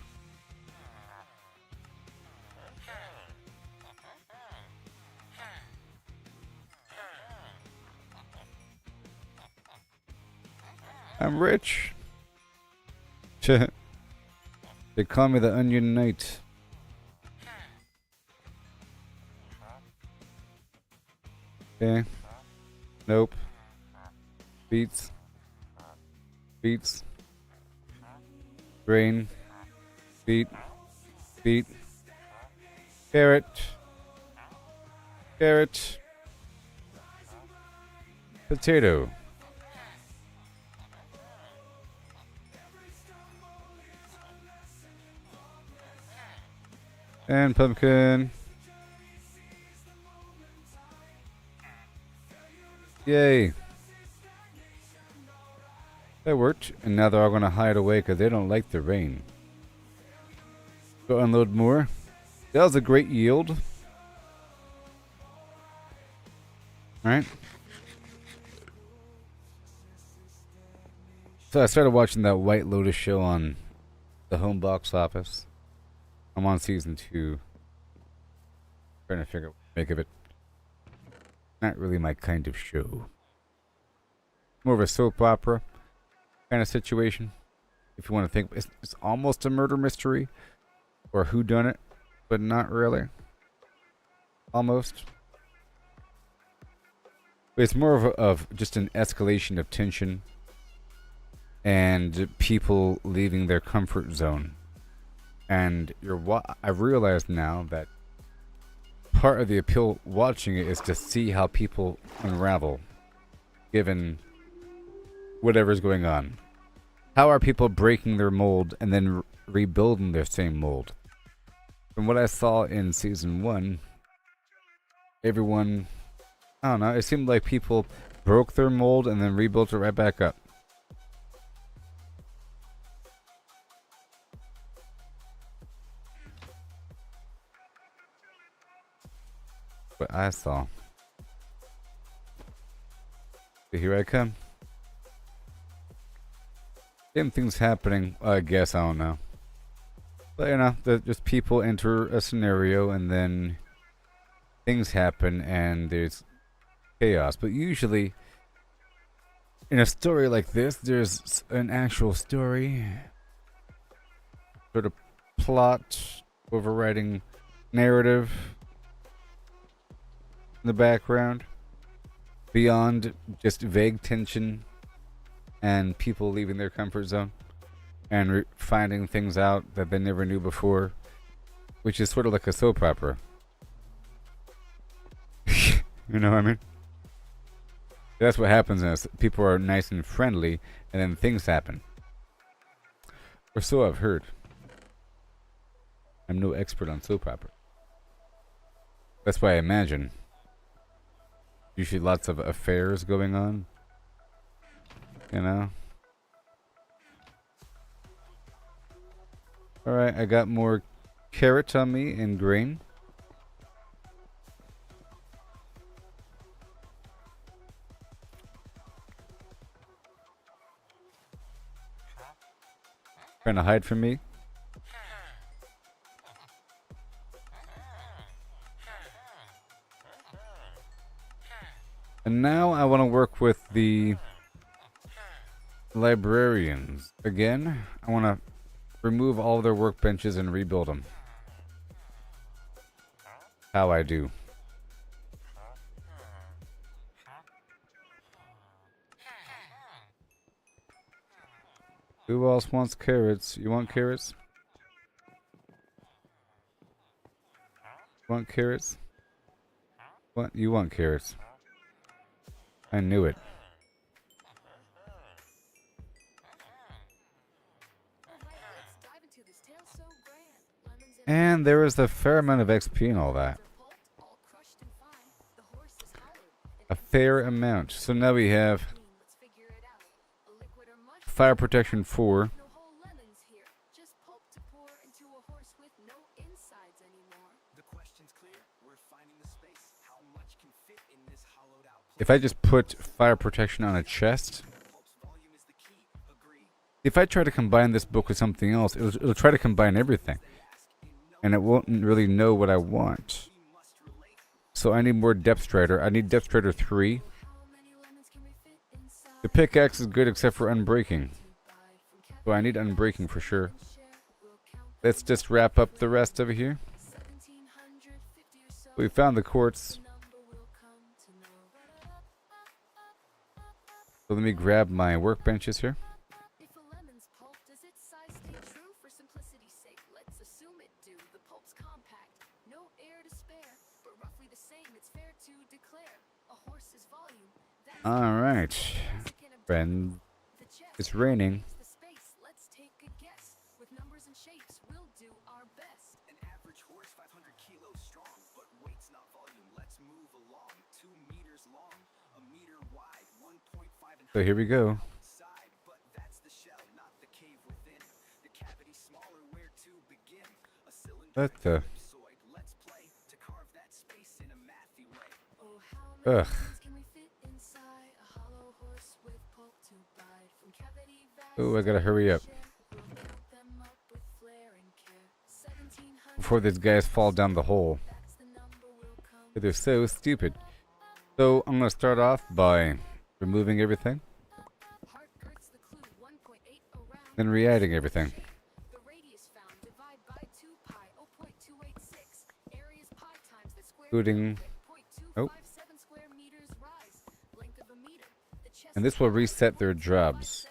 I'm rich. They call me the Onion Knight. Okay. Nope. Beets. Beets. Grain. Beet. Beet. Carrot. Carrot. Potato. And pumpkin. Yay. That worked. And now they're all going to hide away because they don't like the rain. Go unload more. That was a great yield. Alright. So I started watching that White Lotus show on the home box office. I'm on season 2. Trying to figure out what to make of it. Not really my kind of show. More of a soap opera kind of situation. If you want to think, it's almost a murder mystery or whodunit, but not really. Almost. But it's more of just an escalation of tension and people leaving their comfort zone. And I've realized now that part of the appeal watching it is to see how people unravel, given whatever's going on. How are people breaking their mold and then rebuilding their same mold? From what I saw in season 1, everyone, I don't know, it seemed like people broke their mold and then rebuilt it right back up. What I saw. So here I come. Same things happening, I guess, I don't know. But you know, just people enter a scenario and then things happen and there's chaos. But usually, in a story like this, there's an actual story. Sort of plot, overriding narrative in the background. Beyond just vague tension and people leaving their comfort zone and finding things out that they never knew before, which is sort of like a soap opera. You know what I mean? That's what happens is people are nice and friendly, and then things happen. Or so I've heard. I'm no expert on soap opera. That's why I imagine. Usually lots of affairs going on. You know? Alright, I got more carrot on me and grain. Trying to hide from me. And now I want to work with the librarians. Again, I want to remove all of their workbenches and rebuild them. How I do. Who else wants carrots? You want carrots? Want carrots? What? You want carrots? I knew it. And there was a fair amount of XP and all that. A fair amount. So now we have fire protection 4. If I just put fire protection on a chest, if I try to combine this book with something else, it'll try to combine everything. And it won't really know what I want. So I need more Depth Strider. I need Depth Strider 3. The pickaxe is good except for unbreaking. So I need unbreaking for sure. Let's just wrap up the rest over here. We found the quartz. So let me grab my workbenches here. Alright, friend. It's raining. So here we go. What the? Ugh. Oh, I gotta hurry up before these guys fall down the hole. They're so stupid. So I'm gonna start off by removing everything, then re-adding everything. Including, oh, and this will reset their jobs.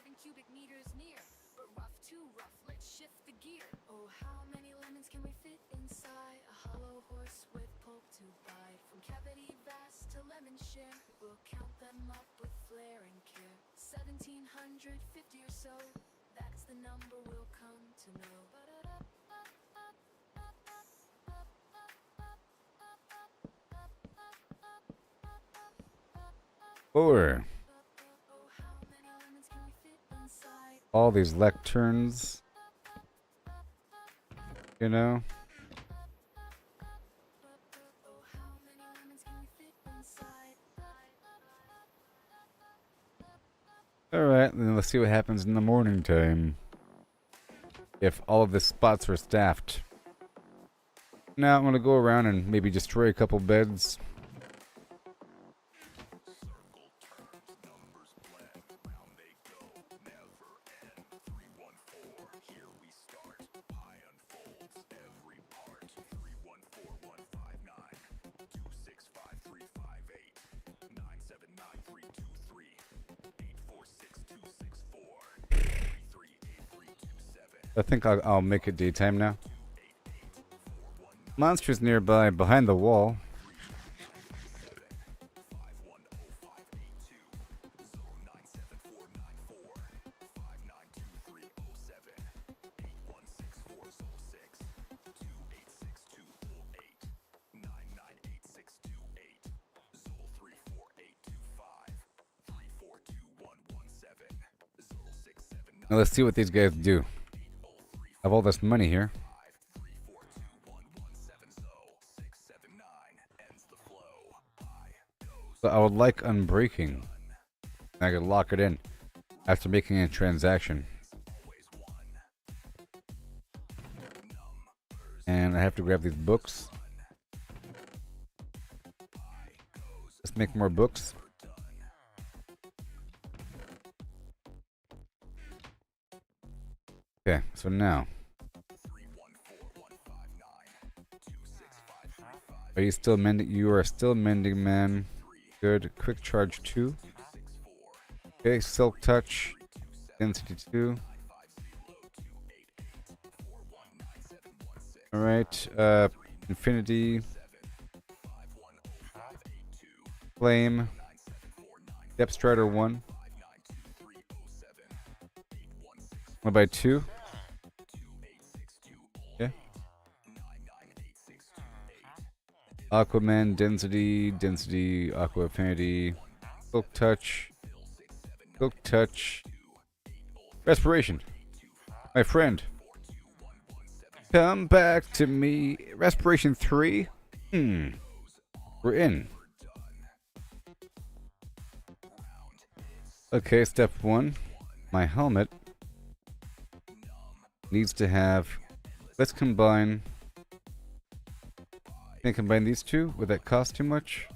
Or all these lecterns, you know. Alright, then let's see what happens in the morning time. If all of the spots are staffed. Now I'm gonna go around and maybe destroy a couple beds. I think I'll make it daytime now. Monsters nearby, behind the wall. Now let's see what these guys do. I have all this money here. So I would like unbreaking. I could lock it in after making a transaction. And I have to grab these books. Let's make more books. Okay, so now. Are you still mending? You are still mending, man. Good. Quick charge 2. Okay, silk touch. Density 2. Alright, infinity. Flame. Depth Strider 1. 1 by 2. Okay. Aquaman, density, aqua affinity, silk touch, respiration. My friend. Come back to me. Respiration 3. We're in. Okay, step 1. My helmet needs to have. Let's combine. Can I combine these two? Would that cost too much?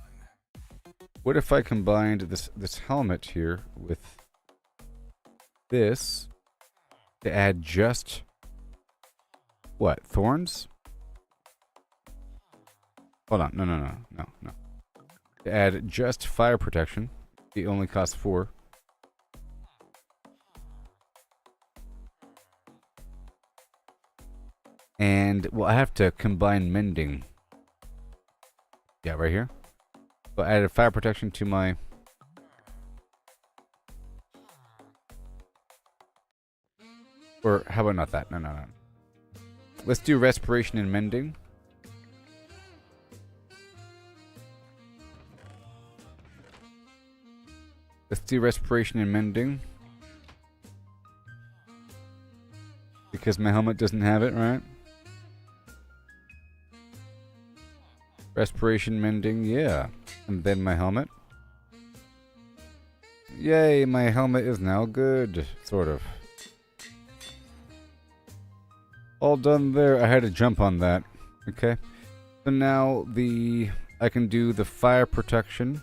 What if I combined this helmet here with this to add just what? Thorns? Hold on. No. To add just fire protection. It only costs 4. And well, I have to combine mending. Yeah, right here. So I added fire protection to my. Or how about not that? No. Let's do respiration and mending. Let's do respiration and mending. Because my helmet doesn't have it, right? Respiration, mending, yeah. And then my helmet. Yay, my helmet is now good. Sort of. All done there. I had to jump on that. Okay. So now I can do the fire protection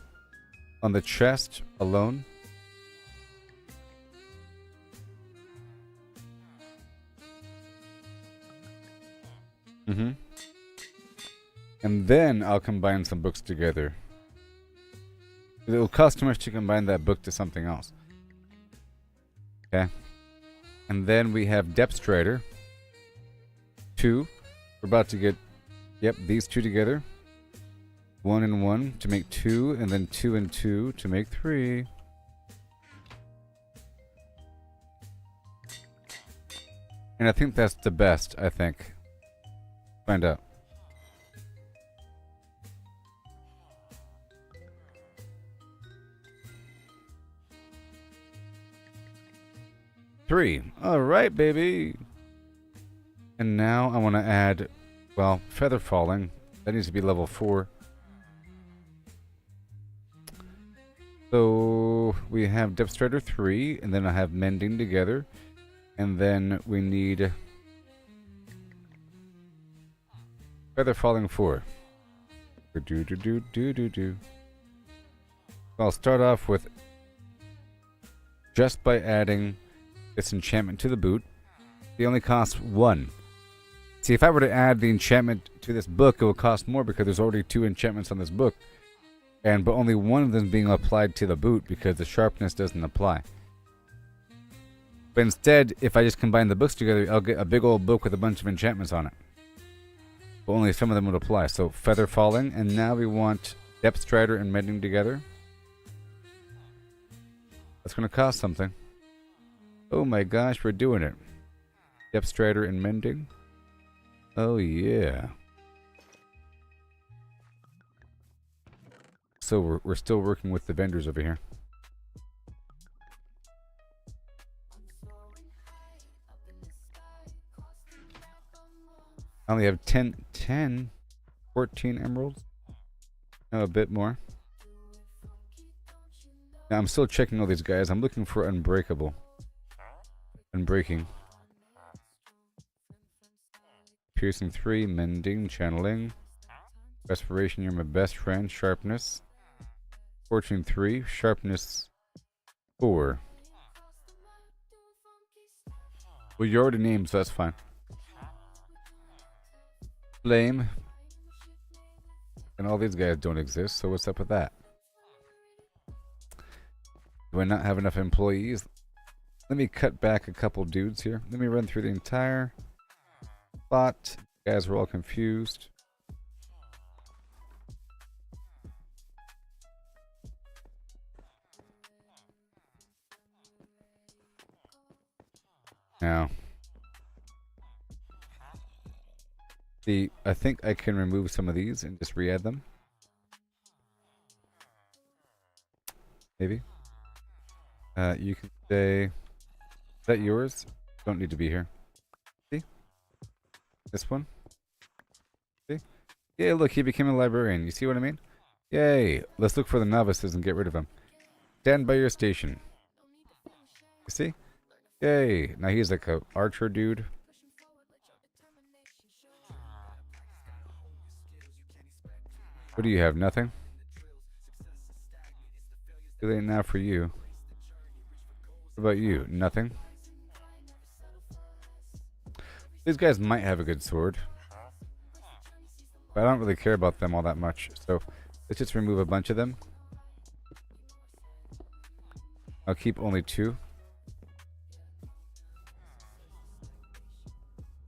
on the chest alone. And then I'll combine some books together. It will cost too much to combine that book to something else. Okay. And then we have Depth Strider 2. We're about to get, yep, these two together. 1 and 1 to make 2, and then 2 and 2 to make 3. And I think that's the best, I think. Find out. Three. All right, baby. And now I want to add, well, feather falling. That needs to be level 4. So we have Depth Strider 3, and then I have mending together, and then we need feather falling 4. I'll start off with just by adding this enchantment to the boot. They only cost 1. See, if I were to add the enchantment to this book, it would cost more because there's already 2 enchantments on this book. But only one of them is being applied to the boot because the sharpness doesn't apply. But instead, if I just combine the books together, I'll get a big old book with a bunch of enchantments on it. But only some of them would apply. So feather falling, and now we want Depth Strider and mending together. That's going to cost something. Oh my gosh, we're doing it. Depth Strider and mending. Oh yeah. So we're still working with the vendors over here. I only have 14 emeralds. No, a bit more. Now I'm still checking all these guys. I'm looking for unbreakable. Unbreaking. Piercing 3, mending, channeling. Respiration, you're my best friend. Sharpness. Fortune 3, sharpness 4. Well, you already named, so that's fine. Flame. And all these guys don't exist, so what's up with that? Do I not have enough employees? Let me cut back a couple dudes here. Let me run through the entire spot. You guys were all confused. Now, I think I can remove some of these and just re-add them. Maybe. You can say, is that yours? Don't need to be here. See? This one? See? Yeah, look, he became a librarian. You see what I mean? Yay! Let's look for the novices and get rid of them. Stand by your station. You see? Yay! Now he's like a archer dude. What do you have? Nothing? Too late now for you. What about you? Nothing? These guys might have a good sword. But I don't really care about them all that much. So let's just remove a bunch of them. I'll keep only 2.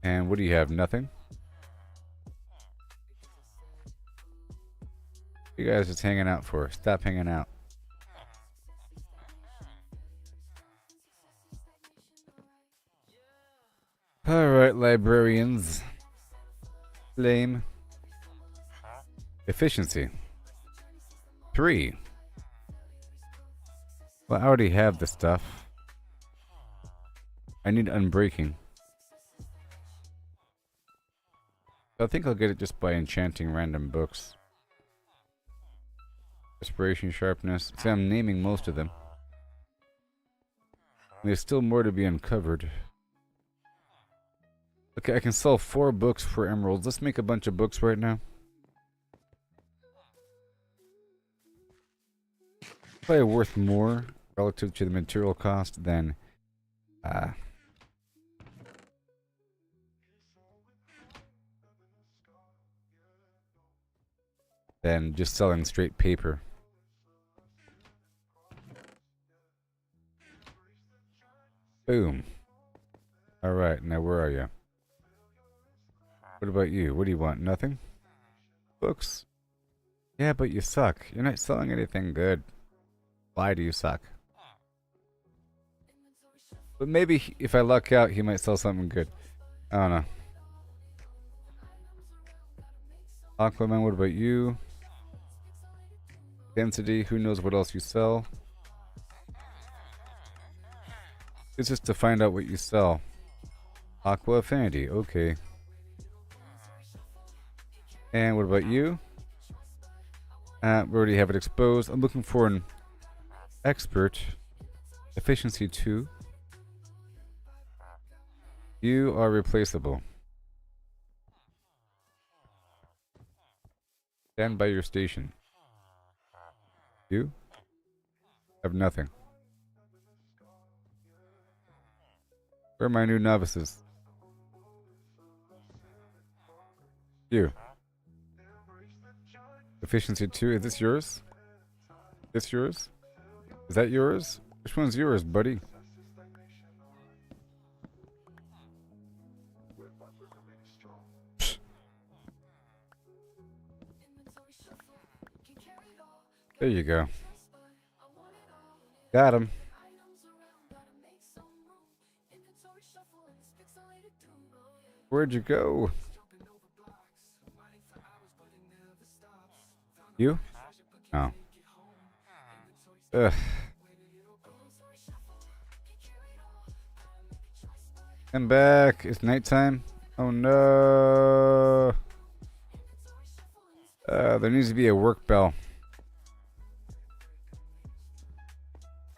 And what do you have? Nothing? You guys just hanging out for? Stop hanging out. Alright, librarians. Flame. Efficiency. 3. Well, I already have the stuff. I need unbreaking. I think I'll get it just by enchanting random books. Respiration, sharpness. See, I'm naming most of them. There's still more to be uncovered. Okay, I can sell 4 books for emeralds. Let's make a bunch of books right now. Probably worth more relative to the material cost than just selling straight paper. Boom. Alright, now where are you? What about you? What do you want? Nothing? Books? Yeah, but you suck. You're not selling anything good. Why do you suck? But maybe if I luck out, he might sell something good. I don't know. Aquaman, what about you? Density, who knows what else you sell? It's just to find out what you sell. Aqua Affinity, okay. And what about you? We already have it exposed. I'm looking for an expert. Efficiency 2. You are replaceable. Stand by your station. You have nothing. Where are my new novices? You. Efficiency 2. Is this yours? This yours? Is that yours? Which one's yours, buddy? Psst. There you go. Got him. Where'd you go? You? Oh. Ugh. I'm back. It's nighttime. Oh no. There needs to be a work bell.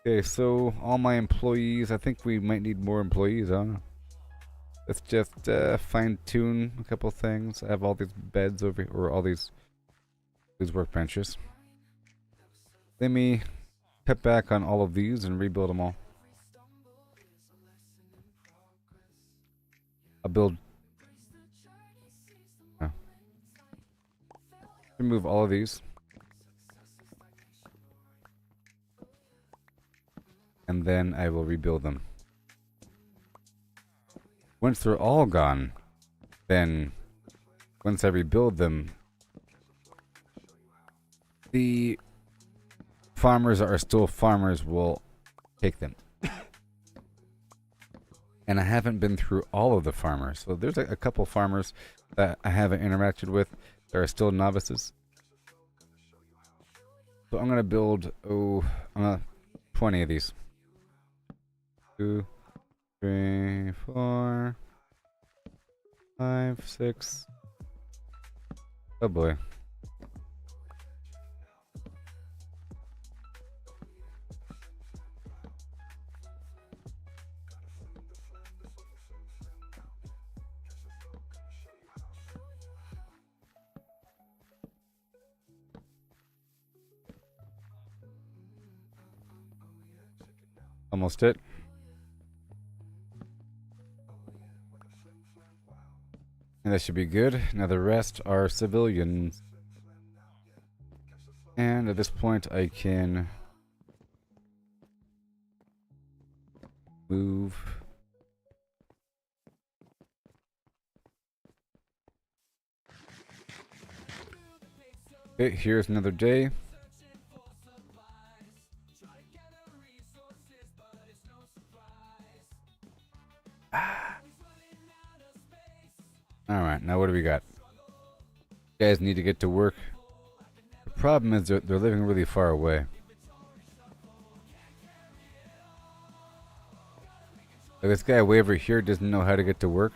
Okay, so all my employees, I think we might need more employees, huh? Let's just fine tune a couple things. I have all these beds over here, or all these workbenches. Let me cut back on all of these and rebuild them all. I'll build. No. Remove all of these. And then I will rebuild them. Once they're all gone, then once I rebuild them, the farmers are still farmers will take them. And I haven't been through all of the farmers. So there's a couple farmers that I haven't interacted with that are still novices. So I'm going to build, 20 of these. 2, 3, 4, 5, 6. Oh boy. Almost it. And that should be good. Now the rest are civilians. And at this point I can move. Okay, here's another day. Alright, now what do we got? You guys need to get to work. The problem is they're living really far away. Like this guy way over here doesn't know how to get to work.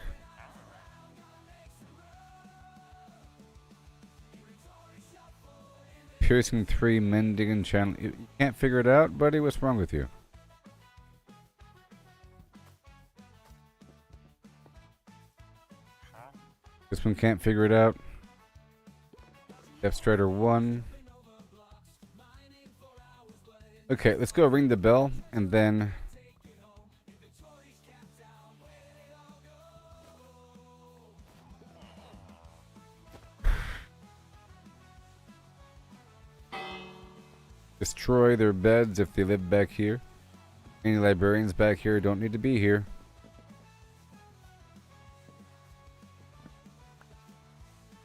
Piercing 3, mending and channel. You can't figure it out, buddy? What's wrong with you? This one can't figure it out. Depth Strider 1. Okay, let's go ring the bell and then destroy their beds if they live back here. Any librarians back here don't need to be here.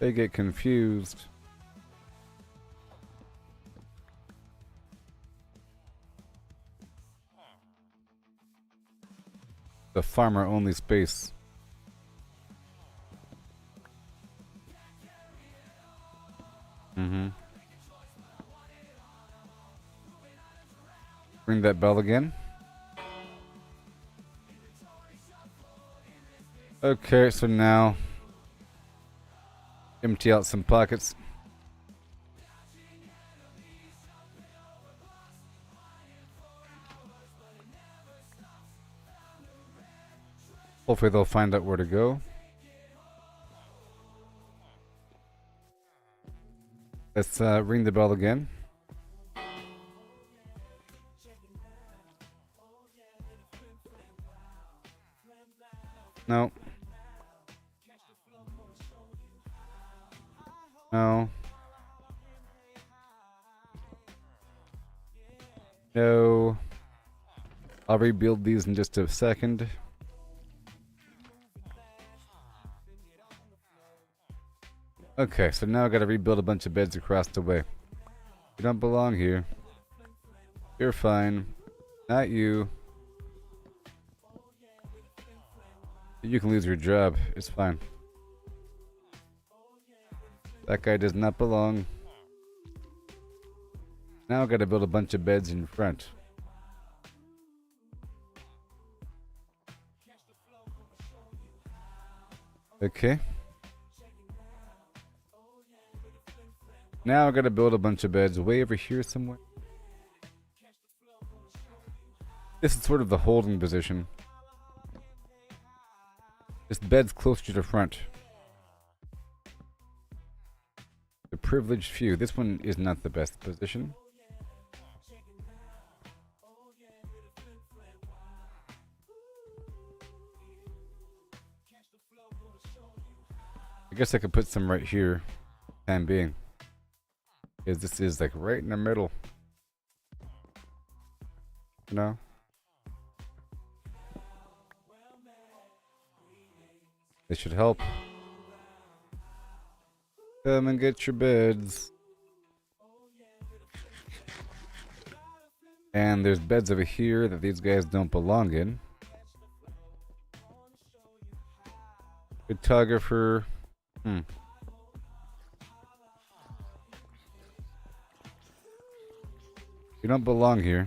They get confused. The farmer only space. Ring that bell again. Okay, so now empty out some pockets. Hopefully they'll find out where to go. Let's ring the bell again. No. No. No. I'll rebuild these in just a second. Okay, so now I gotta rebuild a bunch of beds across the way. You don't belong here. You're fine. Not you. You can lose your job. It's fine. That guy does not belong. Now I gotta build a bunch of beds in front. Okay. Now I gotta build a bunch of beds way over here somewhere. This is sort of the holding position. This bed's closer to the front. The privileged few. This one is not the best position. I guess I could put some right here. Time being. Because this is like right in the middle. No? This should help. Come and get your beds. And there's beds over here that these guys don't belong in. Photographer. You don't belong here.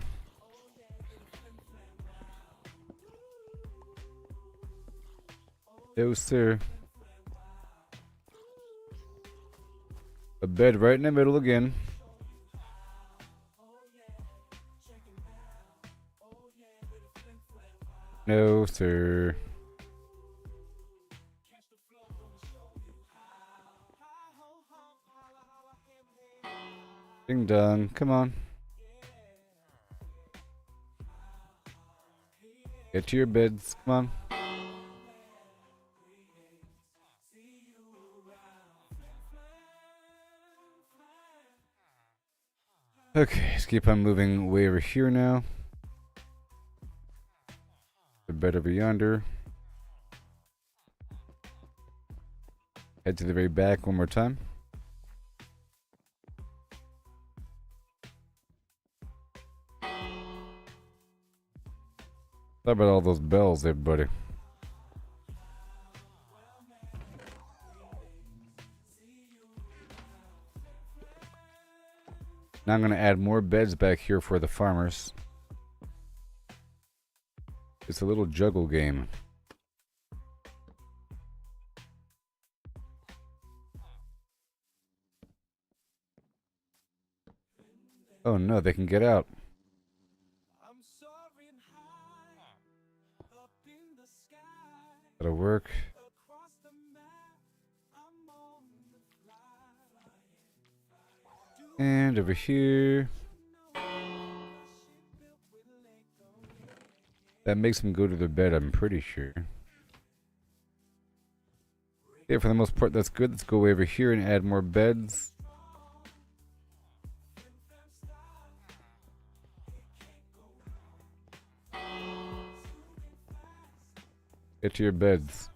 No, sir. A bed right in the middle again. No, sir. Ding dong, come on. Get to your beds, come on. Okay, let's keep on moving way over here now. The bed over yonder. Head to the very back one more time. How about all those bells, everybody? Now I'm going to add more beds back here for the farmers. It's a little juggle game. Oh no, they can get out. That'll work. And over here. That makes them go to their bed, I'm pretty sure. Yeah, for the most part, that's good. Let's go over here and add more beds. Get to your beds.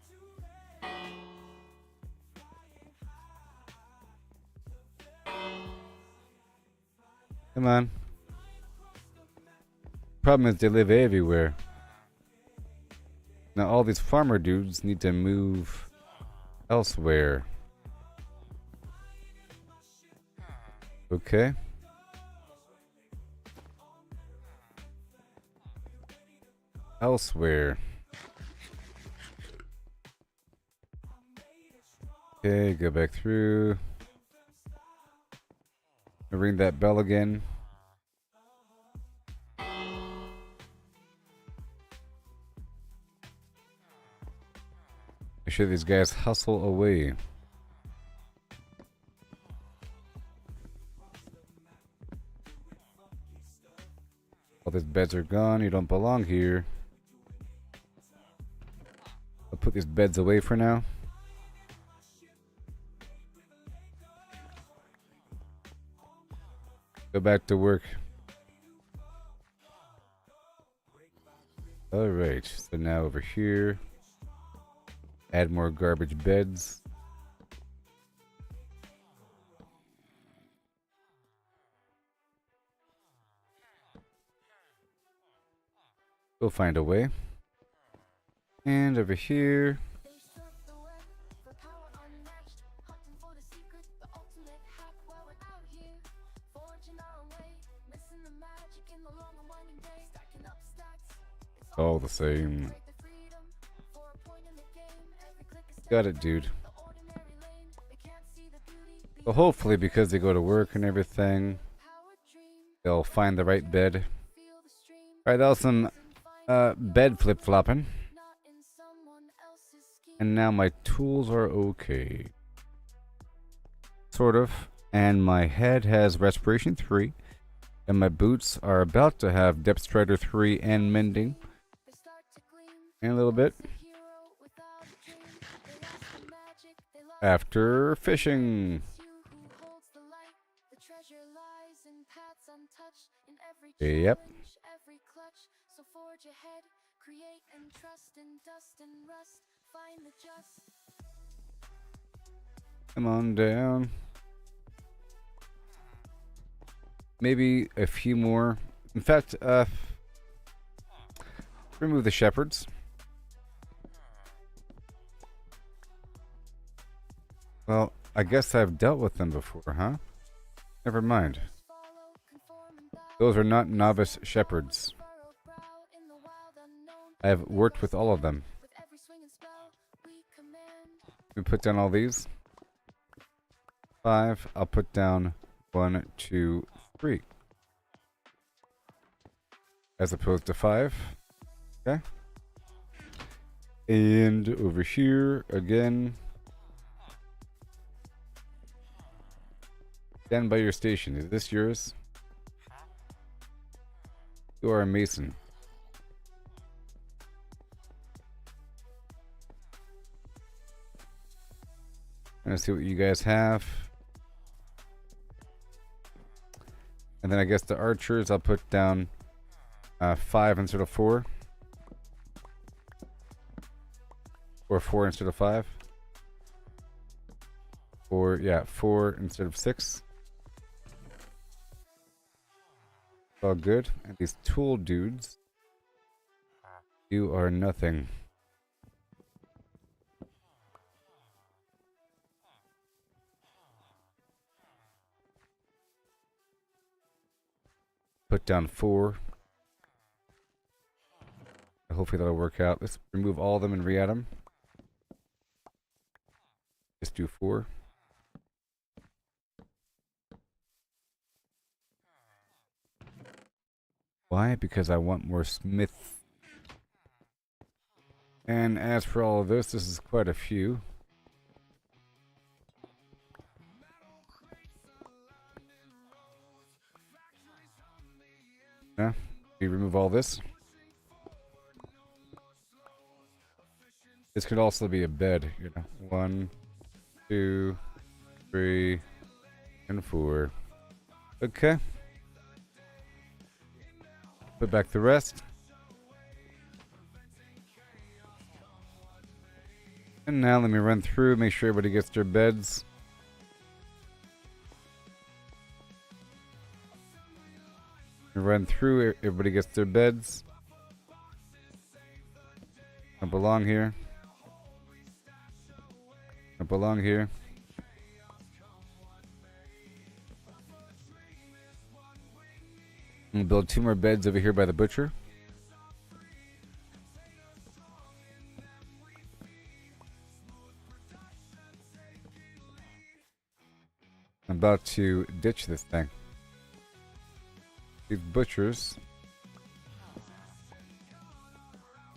Come on. Problem is they live everywhere. Now all these farmer dudes need to move elsewhere. Okay. Elsewhere. Okay, go back through. Ring that bell again. Make sure these guys hustle away. All these beds are gone. You don't belong here. I'll put these beds away for now. Go back to work. Alright, so now over here. Add more garbage beds. We'll find a way. And over here. All the same. Got it, dude. So hopefully, because they go to work and everything, they'll find the right bed. Alright, that was some bed flip-flopping. And now my tools are okay. Sort of. And my head has Respiration 3. And my boots are about to have Depth Strider 3 and Mending. And a little bit. After fishing. Yep. Come on down. Maybe a few more. In fact, remove the shepherds. Well, I guess I've dealt with them before, huh? Never mind. Those are not novice shepherds. I have worked with all of them. We put down all these. 5. I'll put down 1, 2, 3. As opposed to 5. Okay. And over here again. Stand by your station. Is this yours? You are a mason. Trying to see what you guys have. And then I guess the archers I'll put down 5 instead of 4. Or 4 instead of 5. Or yeah, 4 instead of 6. All good. And these tool dudes, you are nothing. Put down 4. Hopefully that'll work out. Let's remove all of them and re-add them. Just do 4. Why? Because I want more smith. And as for all of this is quite a few. Yeah, we remove all this. This could also be a bed, you know. 1, 2, 3, and 4. Okay. Put back the rest. And now let me run through, make sure everybody gets their beds. Run through, everybody gets their beds. I belong here. I belong here. I'm gonna build 2 more beds over here by the butcher. I'm about to ditch this thing. These butchers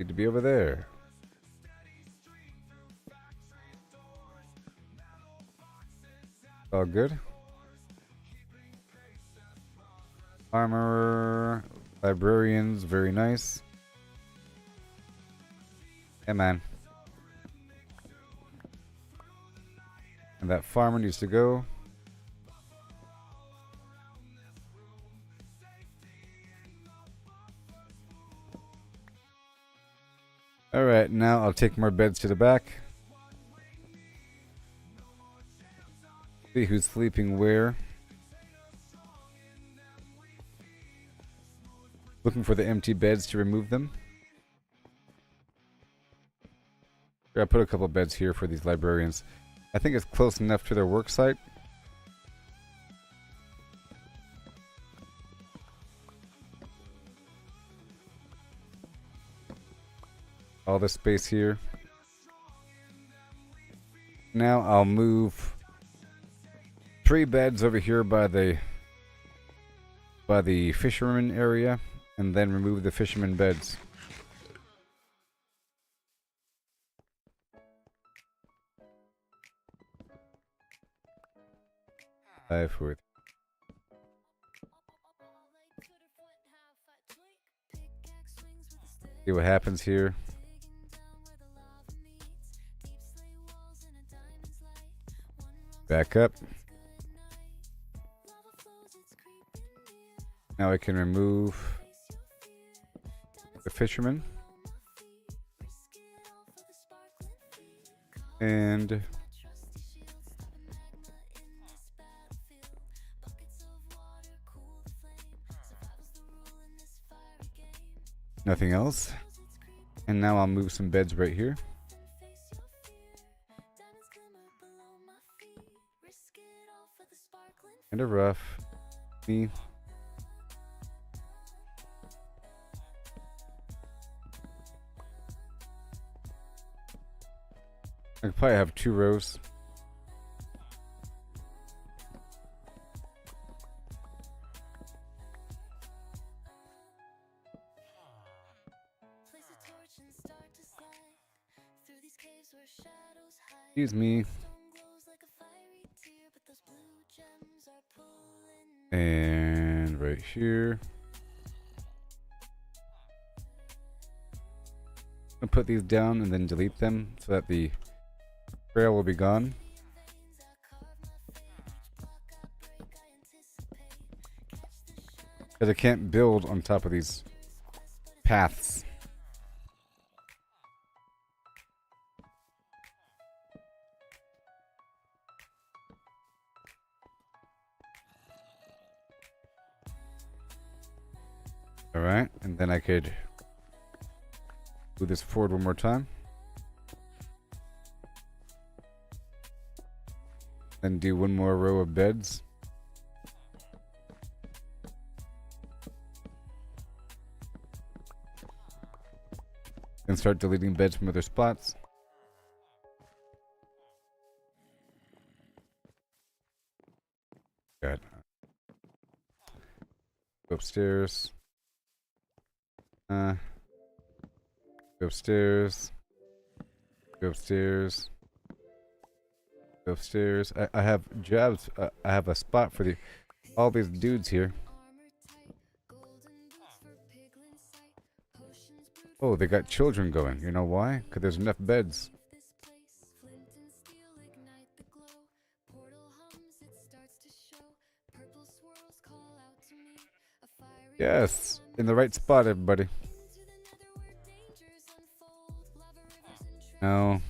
need to be over there. All good. Armor, librarians, very nice. Hey man. And that farmer needs to go. Alright, now I'll take more beds to the back. See who's sleeping where. Looking for the empty beds to remove them. Here, I put a couple beds here for these librarians. I think it's close enough to their work site. All this space here. Now I'll move 3 beds over here by the fisherman area, and then remove the fisherman beds. Five, four. See what happens here. Back up. Now I can remove the fisherman. And nothing else. And now I'll move some beds right here. And a rough. Me. I could probably have 2 rows. Excuse me. And right here. I'll put these down and then delete them so that the trail will be gone. Because I can't build on top of these paths. Alright, and then I could move this forward one more time. Then do 1 more row of beds. And start deleting beds from other spots. Good. Go upstairs. Go upstairs. Go upstairs. Go upstairs. I have jobs. I have a spot for all these dudes here. Oh, they got children going. You know why? Because there's enough beds. Yes, in the right spot, everybody. No.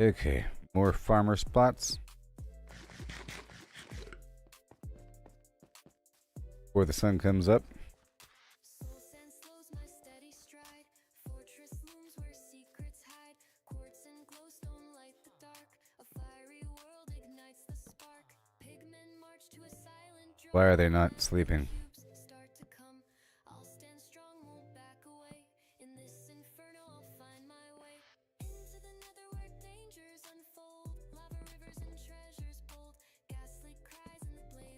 Okay, more farmer spots. Before the sun comes up. Why are they not sleeping?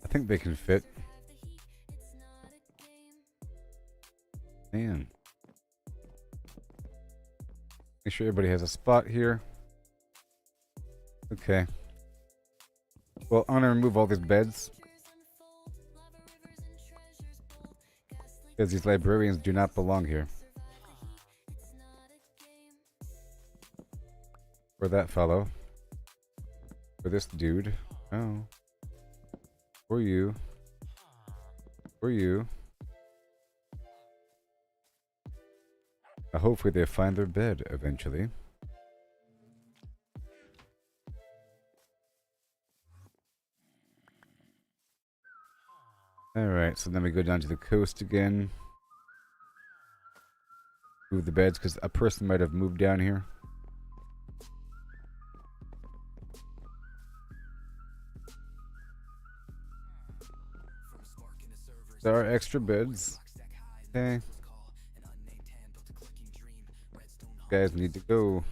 I think they can fit. Man. Make sure everybody has a spot here. Okay. Well, I'm gonna remove all these beds. Because these librarians do not belong here. Or that fellow. Or this dude. Oh. Or you. Or you. Hopefully they find their bed eventually. Alright, so then we go down to the coast again. Move the beds because a person might have moved down here. There are extra beds. Okay. Guys need to go.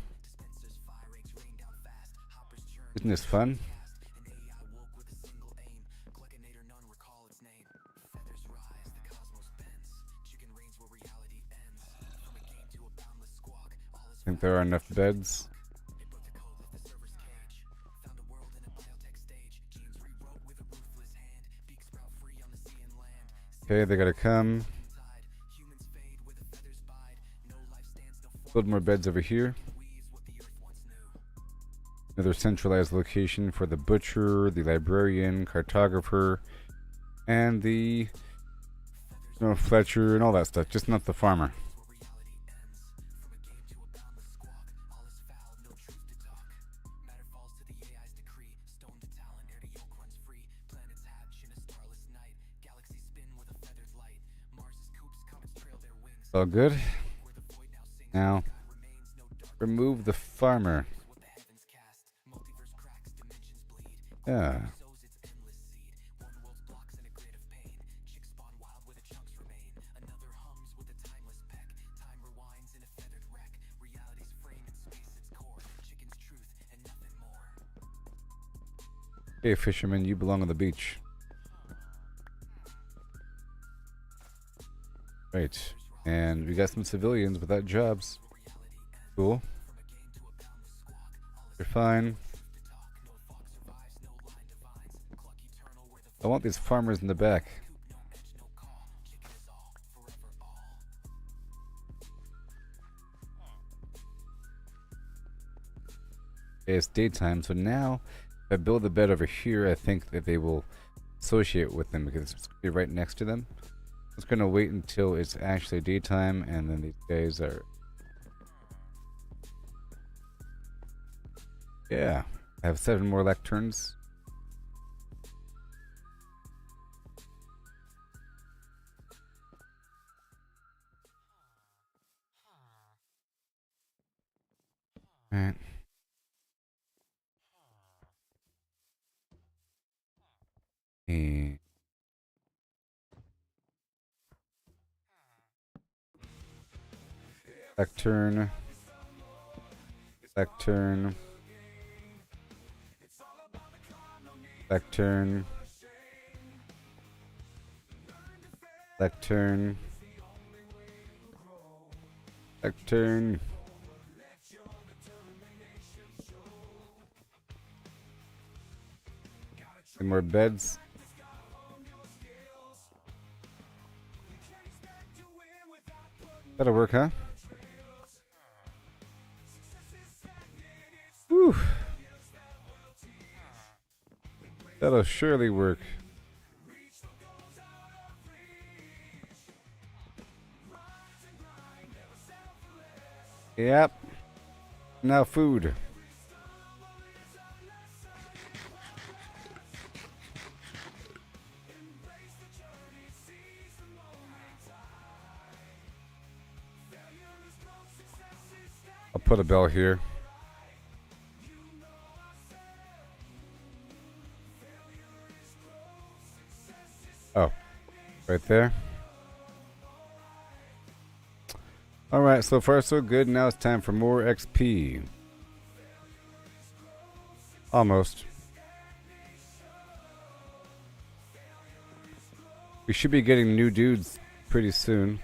Isn't this fun? Think there are enough beds? Okay, they gotta come. Build more beds over here. Another centralized location for the butcher, the librarian, cartographer, and the Fletcher and all that stuff. Just not the farmer. All good. Now, remove the farmer. Yeah. Hey, fisherman, you belong on the beach. Right. And we got some civilians without jobs. Cool. They're fine. I want these farmers in the back. Okay, it's daytime, so now if I build the bed over here, I think that they will associate with them because it's right next to them. I'm just gonna wait until it's actually daytime, and then these guys are. Yeah, I have 7 more lecterns. Alright. And lectern. Lectern. Lectern. Lectern. Lectern. Some more beds. That'll work, huh? Whew. That'll surely work. Yep. Now food. I'll put a bell here. Oh, right there. Alright, so far so good. Now it's time for more XP. Almost. We should be getting new dudes pretty soon.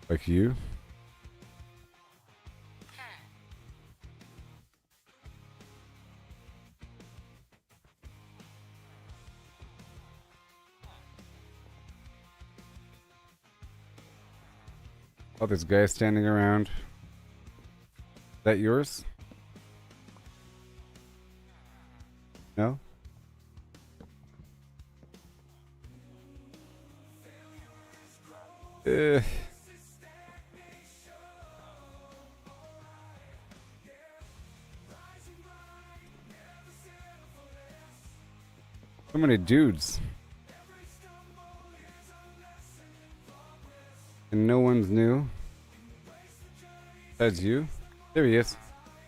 Like you. All this guy standing around. Is that yours? No? So many dudes. And no one's new. That's you. There he is.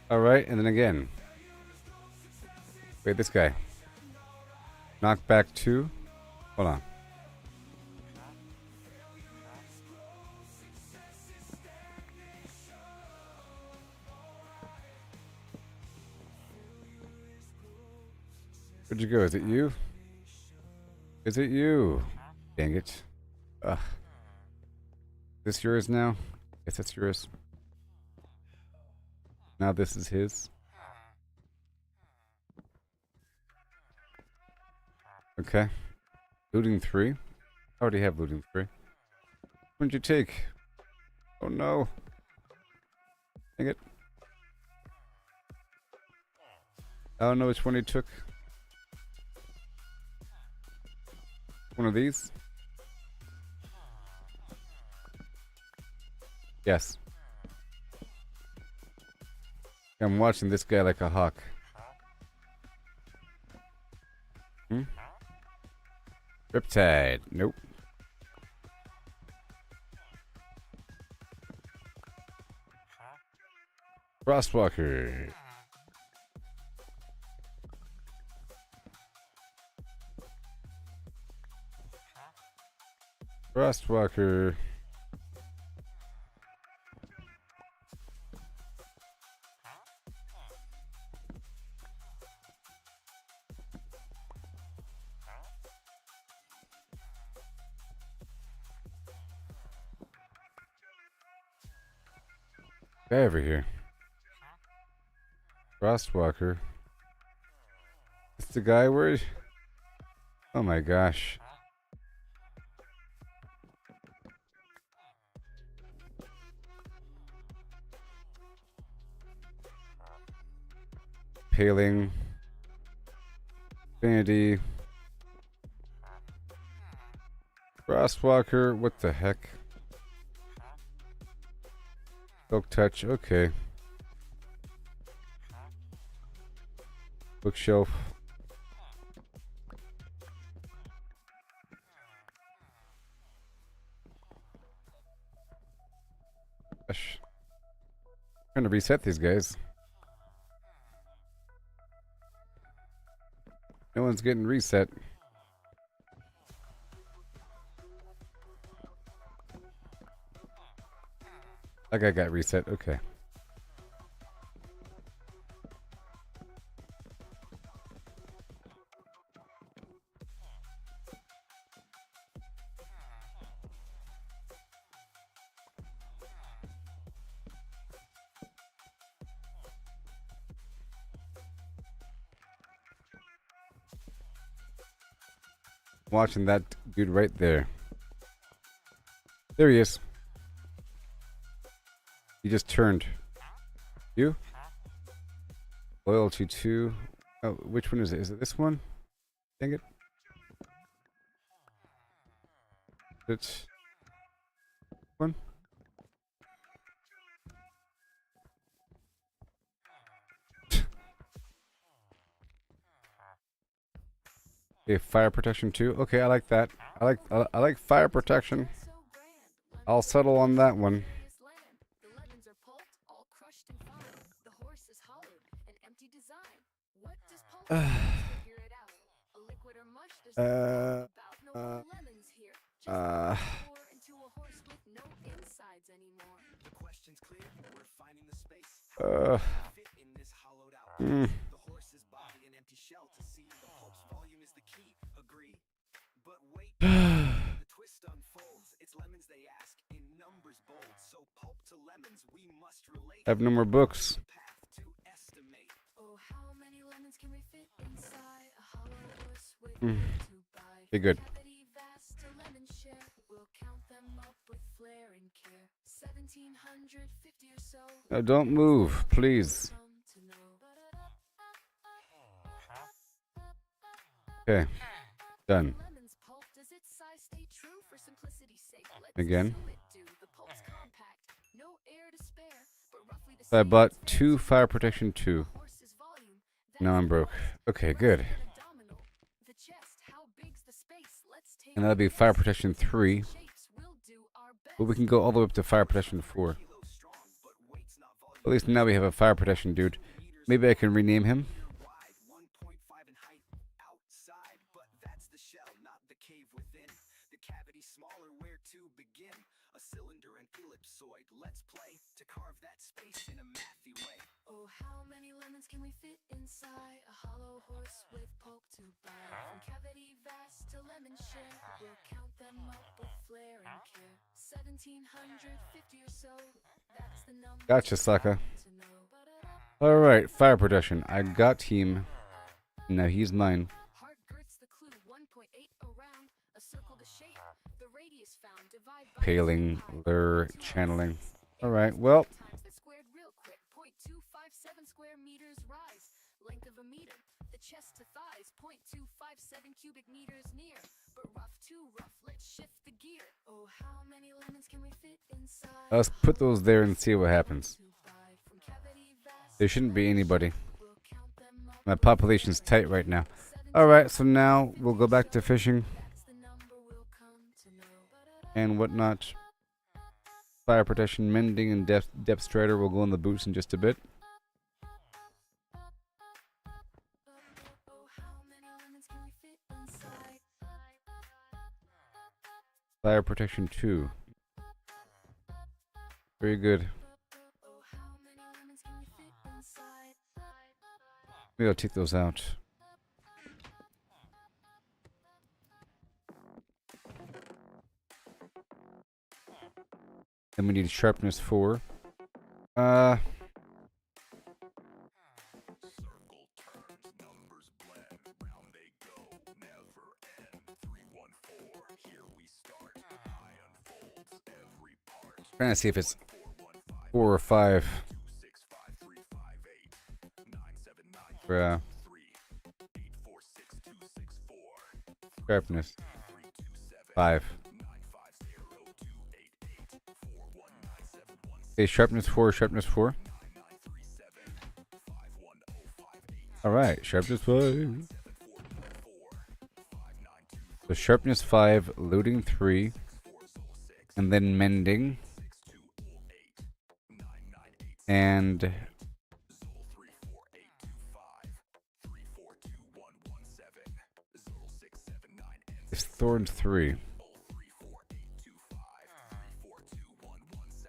Alright, and then again. Wait, this guy. Knock back 2. Hold on. Where'd you go? Is it you? Is it you? Dang it. Ugh. This yours now? Yes, that's yours. Now this is his. Okay. Looting 3. I already have looting 3. What did you take? Oh no. Dang it. I don't know which one he took. One of these? Yes. I'm watching this guy like a hawk. Hmm? Riptide. Nope. Frostwalker. Frostwalker. Guy over here. Frostwalker. It's the guy where... Oh my gosh. Paling. Vanity. Frostwalker. What the heck? Silk touch. Okay. Bookshelf. Gosh. Trying to reset these guys. No one's getting reset. That guy got reset. Okay. Watching that dude right there. There he is. He just turned. You? Loyalty 2. Oh, which one is it? Is it this one? Dang it. It's one. Okay, fire protection 2. Okay, I like that. I like fire protection. I'll settle on that one. The lemons are pulped, all crushed and fine. The horse is hollowed, an empty design. What does pulp mean? Figure it out. A liquid or mush, there's no about. No more lemons here. Just pour into a horse with no insides anymore. The question's clear. We're finding the space. How fit in this hollowed out place? The horse's body, an empty shell to see. The pulp's volume is the key. Agree. But wait, the twist unfolds. It's lemons they ask in numbers bold. So pulp to lemons we must relate. I have no more books. Path to estimate. Oh, how many lemons can we fit inside a hollow horse with no to buy? Be good. Cavity vast to lemon share. We'll count them up with flair and care. 1750 or so. Now don't move, please. Come to know. Okay. Done. Lemon's pulp, does its size stay true for simplicity's sake? Let's Again. assume it do. The pulp's compact, no air to spare, but roughly the So I same bought as 2 Van's fire protection 2. horse's volume. Now I'm broke. Okay, good. Abdominal. The chest, how big's the space? Let's take And that'll be a fire guess. protection 3. Shapes, we'll do our best. But we can go all the way up to fire protection 4. Kilos strong, but weight's not volume. At least now we have a fire protection dude. Maybe I can rename him. Wide, 1.5 in height outside, but that's the shell, not the cave within. The cavity smaller, where to begin? A cylinder and ellipsoid, let's play to carve that space in a mathy way. Oh, how many lemons can we fit inside a hollow horse with pulp to buy? From cavity vast to lemon share, we'll count them up with flair and care. 1750 or so, that's the number. Gotcha, sucker. To know. Alright, fire protection. I got him. Now he's mine. Heart grits the clue, 1.8 around, a circle to shape, the radius found, divide by Paling, lure, 2 channeling. times Alright, well, times that squared real quick, 0.257 square meters rise, length of a meter, the chest to thighs, 0.257 cubic meters near, but rough too rough, let's shift the gear. Oh, how many lemons can we fit inside? let's put those there and see what happens. From cavity vast, There shouldn't be anybody. we'll count them up. My population's tight right now. Alright, so now we'll go back to fishing That's the number we'll come to know. and whatnot. Fire protection, mending, and depth strider will go in the boots in just a bit. Oh, how many lemons can we fit inside? Fire protection 2. Very good. Oh, how many lemons can we fit inside? Maybe I'll take those out. Then we need sharpness 4. Circle turns, numbers blend, round they go, never end. 314, here we start. I unfolds every part. Trying to see if it's 4 or 5. 265 358 979 For 3 846 264 sharpness 327 5. 950 288 4197 Okay, sharpness 4, sharpness 4. 9937 51058 Alright, sharpness 5. 7414 So sharpness 5, looting 3, and then mending, and it's thorns 3.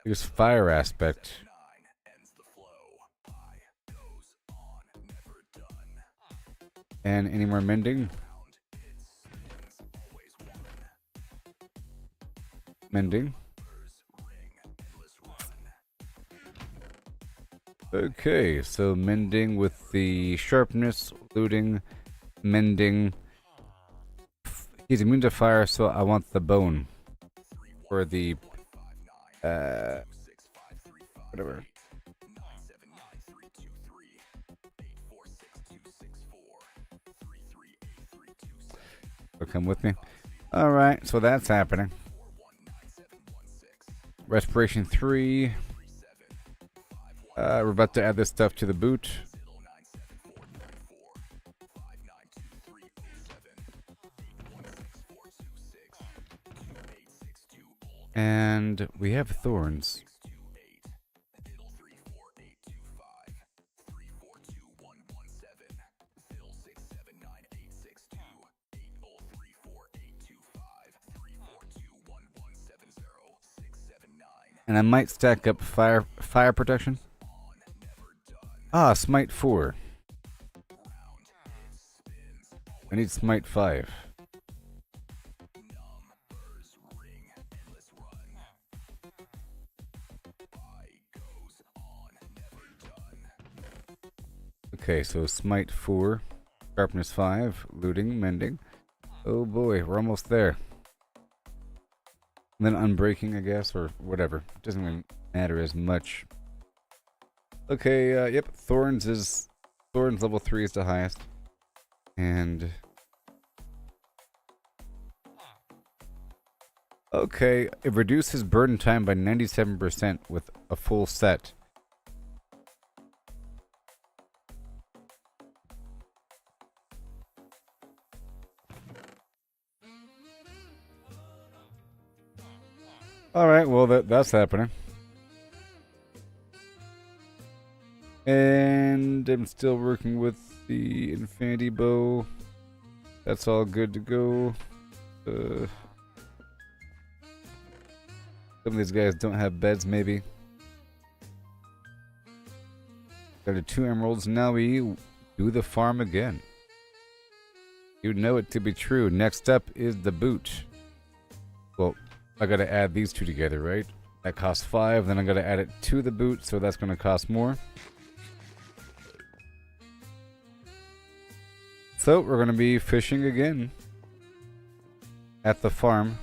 Here's fire aspect. And any more mending? Mending. Okay, so mending with the sharpness, looting, mending. He's immune to fire, so I want the bone. For the, whatever. So come with me. Alright, so that's happening. Respiration 3. We're about to add this stuff to the boot. And we have thorns. And I might stack up fire protection. Ah, smite 4. I need smite 5. Okay, so smite 4, sharpness 5, looting, mending. Oh boy, we're almost there. And then unbreaking, I guess, or whatever. It doesn't really matter as much. Okay, yep, Thorns level 3 is the highest. And okay, it reduces burn time by 97% with a full set. Alright, well that's happening. And I'm still working with the infinity bow. That's all good to go. Some of these guys don't have beds, maybe. Got the 2 emeralds. Now we do the farm again. You know it to be true. Next up is the boot. Well, I gotta add these 2 together, right? That costs 5. Then I gotta add it to the boot, so that's gonna cost more. So we're gonna be fishing again at the farm.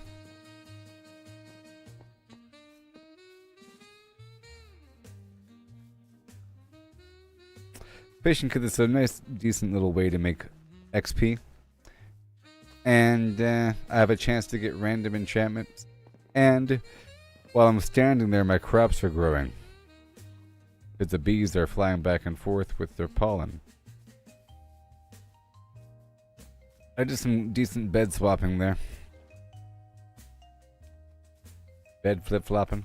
Fishing because it's a nice, decent little way to make XP. And I have a chance to get random enchantments. And while I'm standing there, my crops are growing. Because the bees are flying back and forth with their pollen. I did some decent bed swapping there. Bed flip-flopping.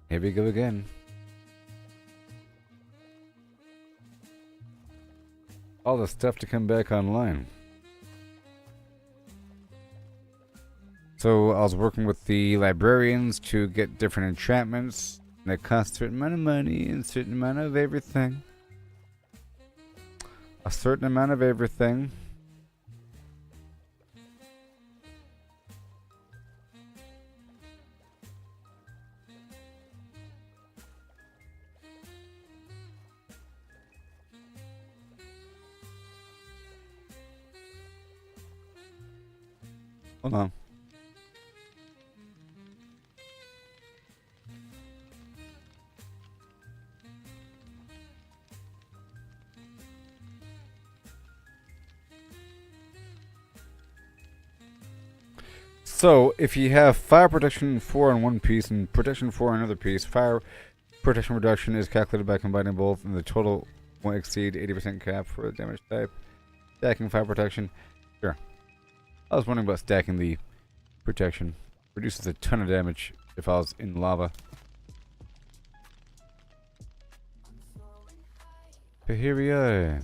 Here we go again. All the stuff to come back online. So I was working with the librarians to get different enchantments. And it costs a certain amount of money and a certain amount of everything. A certain amount of everything. Hold on. So, if you have fire protection 4 on one piece and protection 4 on another piece, fire protection reduction is calculated by combining both, and the total won't exceed 80% cap for the damage type. Stacking fire protection. Sure. I was wondering about stacking the protection. Reduces a ton of damage if I was in lava. But here we are.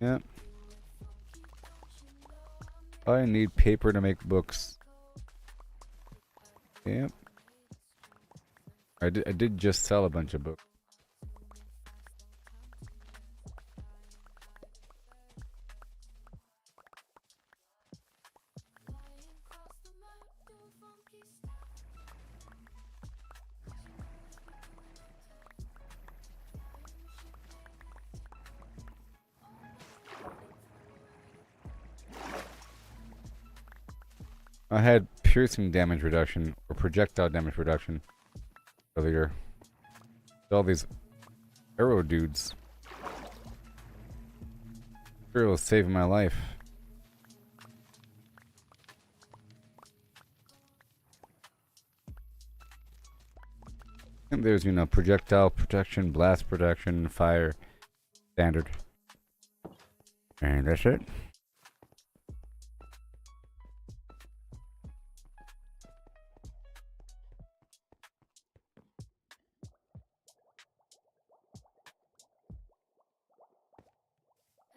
Yep. I need paper to make books. Yep. I did just sell a bunch of books. I had piercing damage reduction or projectile damage reduction earlier. All these arrow dudes. Sure will save my life. And there's, you know, projectile protection, blast protection, fire, standard. And that's it.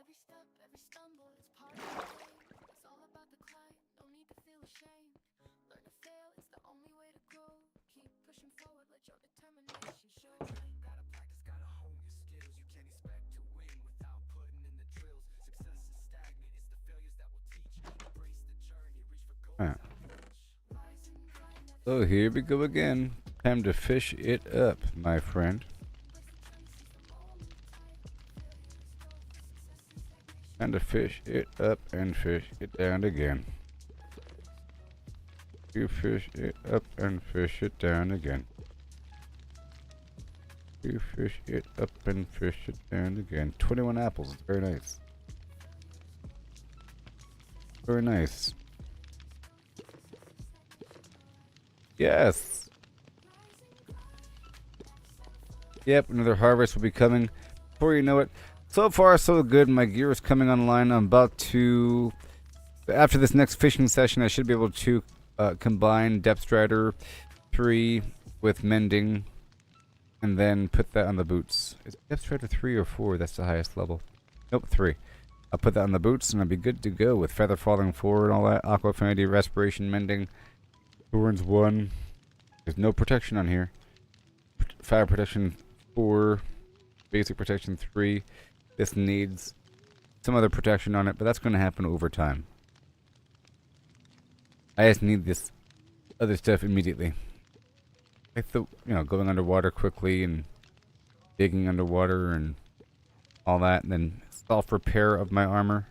Every step, every stumble is part of the game. It's all about the climb, no need to feel ashamed. Learn to fail, it's the only way to grow. Keep pushing forward, let your determination show. Gotta practice, gotta hone your skills. You can't expect to win without putting in the drills. Success is stagnant, it's the failures that will teach. Embrace the journey, reach for goals. Alright. So here we go again. Time to fish it up, my friend. Time to fish it up and fish it down again. You fish it up and fish it down again. You fish it up and fish it down again. 21 apples. It's very nice. Very nice. Yes. Yep, another harvest will be coming before you know it. So far, so good. My gear is coming online. I'm about to... After this next fishing session, I should be able to combine Depth Strider 3 with mending, and then put that on the boots. Is depth strider 3 or 4? That's the highest level. Nope, 3. I'll put that on the boots and I'll be good to go with feather falling forward and all that. Aqua affinity, respiration, mending. Thorns 1. There's no protection on here. Fire protection 4. Basic protection 3. This needs some other protection on it, but that's going to happen over time. I just need this other stuff immediately. Like the, going underwater quickly and digging underwater and all that, and then self-repair of my armor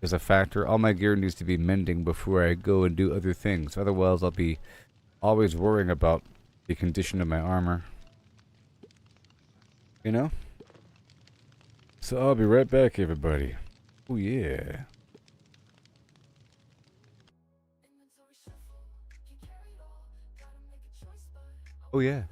is a factor. All my gear needs to be mending before I go and do other things. Otherwise, I'll be always worrying about the condition of my armor. You know? So I'll be right back, everybody. Oh, yeah. Oh, yeah.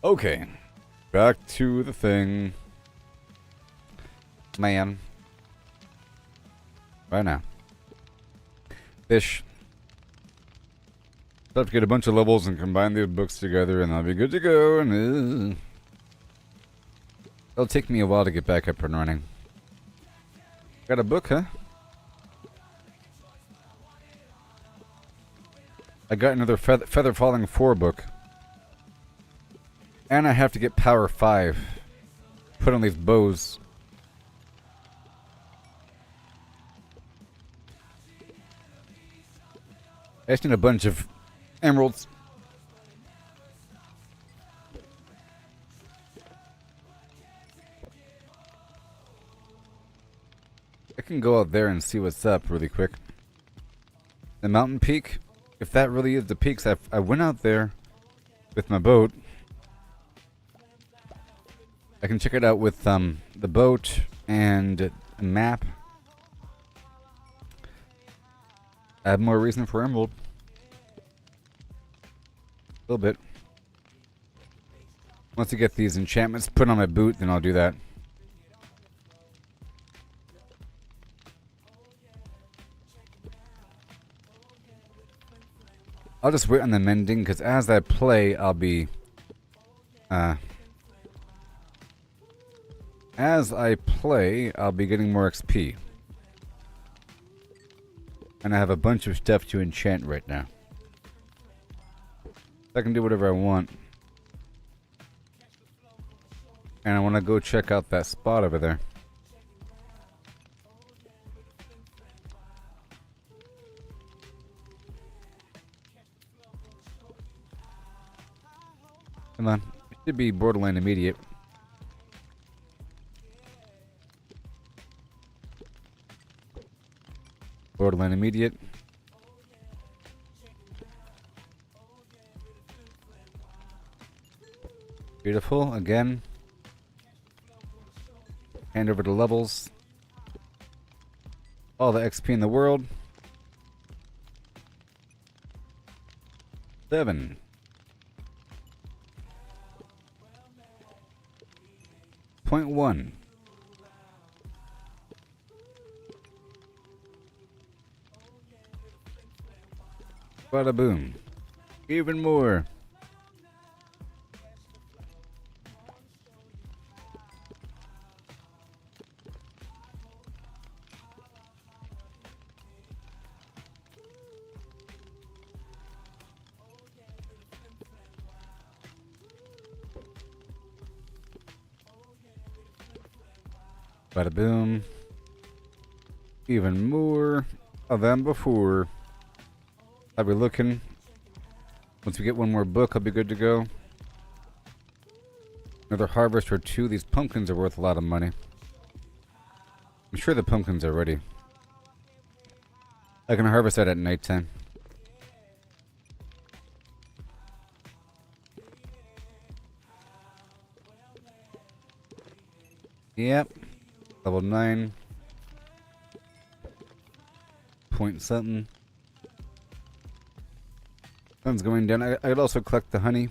Okay. Back to the thing. Man. Right now. Fish. So I have to get a bunch of levels and combine these books together and I'll be good to go. And it'll take me a while to get back up and running. Got a book, huh? I got another Feather Falling 4 book. And I have to get Power 5. Put on these bows. I just need a bunch of emeralds. I can go out there and see what's up really quick. The mountain peak, if that really is the peaks, I went out there with my boat. I can check it out with the boat and a map. I have more reason for emerald. A little bit. Once I get these enchantments put on my boot, then I'll do that. I'll just wait on the mending, because as I play, I'll be... as I play, I'll be getting more XP. And I have a bunch of stuff to enchant right now. I can do whatever I want. And I want to go check out that spot over there. Come on. It should be borderline immediate. Borderline immediate. Beautiful. Again. Hand over the levels. All the XP in the world. 7. Point 1. Bada boom. Even more. Bada boom. Even more than before. I'll be looking. Once we get one more book, I'll be good to go. Another harvest or 2. These pumpkins are worth a lot of money. I'm sure the pumpkins are ready. I can harvest that at nighttime. Yep. Level 9. Point something. Sun's going down. I could also collect the honey.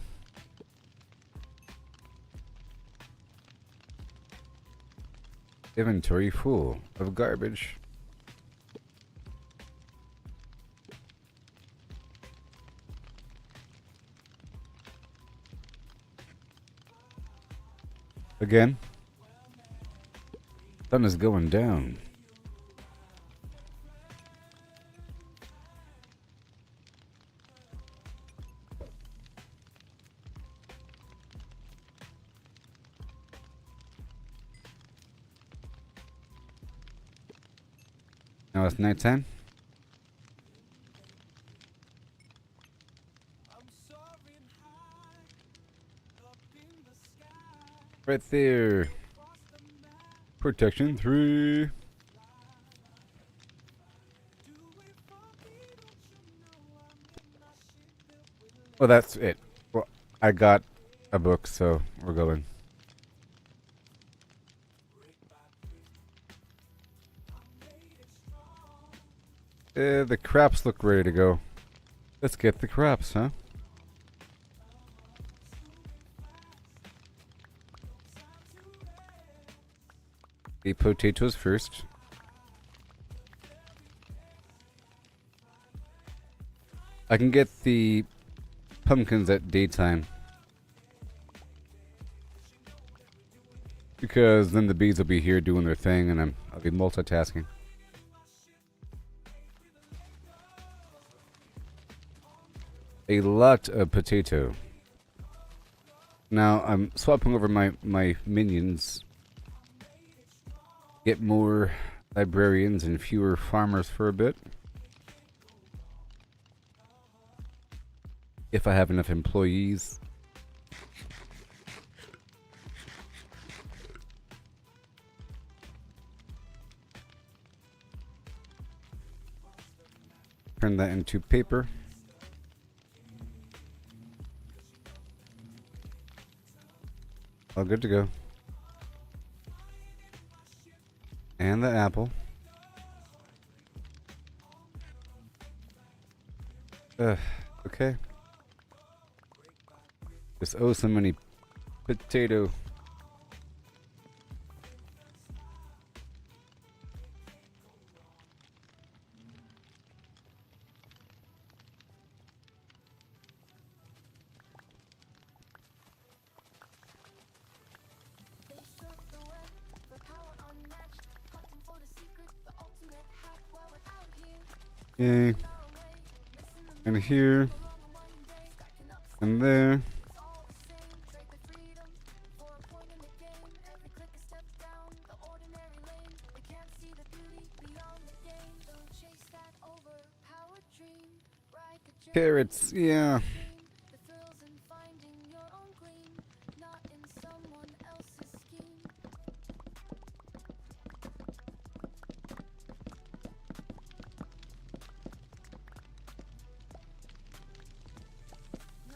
Inventory full of garbage. Again. Sun is going down. Now it's nighttime. Right there. Protection 3. Well, that's it. Well, I got a book, so we're going. The crops look ready to go. Let's get the crops, huh? the potatoes first. I can get the pumpkins at daytime, because then the bees will be here doing their thing and I'll be multitasking. A lot of potato. Now I'm swapping over my minions. Get more librarians and fewer farmers for a bit. If I have enough employees. Turn that into paper. All good to go. And the apple. Okay. Just owe so many potato. They surf the web for power unmatched, hunting for the secret, the ultimate hack. Well, we're out here, Yay. far away, missing the And here. along a Monday, stacking up And there. it's all the same. Trade the freedom for a point in the game. Every click a step down the ordinary lane. They can't see the beauty beyond the game. Don't chase that overpowered dream. Ride the journey. Carrots, yeah. The thrills in finding your own gleam, not in someone else's scheme.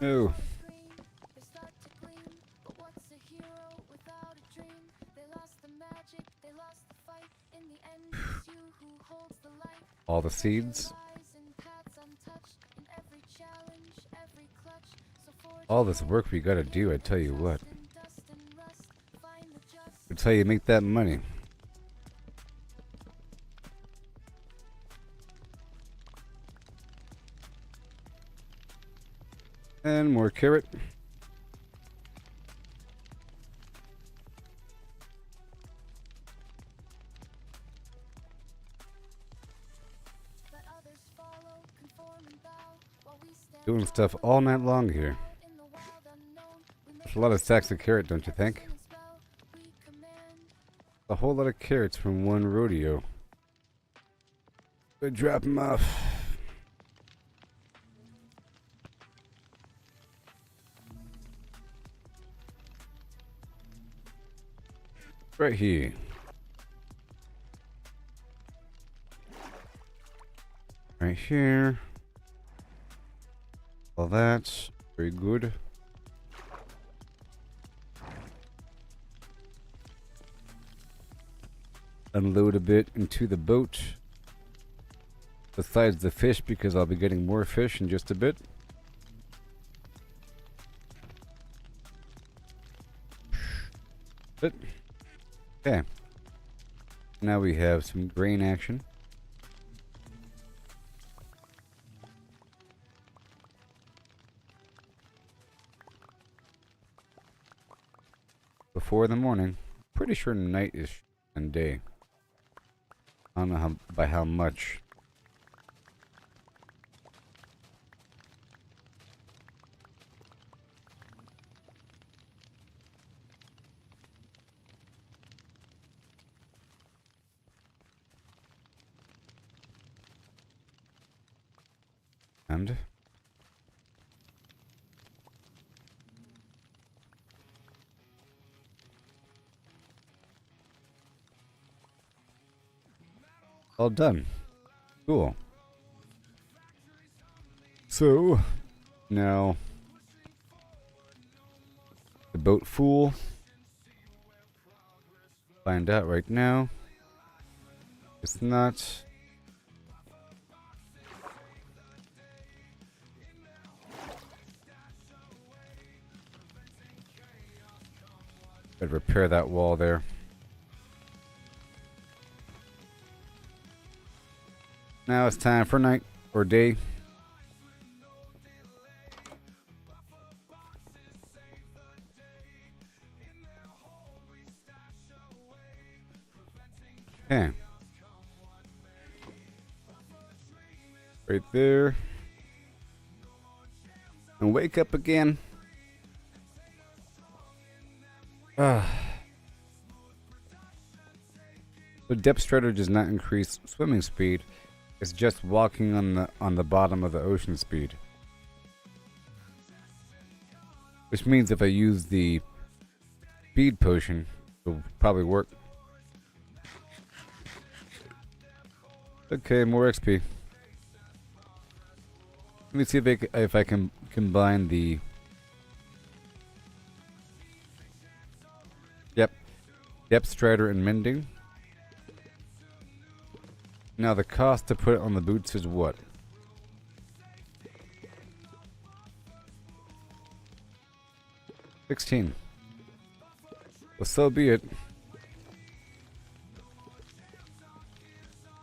Oh. Green, they start to gleam, but what's a hero without a dream? They lost the magic, they lost the fight. In the end, it's you who holds the light. All the seeds. Lies in paths untouched, in every challenge, every clutch. So forge All this work we gotta do, I tell you what. in dust and rust, find the just. That's how you make that money. And more carrot. Let others follow, conform and bow, while we stand Doing stuff all night long here. in the wild unknown. We make That's a lot of stacks of carrot, don't you think? and spell, we command. A whole lot of carrots from one rodeo. Good, drop them off. Right here. Right here. All that. Very good. Unload a bit into the boat. Besides the fish, because I'll be getting more fish in just a bit. But, okay. Now we have some grain action. Before the morning. Pretty sure night is and day. I don't know how, by how much. And all done. Cool. So now the boat full. Find out right now. It's not. I'd repair that wall there. Now it's time for night or day. Okay. Right there. And wake up again. The depth strider does not increase swimming speed. It's just walking on the bottom of the ocean speed. Which means if I use the speed potion, it'll probably work. Okay, more XP. Let me see if I can combine the... Yep. Depth strider and mending. Now the cost to put it on the boots is what? $16. Well, so be it.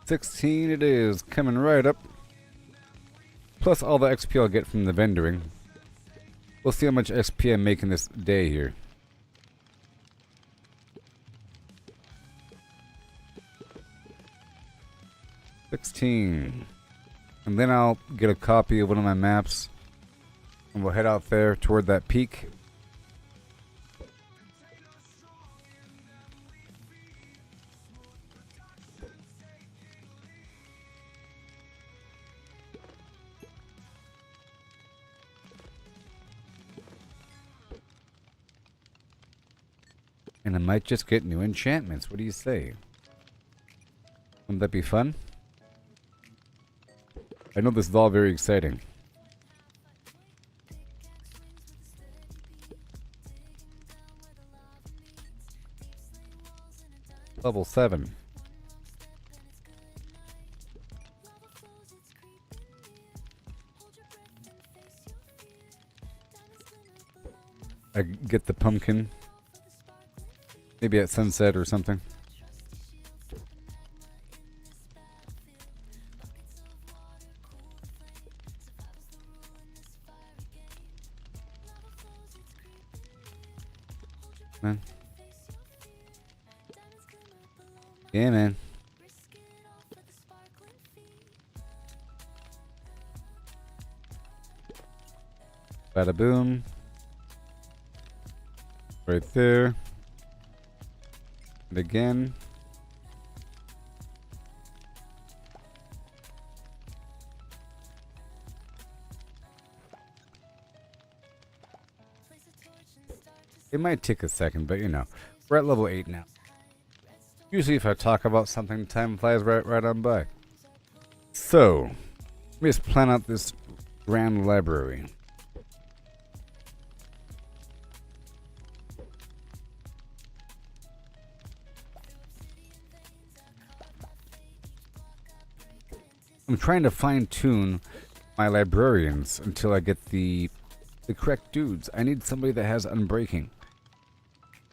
16 it is, coming right up. Plus all the XP I'll get from the vendoring. We'll see how much XP I'm making this day here. $16. And then I'll get a copy of one of my maps. And we'll head out there toward that peak. And I might just get new enchantments. What do you say? Wouldn't that be fun? I know this is all very exciting. Level 7. I get the pumpkin. Maybe at sunset or something. Man. Yeah, man. Bada boom. Right there. And again. It might take a second, but you know, we're at level 8 now. Usually if I talk about something, time flies right on by. So, let me just plan out this grand library. I'm trying to fine-tune my librarians until I get the correct dudes. I need somebody that has unbreaking.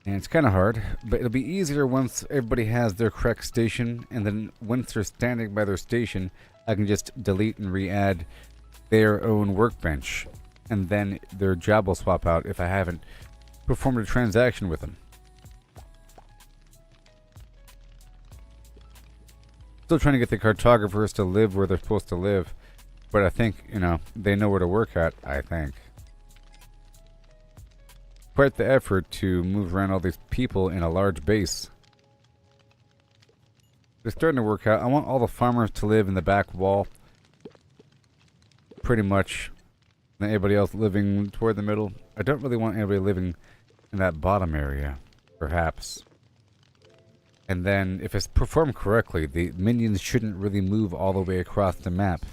And it's kind of hard, but it'll be easier once everybody has their correct station, and then once they're standing by their station, I can just delete and re-add their own workbench, and then their job will swap out if I haven't performed a transaction with them. Still trying to get the cartographers to live where they're supposed to live, but I think, you know, they know where to work at, I think. Quite the effort to move around all these people in a large base. They're starting to work out. I want all the farmers to live in the back wall. Pretty much. And everybody else living toward the middle. I don't really want anybody living in that bottom area. Perhaps. And then, if it's performed correctly, the minions shouldn't really move all the way across the map.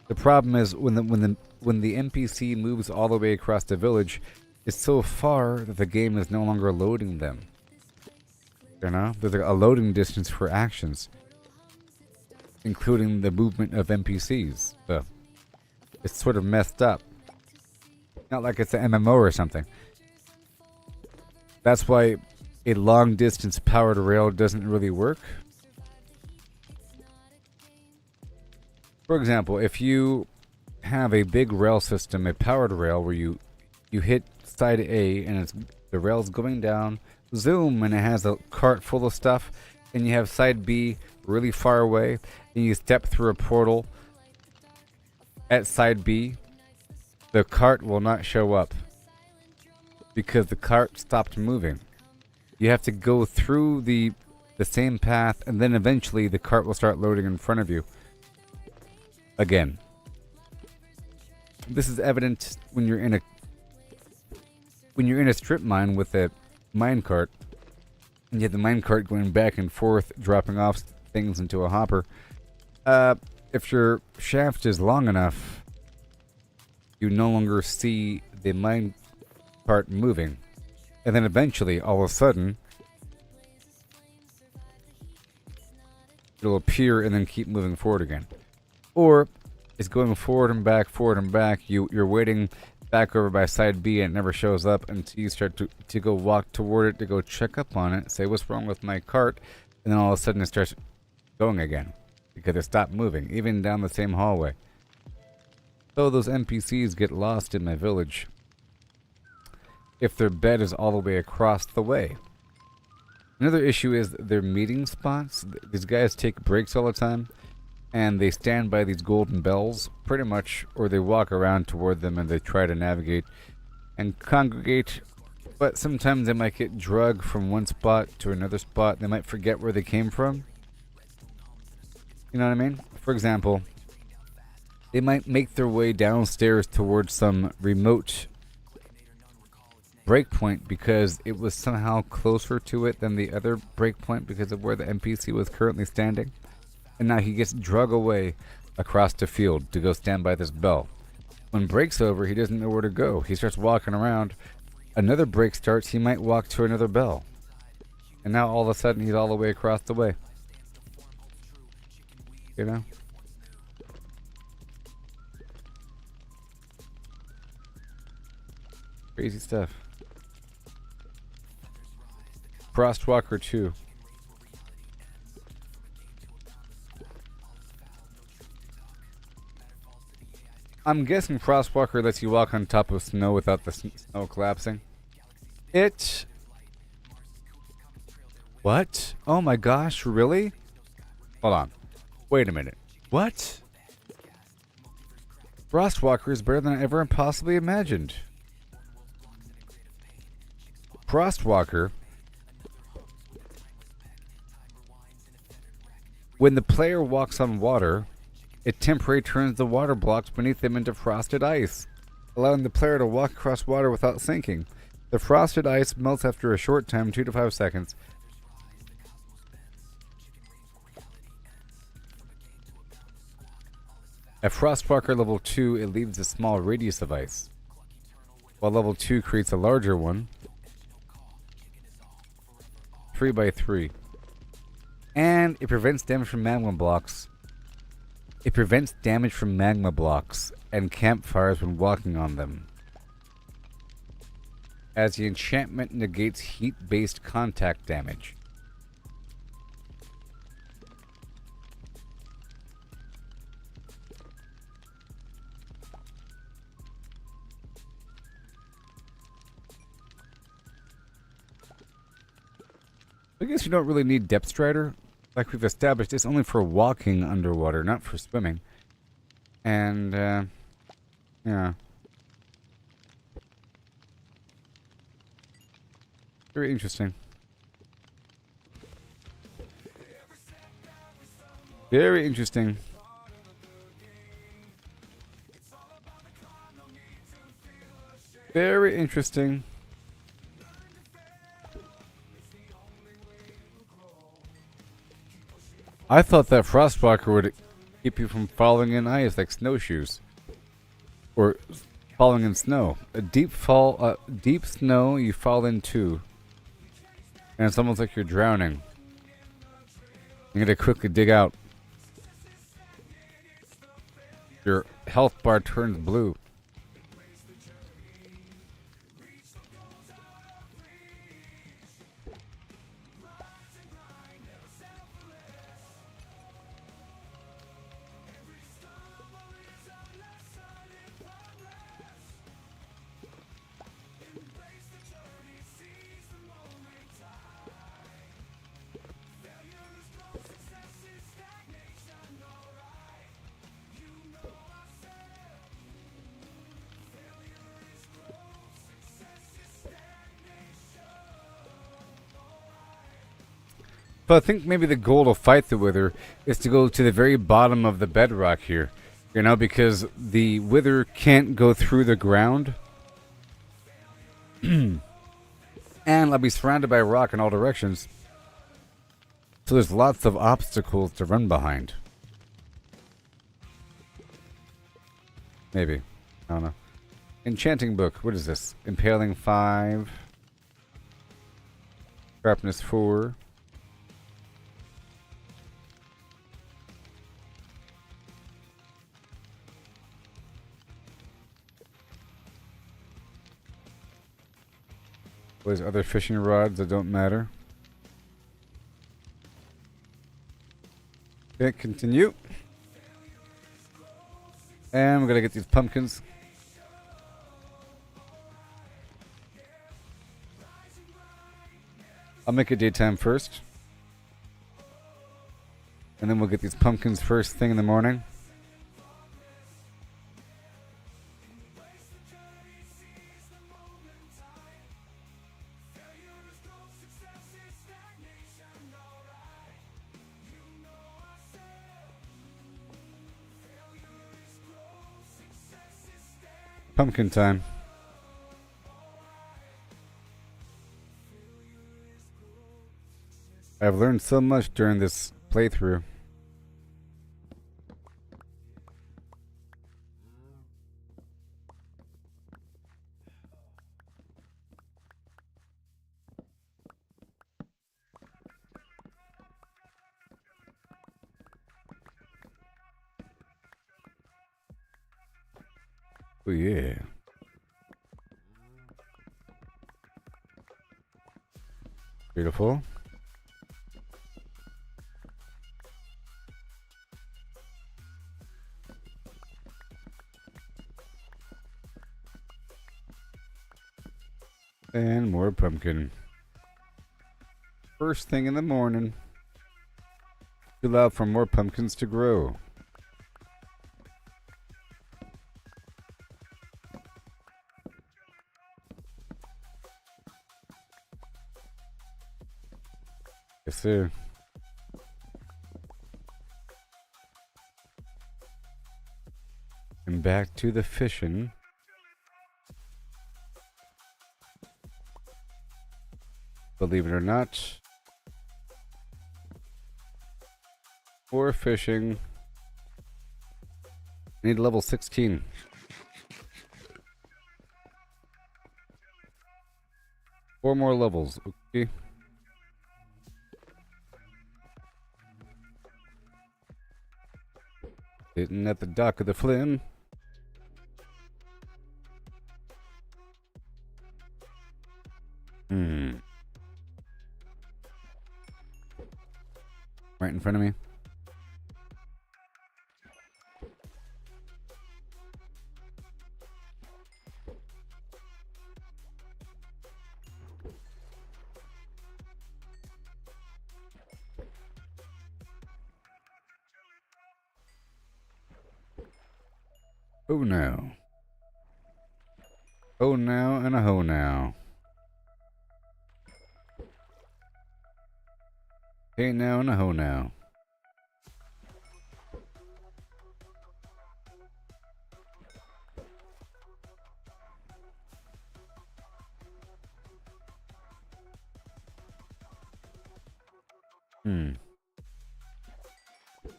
The problem is when the NPC moves all the way across the village, it's so far that the game is no longer loading them. You know? There's a loading distance for actions, including the movement of NPCs. So, it's sort of messed up. Not like it's an MMO or something. That's why a long distance powered rail doesn't really work. For example, if you have a big rail system, a powered rail, where you hit side A and the rail's going down, zoom, and it has a cart full of stuff, and you have side B really far away, and you step through a portal at side B, the cart will not show up because the cart stopped moving. You have to go through the same path, and then eventually the cart will start loading in front of you again. This is evident when you're in a strip mine with a mine cart, and you have the mine cart going back and forth, dropping off things into a hopper. If your shaft is long enough, you no longer see the mine cart moving, and then eventually, all of a sudden, it'll appear and then keep moving forward again. Or it's going forward and back, forward and back. You're waiting back over by side B, and it never shows up until you start to go walk toward it to go check up on it, say what's wrong with my cart, and then all of a sudden it starts going again because it stopped moving, even down the same hallway. So those NPCs get lost in my village if their bed is all the way across the way. Another issue is their meeting spots. These guys take breaks all the time, and they stand by these golden bells, pretty much, or they walk around toward them and they try to navigate and congregate. But sometimes they might get drugged from one spot to another spot. They might forget where they came from. You know what I mean? For example, they might make their way downstairs towards some remote breakpoint because it was somehow closer to it than the other breakpoint because of where the NPC was currently standing. And now he gets drug away across the field to go stand by this bell. When break's over, he doesn't know where to go. He starts walking around. Another break starts, he might walk to another bell. And now all of a sudden he's all the way across the way. You know? Crazy stuff. Frostwalker 2. I'm guessing Frostwalker lets you walk on top of snow without the snow collapsing. What? Oh my gosh, really? Hold on. Wait a minute. What? Frostwalker is better than I ever possibly imagined. Frostwalker, when the player walks on water, it temporarily turns the water blocks beneath them into frosted ice, allowing the player to walk across water without sinking. The frosted ice melts after a short time, 2 to 5 seconds. At Frostwalker level 2, it leaves a small radius of ice, while level 2 creates a larger one, 3 by 3. And it prevents damage from magma blocks. It prevents damage from magma blocks and campfires when walking on them, as the enchantment negates heat-based contact damage. I guess you don't really need Depth Strider. Like we've established, it's only for walking underwater, not for swimming. And, yeah. Very interesting. Very interesting. Very interesting. I thought that Frostwalker would keep you from falling in ice like snowshoes. Or falling in snow. A deep snow you fall into. And it's almost like you're drowning. You gotta quickly dig out. Your health bar turns blue. But I think maybe the goal to fight the Wither is to go to the very bottom of the bedrock here. You know, because the Wither can't go through the ground. And I'll be surrounded by rock in all directions. So there's lots of obstacles to run behind. Maybe. I don't know. Enchanting book. What is this? Impaling 5. Sharpness 4. There's other fishing rods that don't matter. Okay, continue. And we're gonna get these pumpkins. I'll make it daytime first. And then we'll get these pumpkins first thing in the morning. Pumpkin time. I've learned so much during this playthrough. Oh yeah. Beautiful. And more pumpkin. First thing in the morning. To allow for more pumpkins to grow. Yes, sir. And back to the fishing. Believe it or not. Or fishing. I need level 16. Four more levels. Okay. Sitting at the dock of the Flynn. Right in front of me. Oh no. Oh now and a ho now. Hey now and a ho now. Here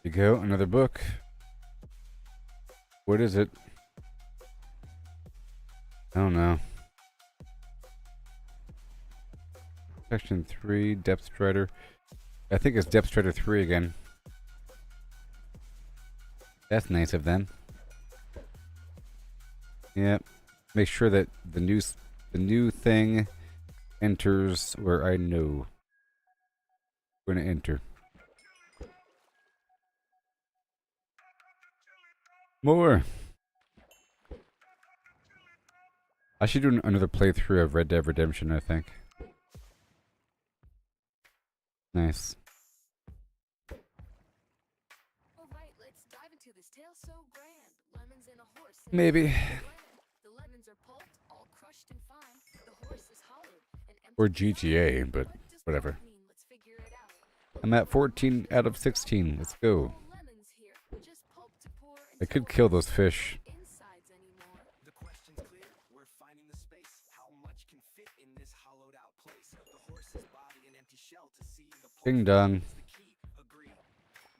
you go, another book. What is it? I don't know. Section 3, Depth Strider. I think it's Depth Strider 3 again. That's nice of them. Yep. Make sure that the new thing enters where I know. We're gonna enter. More. I should do another playthrough of Red Dead Redemption, I think. Nice. All right, let's dive into this tale so grand. Lemons and a horse. Maybe. The lemons are pulped, all crushed and fine. The horse is hollowed and empty. Or GTA, but What does whatever. pulp mean? Let's figure it out. I'm at 14 out of 16. Let's go. Lemons here, just pulp to pour I could kill those fish. insides anymore. The question's clear, we're finding the space. How much can fit in this hollowed out place? The horse's body an empty shell to see the pulp Ding dong. is the key. Agree.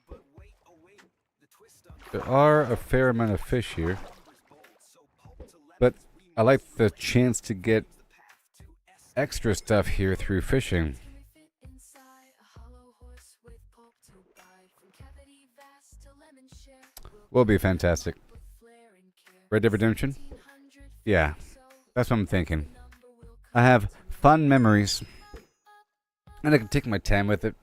But wait, oh wait, the twist on There are a fair amount of fish here, numbers bold, so pulp to but lemons we I like the chance to get path to S. extra stuff here through fishing. Can we fit inside a hollow horse with pulp to buy? From cavity vast to lemon share, Will be fantastic. with flair and care. Red Dead Redemption? 1,500 Yeah, so that's what I'm thinking. number will I have fun memories, and I can take my time with it.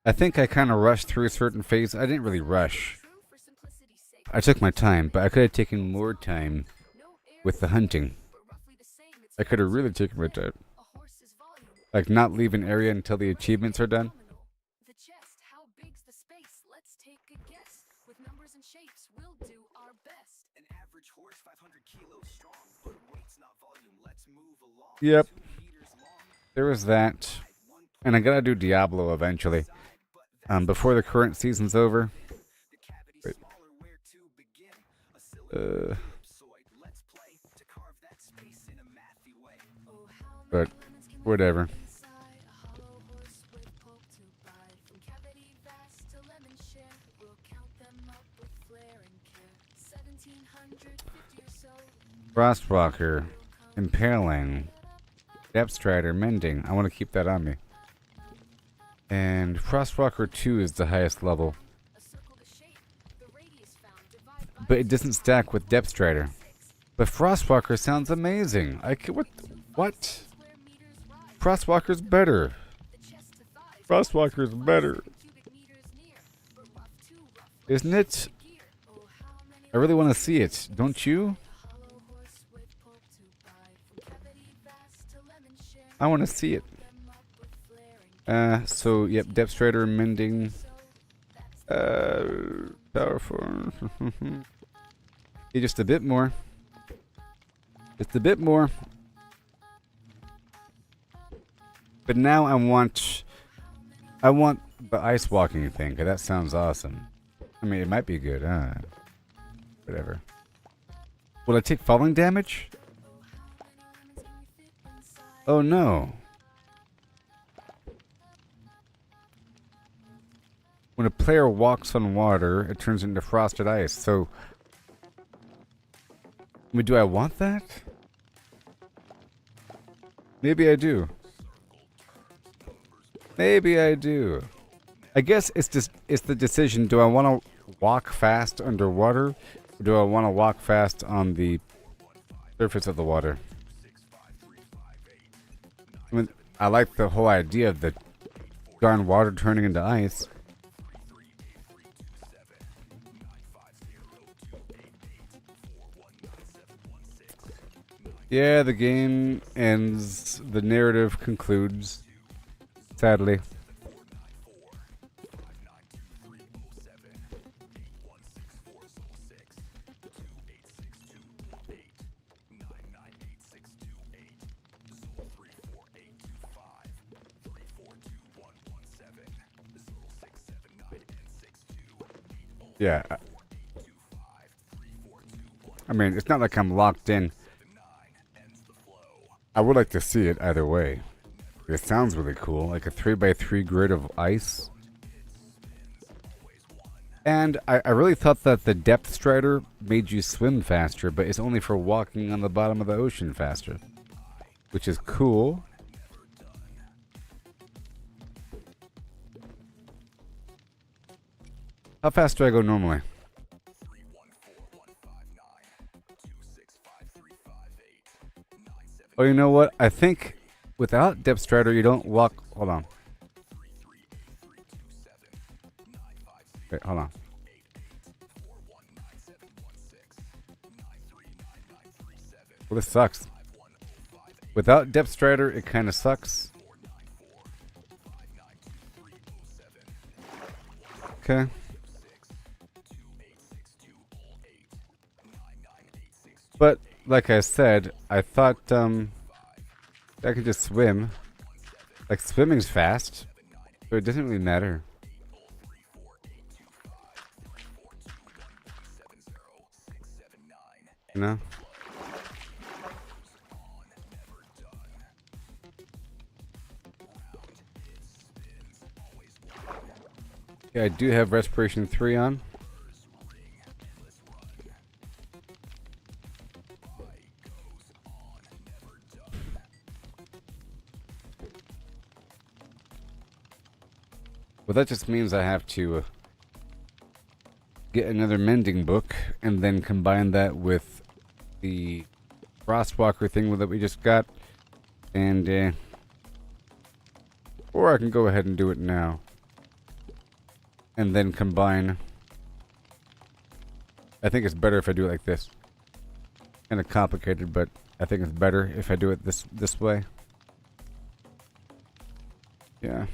I think I kind of rushed through a certain phase. I didn't really rush. true for simplicity's sake. I took my time, but I could have taken more time No air with the hunting. but roughly the same. It's I could have really taken my time. a horse's volume. Like, not leave an area until the achievements are done. Phenomenal. The chest, how big's the space? Let's take a guess. With numbers and shapes, we'll do our best. An average horse 500 kilos strong, but weight's not volume. Let's move along. Yep, 2 meters long, there was that. 1 And I gotta do Diablo eventually. Before the current season's over. the cavity Wait. smaller where to begin. A cylinder ellipsoid. Let's play to carve that space in a mathy way. Oh, how But many lemons can we whatever. fit inside a hollow horse with pulp to buy? From cavity vast to lemon share, we'll count them up with flair and care. 1,750 or so. Frostwalker, Impaling, Depth Strider, Mending. I want to keep that on me. And Frostwalker 2 is the highest level. A circle to shape. The radius found. Divide by But it doesn't stack with Depth Strider. But Frostwalker sounds amazing. What? square meters rise. Frostwalker's better. The chest to thighs. Frostwalker's better. Cubic meters near. But rough too rough. Isn't it? Gear. Oh, how many I really want to see it. Don't you? hollow horse with pulp to buy? From cavity vast to lemon share. I want to see it. Them up with flair and So, yep, Depth Strider, Mending. so that's Powerful. Yeah, just a bit more. Just a bit more. But now I want the ice walking thing, 'cause that sounds awesome. I mean, it might be good. Whatever. Will I take falling damage? Oh no. When a player walks on water, it turns into frosted ice. So, I mean, do I want that? Maybe I do. Maybe I do. I guess it's the decision. Do I want to walk fast underwater, or do I want to walk fast on the surface of the water? I mean, I like the whole idea of the darn water turning into ice. Yeah, the game ends. The narrative concludes. Sadly. Yeah. I mean, it's not like I'm locked in. I would like to see it either way. It sounds really cool, like a 3x3 grid of ice. And I really thought that the Depth Strider made you swim faster, but it's only for walking on the bottom of the ocean faster. Which is cool. How fast do I go normally? Oh, you know what? I think without Depth Strider, you don't walk. Hold on. Wait, hold on. Well, this sucks. Without Depth Strider, it kind of sucks. Okay. But like I said, I thought I could just swim. Like, swimming's fast. So it doesn't really matter. You know? Yeah, I do have Respiration 3 on. Well, that just means I have to get another mending book and then combine that with the Frostwalker thing that we just got. And, or I can go ahead and do it now. And then combine. I think it's better if I do it like this. Kind of complicated, but I think it's better if I do it this way. Yeah.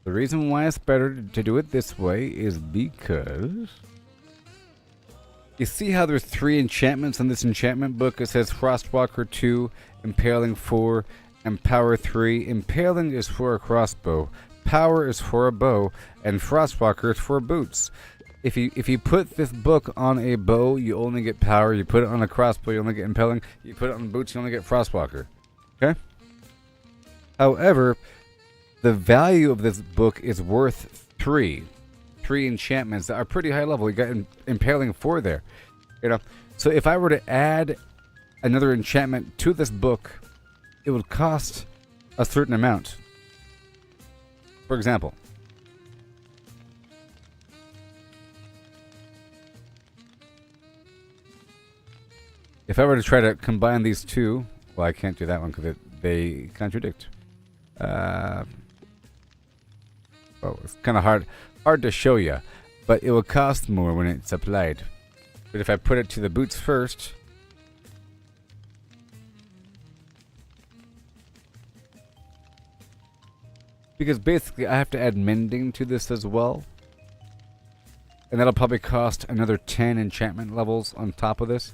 The reason why it's better to do it this way is because you see how there's 3 enchantments on this enchantment book? It says Frostwalker 2, Impaling 4, and Power 3. Impaling is for a crossbow. Power is for a bow, and Frostwalker is for boots. If you put this book on a bow, you only get power. You put it on a crossbow, you only get impaling. You put it on boots, you only get Frostwalker. Okay? However, the value of this book is worth 3. 3 enchantments that are pretty high level. You got impaling 4 there. You know, so if I were to add another enchantment to this book, it would cost a certain amount. For example, if I were to try to combine these two, well, I can't do that one because they contradict. Well, it's kind of hard to show you, but it will cost more when it's applied. But if I put it to the boots first, because basically I have to add mending to this as well. And that'll probably cost another 10 enchantment levels on top of this.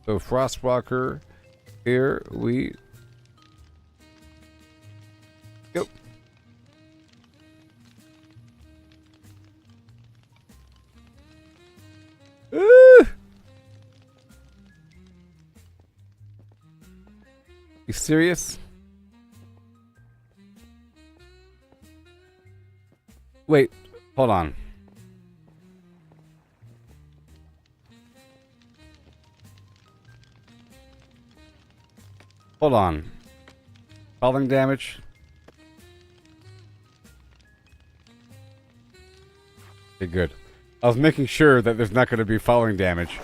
So Frostwalker, here we go. You serious? Wait, hold on. Hold on. Falling damage. Okay, good. I was making sure that there's not going to be falling damage.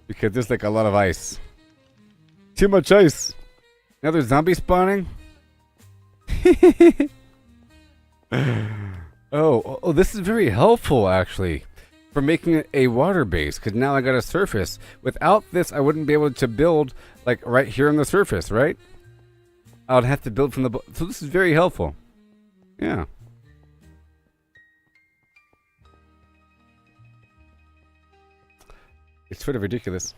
Because there's like a lot of ice. Too much ice. Another zombie spawning? Oh, this is very helpful, actually, for making it a water base, because now I got a surface. Without this, I wouldn't be able to build, like, right here on the surface, right? I would have to build from the... So this is very helpful. Yeah. It's sort of ridiculous.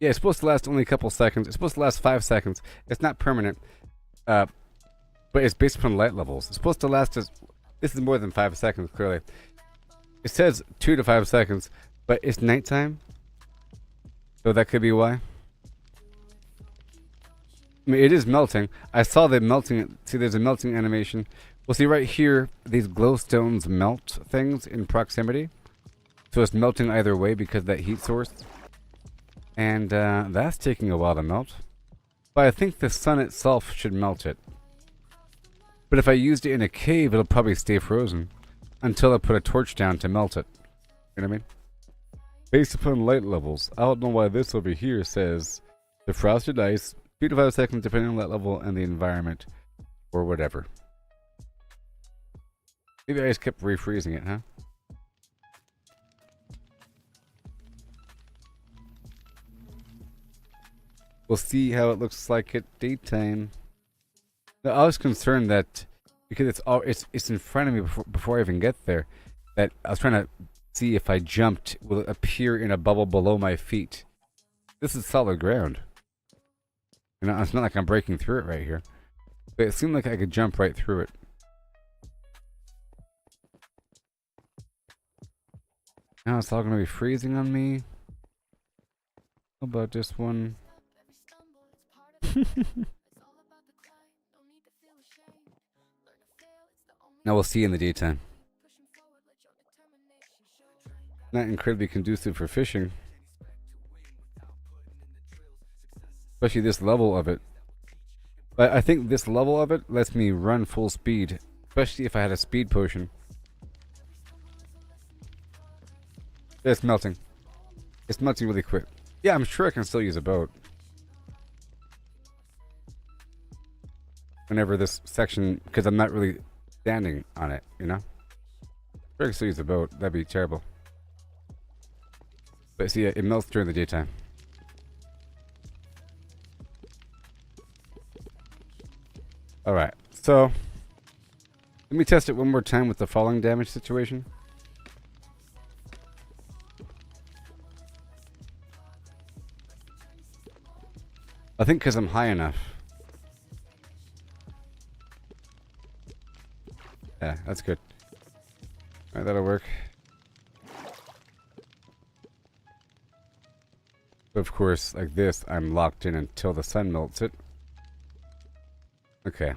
Yeah, it's supposed to last only a couple seconds. It's supposed to last 5 seconds. It's not permanent. But it's based upon light levels. It's supposed to last as... This is more than 5 seconds, clearly. It says 2 to 5 seconds, but it's nighttime. So that could be why. I mean, it is melting. I saw the melting... See, there's a melting animation. Well, see right here, these glowstones melt things in proximity. So it's melting either way because of that heat source. And that's taking a while to melt. But I think the sun itself should melt it. But if I used it in a cave, it'll probably stay frozen until I put a torch down to melt it. You know what I mean? Based upon light levels, I don't know why this over here says the frosted ice, 2 to 5 seconds depending on light level and the environment, or whatever. Maybe I just kept refreezing it, huh? We'll see how it looks like at daytime. No, I was concerned that because it's in front of me before I even get there, that I was trying to see if I jumped, will it appear in a bubble below my feet? This is solid ground. You know, it's not like I'm breaking through it right here. But it seemed like I could jump right through it. Now it's all gonna be freezing on me. How about this one? Now we'll see in the daytime. Not incredibly conducive for fishing. Especially this level of it. But I think this level of it lets me run full speed. Especially if I had a speed potion. It's melting. It's melting really quick. Yeah, I'm sure I can still use a boat. Whenever this section, because I'm not really standing on it, you know? Sure I can still use a boat. That'd be terrible. But see, it melts during the daytime. Alright, so let me test it one more time with the falling damage situation. I think because I'm high enough. Yeah, that's good. Alright, that'll work. Of course, like this, I'm locked in until the sun melts it. Okay.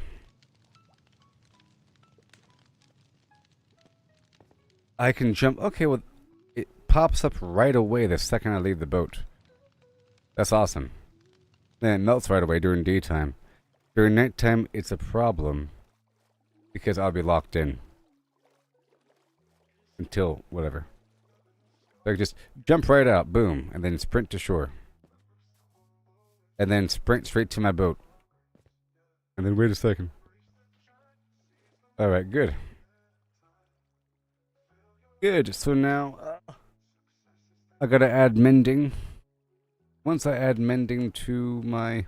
I can jump. Okay, well, it pops up right away the second I leave the boat. That's awesome. Then it melts right away during daytime. During nighttime, it's a problem. Because I'll be locked in. Until whatever. So I can just jump right out, boom, and then sprint to shore. And then sprint straight to my boat. And then wait a second. Alright, good. Good, so now I gotta add mending. Once I add mending to my...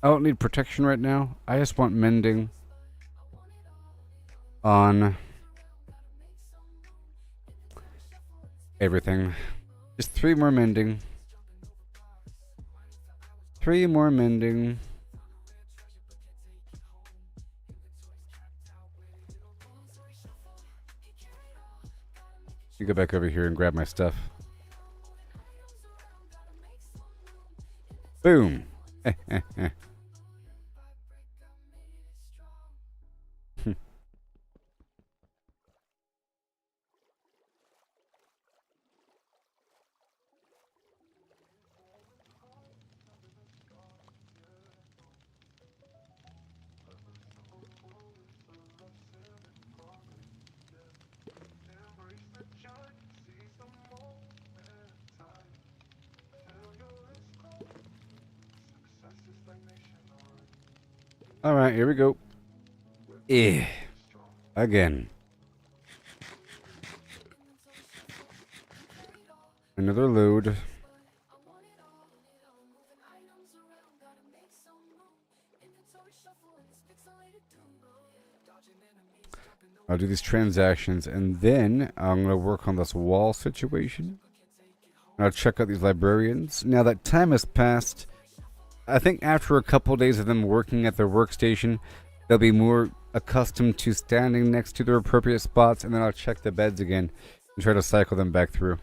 I don't need protection right now. I just want mending on everything. Just 3 more mending. 3 more mending. You go back over here and grab my stuff. Boom. Alright, here we go. Again. Another load. I'll do these transactions and then I'm going to work on this wall situation. I'll check out these librarians. Now that time has passed. I think after a couple days of them working at their workstation, they'll be more accustomed to standing next to their appropriate spots, and then I'll check the beds again and try to cycle them back through.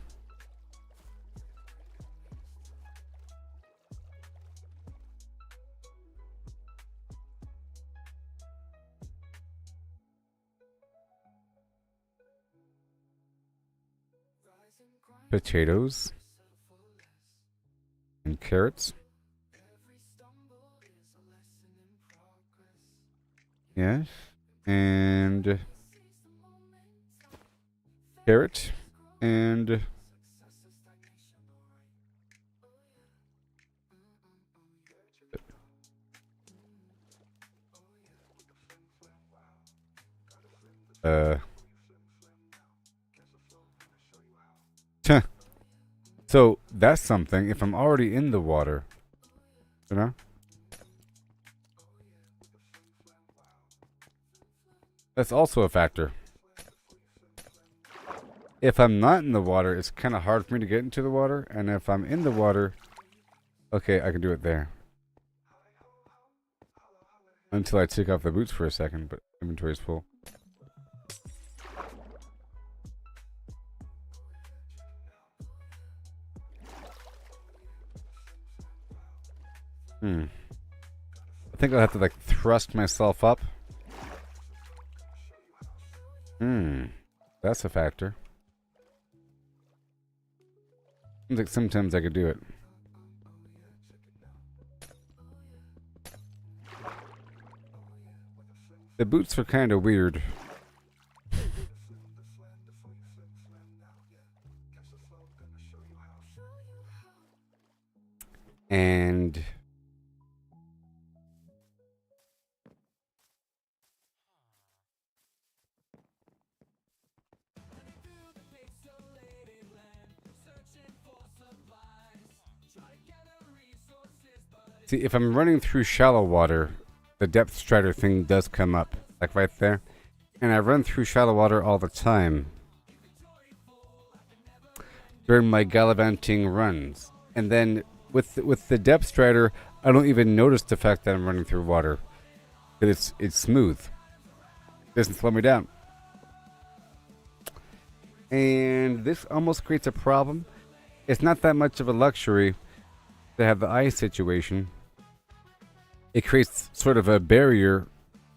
Potatoes and carrots. Yes, and carrot and so that's something. If I'm already in the water, you know. That's also a factor. If I'm not in the water, it's kind of hard for me to get into the water. And if I'm in the water, Okay, I can do it there. Until I take off the boots for a second, but inventory's full. I think I'll have to like thrust myself up. That's a factor. Seems like sometimes I could do it. The boots are kind of weird. And see, if I'm running through shallow water, the depth strider thing does come up, like right there. And I run through shallow water all the time during my gallivanting runs. And then with the depth strider, I don't even notice the fact that I'm running through water. Because it's smooth. It doesn't slow me down. And this almost creates a problem. It's not that much of a luxury to have the ice situation. It creates sort of a barrier.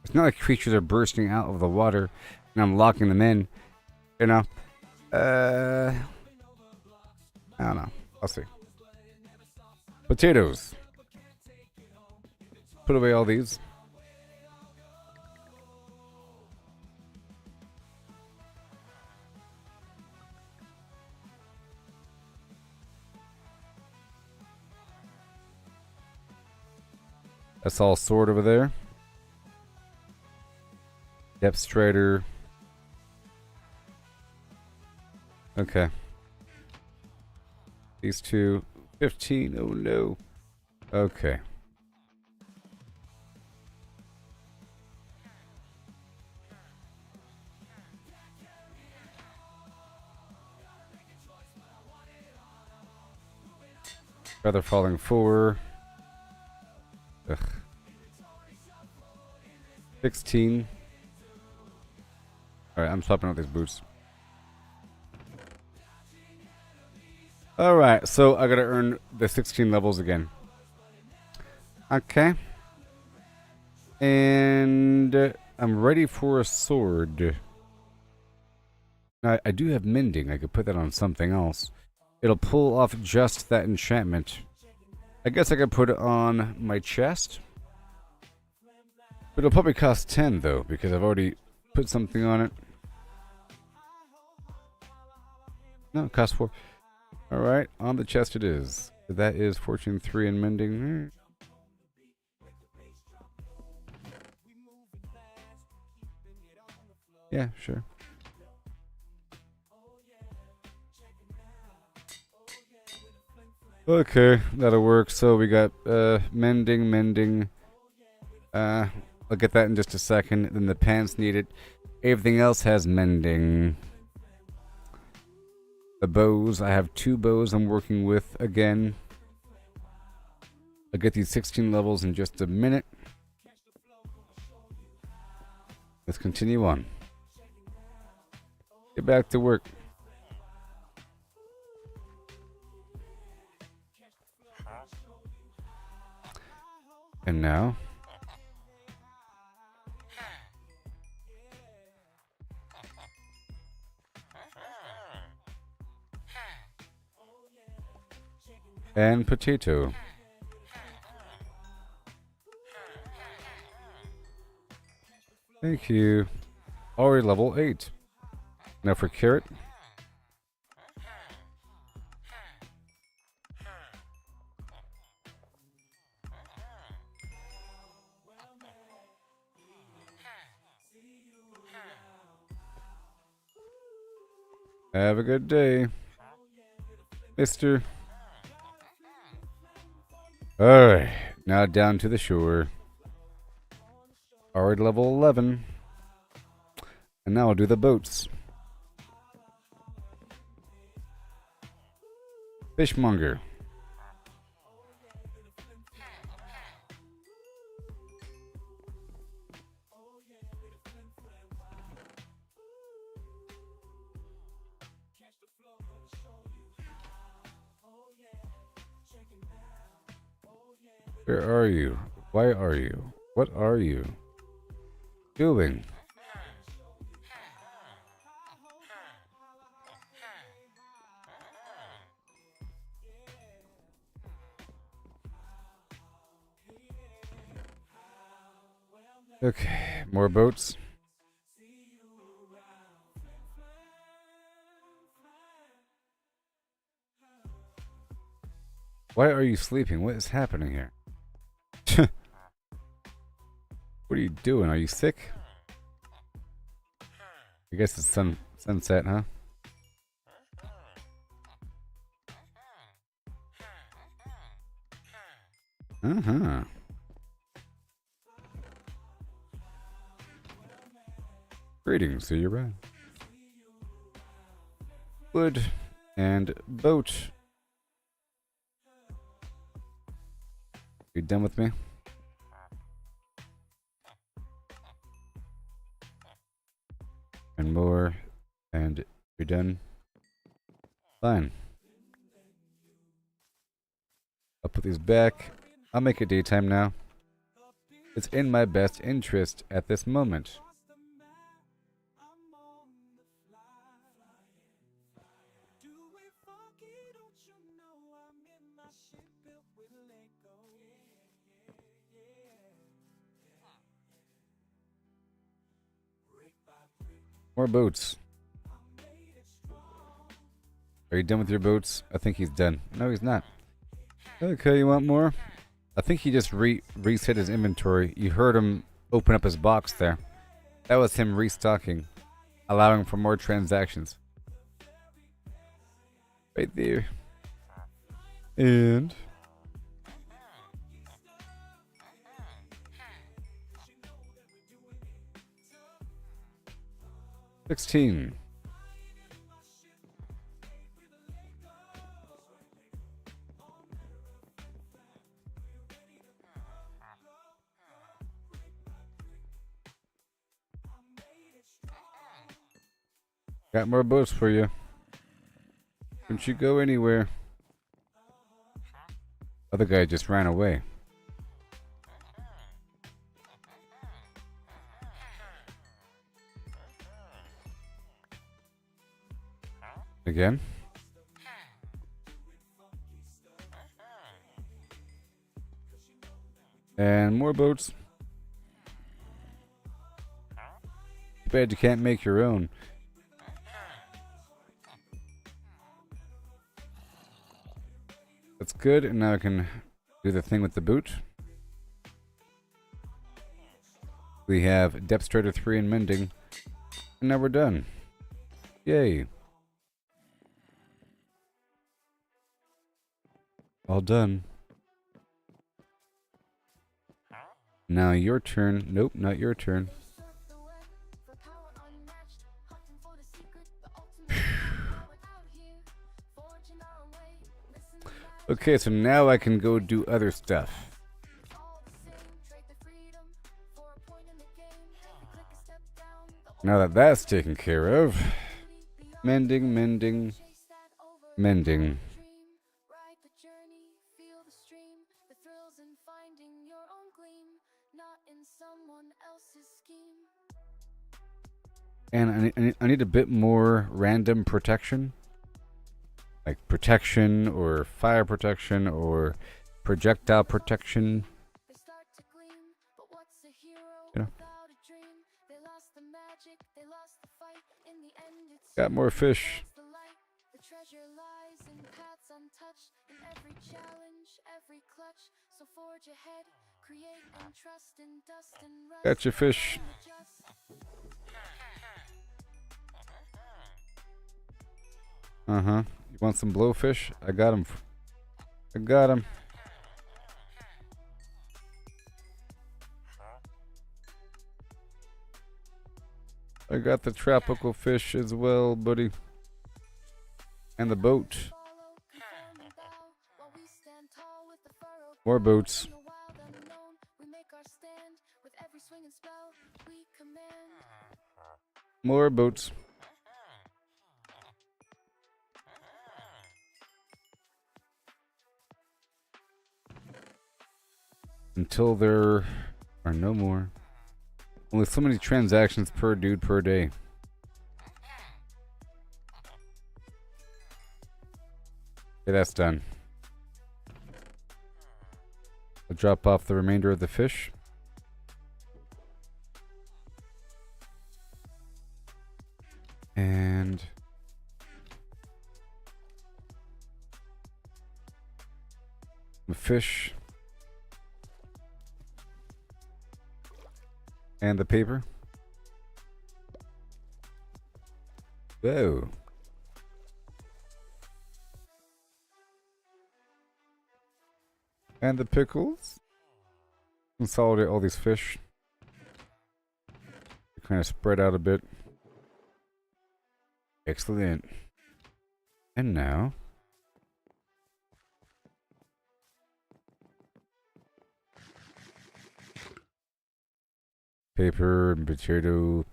It's not like creatures are bursting out of the water and I'm locking them in. You know? I don't know. I'll see. Potatoes. Put away all these. That's all sword over there. Depth strider. Okay. These two. 15. Oh no. Okay. Feather falling 4. Ugh. 16. Alright, I'm swapping out these boots. Alright, so I gotta earn the 16 levels again. Okay. And I'm ready for a sword. Now, I do have mending. I could put that on something else. It'll pull off just that enchantment. I guess I could put it on my chest. But it'll probably cost 10 though, because I've already put something on it. No, it costs 4. Alright, on the chest it is. That is Fortune 3 and mending. Yeah, sure. Okay, that'll work. So we got mending. I'll get that in just a second. Then the pants need it. Everything else has mending. The bows, I have 2 bows I'm working with again. I'll get these 16 levels in just a minute. Let's continue on. Get back to work. And now and potato. Thank you. Already level 8. Now for carrot. Have a good day, mister. Alright, now down to the shore. Already level 11. And now I'll do the boats. Fishmonger. Where are you? Why are you? What are you doing? Okay, more boats. Why are you sleeping? What is happening here? What are you doing? Are you sick? I guess it's sunset, huh? Uh-huh. Greetings, see you around. Wood and boat. You done with me? And more. And you're done? Fine. I'll put these back. I'll make it daytime now. It's in my best interest at this moment. More boats. Are you done with your boats? I think he's done. No, he's not. Okay, you want more? I think he just reset his inventory. You heard him open up his box there. That was him restocking, allowing for more transactions. Right there. And 16. Got more boats for you. Don't you go anywhere. Other guy just ran away. Again. And more boats. Too bad you can't make your own. That's good, and now I can do the thing with the boot. We have Depth Strider 3 and Mending. And now we're done. Yay. All done. Now your turn. Nope, not your turn. Okay, so now I can go do other stuff. Now that that's taken care of. Mending, mending, mending. And I need a bit more random protection. Like protection or fire protection or projectile protection. You know. Got more fish. Got your fish. Uh-huh. You want some blowfish? I got him. I got him. I got the tropical fish as well, buddy. And the boat. More boats. More boats. until there are no more. Only so many transactions per dude per day. Okay, that's done. I'll drop off the remainder of the fish. And the fish. And the paper. Whoa. And the pickles. Consolidate all these fish. Kind of spread out a bit. Excellent. And now paper and potato.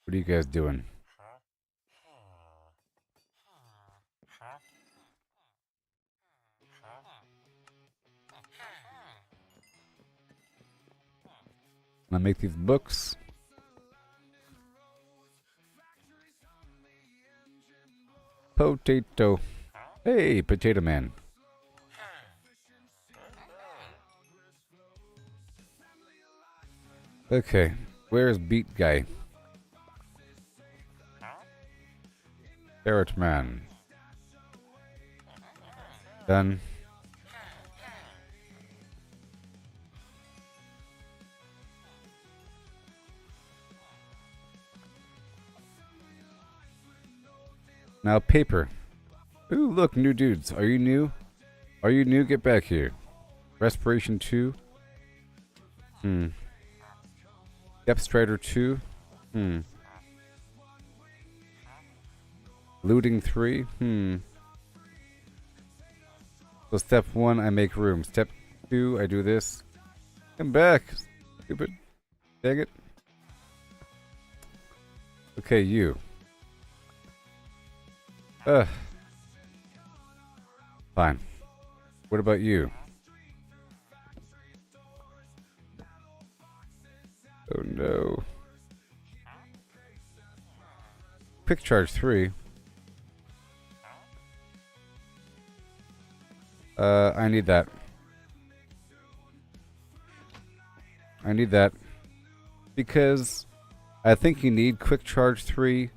What are you guys doing? I make these books. Potato. Hey, Potato Man. Okay, where's Beat Guy? Carrot Man. Done. Now paper. Ooh, look, new dudes. Are you new? Are you new? Get back here. Respiration 2. Depth Strider 2. Looting 3. So step 1, I make room. Step 2, I do this. Come back. Stupid. Dang it. Okay, you. Fine. What about you? Oh no. Quick charge 3. I need that. I need that. Because I think you need quick charge 3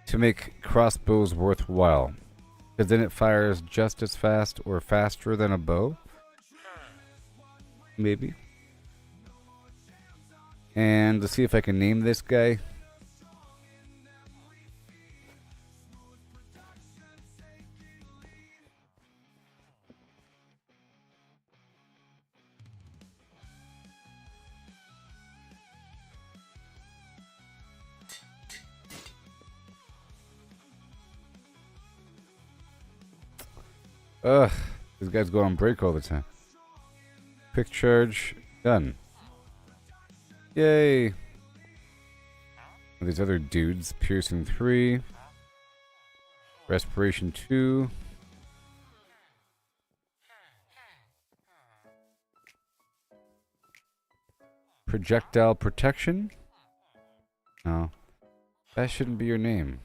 to make crossbows worthwhile. Because then it fires just as fast or faster than a bow. Maybe. And to see if I can name this guy. Ugh, these guys go on break all the time. Quick charge, done. Yay! These other dudes, piercing 3. Respiration 2. Projectile protection? No. That shouldn't be your name.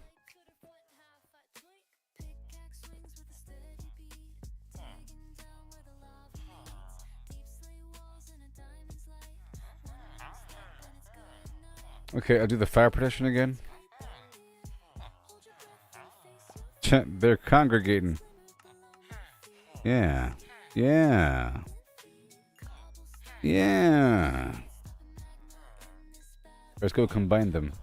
Okay, I'll do the fire protection again. They're congregating. Yeah. Yeah. Yeah. Let's go combine them.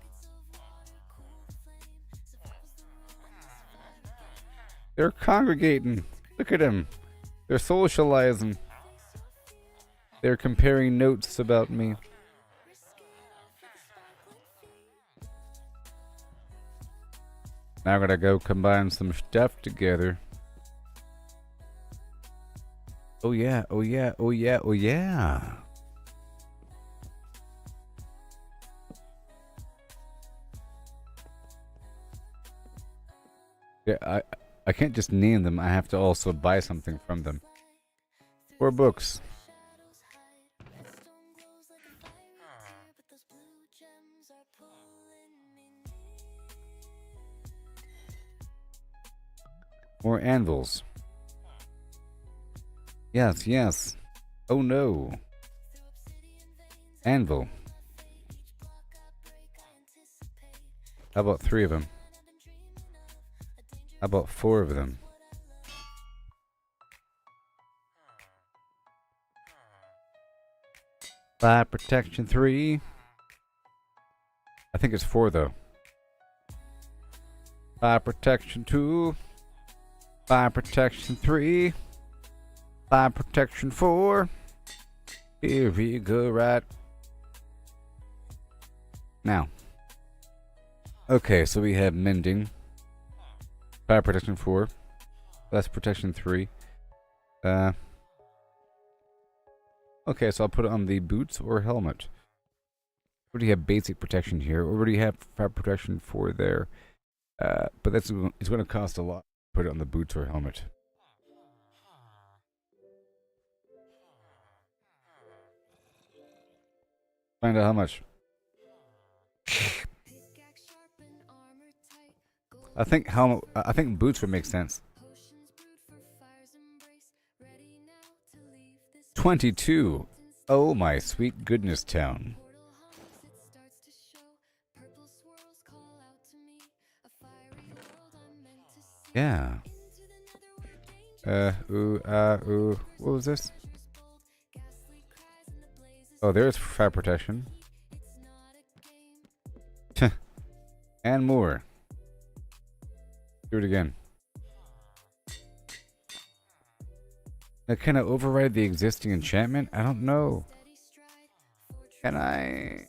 They're congregating. Look at them. They're socializing. They're comparing notes about me. Now I gotta go combine some stuff together. Oh yeah, oh yeah, oh yeah, oh yeah. Yeah, I can't just name them. I have to also buy something from them. 4 books. More anvils. Yes, yes. Oh no. Anvil. How about 3 of them? How about 4 of them? Fire protection 3. I think it's 4 though. Fire protection 2. Fire protection 3. Fire protection 4. Here we go, right now. Okay, so we have mending. Fire protection 4. That's protection 3. Okay, so I'll put it on the boots or helmet. We already have basic protection here. We already have fire protection 4 there. But it's going to cost a lot. Put it on the boots or helmet. Find out how much. I think boots would make sense. 22. Oh my sweet goodness town. Yeah. What was this? Oh, there's fire protection. And more. Do it again. Now, can I override the existing enchantment? I don't know. Can I?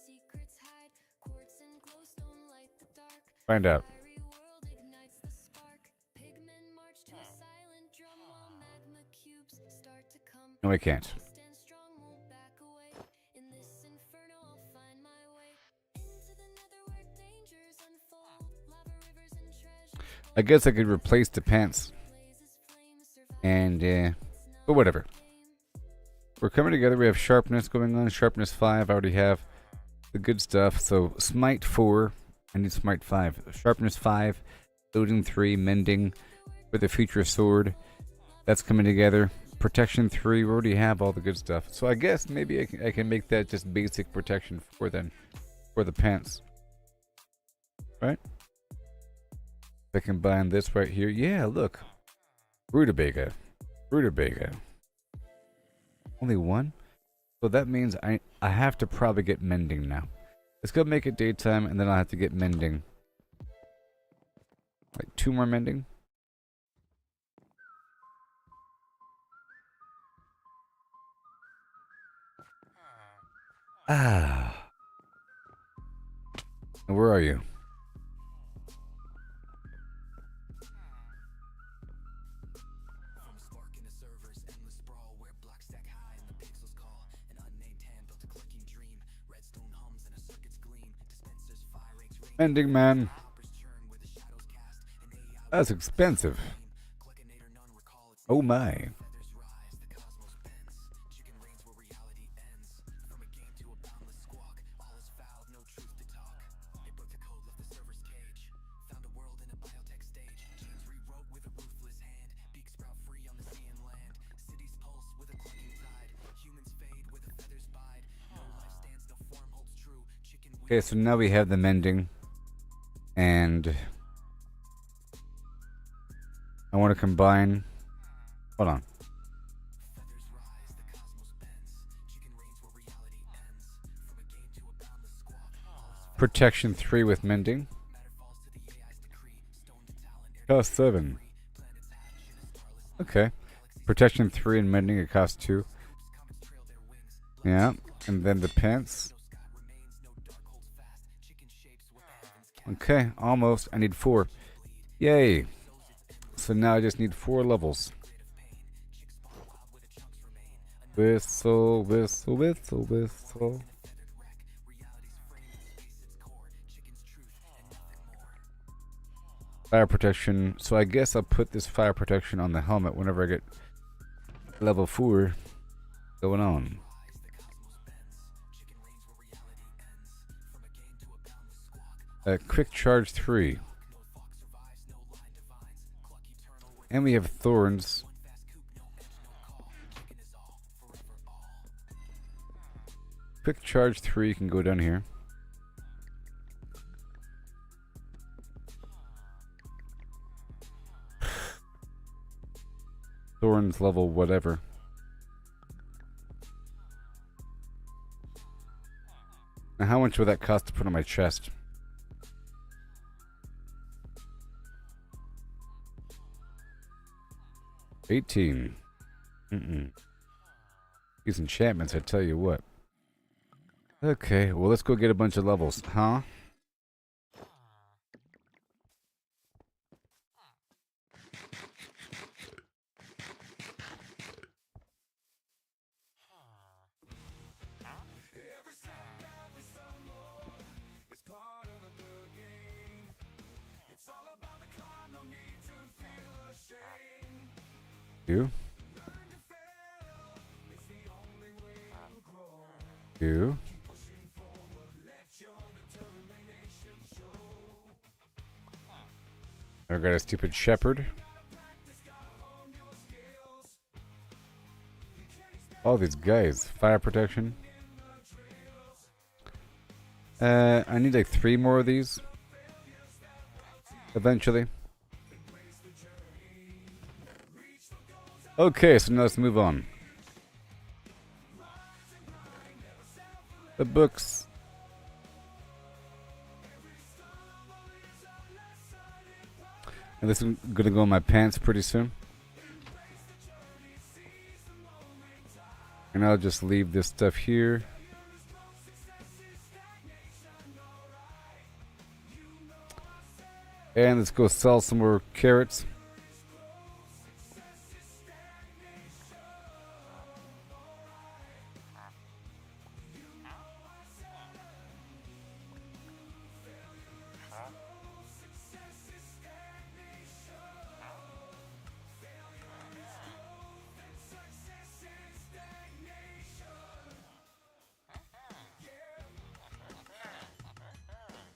Find out. No, I can't. I guess I could replace the pants. And, but whatever. We're coming together. We have sharpness going on. Sharpness 5. I already have the good stuff. So, smite 4. I need smite 5. Sharpness 5. Loading 3. Mending for the future sword. That's coming together. Protection 3. We already have all the good stuff. So, I guess maybe I can make that just basic protection 4 then. For the pants. Right? I combine this right here. Yeah, look. Rutabaga. Rutabaga. Only 1? So that means I have to probably get mending now. Let's go make it daytime and then I'll have to get mending. Like 2 more mending. Ah. Where are you? Mending man. That's expensive. Oh my. Okay, so now we have the mending. And I want to combine. Hold on. Protection 3 with mending. Cost 7. Okay. Protection 3 and mending, it costs 2. Yeah. And then the pants. Okay, almost. I need 4. Yay. So now I just need 4 levels. Whistle, whistle, whistle, whistle. Fire protection. So I guess I'll put this fire protection on the helmet whenever I get level 4 going on. Quick charge 3. And we have thorns. Quick charge 3 can go down here. Thorns level whatever. Now how much would that cost to put on my chest? $18. These enchantments, I tell you what. Okay, well let's go get a bunch of levels, huh? Every setback is stumble. It's part of the game. It's all about the climb, no need to feel ashamed. You? Learn to fail. It's the only way to grow. You? Pushing forward, let your determination show. I got a stupid shepherd. Practice, gotta hone your skills. You can't expect All these guys. Fire protection. in the drills. I need like 3 more of these. Eventually. Okay, so now let's move on. The books. And this is gonna go in my pants pretty soon. And I'll just leave this stuff here. And let's go sell some more carrots.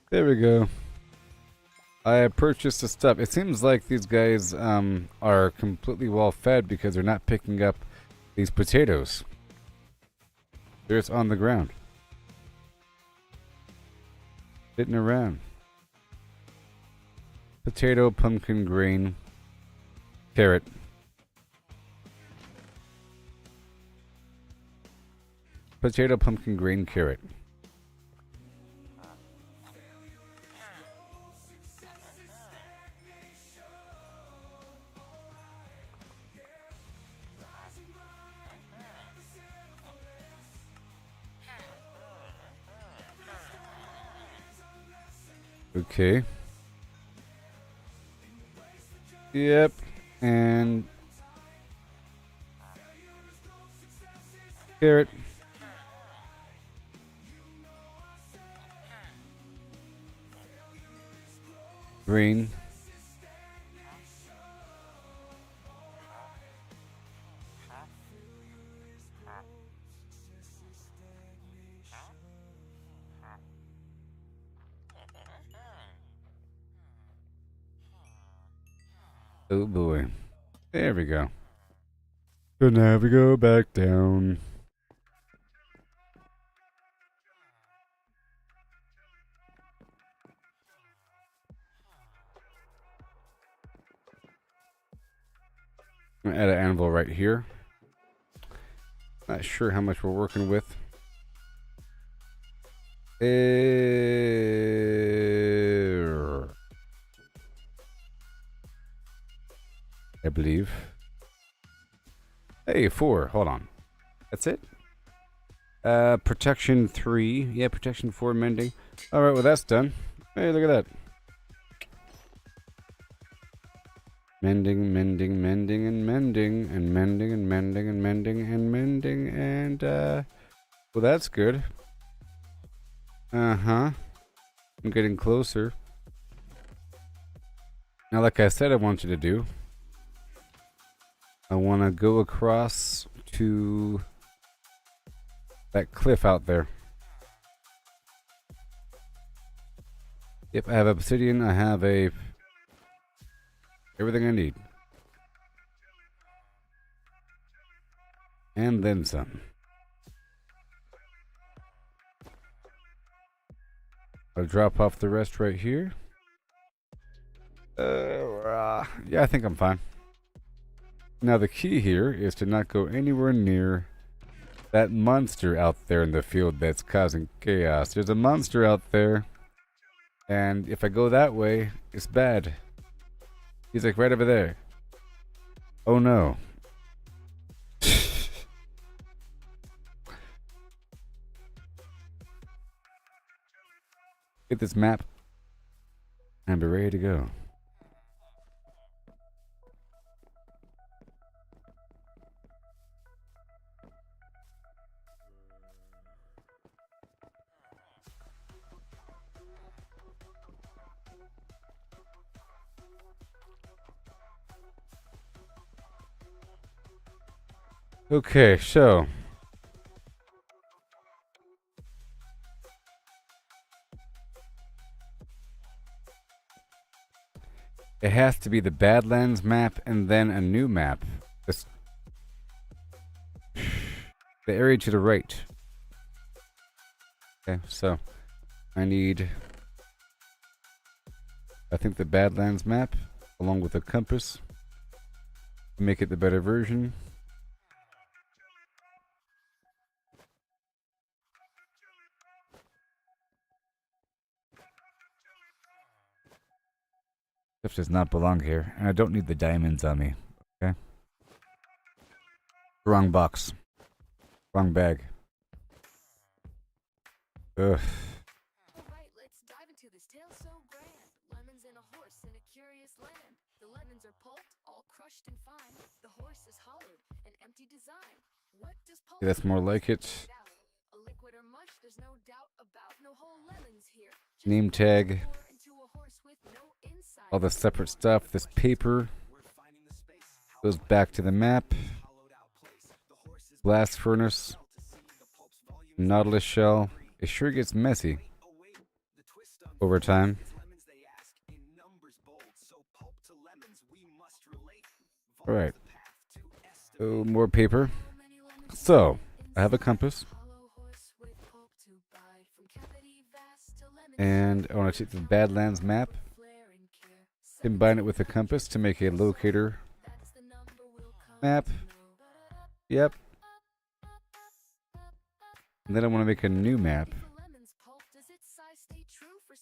There we go. I purchased the stuff. It seems like these guys are completely well fed because they're not picking up these potatoes. They're just on the ground. Sitting around. Potato, pumpkin, grain, carrot. Potato, pumpkin, grain, carrot. Okay. Yep. And carrot. Green. Oh boy. There we go. So now we go back down. I'm gonna add an anvil right here. Not sure how much we're working with. I believe. Hey, 4. Hold on. That's it? Protection 3. Yeah, protection 4 mending. Alright, well that's done. Hey, look at that. Mending, mending, mending, and mending, and mending, and mending, and mending, and mending, and, well that's good. Uh-huh. I'm getting closer. Now, like I said, I want you to do. I want to go across to that cliff out there. Yep, I have obsidian. I have everything I need. And then some. I'll drop off the rest right here. Yeah, I think I'm fine. Now the key here is to not go anywhere near that monster out there in the field that's causing chaos. There's a monster out there, and if I go that way, it's bad. He's like right over there. Oh no. Get this map and be ready to go. Okay, so it has to be the Badlands map and then a new map. This, the area to the right. Okay, so I need, I think, the Badlands map along with a compass to make it the better version. Stuff does not belong here, and I don't need the diamonds on me. Okay. Wrong box. Wrong bag. Ugh. Alright, let's dive into this tale so grand. Lemons and a horse in a curious land. The lemons are pulped, all crushed and fine. The horse is hollowed, an empty design. What does pulp That's more like it. a liquid or mush, there's no doubt about. No whole lemons here. Name tag. Pour into a horse with no inside. All the separate stuff. This paper goes back to the map. Blast furnace. Nautilus shell. It sure gets messy over time. Alright. Oh, more paper. So, I have a compass. And I want to take the Badlands map, combine it with a compass to make a locator map. Yep. And then I want to make a new map.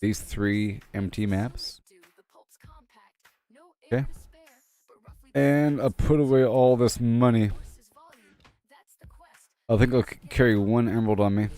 These 3 empty maps. Okay. And I'll put away all this money. I think I'll carry 1 emerald on me. An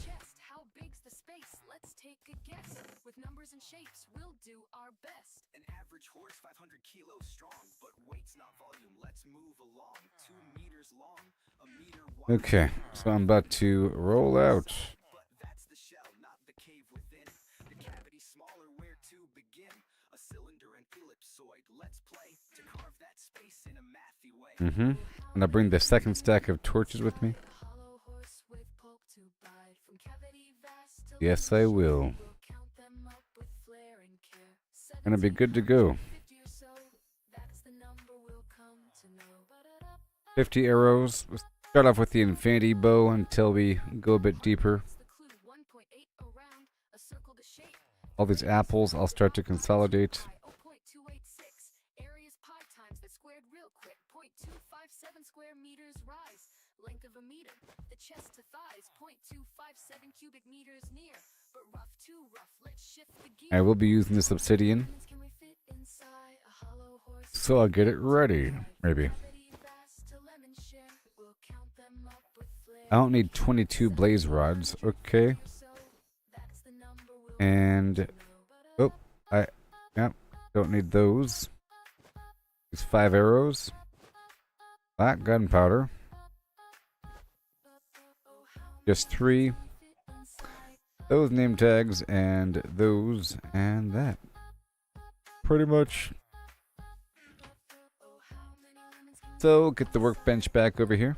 average horse 500 kilos strong, but weight's not volume. Let's move along. 2 meters long, a meter wide. Okay, so I'm about to roll out. But that's the shell, not the cave within. The cavity smaller, where to begin? A cylinder and ellipsoid. Let's play to carve that space in a mathy way. And I'll bring the second stack of torches with me. Yes, I will. Gonna be good to go. 50 arrows. Let's start off with the infinity bow until we go a bit deeper. All these apples I'll start to consolidate. Length of a meter, the chest to thighs, 0.257 cubic meters near. But rough too rough, let's shift the gear. I will be using this obsidian, so I'll get it ready, maybe. I don't need 22 blaze rods, okay. And, oh, don't need those. These 5 arrows. Black gunpowder. Just 3. Those name tags and those and that. Pretty much So, get the workbench back over here.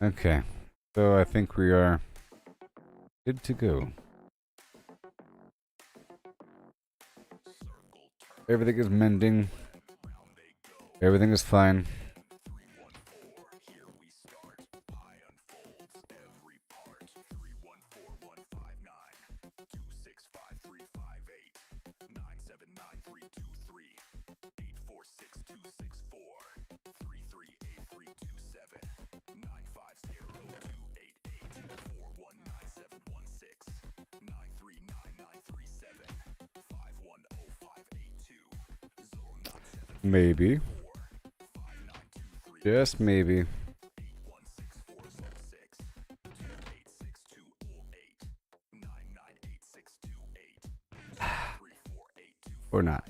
Okay. So, I think we are good to go. Everything is mending. Everything is fine. Maybe. Just maybe. Or not.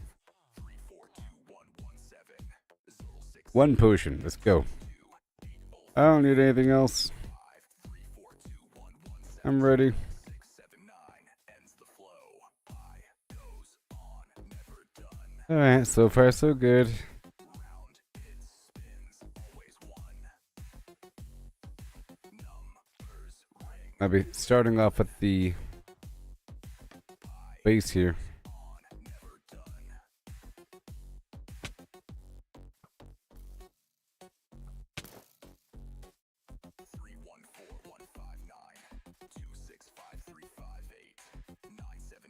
One potion. Let's go. I don't need anything else. I'm ready. Alright, so far so good. I'll be starting off with the base here.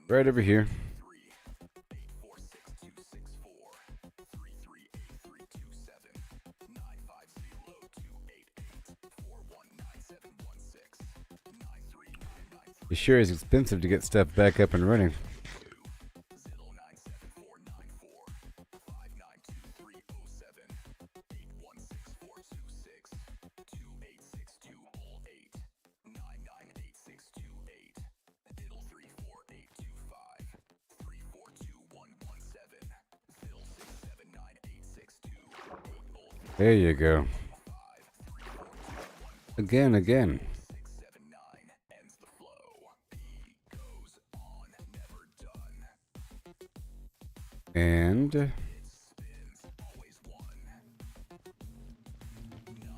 Right over here. It sure is expensive to get stuff back up and running. There you go. Again. And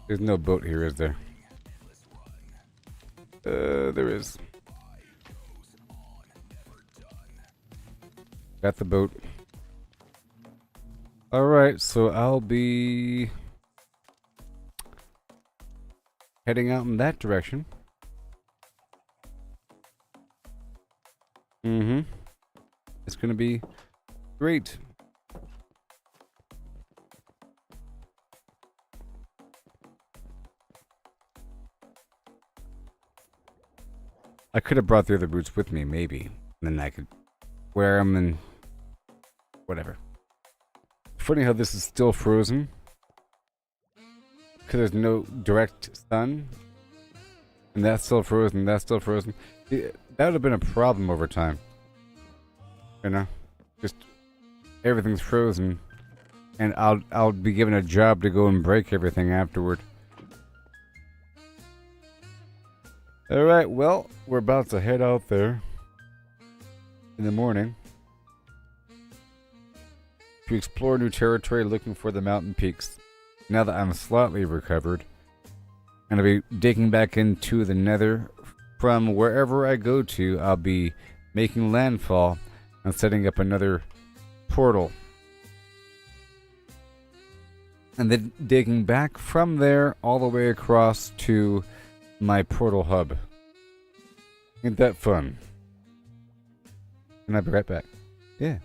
there's no boat here, is there? There is. Got the boat. Alright, so I'll be heading out in that direction. It's gonna be great. I could have brought the other boots with me, maybe. And then I could wear them and whatever. Funny how this is still frozen. Because there's no direct sun. And that's still frozen, that's still frozen. That would have been a problem over time. You know? Just everything's frozen. And I'll be given a job to go and break everything afterward. Alright, well, we're about to head out there in the morning to explore new territory looking for the mountain peaks. Now that I'm slightly recovered, I'm going to be digging back into the nether. From wherever I go to, I'll be making landfall and setting up another portal. And then digging back from there all the way across to my portal hub. Ain't that fun? And I'll be right back. Yeah.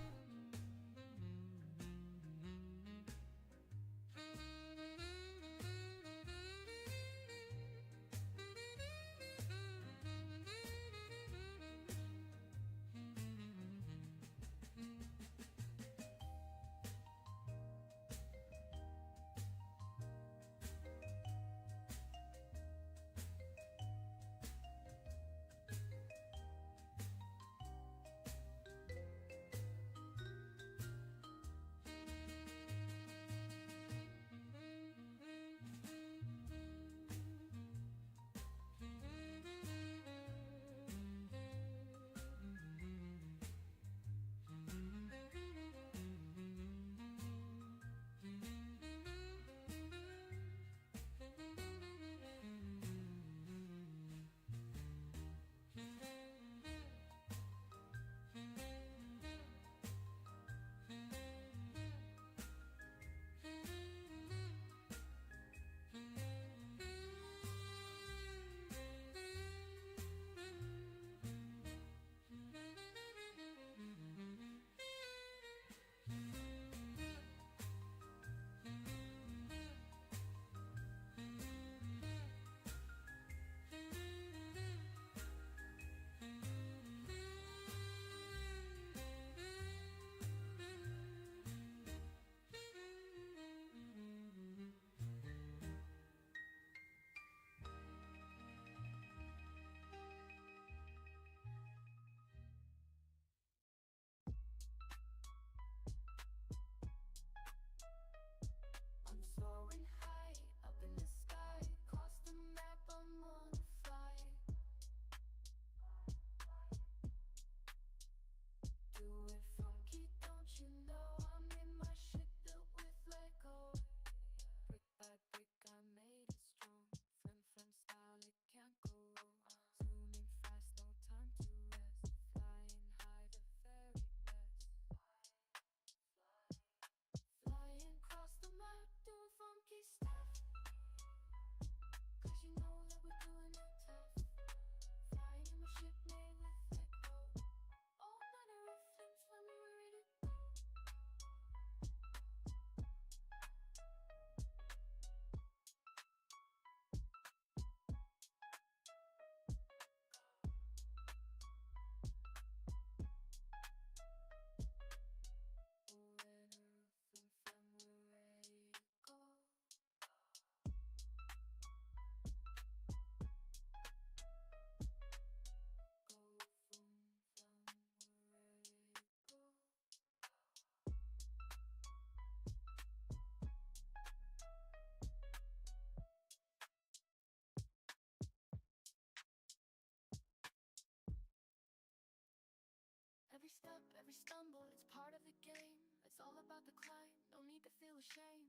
Every stumble, it's part of the game. It's all about the climb, no need to feel ashamed.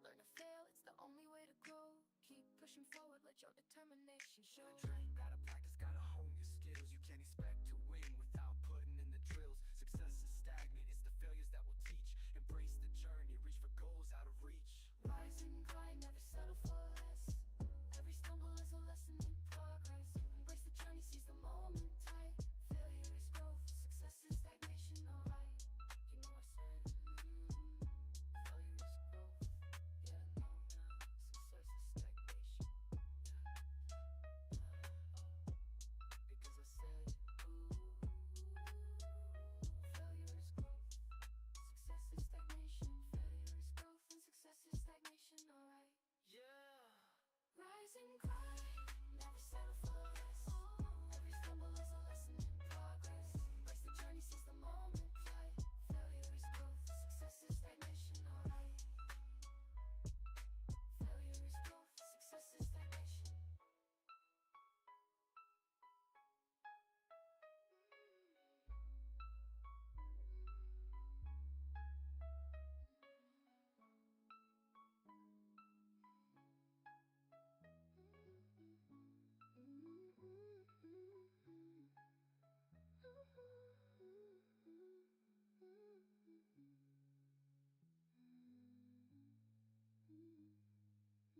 Learn to fail, it's the only way to grow. Keep pushing forward, let your determination show. Gotta train, gotta practice, gotta hone your skills. You can't expect to win without putting in the drills. Success is stagnant, it's the failures that will teach. Embrace the journey, reach for goals out of reach. Rise and grind, never settle for less. Every stumble is a lesson in progress. Embrace the journey, seize the moment tight. Failure is growth, success is stagnation, alright. You know I said, failure is growth. Yeah, no, success is stagnation. Because I said, failure is growth, success is stagnation. Failure is growth and success is stagnation, alright. Yeah. Rise and grind, never settle for less. Every stumble is a lesson in progress. Embrace the journey, seize the moment tight. Failure is growth, success is stagnation, alright. Failure is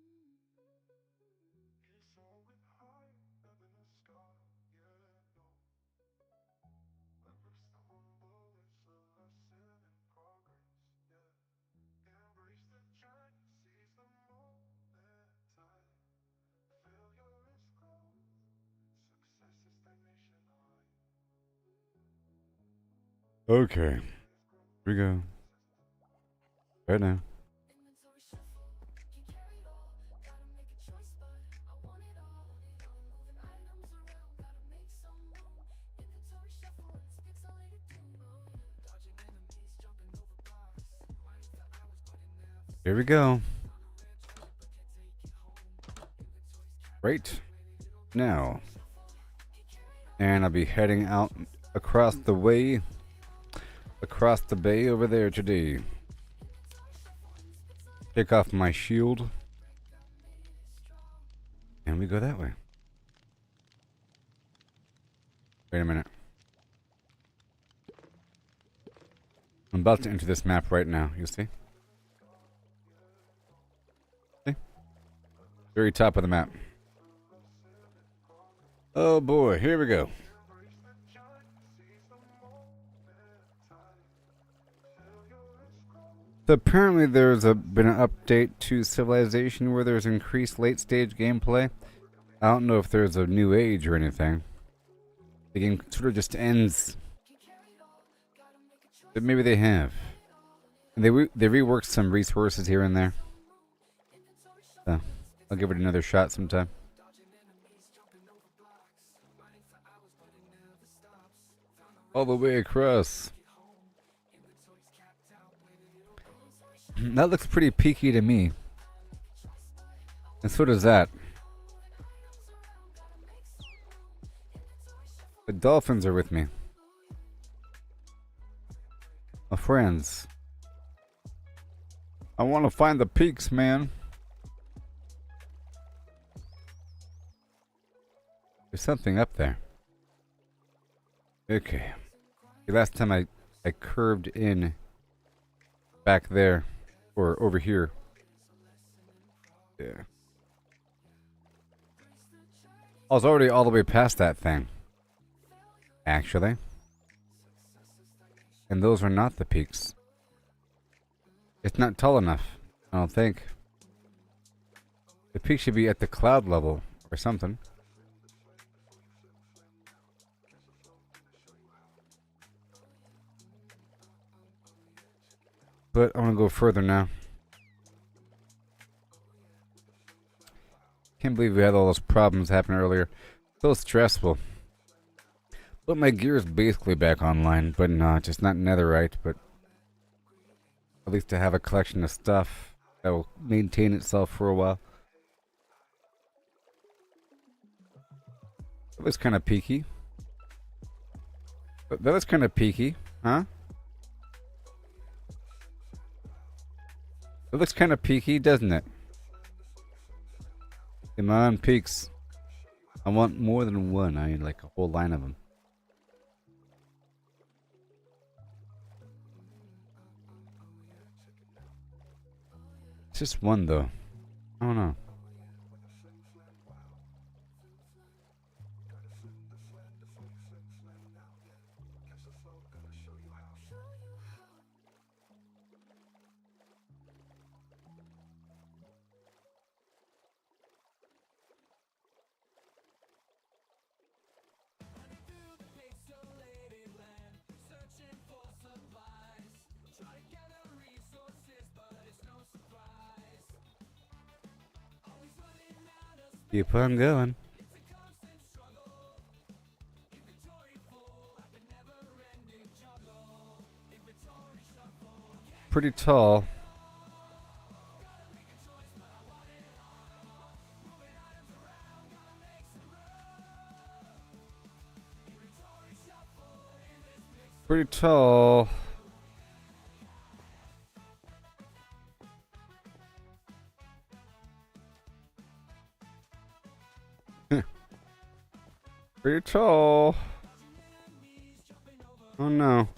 growth, success is stagnation. It's always high, never the sky, yeah, no. Every stumble is a lesson in progress, yeah. Embrace the journey, seize the moment tight. Failure is growth, success is stagnation, alright. Okay. Here we go. Right now. Inventory shuffle, can't carry it all. Gotta make a choice, but I want it all. Moving items around, gotta make some room. Inventory shuffle, and it's pixelated doom. Dodging enemies, jumping over bars. Mining for hours, but it never Here we go. but can't take it home. Inventory's capped Right now. And I'll be heading out across the way, across the bay over there today. Take off my shield. And we go that way. Wait a minute. I'm about to enter this map right now, you see? See? Very top of the map. Oh boy, here we go. So apparently there's been an update to Civilization where there's increased late stage gameplay. I don't know if there's a new age or anything. The game sort of just ends. But maybe they have. And they reworked some resources here and there. So I'll give it another shot sometime. All the way across. That looks pretty peaky to me. And so does that. The dolphins are with me. My friends. I want to find the peaks, man. There's something up there. Okay. Last time I curved in back there. Or over here. Yeah. I was already all the way past that thing. Actually. And those are not the peaks. It's not tall enough, I don't think. The peak should be at the cloud level or something. But I want to go further now. Can't believe we had all those problems happen earlier. So stressful. But my gear is basically back online, but no, just not netherite, but at least to have a collection of stuff that will maintain itself for a while. That was kind of peaky. That was kind of peaky. Huh? It looks kind of peaky, doesn't it? Come on, peaks. I want more than one. I need like a whole line of them. It's just one though. I don't know. Keep on going. Pretty tall. Pretty tall. Pretty tall. Oh no.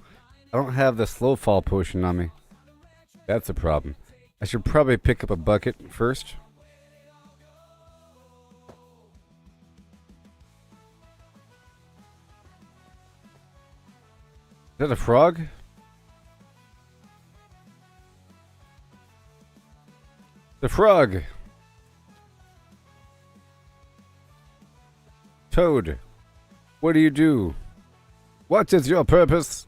I don't have the slow fall potion on me. That's a problem. I should probably pick up a bucket first. Is that a frog? The frog! Toad, what do you do? What is your purpose?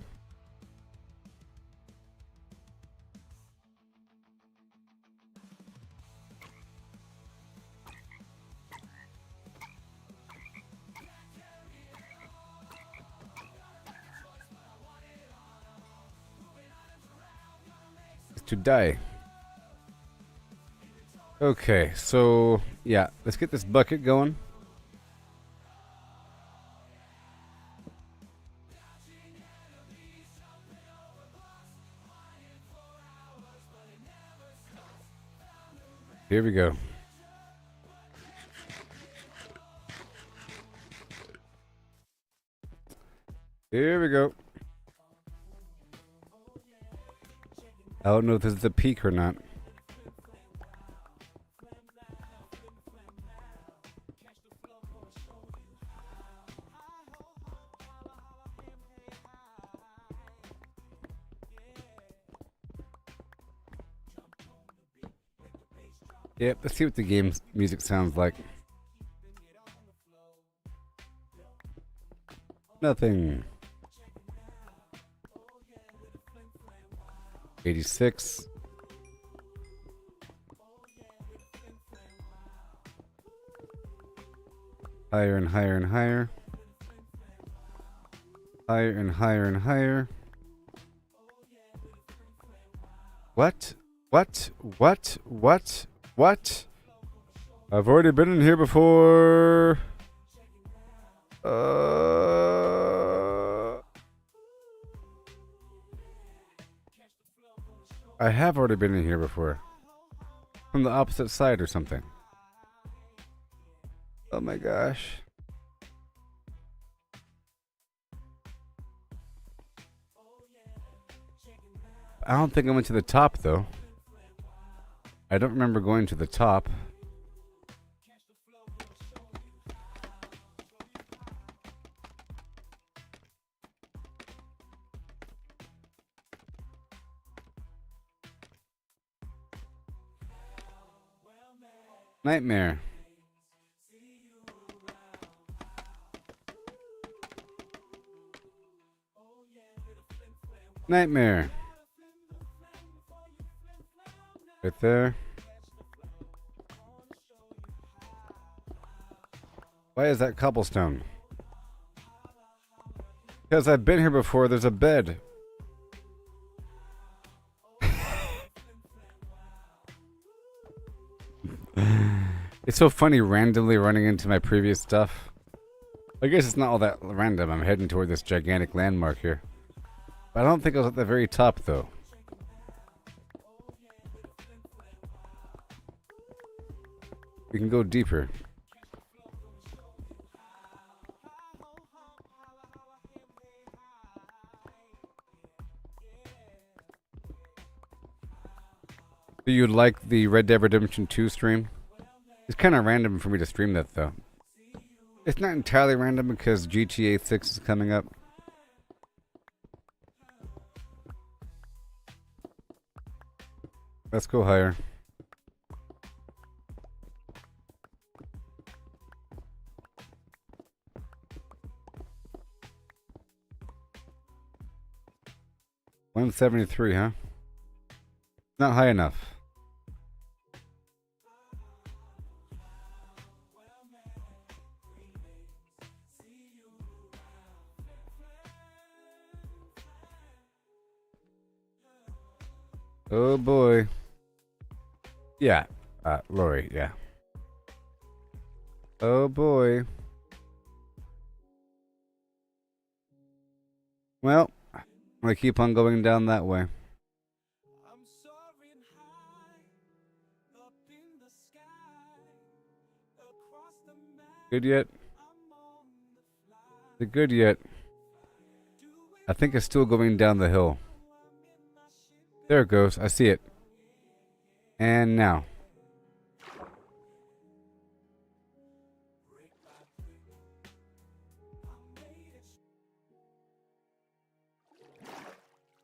To die. Okay, so yeah, let's get this bucket going. Here we go. Here we go. I don't know if this is a peak or not. Yep, let's see what the game's music sounds like. Nothing. 86. Higher and higher and higher. Higher and higher and higher. What? What? What? What? What? I've already been in here before. I have already been in here before. From the opposite side or something. Oh my gosh. I don't think I went to the top though. I don't remember going to the top. Nightmare. Nightmare. Right there. Why is that cobblestone? Because I've been here before, there's a bed. It's so funny randomly running into my previous stuff. I guess it's not all that random. I'm heading toward this gigantic landmark here. I don't think I was at the very top, though. We can go deeper. Do you like the Red Dead Redemption 2 stream? It's kind of random for me to stream that, though. It's not entirely random because GTA 6 is coming up. Let's go higher. $173, huh? Not high enough. Oh boy. Yeah. Lori, yeah. Oh boy. Well, I'm gonna keep on going down that way. I'm soaring high up in the sky across the map. Good yet? I'm on the fly. Is it good yet? I think it's still going down the hill. There it goes. I see it. And now.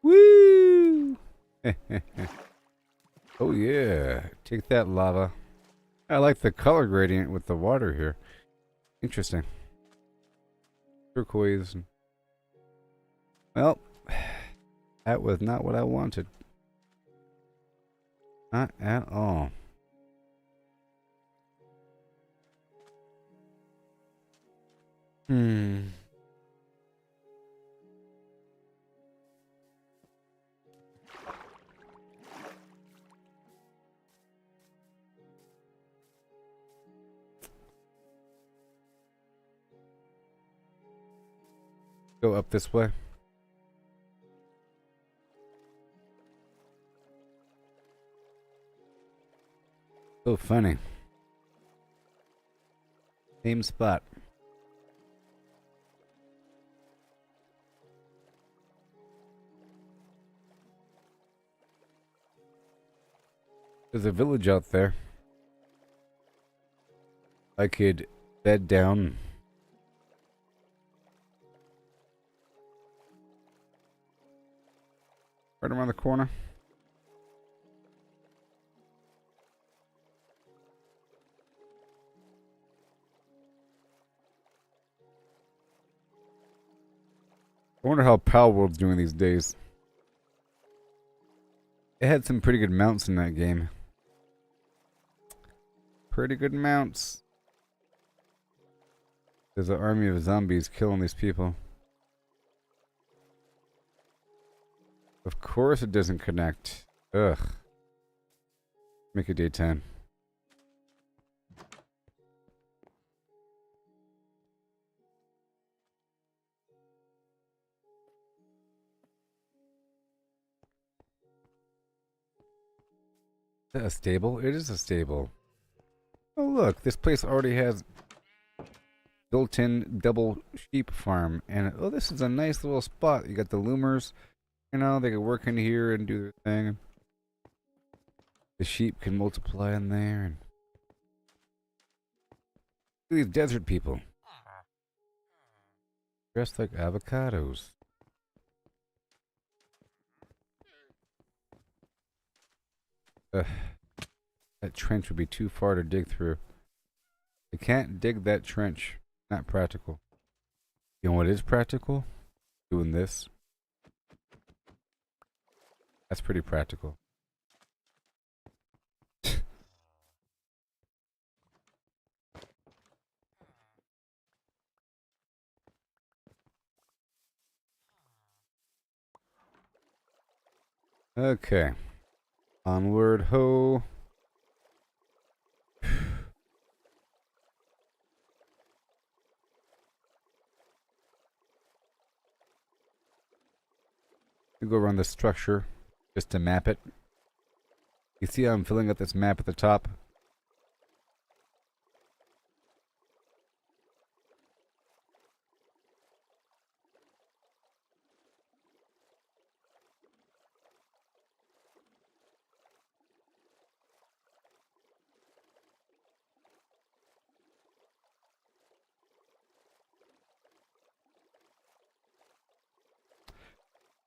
Woo! Oh yeah. Take that, lava. I like the color gradient with the water here. Interesting. Turquoise. Well, that was not what I wanted. Not at all. Go up this way. So funny. Same spot. There's a village out there. I could bed down. Right around the corner. I wonder how Pal World's doing these days. It had some pretty good mounts in that game. Pretty good mounts. There's an army of zombies killing these people. Of course it doesn't connect. Ugh. Make it daytime. Is that a stable? It is a stable. Oh look, this place already has built-in double sheep farm. And oh, this is a nice little spot. You got the loomers. You know, they can work in here and do their thing. The sheep can multiply in there. And look at these desert people. Dressed like avocados. That trench would be too far to dig through. I can't dig that trench. Not practical. You know what is practical? Doing this. That's pretty practical. Okay. Onward ho. go around the structure just to map it. You see how I'm filling out this map at the top?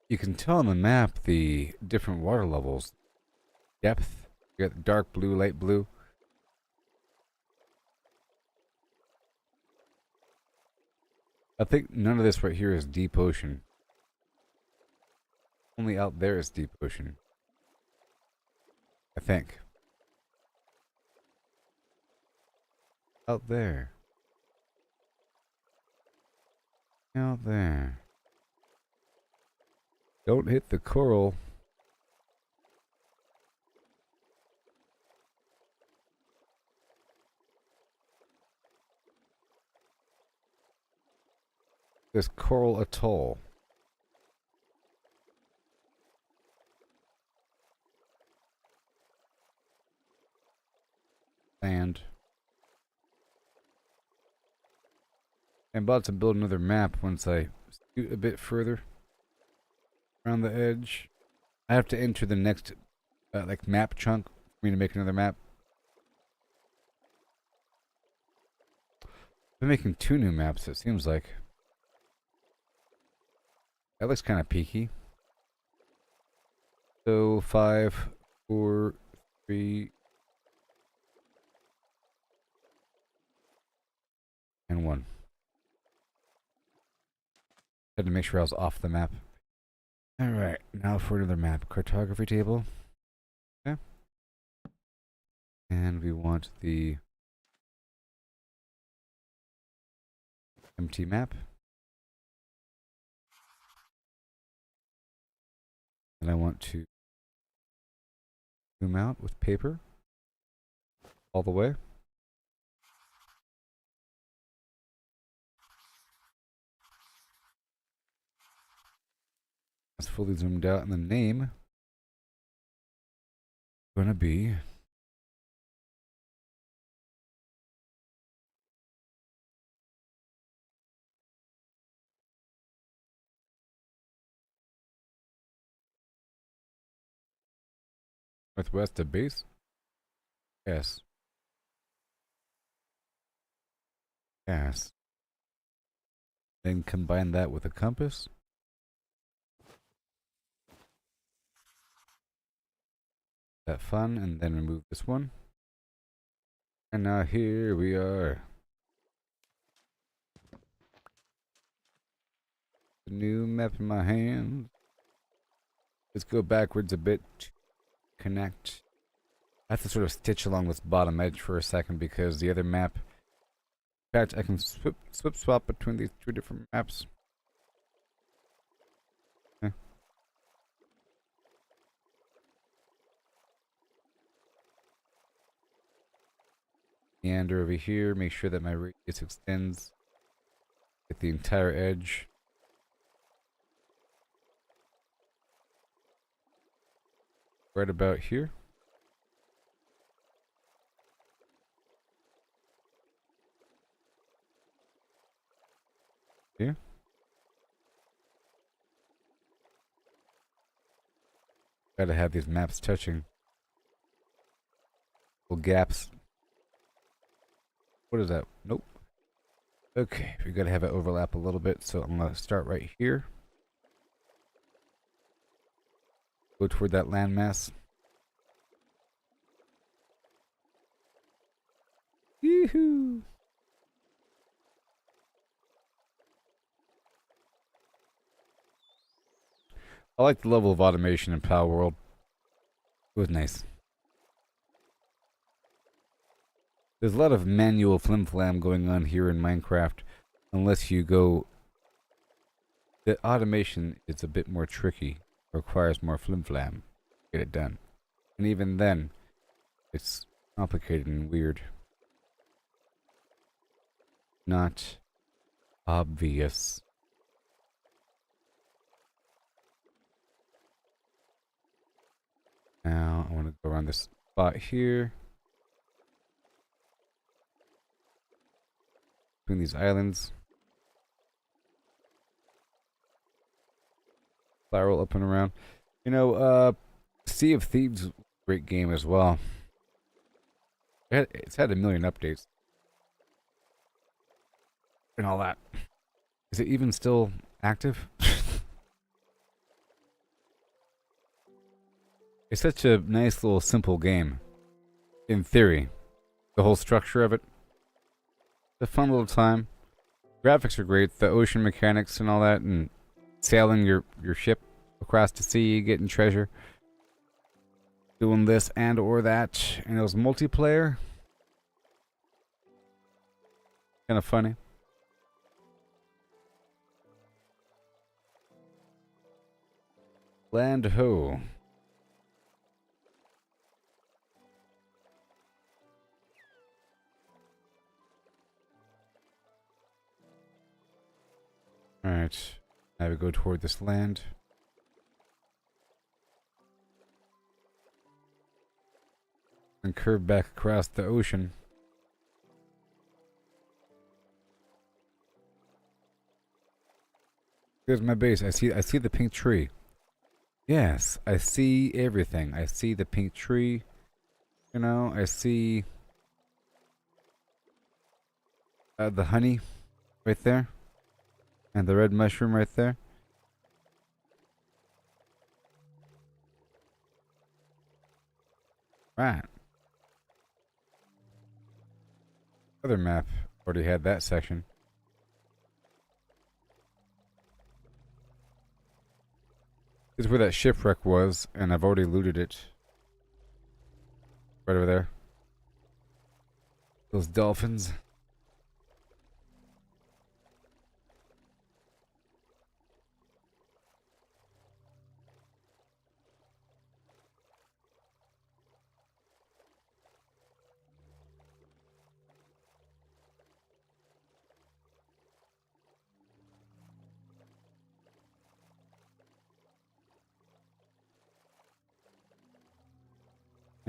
You can tell on the map the different water levels. Depth. You got dark blue, light blue. I think none of this right here is deep ocean. Only out there is deep ocean. I think. Out there. Out there. Don't hit the coral. This coral atoll. Sand. I'm about to build another map once I scoot a bit further around the edge. I have to enter the next like map chunk for me to make another map. I'm making 2 new maps, it seems like. That looks kind of peaky. So 5, 4, 3, and 1. Had to make sure I was off the map. Alright, now for another map. Cartography table. Okay. And we want the empty map. And I want to zoom out with paper all the way. It's fully zoomed out, and the name is going to be Northwest of base. Yes. Yes. Then combine that with a compass. That fun, and then remove this one. And now here we are. The new map in my hand. Let's go backwards a bit to connect. I have to sort of stitch along this bottom edge for a second because the other map. In fact, I can swap between these 2 different maps. Okay. Meander over here, make sure that my radius extends. Get the entire edge. Right about here. Here. Gotta have these maps touching. Little gaps. What is that? Nope. Okay, we gotta have it overlap a little bit, so I'm gonna start right here. Go toward that landmass. Yoo-hoo! I like the level of automation in Power World. It was nice. There's a lot of manual flim-flam going on here in Minecraft, unless you go... The automation is a bit more tricky. It requires more flim-flam to get it done. And even then, it's complicated and weird. Not obvious. I want to go around this spot here. Between these islands. Spiral up and around. You know, Sea of Thieves, great game as well. It's had a million updates. And all that. Is it even still active? It's such a nice little simple game. In theory. The whole structure of it. It's a fun little time. Graphics are great. The ocean mechanics and all that. And sailing your ship across the sea, getting treasure. Doing this and or that. And it was multiplayer. Kind of funny. Land ho. Alright. Now we go toward this land. And curve back across the ocean. Here's my base. I see the pink tree. Yes, I see everything. I see the pink tree. You know, I see the honey right there. And the red mushroom right there. Right. Other map already had that section. This is where that shipwreck was, and I've already looted it. Right over there. Those dolphins.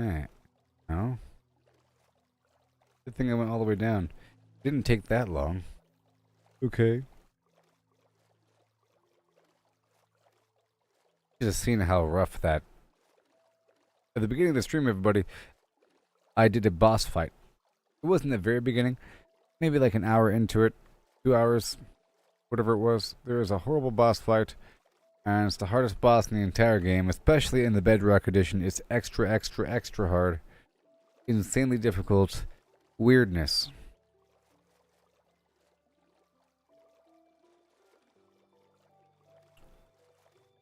Alright. No. Good thing I went all the way down. Didn't take that long. Okay. Just seeing how rough that. At the beginning of the stream, everybody, I did a boss fight. It wasn't the very beginning. Maybe like an hour into it. 2 hours. Whatever it was. There was a horrible boss fight. And it's the hardest boss in the entire game, especially in the Bedrock edition. It's extra, extra, extra hard. Insanely difficult. Weirdness.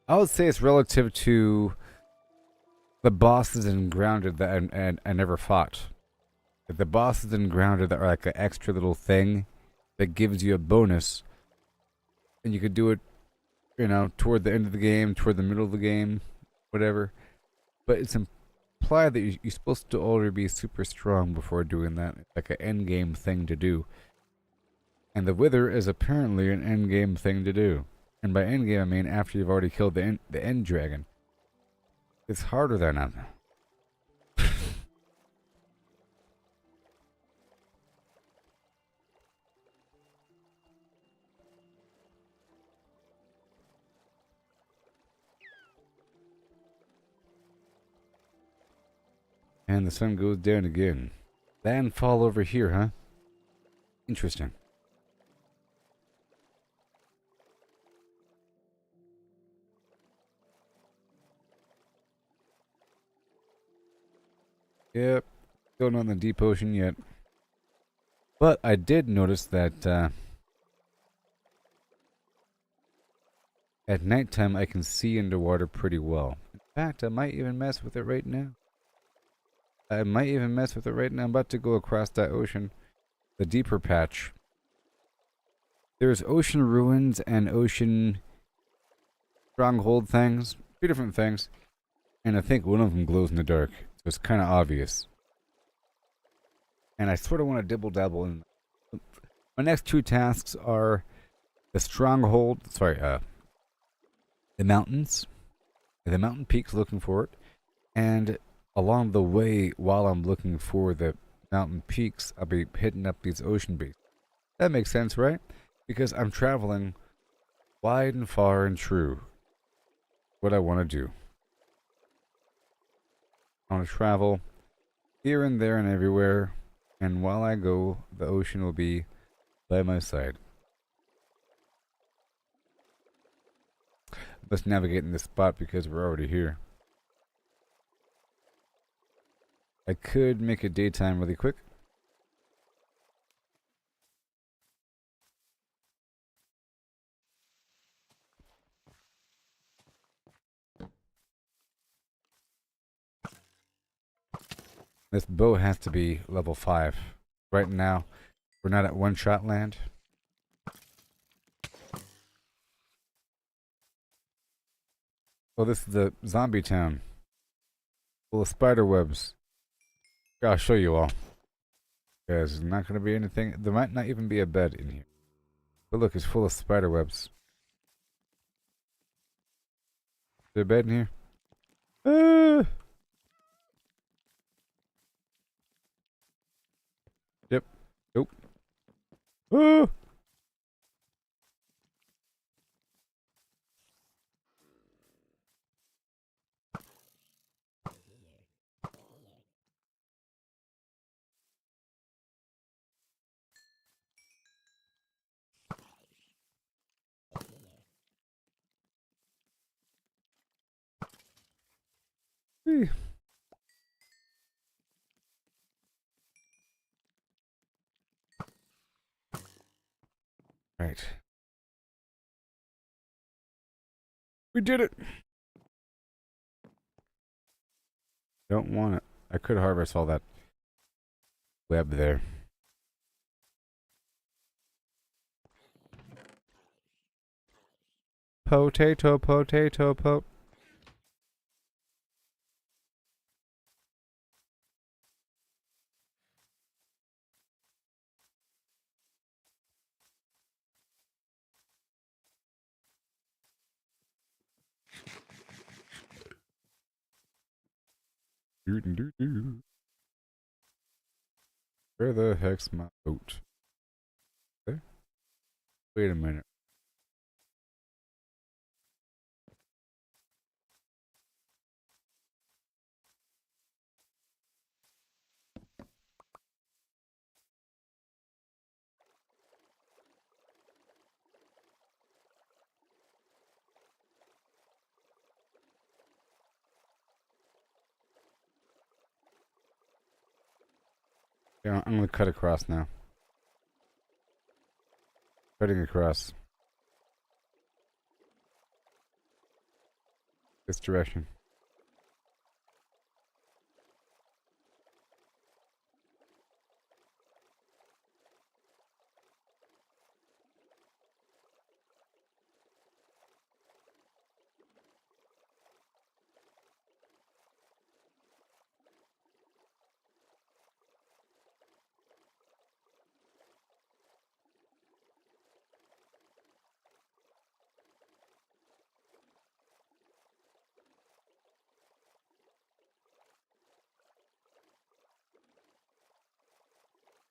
I would say it's relative to the bosses in Grounded that I never fought. The bosses in Grounded that are like an extra little thing that gives you a bonus. And you could do it, you know, toward the end of the game, toward the middle of the game, whatever. But it's implied that you're supposed to already be super strong before doing that. It's like an end game thing to do. And the Wither is apparently an end game thing to do. And by end game, I mean after you've already killed the end dragon. It's harder than that. And the sun goes down again. Landfall over here, huh? Interesting. Yep. Still not in the deep ocean yet. But I did notice that at nighttime I can see underwater pretty well. In fact, I might even mess with it right now. I'm about to go across that ocean. The deeper patch. There's ocean ruins and ocean stronghold things. 2 different things. And I think one of them glows in the dark. So it's kind of obvious. And I sort of want to dibble-dabble in. My next 2 tasks are the stronghold. The mountains. The mountain peaks, looking for it. And along the way, while I'm looking for the mountain peaks, I'll be hitting up these ocean bases. That makes sense, right? Because I'm traveling wide and far and true. What I want to do. I want to travel here and there and everywhere, and while I go, the ocean will be by my side. Let's navigate in this spot because we're already here. I could make it daytime really quick. This bow has to be level 5. Right now, we're not at one-shot land. Oh, this is the zombie town. Full of spider webs. I'll show you all. There's not going to be anything. There might not even be a bed in here. But look, it's full of spider webs. Is there a bed in here? Yep. Nope. Ah! Whee. Right. We did it. Don't want it. I could harvest all that web there. Potato, potato, po. Doo doo doo. Where the heck's my boat? There? Wait a minute. Yeah, I'm gonna cut across now. Cutting across this direction.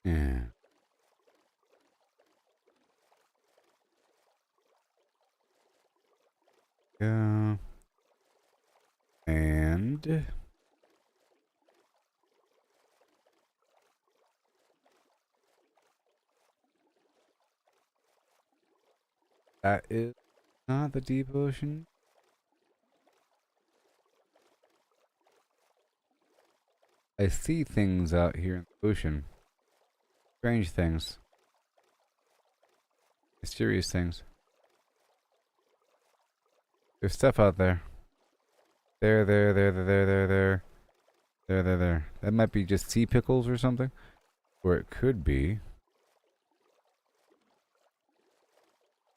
Yeah. Yeah. And that is not the deep ocean. I see things out here in the ocean. Strange things. Mysterious things. There's stuff out there. There. There. That might be just sea pickles or something. Or it could be.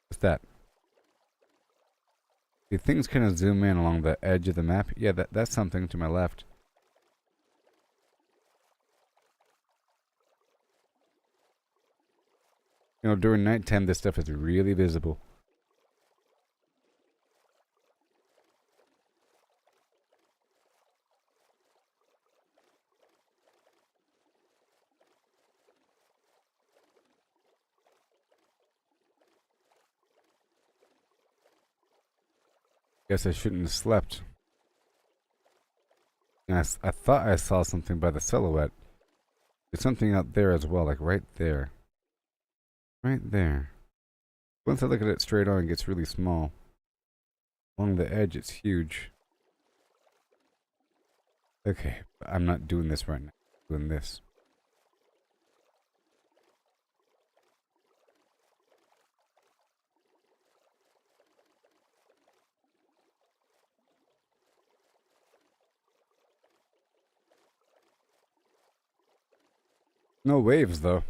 What's that? The things kind of zoom in along the edge of the map. Yeah, that's something to my left. You know, during nighttime, this stuff is really visible. Guess I shouldn't have slept. And I thought I saw something by the silhouette. There's something out there as well, like right there. Right there. Once I look at it straight on, it gets really small. Along the edge, it's huge. Okay, but I'm not doing this right now. I'm doing this. No waves, though.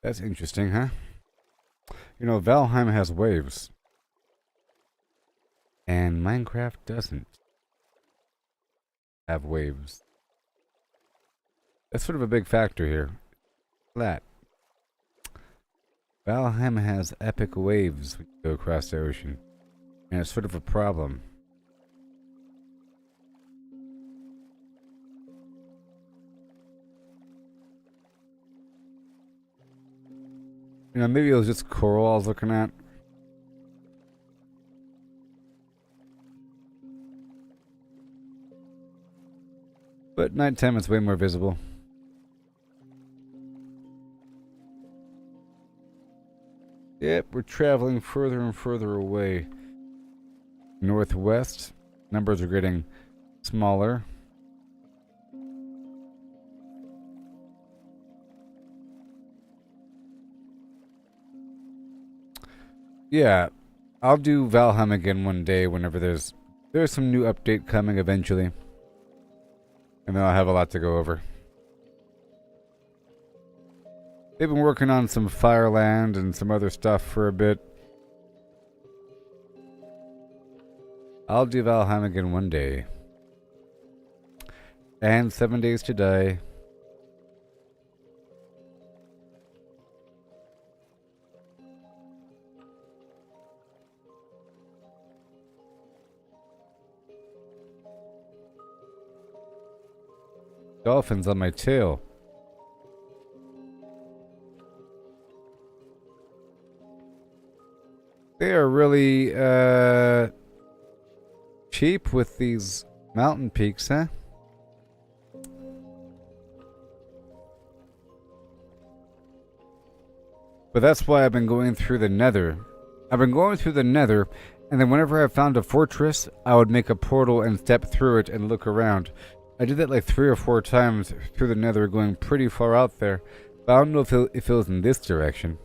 That's interesting, huh? You know, Valheim has waves. And Minecraft doesn't have waves. That's sort of a big factor here. Flat. Valheim has epic waves when you go across the ocean. And it's sort of a problem. You know, maybe it was just coral I was looking at. But nighttime it's way more visible. Yep, we're traveling further and further away. Northwest. Numbers are getting smaller. Yeah, I'll do Valheim again one day whenever there's some new update coming eventually. And then I'll have a lot to go over. They've been working on some Fireland and some other stuff for a bit. I'll do Valheim again one day. And 7 Days to Die. Dolphins on my tail. They are really cheap with these mountain peaks, huh? But that's why I've been going through the Nether. I've been going through the Nether, and then whenever I found a fortress, I would make a portal and step through it and look around. I did that like 3 or 4 times through the Nether, going pretty far out there. But I don't know if it was in this direction.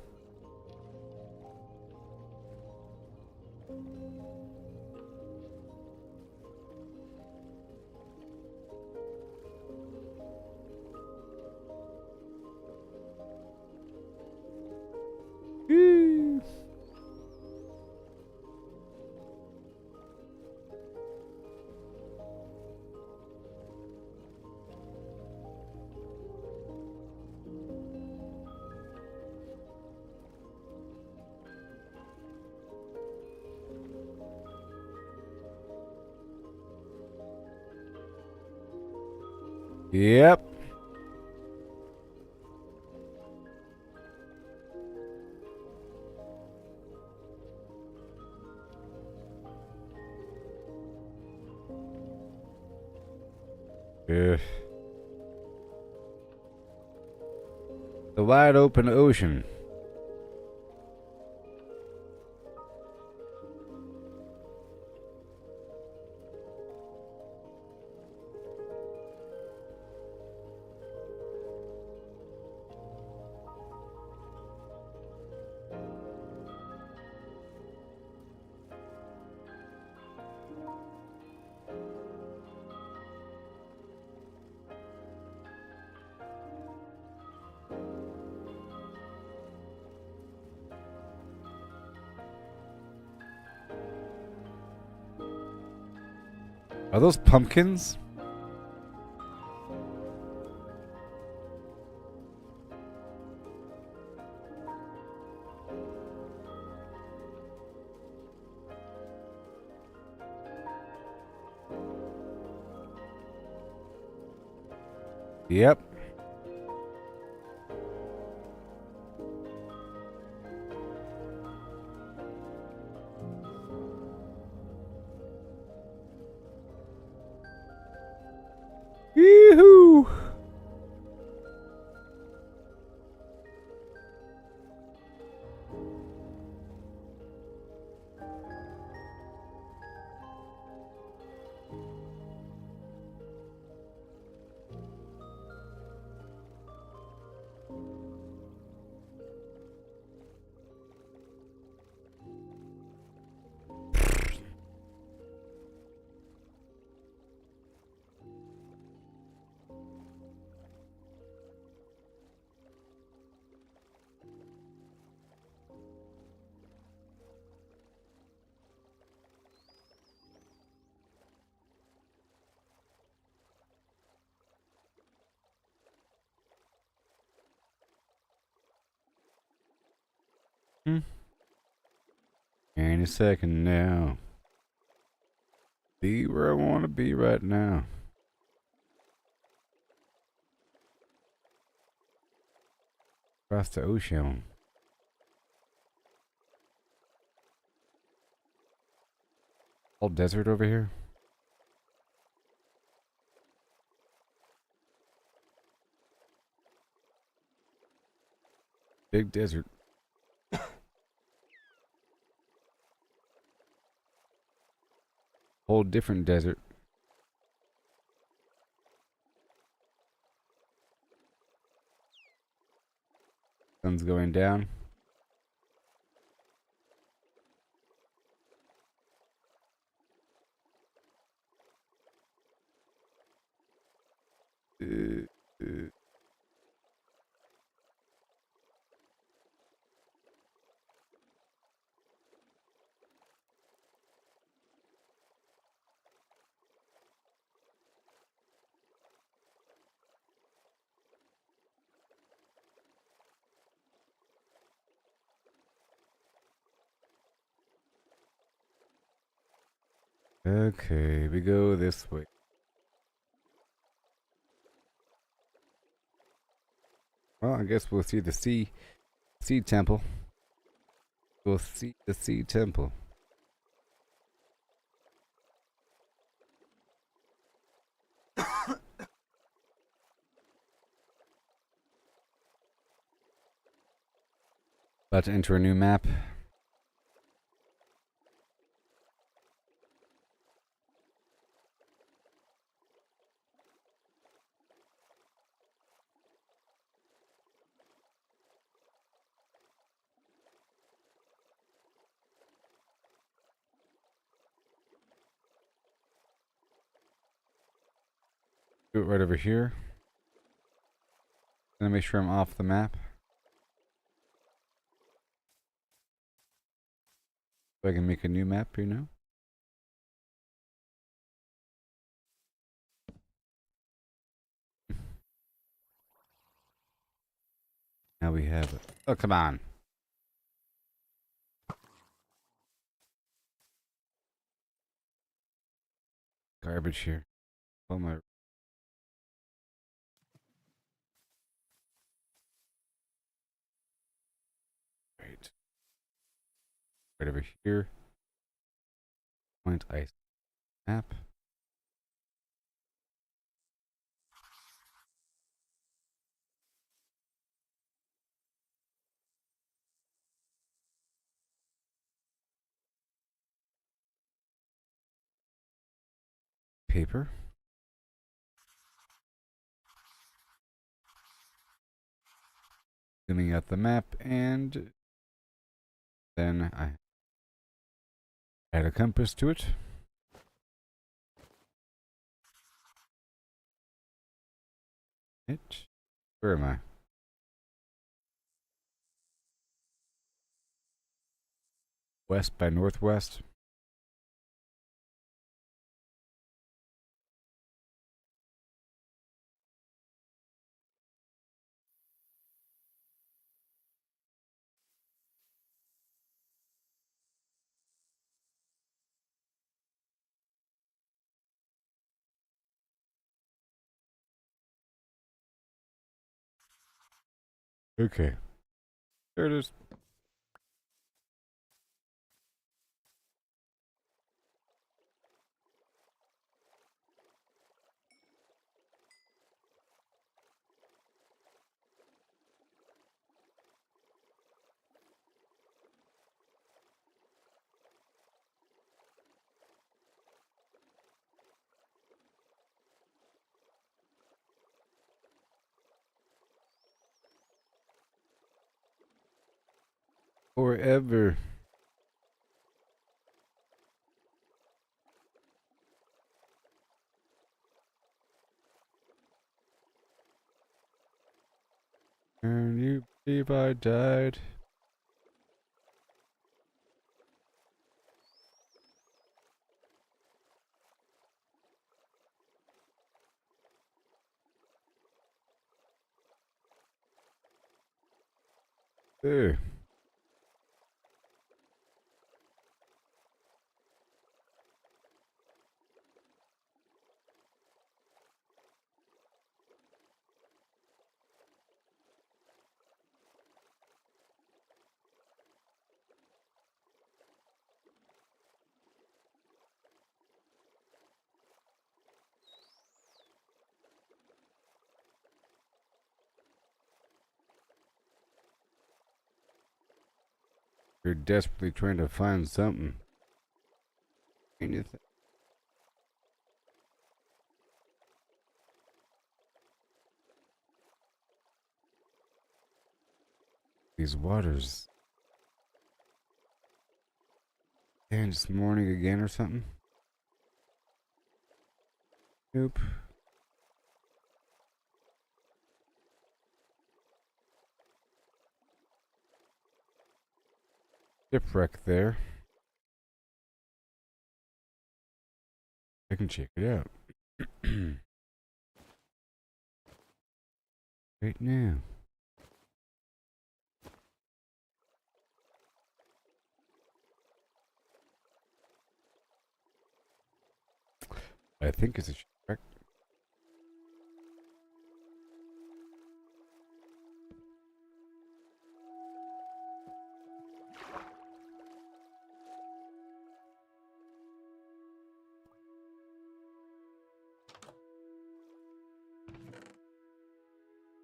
Whee! Yep. Ugh. The wide open ocean. Are those pumpkins? Yep. Hmm. Any second now. Be where I want to be right now. Across the ocean. All desert over here. Big desert. Whole different desert. Sun's going down. Uh, uh, okay, we go this way. Well, I guess we'll see the sea temple. We'll see the sea temple. About to enter a new map. Do it right over here. Gonna make sure I'm off the map. So I can make a new map, you know? Now we have it. Oh, come on. Garbage here. Oh my. Right. Right over here. Point ice map. Paper. Zooming out the map, and then I add a compass to it. Where am I? West by northwest. Okay. There it is. Forever. Can you believe I died? There. You're desperately trying to find something. Anything. These waters. And it's morning again or something? Nope. Shipwreck there. I can check it out. Right now. I think it's a shipwreck.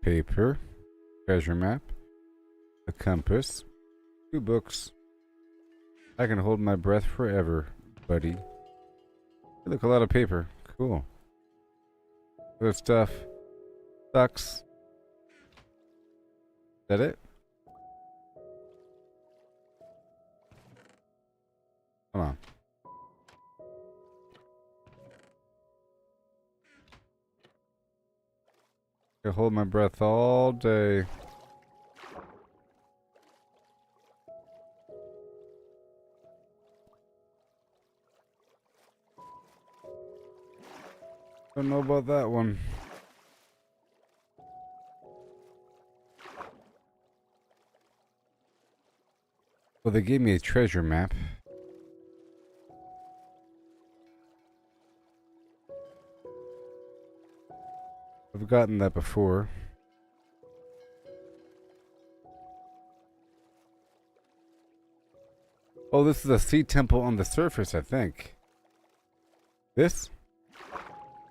Paper. Treasure map. A compass. 2 books. I can hold my breath forever, buddy. Look, a lot of paper. Cool. Other stuff. Sucks. Is that it? Come on. I can hold my breath all day. Don't know about that one. Well, they gave me a treasure map. I've gotten that before. Oh, this is a sea temple on the surface, I think. This?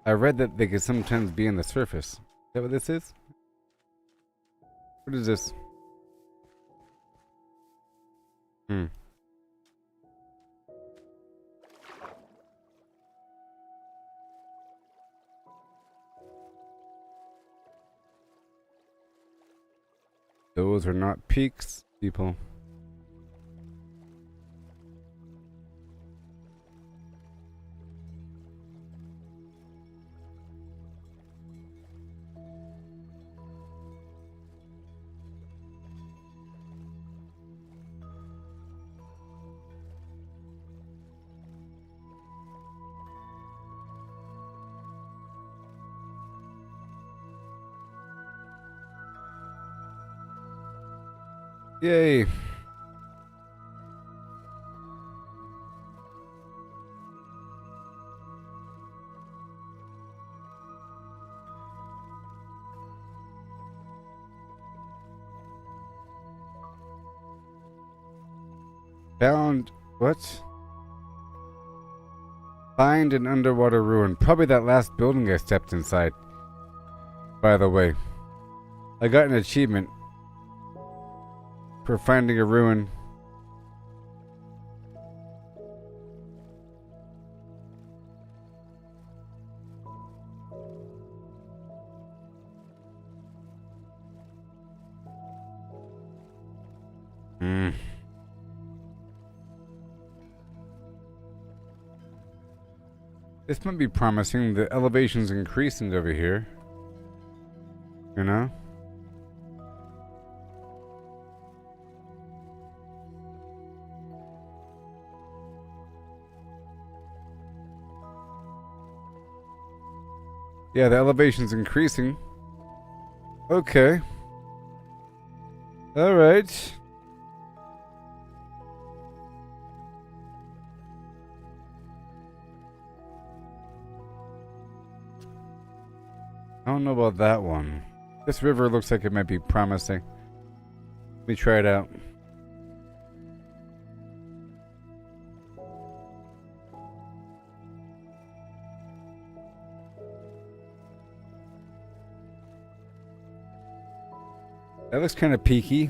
I read that they could sometimes be on the surface. Is that what this is? What is this? Those are not peaks, people. Yay. Found what? Find an underwater ruin. Probably that last building I stepped inside. By the way, I got an achievement for finding a ruin. This might be promising. The elevation's increasing over here. You know? Yeah, the elevation's increasing. Okay. Alright. I don't know about that one. This river looks like it might be promising. Let me try it out. That looks kind of peaky.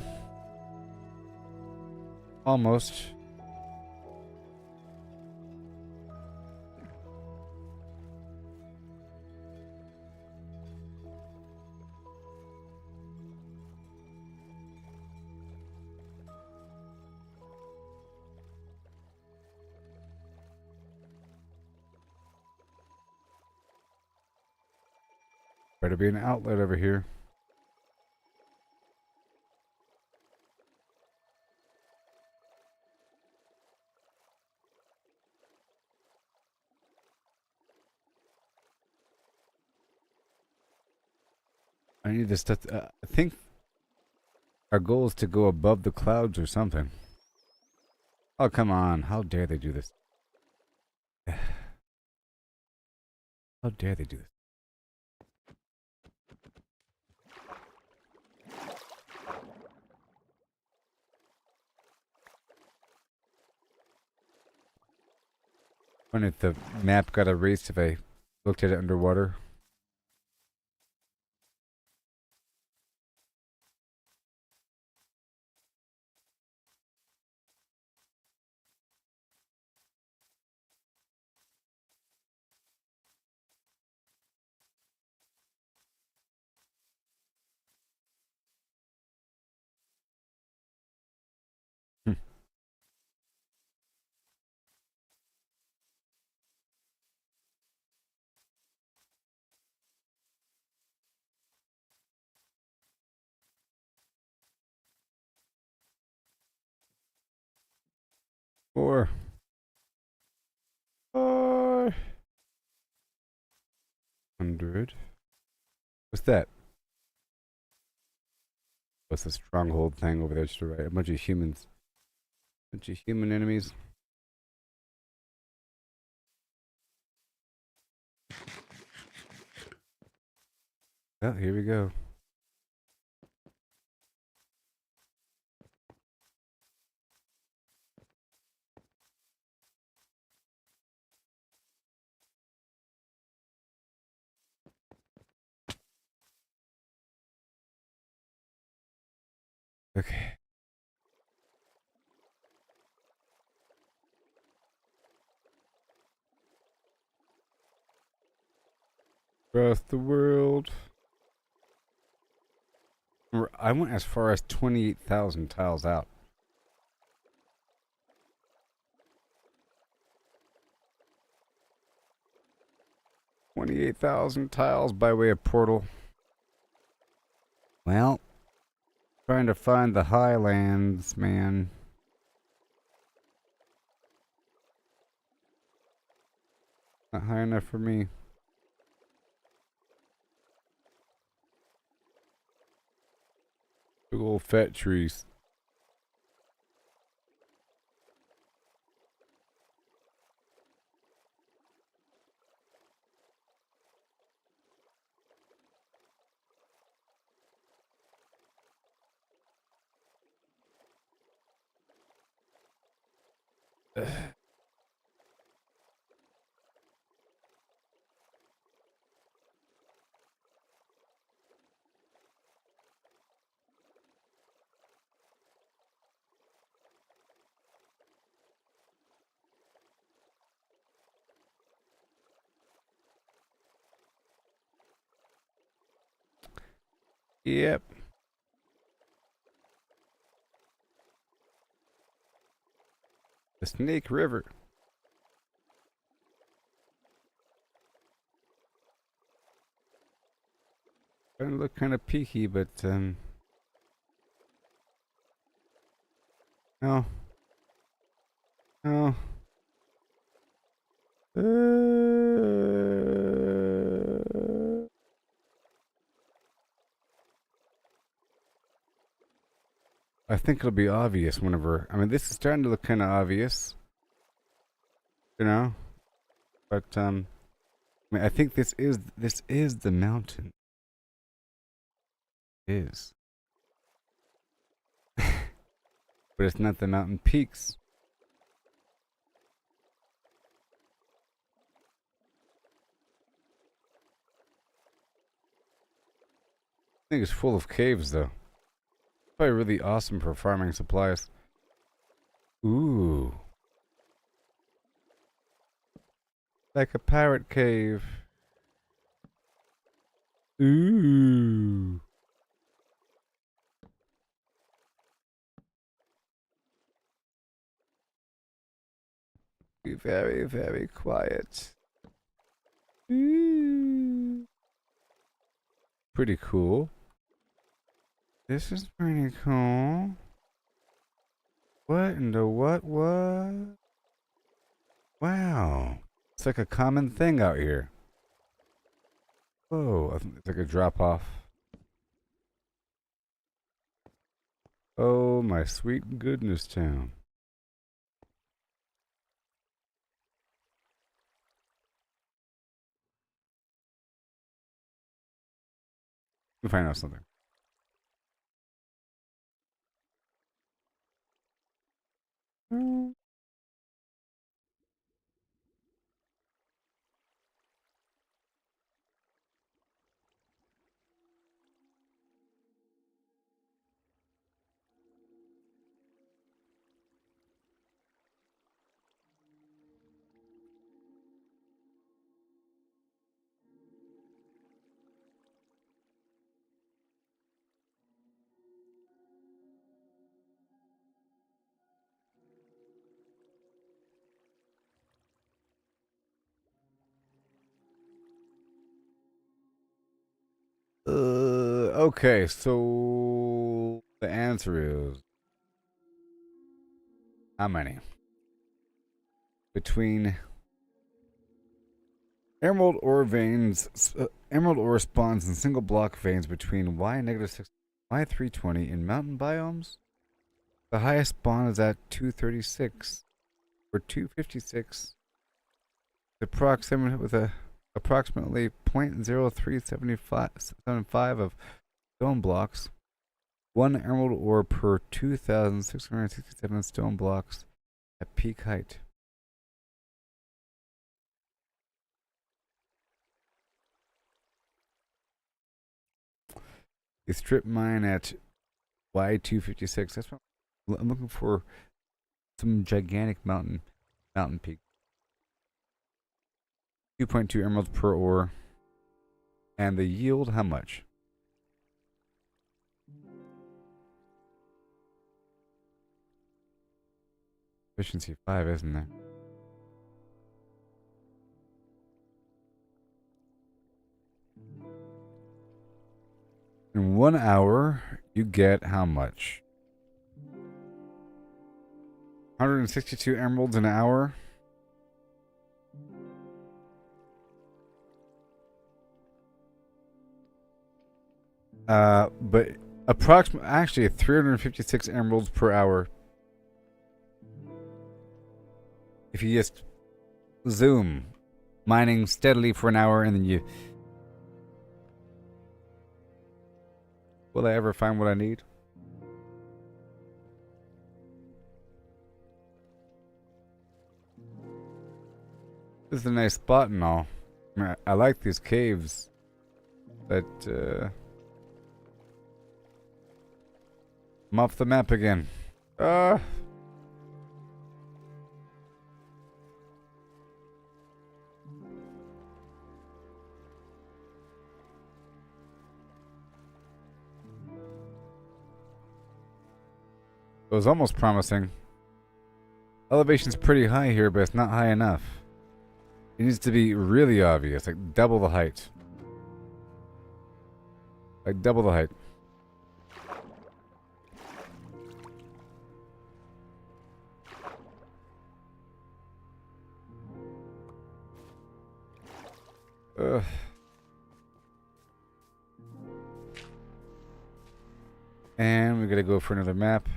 Almost. Better be an outlet over here. I need this stuff. I think our goal is to go above the clouds or something. Oh, come on. How dare they do this? How dare they do this? Wonder if the map got erased if I looked at it underwater. Hmm. Four. 400. What's that? What's the stronghold thing over there to the right? A bunch of humans. Bunch of human enemies. Oh, here we go. Okay. Across the world. I went as far as 28,000 tiles out. 28,000 tiles by way of portal. Well, trying to find the highlands, man. Not high enough for me. Big old fat trees. Yep. The Snake River. Trying to look kind of peaky, but no. No. I think it'll be obvious whenever. I mean, this is starting to look kind of obvious, you know. But I mean, I think this is the mountain. It is, but it's not the mountain peaks. I think it's full of caves, though. Probably really awesome for farming supplies. Ooh. Like a pirate cave. Ooh. Be very, very quiet. Ooh. Pretty cool. This is pretty cool. What in the what? Wow. It's like a common thing out here. Whoa, I think it's like a drop off. Oh, my sweet goodness town. We'll find out something. Okay, so the answer is how many? Between emerald ore veins, emerald ore spawns in single block veins between Y negative 6 and Y320 in mountain biomes. The highest spawn is at 236 or 256. With a approximately 0.0375 of stone blocks. One emerald ore per 2,667 stone blocks at peak height. The strip mine at Y256. That's what I'm looking for. Some gigantic mountain peak. 2.2 emeralds per ore. And the yield, how much? Efficiency 5, isn't there? In 1 hour, you get how much? 162 emeralds an hour. But actually 356 emeralds per hour. If you just zoom, mining steadily for an hour, and then you... Will I ever find what I need? This is a nice spot and all. I like these caves, but I'm off the map again. It was almost promising. Elevation's pretty high here, but it's not high enough. It needs to be really obvious, like double the height. Like double the height. Ugh. And we gotta go for another map.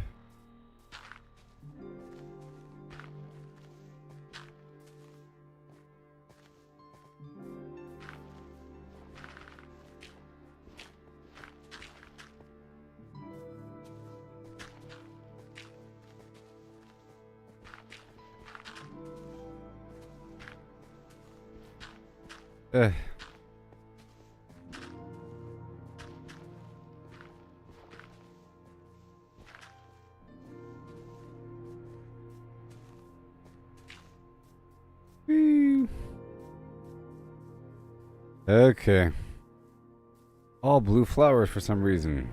Ugh. Okay. All blue flowers for some reason.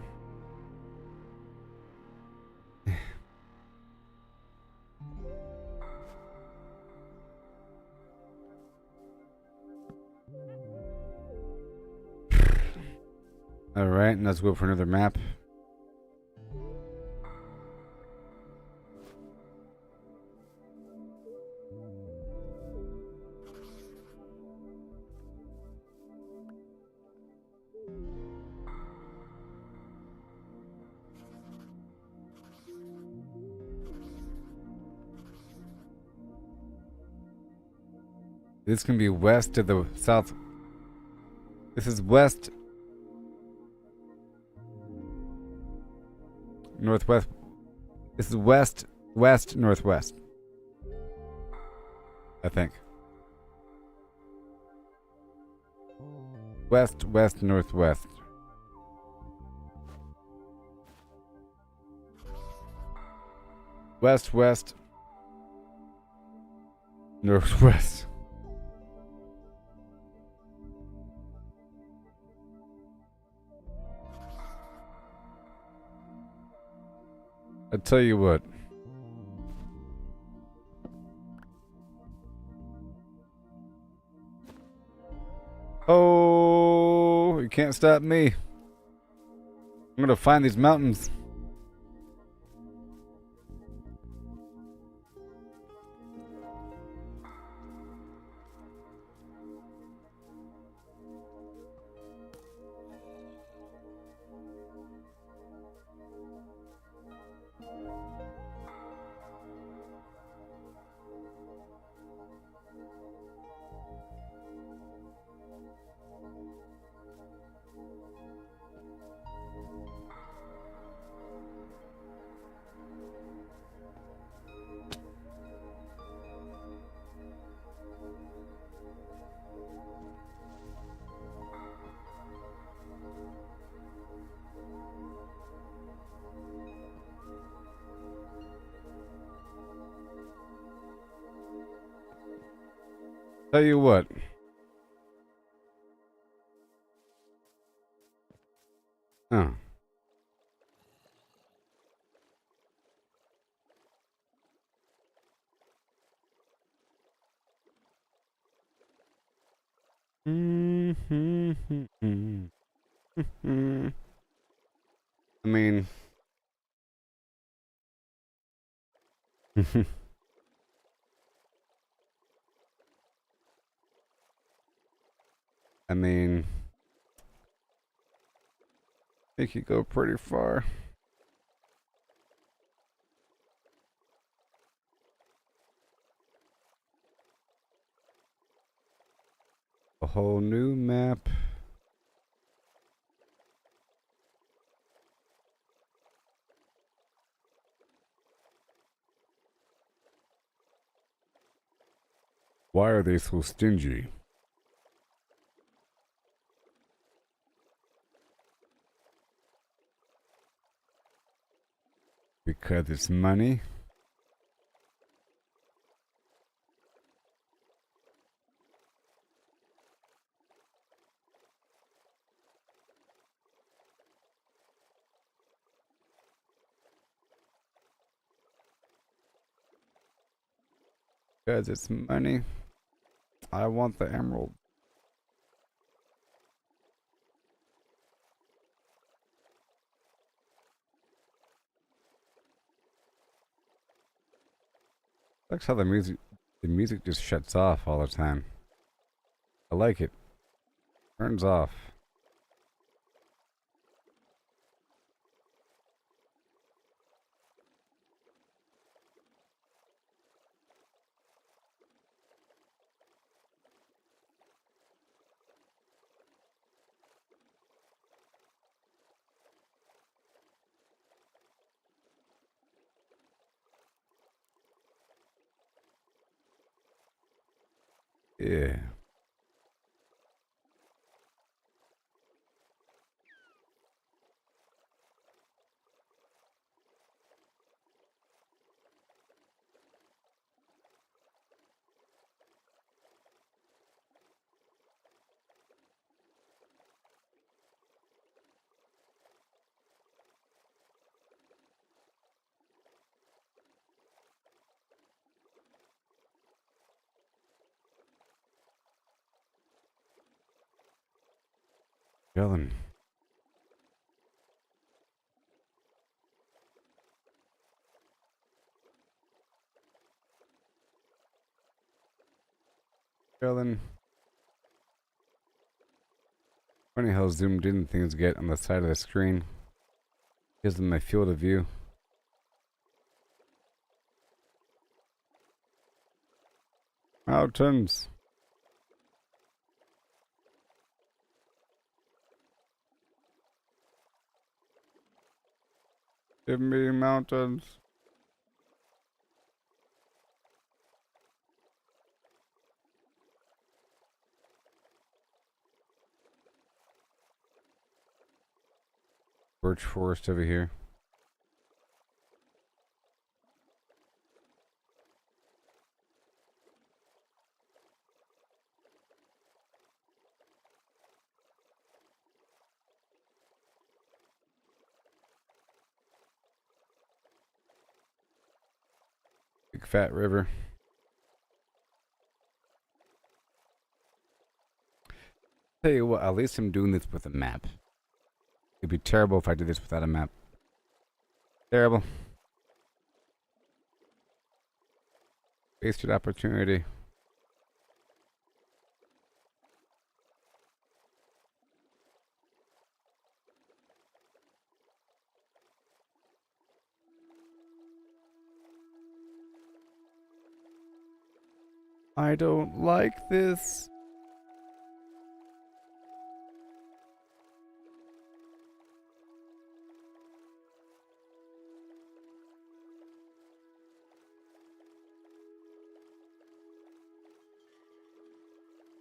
Alright, and let's go for another map. This can be west to the south. This is west. Northwest. This is west, west, northwest. I think. West, west, northwest. West, west, northwest. I tell you what. Oh, you can't stop me. I'm gonna find these mountains. Tell you what. Huh. I mean, I mean, it could go pretty far. A whole new map. Why are they so stingy? Because it's money. Because it's money. I want the emerald. That's how the music just shuts off all the time. I like it. Turns off. Yeah. Chilling. Chilling. Funny how zoomed in things get on the side of the screen. Gives them my field of view. Mountains. Give me mountains. Birch forest over here. Big fat river. Tell you what, at least I'm doing this with a map. It'd be terrible if I did this without a map. Terrible. Wasted opportunity. I don't like this.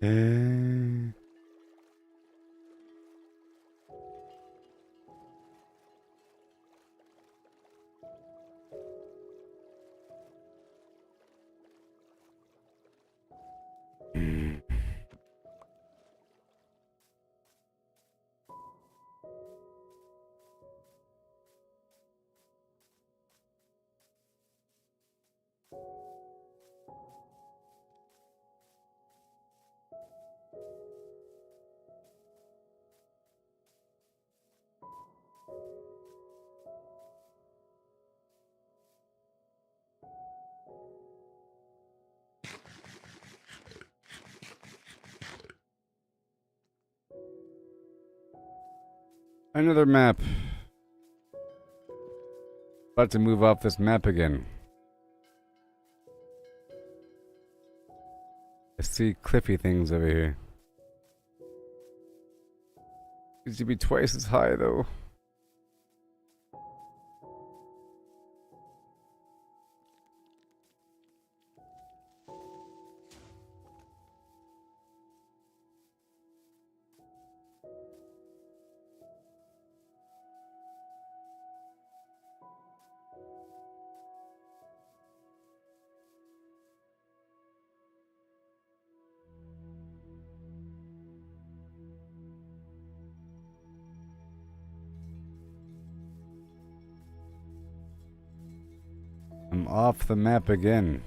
Eh. Another map. About to move off this map again. I see cliffy things over here. Needs to be twice as high though. I'm off the map again.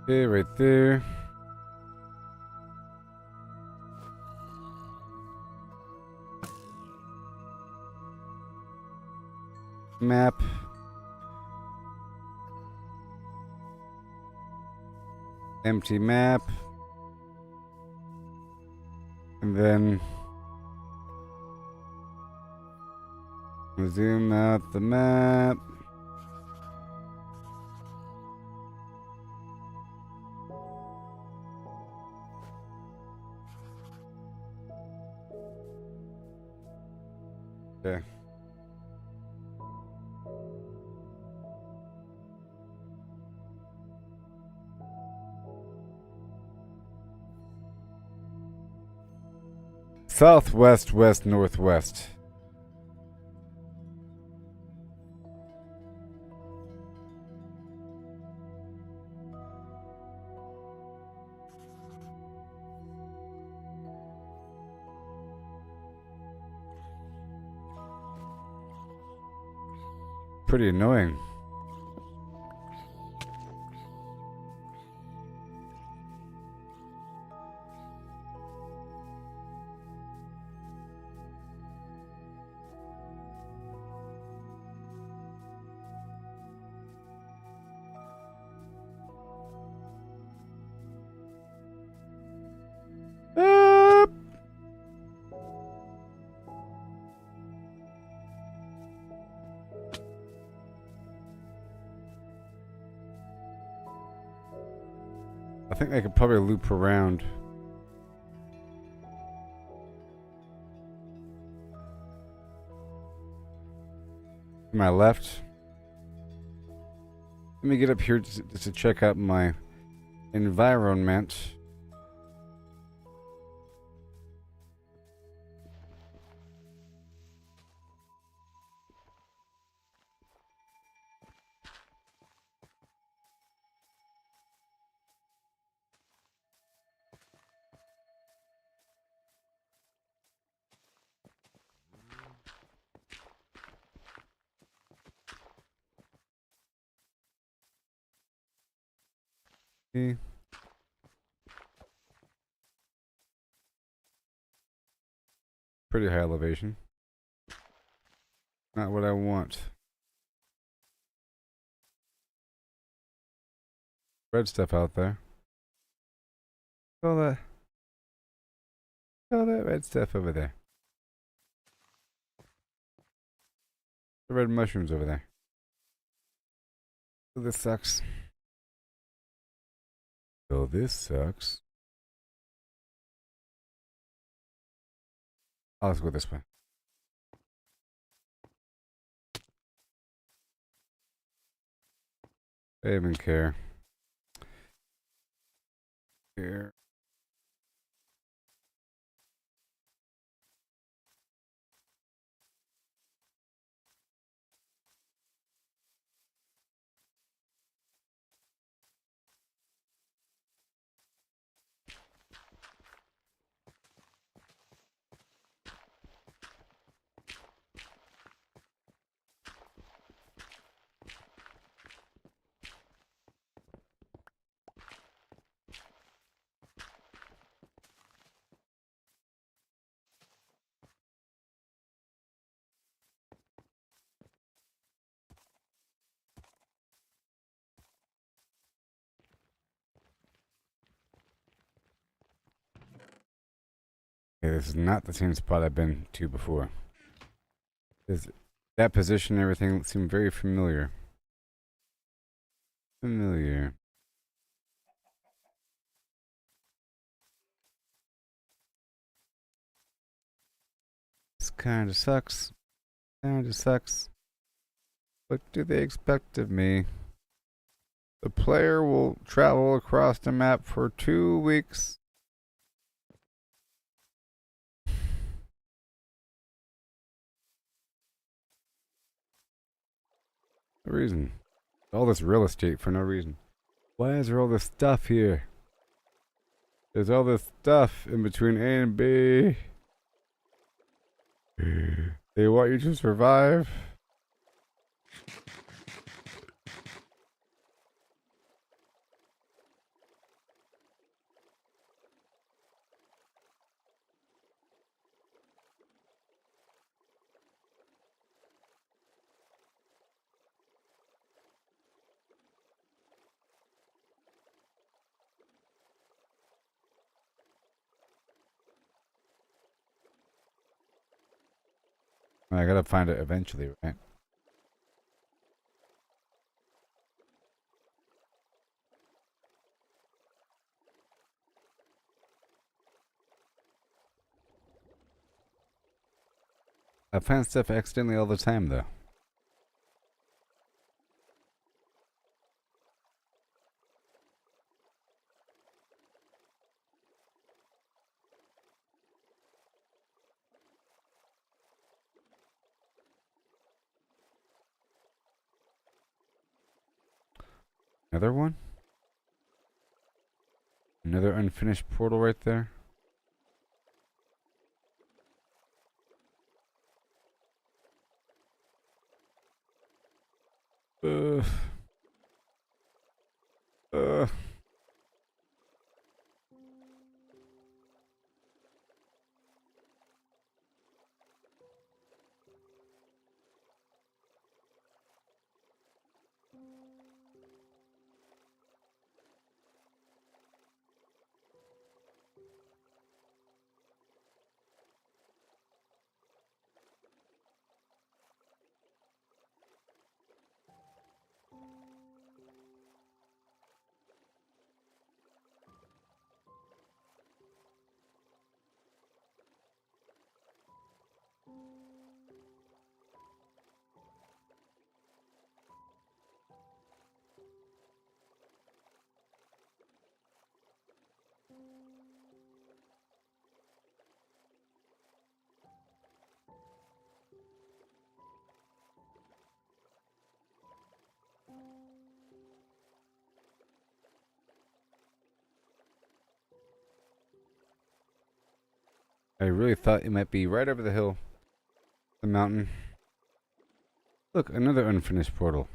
Okay, right there. Map. Empty map. And then zoom out the map. Okay. Southwest, west, northwest. pretty annoying. I think I could probably loop around. To my left. Let me get up here just to check out my environment. See? Pretty high elevation. Not what I want. Red stuff out there. All that red stuff over there. The red mushrooms over there. Oh, this sucks. Oh, this sucks. Oh, let's go this way. I don't even care. Here. Okay, this is not the same spot I've been to before. That position and everything seemed very familiar. Familiar. This kinda sucks. Kinda sucks. What do they expect of me? The player will travel across the map for 2 weeks. No reason. All this real estate for no reason. Why is there all this stuff here? There's all this stuff in between A and B. They want you to survive. I gotta find it eventually, right? I find stuff accidentally all the time, though. Another one? Another unfinished portal right there? Uh. I really thought it might be right over the hill. The mountain. Look, another unfinished portal.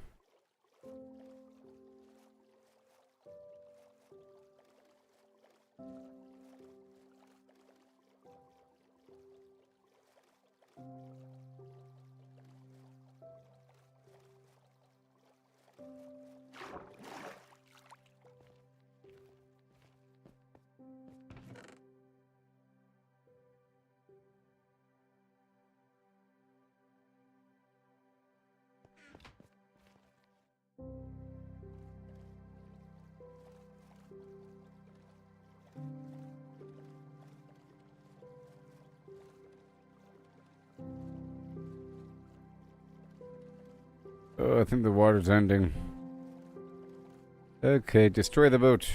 Oh, I think the water's ending. Okay, destroy the boat.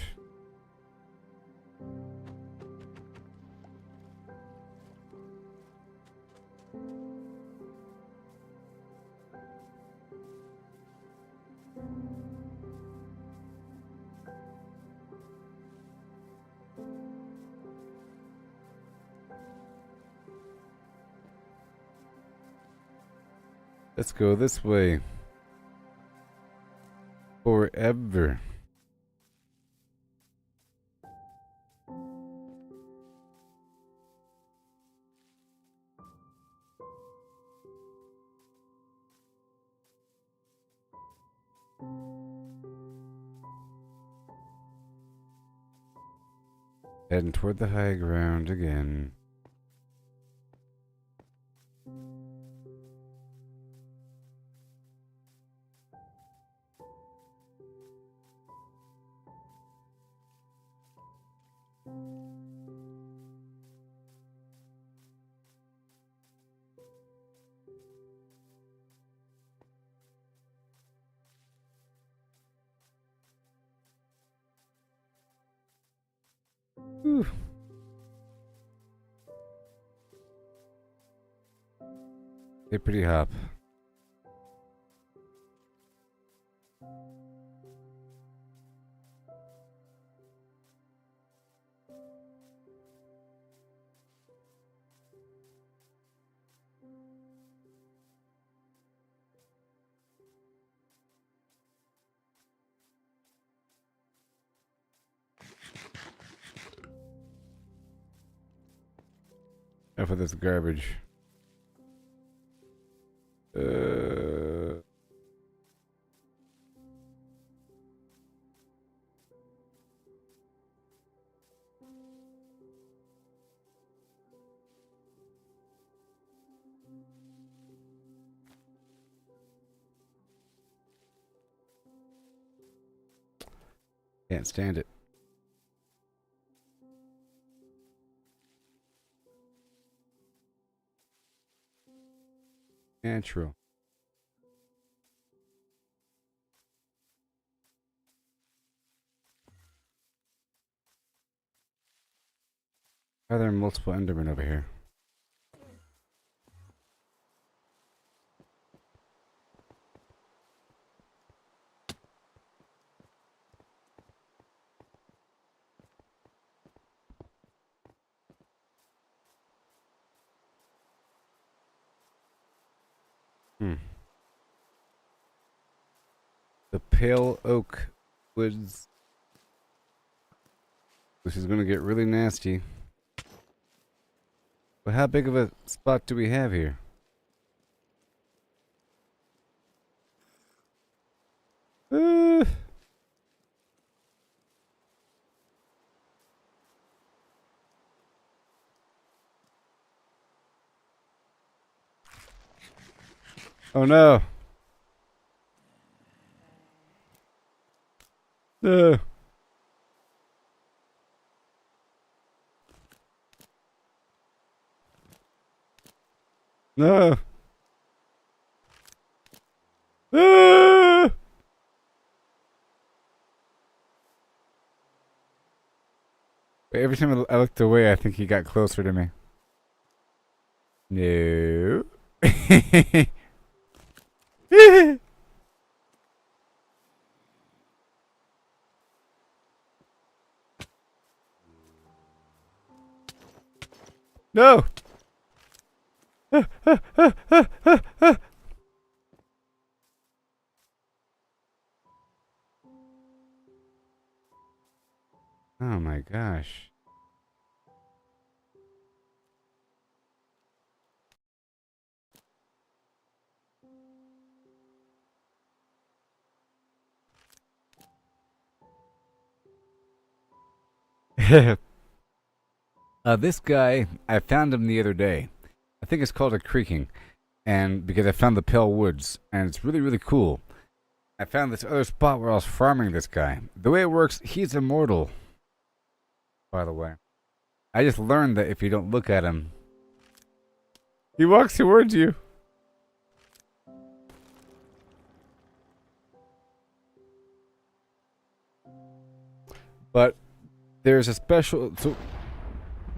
Let's go this way. Forever. Heading toward the high ground again. Whew. Hippity hop. Enough of this garbage. Can't stand it. Natural. Are there multiple Endermen over here? Hmm. the pale oak woods. This is going to get really nasty. But how big of a spot do we have here? Uh, oh no. No. No. Ah! But every time I looked away, I think he got closer to me. No. No. Oh my gosh. This guy, I found him the other day. I think it's called a creaking, and because I found the pale woods, and it's really, really cool. I found this other spot where I was farming this guy. The way it works, he's immortal, by the way. I just learned that if you don't look at him, he walks towards you. But there's a special... So,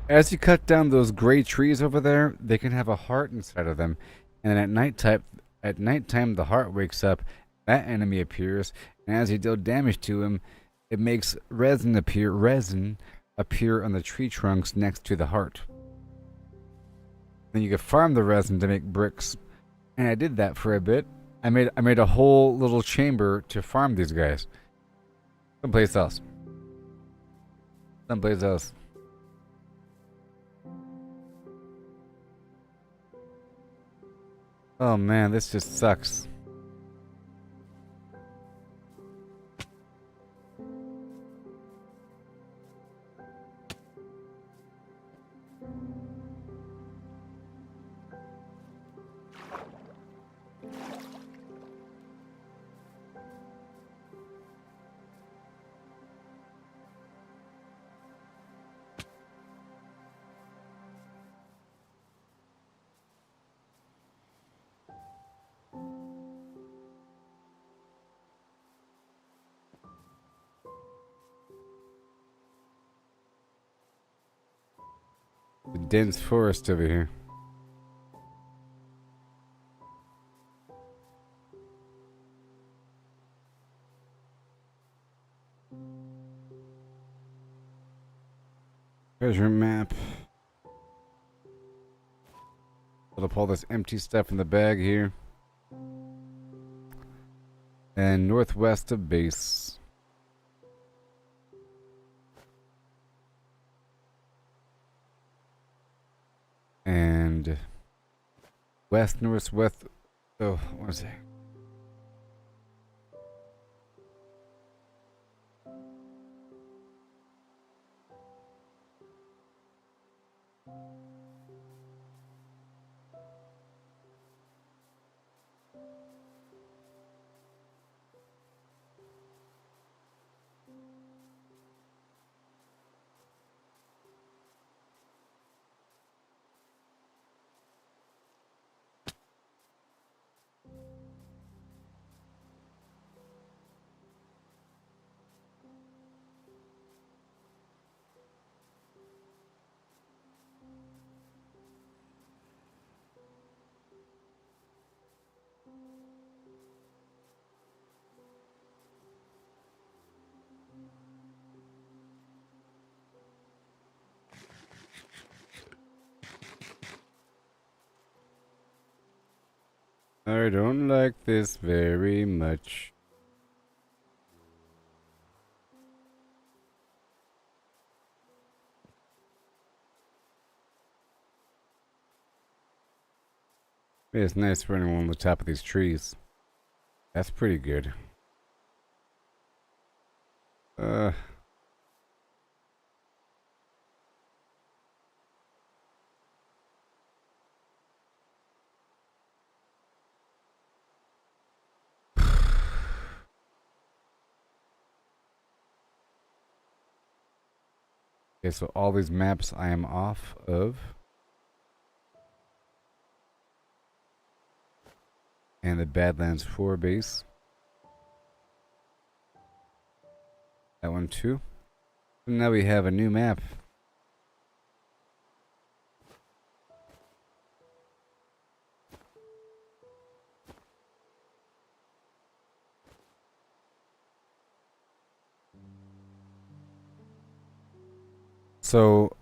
as you cut down those gray trees over there, they can have a heart inside of them. And at nighttime, the heart wakes up. That enemy appears, and as you deal damage to him, it makes resin appear on the tree trunks next to the heart. Then you can farm the resin to make bricks, and I did that for a bit. I made a whole little chamber to farm these guys. Someplace else. Someplace else. Oh man, this just sucks. The dense forest over here. Treasure map. Put up all this empty stuff in the bag here. And northwest of base. And west, northwest. Oh, what is it? I don't like this very much. It's nice running on the top of these trees. That's pretty good. Uh. Okay, so all these maps I am off of. And the Badlands 4 base. That one too. And now we have a new map. So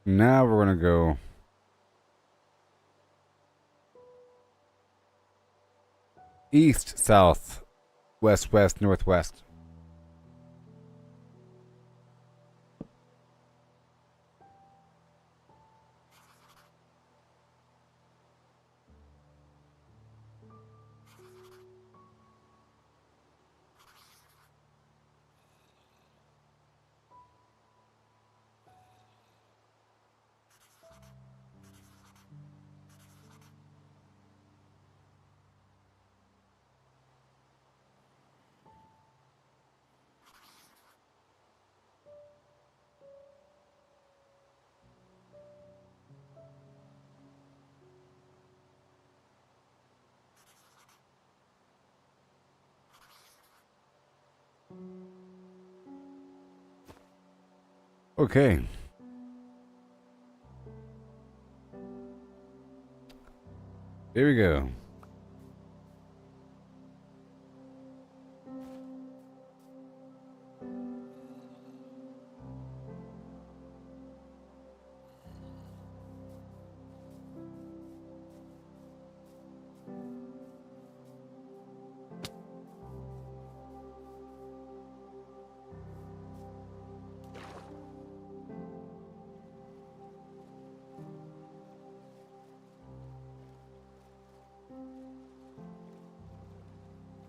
now we're gonna go east, south, west, west, northwest. Okay. Here we go.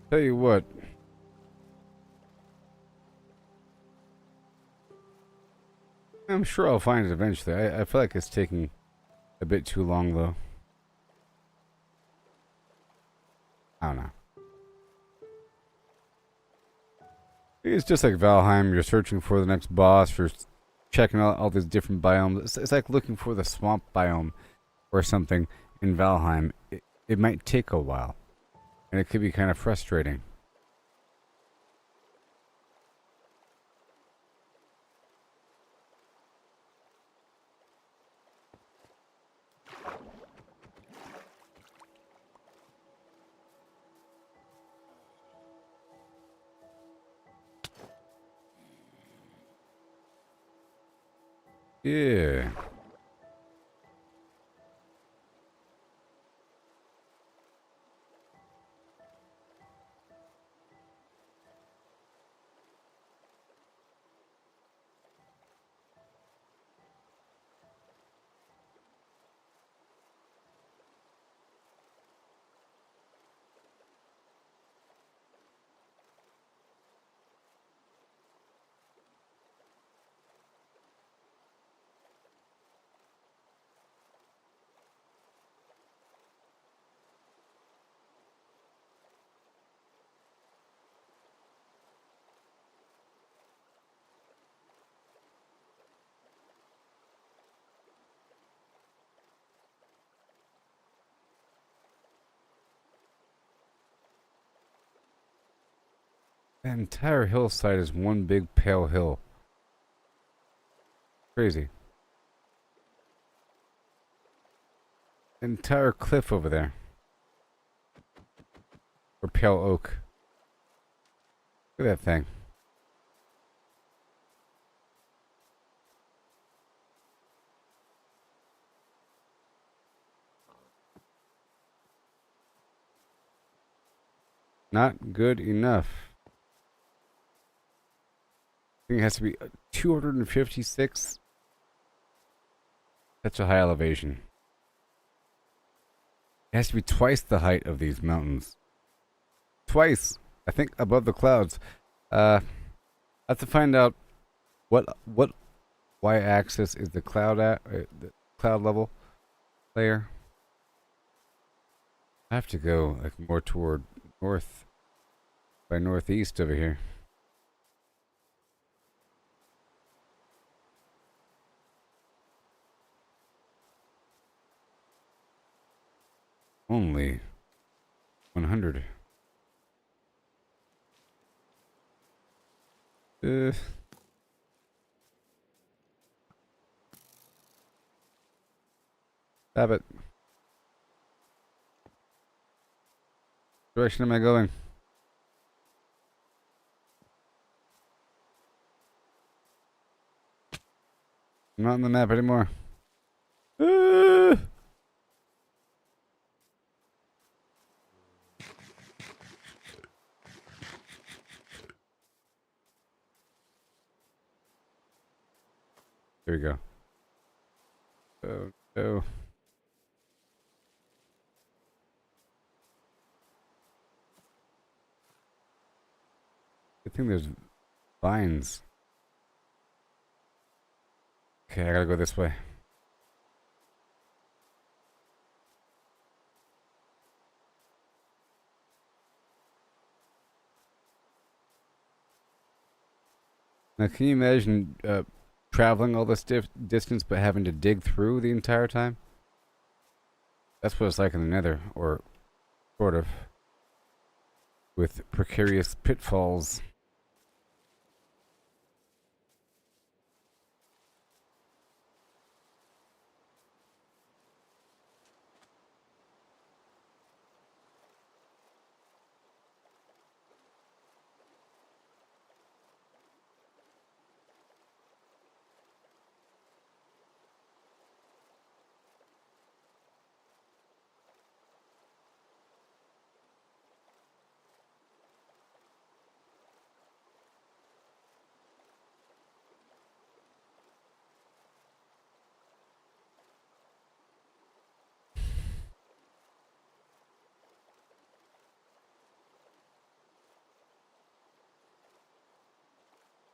Tell you what. I'm sure I'll find it eventually. I feel like it's taking a bit too long though. I don't know. It's just like Valheim. You're searching for the next boss. You're checking out all these different biomes. It's like looking for the swamp biome or something in Valheim. It might take a while. And it could be kind of frustrating. Yeah. The entire hillside is one big pale hill. Crazy. Entire cliff over there. Or pale oak. Look at that thing. Not good enough. I think it has to be 256. Such a high elevation. It has to be twice the height of these mountains. Twice! I think above the clouds. I have to find out what y-axis is the cloud at, the cloud level layer. I have to go like more toward north by northeast over here. Only 100. Stop it. Direction am I going? I'm not on the map anymore. There we go. Oh, no. I think there's vines. Okay, I gotta go this way. Now, can you imagine traveling all this distance but having to dig through the entire time? That's what it's like in the Nether, or sort of, with precarious pitfalls.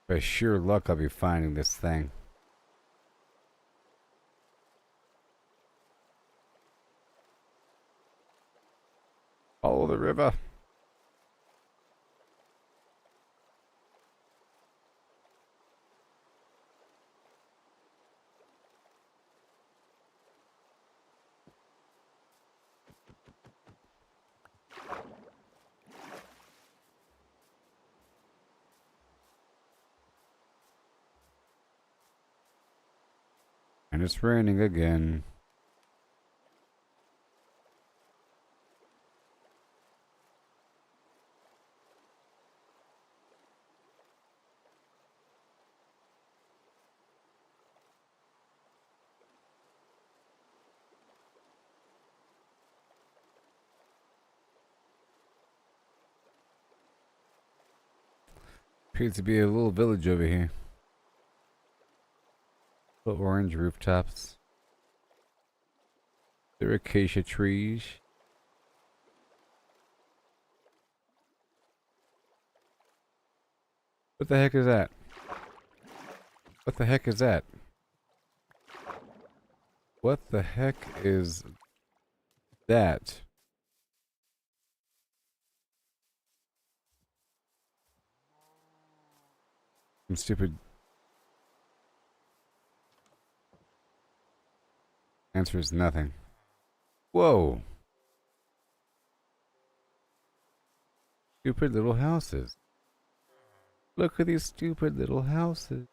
By sheer luck, I'll be finding this thing. Follow the river. And it's raining again. Appears to be a little village over here. Little orange rooftops. There are acacia trees. What the heck is that? What the heck is that? What the heck is that? Some stupid answer is nothing. Whoa. Stupid little houses. Look at these stupid little houses.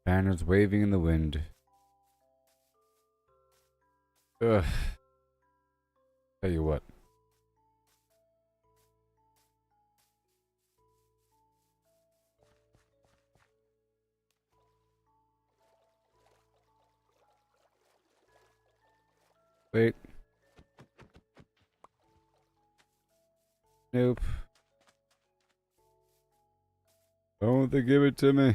Banners waving in the wind. Ugh. Tell you what. Wait. Nope. Don't they give it to me?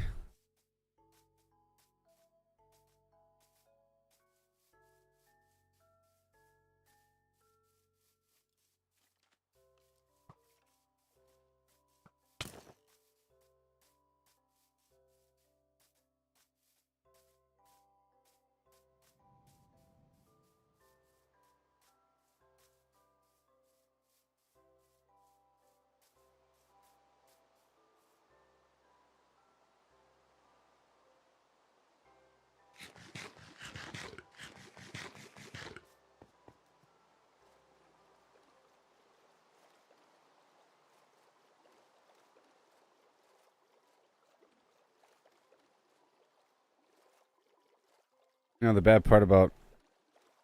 You know, the bad part about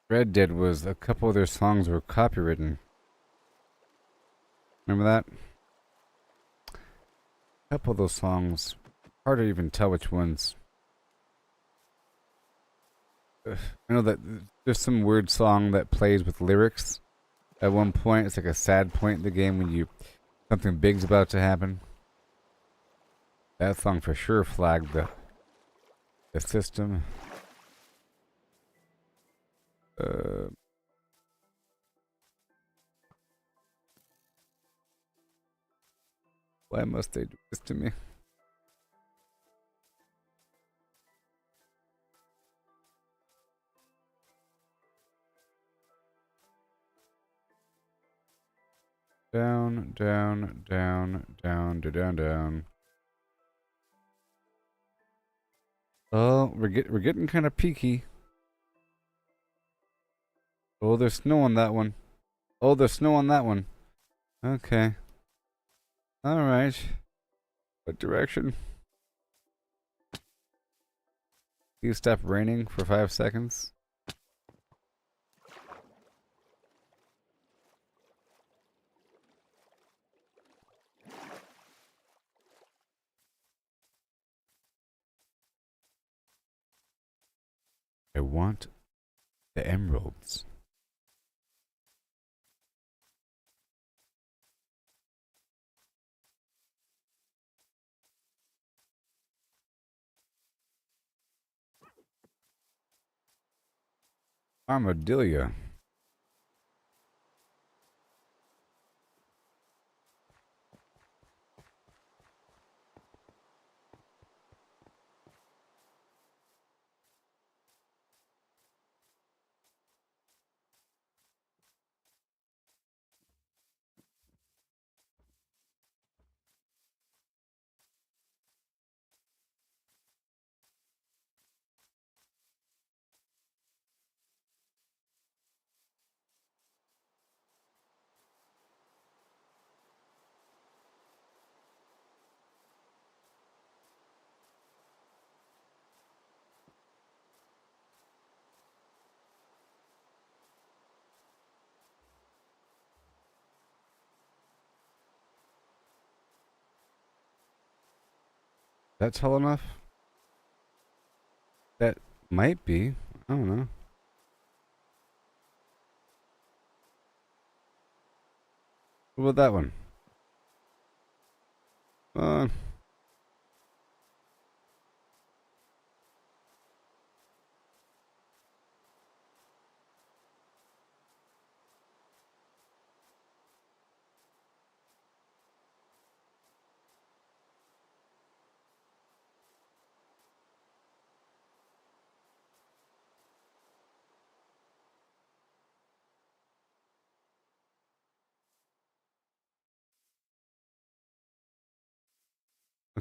Red Dead was a couple of their songs were copywritten. Remember that? A couple of those songs, hard to even tell which ones. I know that there's some weird song that plays with lyrics. At one point, it's like a sad point in the game when something big's about to happen. That song for sure flagged the system. Why must they do this to me? Down, down, down, down, down, down. Oh, we're getting kind of peaky. Oh, there's snow on that one. Oh, there's snow on that one. Okay. All right. What direction? You stop raining for 5 seconds. I want the emeralds. Armadillo. That tall enough? That might be. I don't know. What about that one? Uh,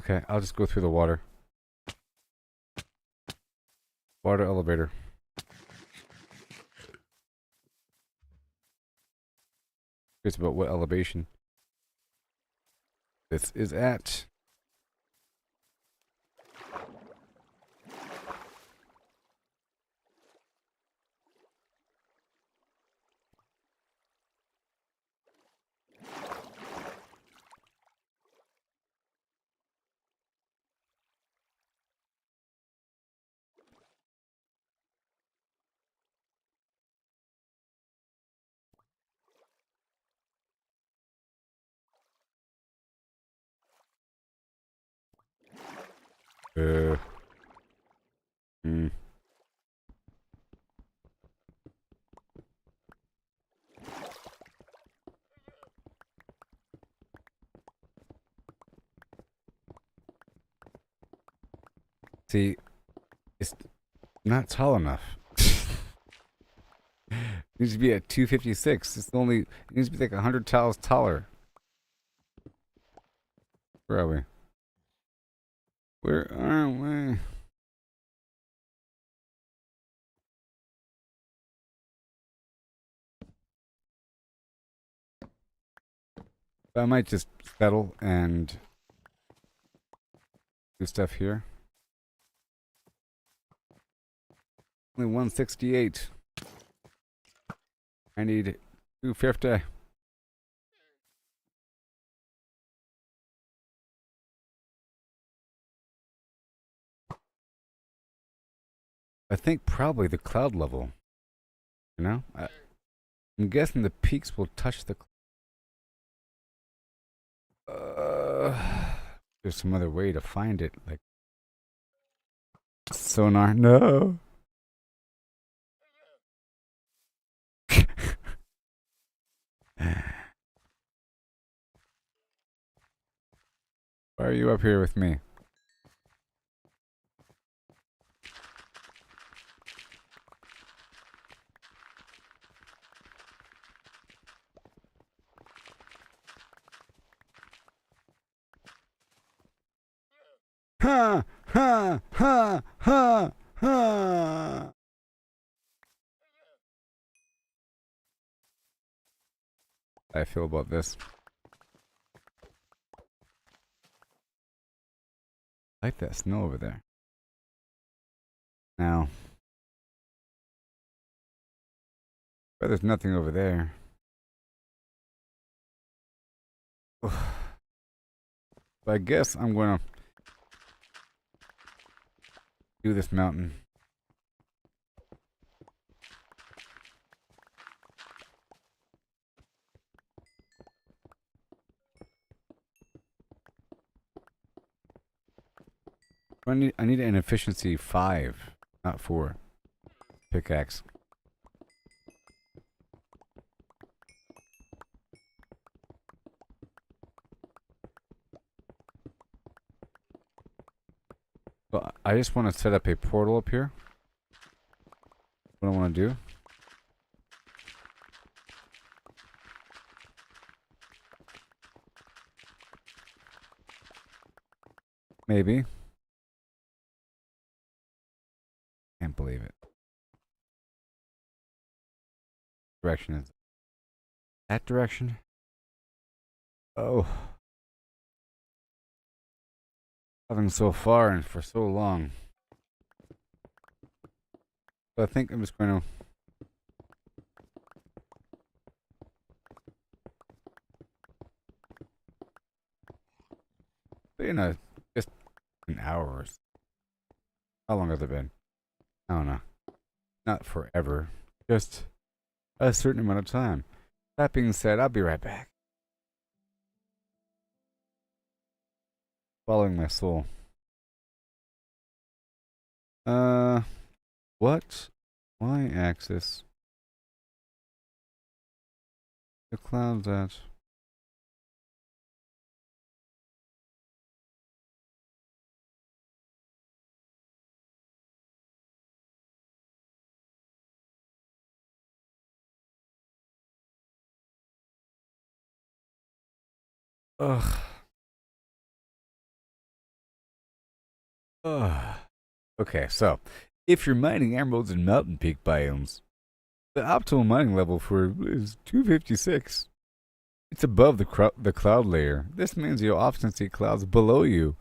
okay, I'll just go through the water. Water elevator. It's about what elevation this is at. Hmm. See, it's not tall enough. It needs to be at 256. It's only, it needs to be like 100 tiles taller. Where are we? Where are we? I might just settle and do stuff here. Only 168. I need 250. I think probably the cloud level. You know? I'm guessing the peaks will touch the. There's some other way to find it. Like sonar. No. Why are you up here with me? Ha! Ha! Ha! Ha! Ha! I feel about this. I like that snow over there. Now, but there's nothing over there. But I guess I'm gonna do this mountain. I need an efficiency 5, not 4. Pickaxe. Well, I just want to set up a portal up here. What I want to do. Maybe. Can't believe it. Direction is that direction? Oh. Having so far and for so long. So I think I'm just going to. You know, just an hour or so. How long has it been? I don't know. Not forever. Just a certain amount of time. That being said, I'll be right back. Following my soul. What? Y-axis. The clouds at. Ugh. Ugh. Okay, so if you're mining emeralds in mountain peak biomes, the optimal mining level for is 256. It's above the cloud layer. This means you'll often see clouds below you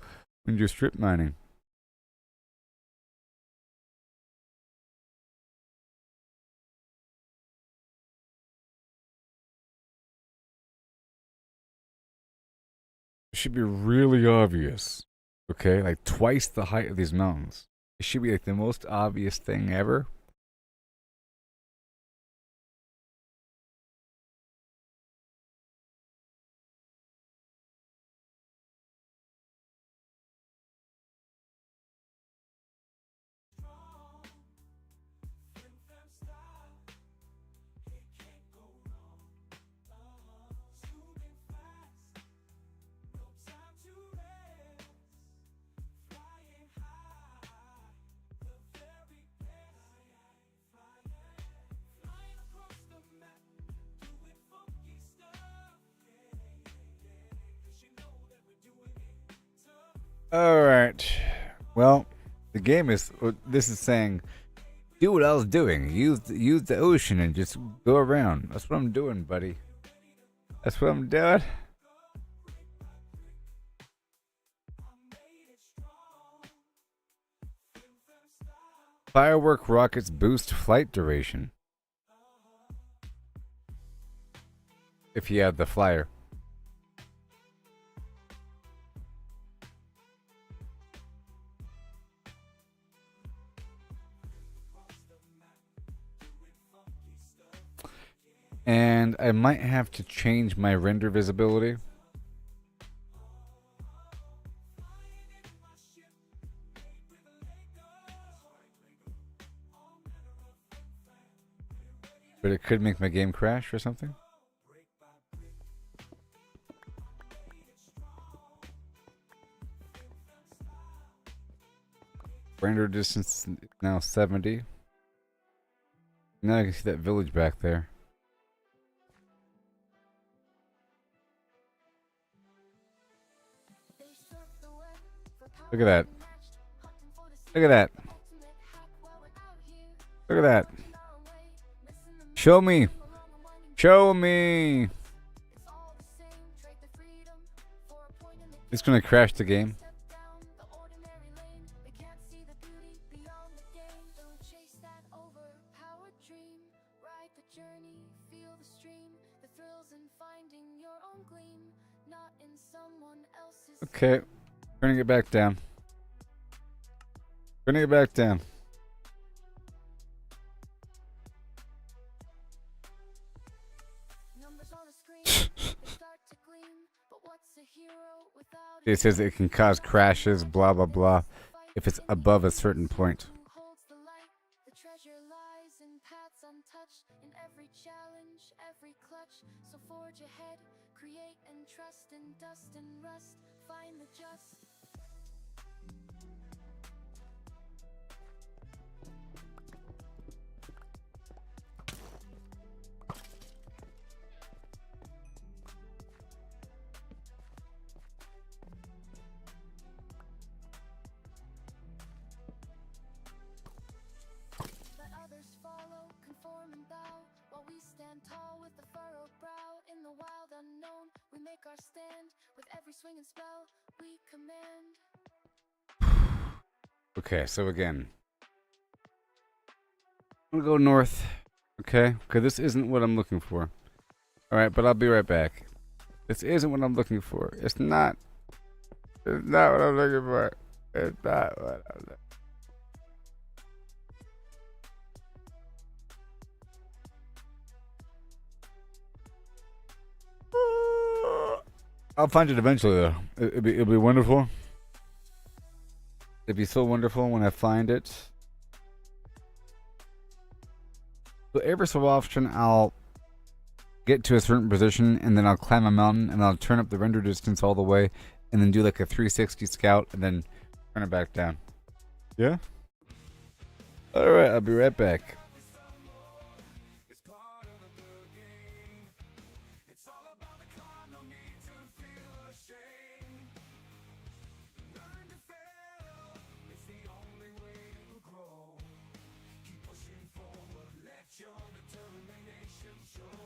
when you're strip mining. It should be really obvious. Okay, like twice the height of these mountains. It should be like the most obvious thing ever. All right. Well, the game is. This is saying, do what I was doing. Use the ocean and just go around. That's what I'm doing, buddy. That's what I'm doing. Firework rockets boost flight duration. If you have the flyer. And I might have to change my render visibility. But it could make my game crash or something. Render distance is now 70. Now I can see that village back there. Look at that. Look at that. Look at that. Show me. Show me. It's gonna crash the game. Okay, turning it back down. Turning it back down. It says it can cause crashes, blah blah blah, if it's above a certain point. The treasure lies in paths untouched, in every challenge, every clutch. So forge ahead, create and trust in dust and rust. Find the just. Let others follow, conform and bow, while we stand tall with the furrowed brow. In the wild unknown, we make our stand. With every swing and spell, we command. Okay, so again, I'm gonna go north. Okay, because this isn't what I'm looking for. All right, but I'll be right back. This isn't what I'm looking for. It's not. It's not what I'm looking for. It's not what I'm looking for. I'll find it eventually, though. It'll be wonderful. It'd be so wonderful when I find it. So every so often, I'll get to a certain position, and then I'll climb a mountain, and I'll turn up the render distance all the way, and then do like a 360 scout, and then turn it back down. Yeah? Alright, I'll be right back. It's part of the game. It's all about the climb, no need to feel ashamed. Learn to fail, it's the only way to grow. Keep pushing forward, let your determination show.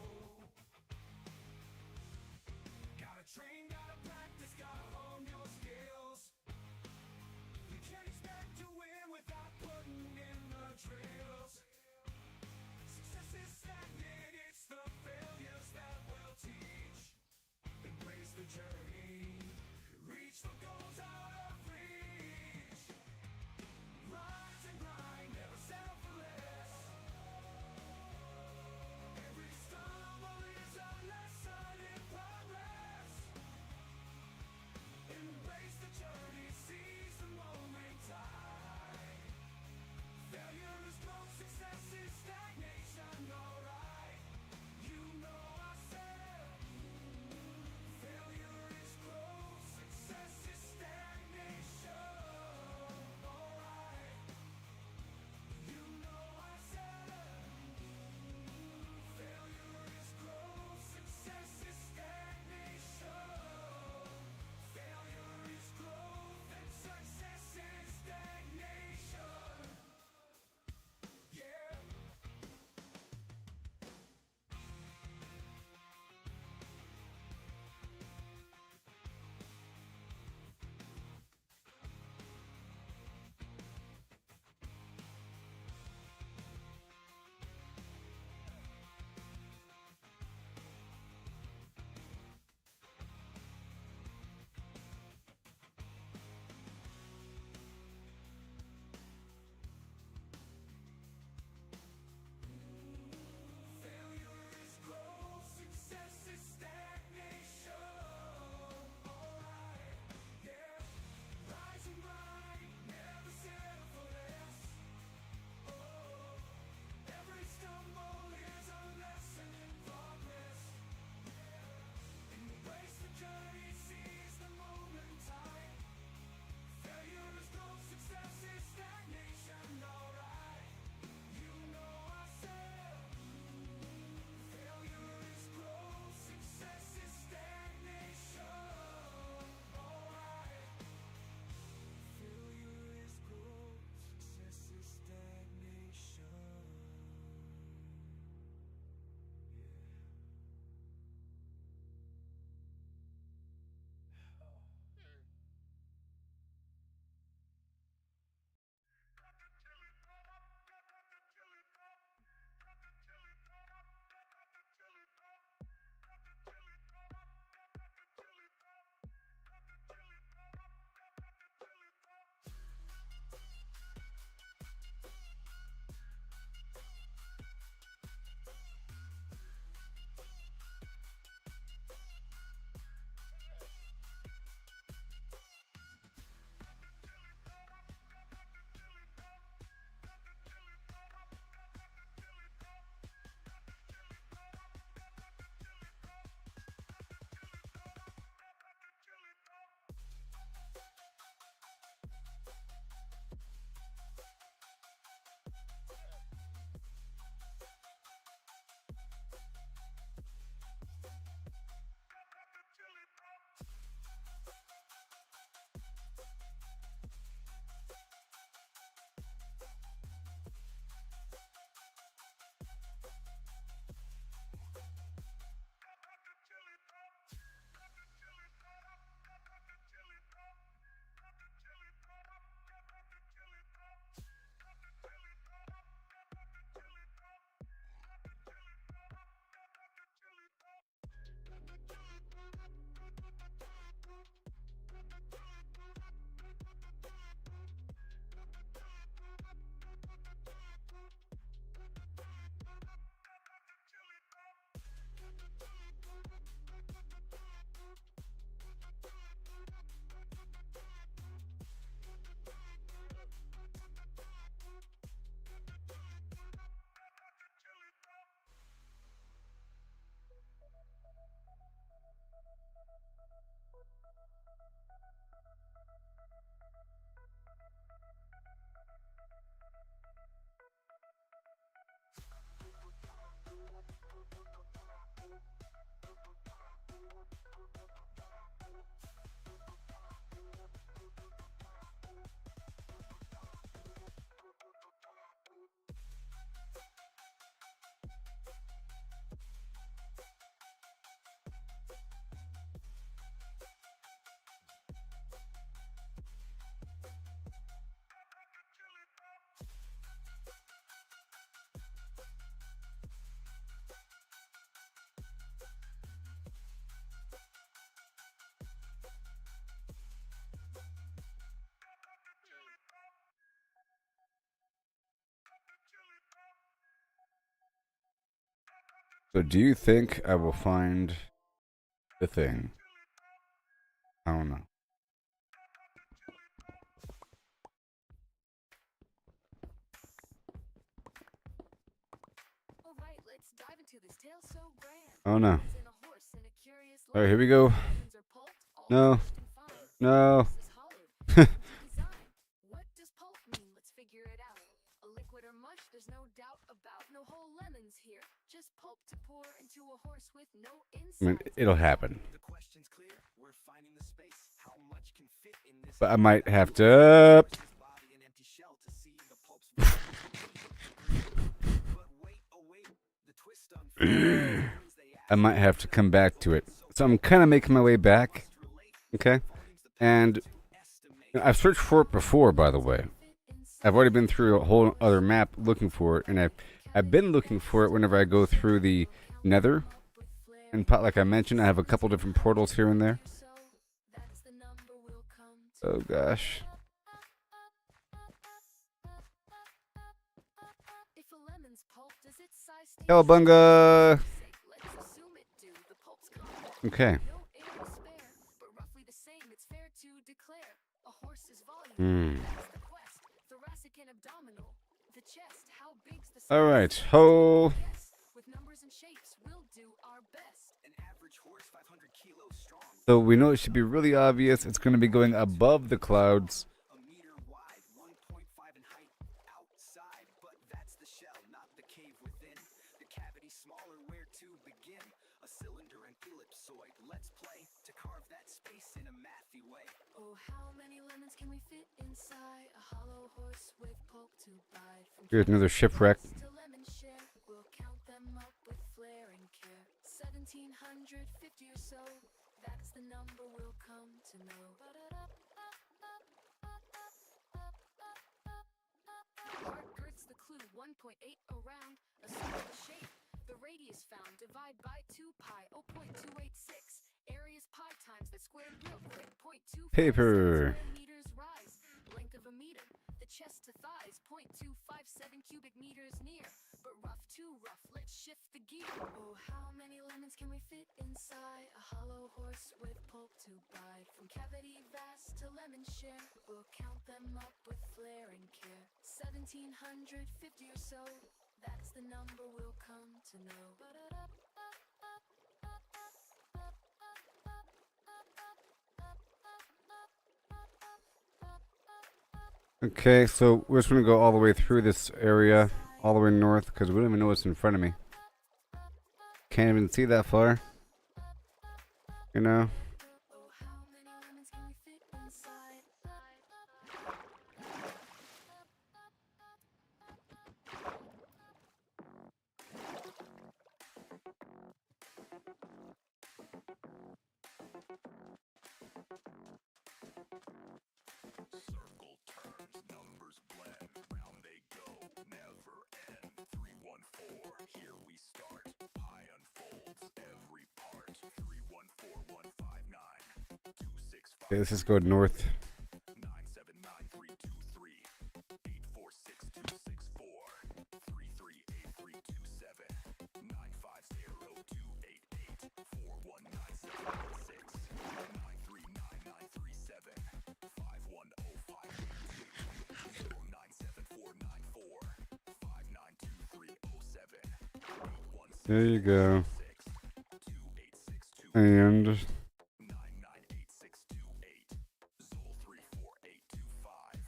Gotta train, gotta practice, gotta hone your skills. You can't expect to win without putting in the drills. So do you think I will find the thing? I don't know. All right, let's dive into this tale so grand. Oh no. Lemons and a horse and a curious Alright, land. here we go. Lemons are pulped, all No. crushed and fine. No. Horse is hollowed, empty design. What does pulp mean? Let's figure it out. A liquid or mush, there's no doubt about. No whole lemons here, just pulp to pour into a horse with no I mean, insides. it'll happen. The question's clear. We're finding the space. How much can fit in this? But I might have to. His body an empty shell to see the pulp's But wait, oh wait, the twist unfolds. I might have to come back to it. So I'm kind of making my way back. Okay? And I've searched for it before, by the way. I've already been through a whole other map looking for it, and I've been looking for it whenever I go through the Nether. And like I mentioned, I have a couple different portals here and there. Oh gosh. Cowabunga! Okay. Alright, ho! With numbers and shapes, we'll do our best. An average horse 500 kilos strong. So we know it should be really obvious. It's going to be going above the clouds. A meter wide, 1.5 in height outside, but that's the shell, not the cave within. The cavity smaller, where to begin? A cylinder and ellipsoid. Let's play to carve that space in a mathy way. Oh, how many lemons can we fit inside a hollow horse with pulp to bite? From Here's another shipwreck. to lemon share, we'll count them up with flair and care. 1750 or so, that's the number we'll come to know. Heart girth's the clue, 1.8 around, a circle shape. The radius found, divide by 2 pi, 0.286. Area's pi times that squared real quick, 0.2 Paper. meters rise. Length of a meter, the chest to thighs, 0.257 cubic meters near. But rough too rough, let's shift the gear. Oh, how many lemons can we fit inside a hollow horse with pulp to bite? From cavity vast to lemon share, we'll count them up with flair and care. 1750 or so, that's the number we'll come to know. Okay, so we're just going to go all the way through this area, all the way north, because we don't even know what's in front of me. Can't even see that far. You know? Oh, how many lemons can we fit inside? Circle turns, numbers blend, round they go, never end. 314, here we start. Pi unfolds every part. 314159 265. Okay, let's just go north. 9793323 846264 338327 950288 41976 939937 51052 097494 592307 There you go. 2862 And 998628 Zol 34825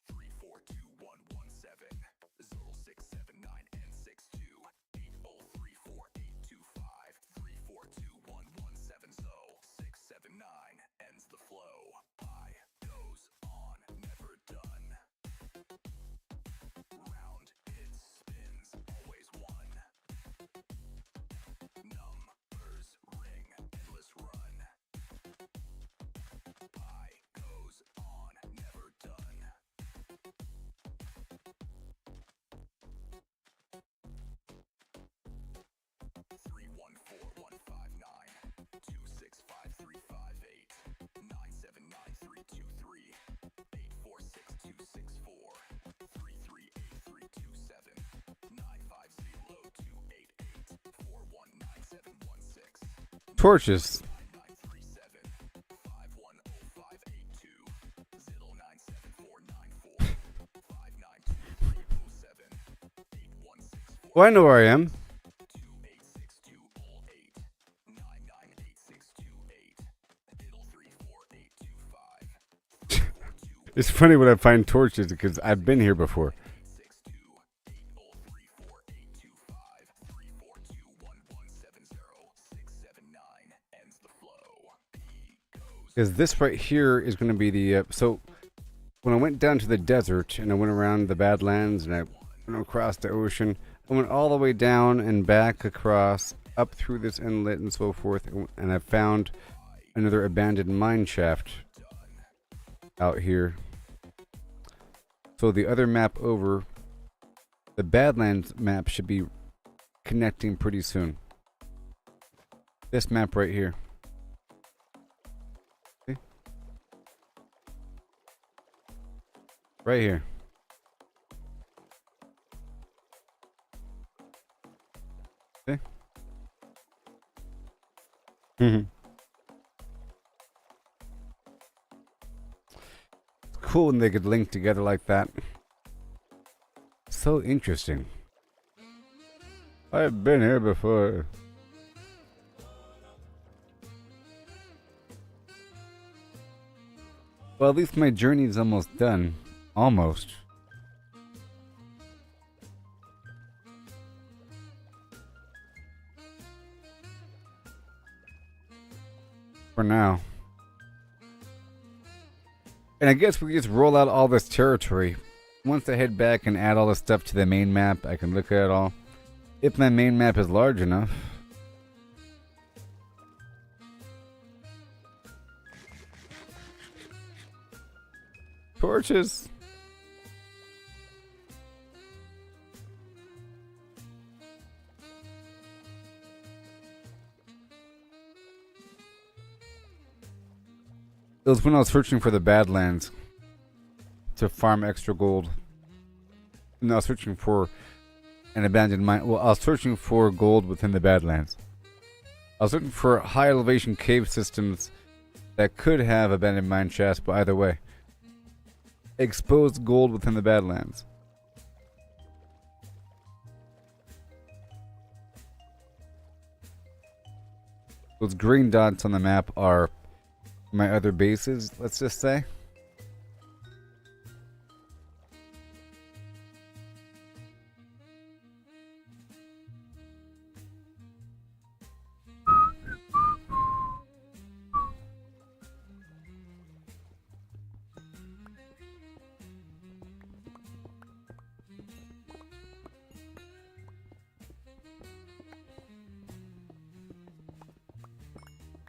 3421 Torches. Well, I know where I am. It's funny when I find torches because I've been here before. Because this right here is going to be the... so, when I went down to the desert and I went around the Badlands and I went across the ocean, I went all the way down and back across, up through this inlet and so forth, and I found another abandoned mine shaft out here. So the other map over, the Badlands map, should be connecting pretty soon. This map right here. See? Right here. See? Mm-hmm. Cool when they could link together like that. So interesting. I've been here before. Well, at least my journey is almost done. Almost. For now. And I guess we just roll out all this territory. Once I head back and add all the stuff to the main map, I can look at it all. If my main map is large enough. Torches. It was when I was searching for the Badlands to farm extra gold. No, I was searching for an abandoned mine. Well, I was searching for gold within the Badlands. I was looking for high elevation cave systems that could have abandoned mine shafts, but either way. Exposed gold within the Badlands. Those green dots on the map are my other bases, let's just say.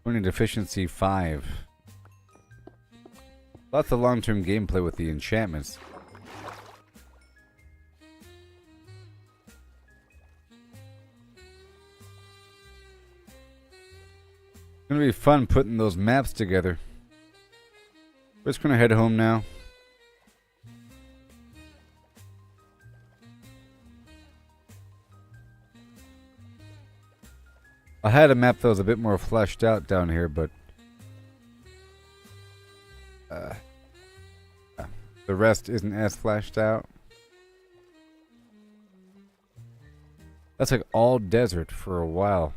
Learning deficiency 5. Lots of long-term gameplay with the enchantments. It's gonna be fun putting those maps together. We're just gonna head home now. I had a map that was a bit more fleshed out down here, but the rest isn't as fleshed out. That's like all desert for a while.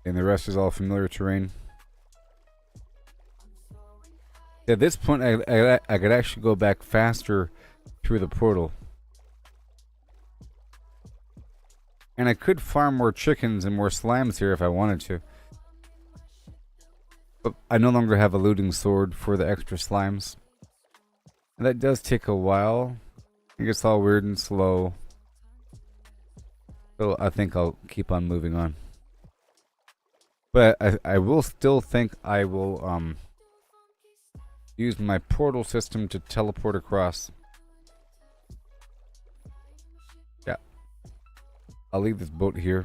And the rest is all familiar terrain. At this point, I could actually go back faster through the portal. And I could farm more chickens and more slimes here if I wanted to. But I no longer have a looting sword for the extra slimes. And that does take a while. It gets all weird and slow. So I think I'll keep on moving on. But I will still think I will use my portal system to teleport across. Yeah. I'll leave this boat here.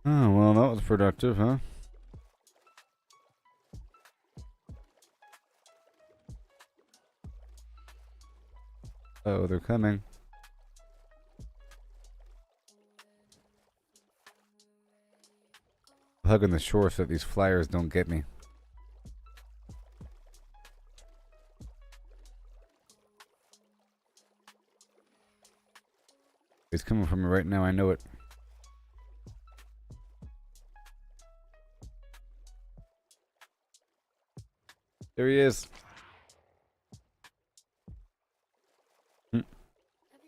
Oh, well, that was productive, huh? Oh, they're coming. Hugging the shore so that these flyers don't get me. He's coming for me right now, I know it. There he is. Every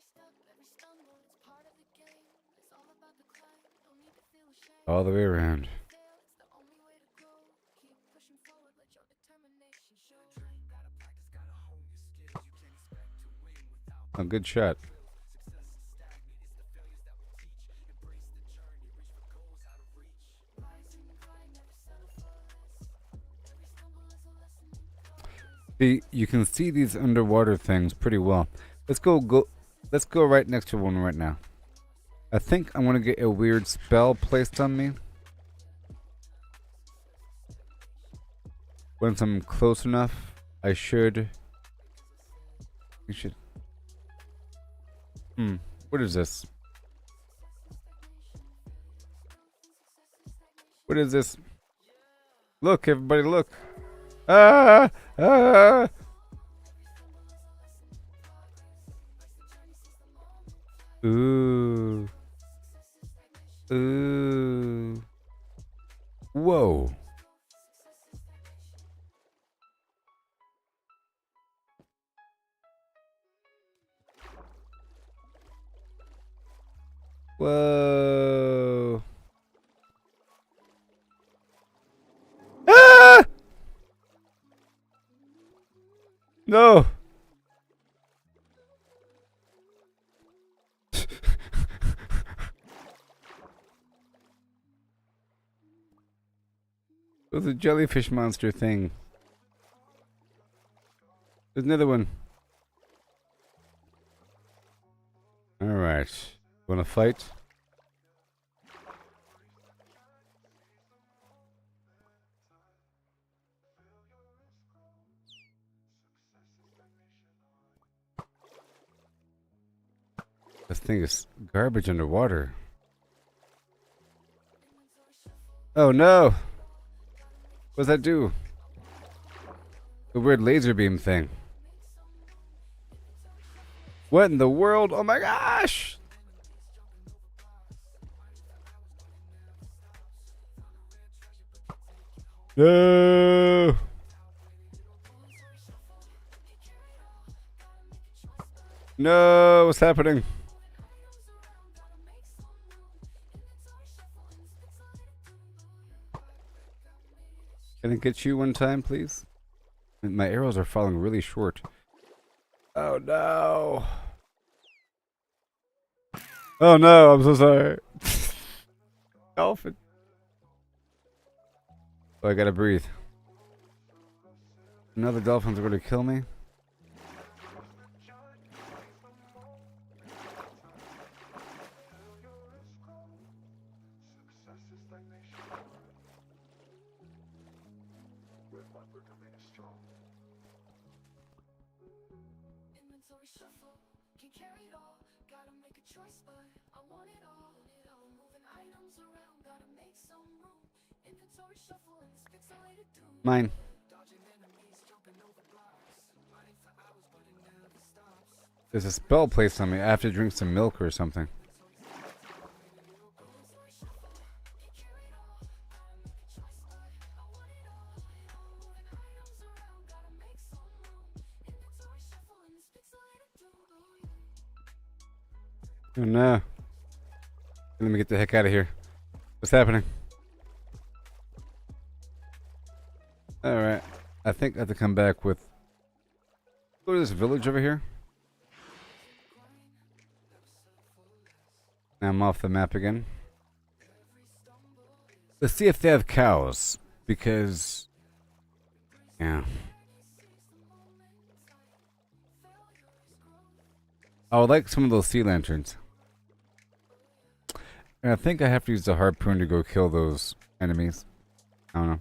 step, every stumble, it's part of the game. It's all about the climb. Don't need to feel ashamed. All the way around. Fail, it's the only way to grow. Keep pushing forward, let your determination show. Gotta practice, gotta hone your skills. You can't expect to win without A good shot. success is stagnant. It's the failures that will teach. Embrace the journey, reach for goals out of reach. Rise and grind, never settle for less. Every stumble is a lesson in progress. See, you can see these underwater things pretty well. Let's go right next to one right now. I think I'm gonna get a weird spell placed on me. Once I'm close enough, I should. You should. What is this? What is this? Look, everybody, look. Ah! Ah! Ooh. Ooh. Whoa. Whoa. Ah! No. It was a jellyfish monster thing. There's another one. Alright. Wanna fight? This thing is garbage underwater. Oh no! What does that do? The weird laser beam thing. What in the world? Oh my gosh! No! No! What's happening? Can I get you one time, please? My arrows are falling really short. Oh no! Oh no! I'm so sorry. Dolphin. Oh, I gotta breathe. Another dolphin's gonna kill me. Inventory shuffle, can carry it all. Gotta make a choice, but I want it all. Moving items around, gotta make some room. Inventory shuffle in this pixelated doom. Mine. Dodging enemies, jumping over blocks. Fighting for hours, but it never stops. There's a spell placed on me. I have to drink some milk or something. Inventory shuffle, can carry it all. Gotta make a choice, but I want it all. Moving items around, gotta make some room. Inventory shuffle in this pixelated doom. Oh no. Let me get the heck out of here. What's happening? Alright. I think I have to come back with... Go to this village over here. Now I'm off the map again. Let's see if they have cows. Because... Yeah. I would like some of those sea lanterns. And I think I have to use the harpoon to go kill those enemies. I don't know.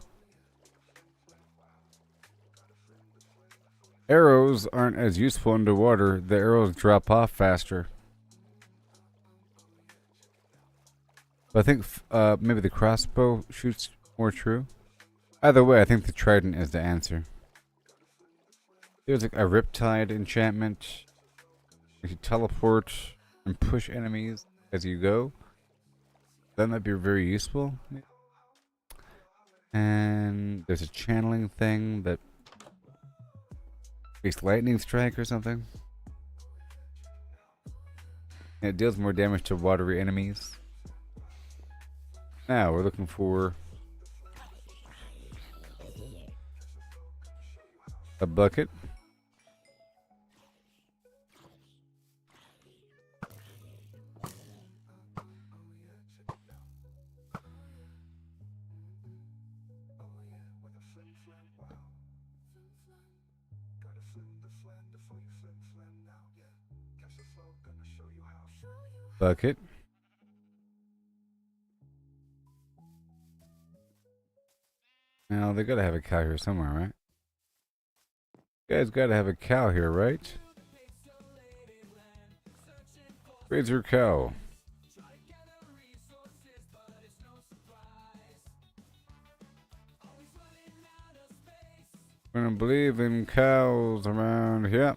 Arrows aren't as useful underwater. The arrows drop off faster. But I think maybe the crossbow shoots more true. Either way, I think the trident is the answer. There's like a riptide enchantment. You can teleport and push enemies as you go. That might be very useful. And there's a channeling thing that makes lightning strike or something. And it deals more damage to watery enemies. Now we're looking for a bucket. Bucket. Now they gotta have a cow here somewhere, right? You guys gotta have a cow here, right? Where's your cow? We don't believe in cows around here.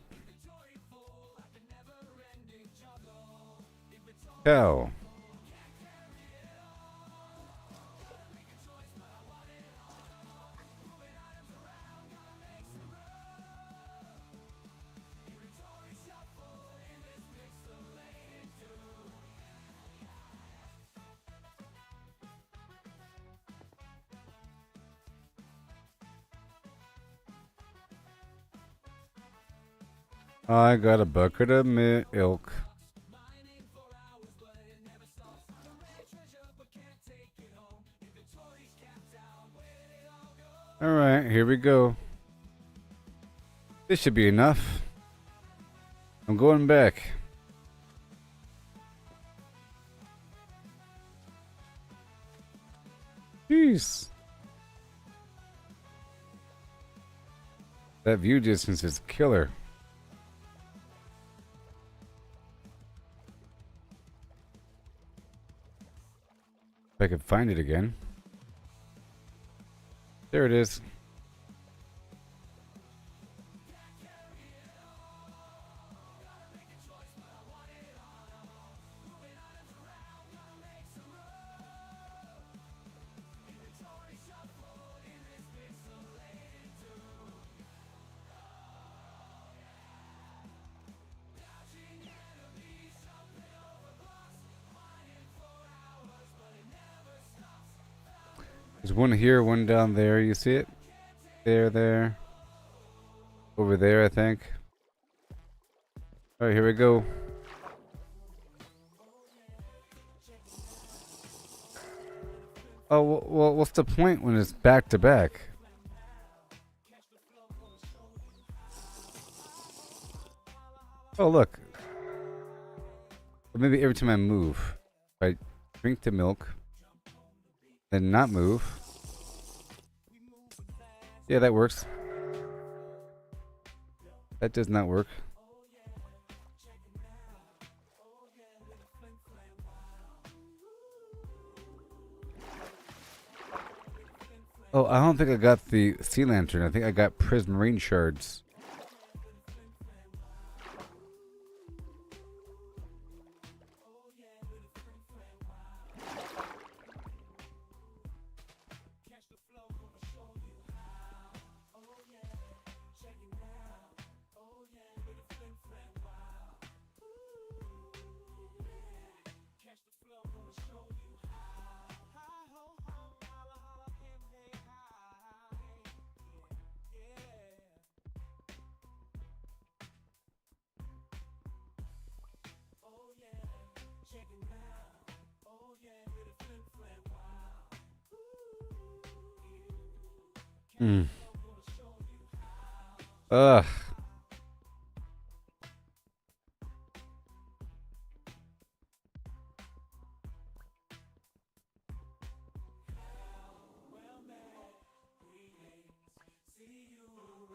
Cow. I got a bucket of milk. Alright, here we go. This should be enough. I'm going back. Jeez. That view distance is killer. If I could find it again. There it is. There's one here, one down there. You see it? There. Over there, I think. Alright, here we go. Oh, well, what's the point when it's back to back? Oh, look. But maybe every time I move, if I drink the milk, then not move. Yeah, that works. That does not work. Oh, I don't think I got the sea lantern. I think I got prismarine shards. Ugh.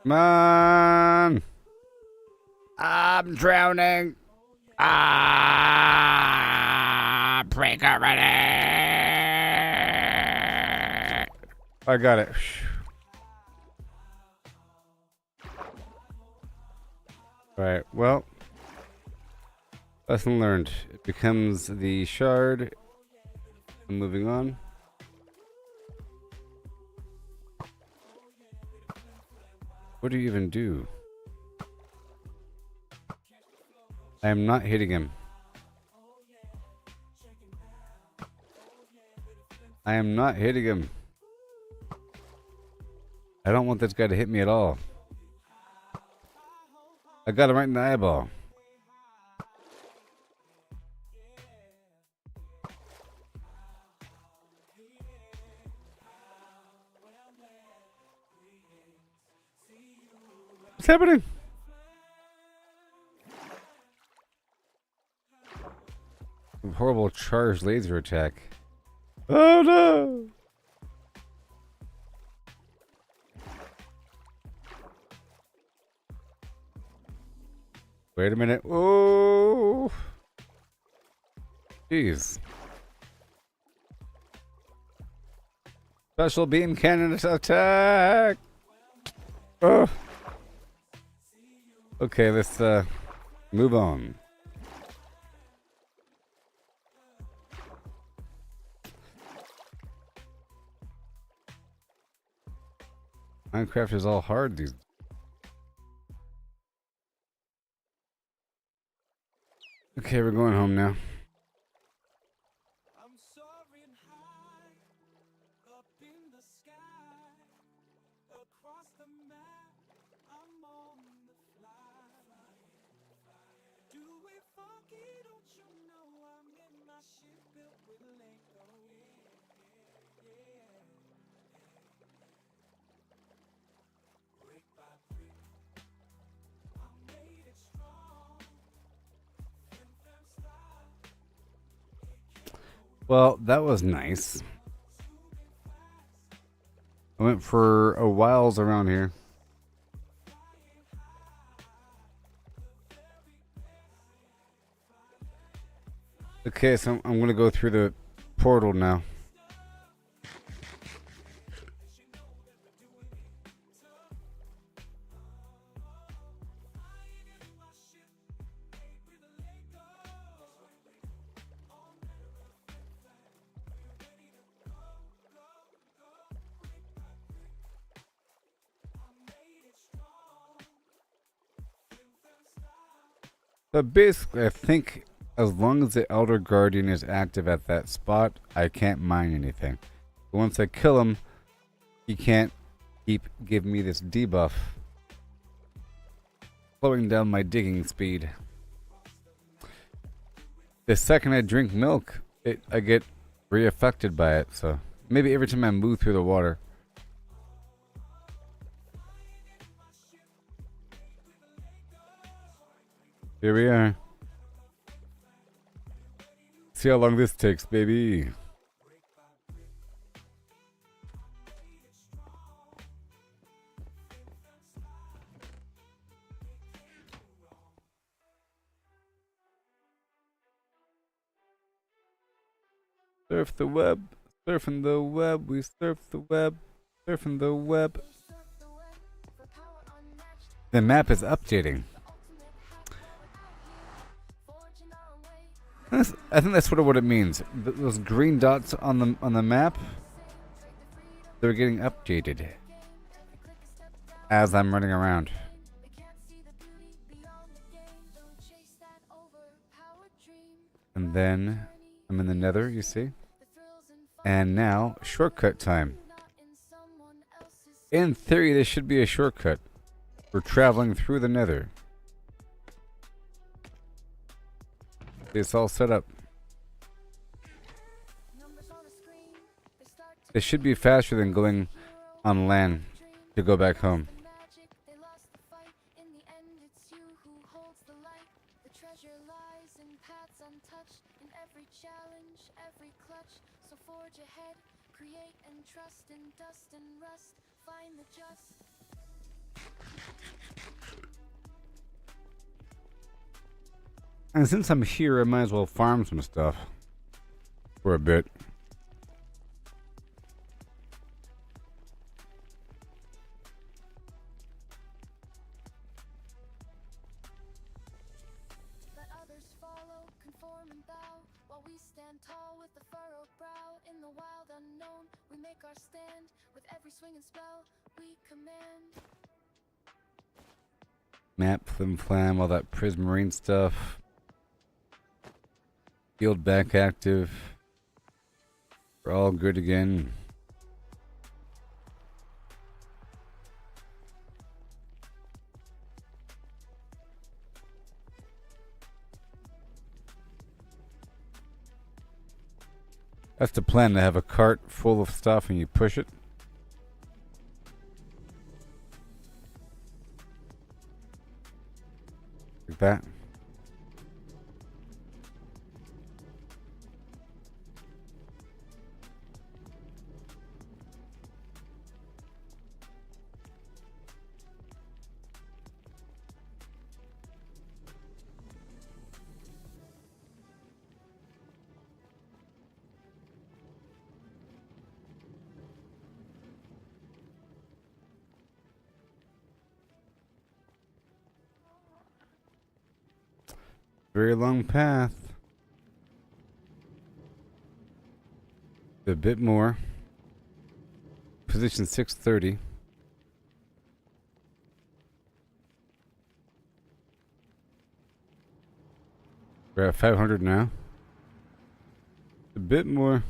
Come on! I'm drowning! Ah! Break already! I got it. Alright, well. Lesson learned. It becomes the shard. I'm moving on. What do you even do? I am not hitting him. I am not hitting him. I don't want this guy to hit me at all. I got him right in the eyeball. What's happening? Horrible charged laser attack. Oh no! Wait a minute. Oh! Jeez. Special beam cannon attack! Oh! Okay, let's move on. Minecraft is all hard these. Okay, we're going home now. I'm soaring high up in the sky, across the map. I'm on the fly. Do it funky, don't you know? I'm in my ship built with Lego. Yeah. Brick by brick, I made it strong. Fem fem style. Well, that was nice. I went for a whiles around here. Okay, so I'm gonna go through the portal now. But basically, I think as long as the Elder Guardian is active at that spot, I can't mine anything. But once I kill him, he can't keep giving me this debuff, slowing down my digging speed. The second I drink milk, I get reaffected by it. So maybe every time I move through the water. Here we are. See how long this takes, baby. Surf the web, surfing the web, we surf the web, surfing the web. The map is updating. I think that's what it means. Those green dots on the map, they're getting updated as I'm running around. And then I'm in the nether, you see? And now, shortcut time. In theory, there should be a shortcut. We're traveling through the nether. It's all set up. It should be faster than going on land to go back home. And since I'm here, I might as well farm some stuff for a bit. Let others follow, conform and bow, while we stand tall with the furrowed brow. In the wild unknown, we make our stand. With every swing and spell, we command. Map, flim flam, all that prismarine stuff. Field back active. We're all good again. That's the plan, to have a cart full of stuff and you push it. Like that. Very long path. A bit more. Position 630. We're at 500 now. A bit more.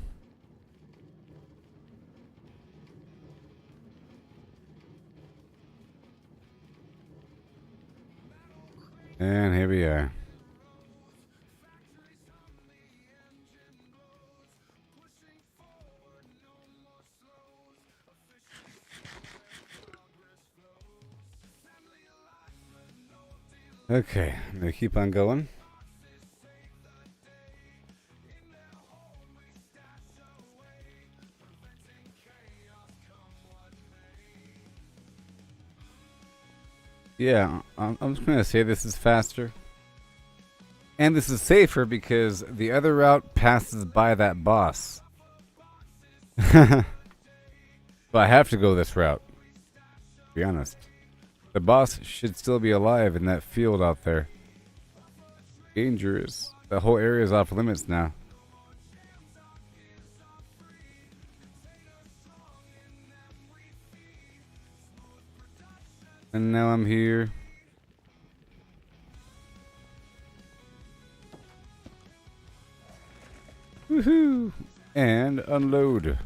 And here we are. Okay, I'm gonna keep on going. Yeah, I'm just gonna say this is faster. And this is safer because the other route passes by that boss. So I have to go this route, to be honest. The boss should still be alive in that field out there. Dangerous. The whole area is off limits now. And now I'm here. Woohoo! And unload.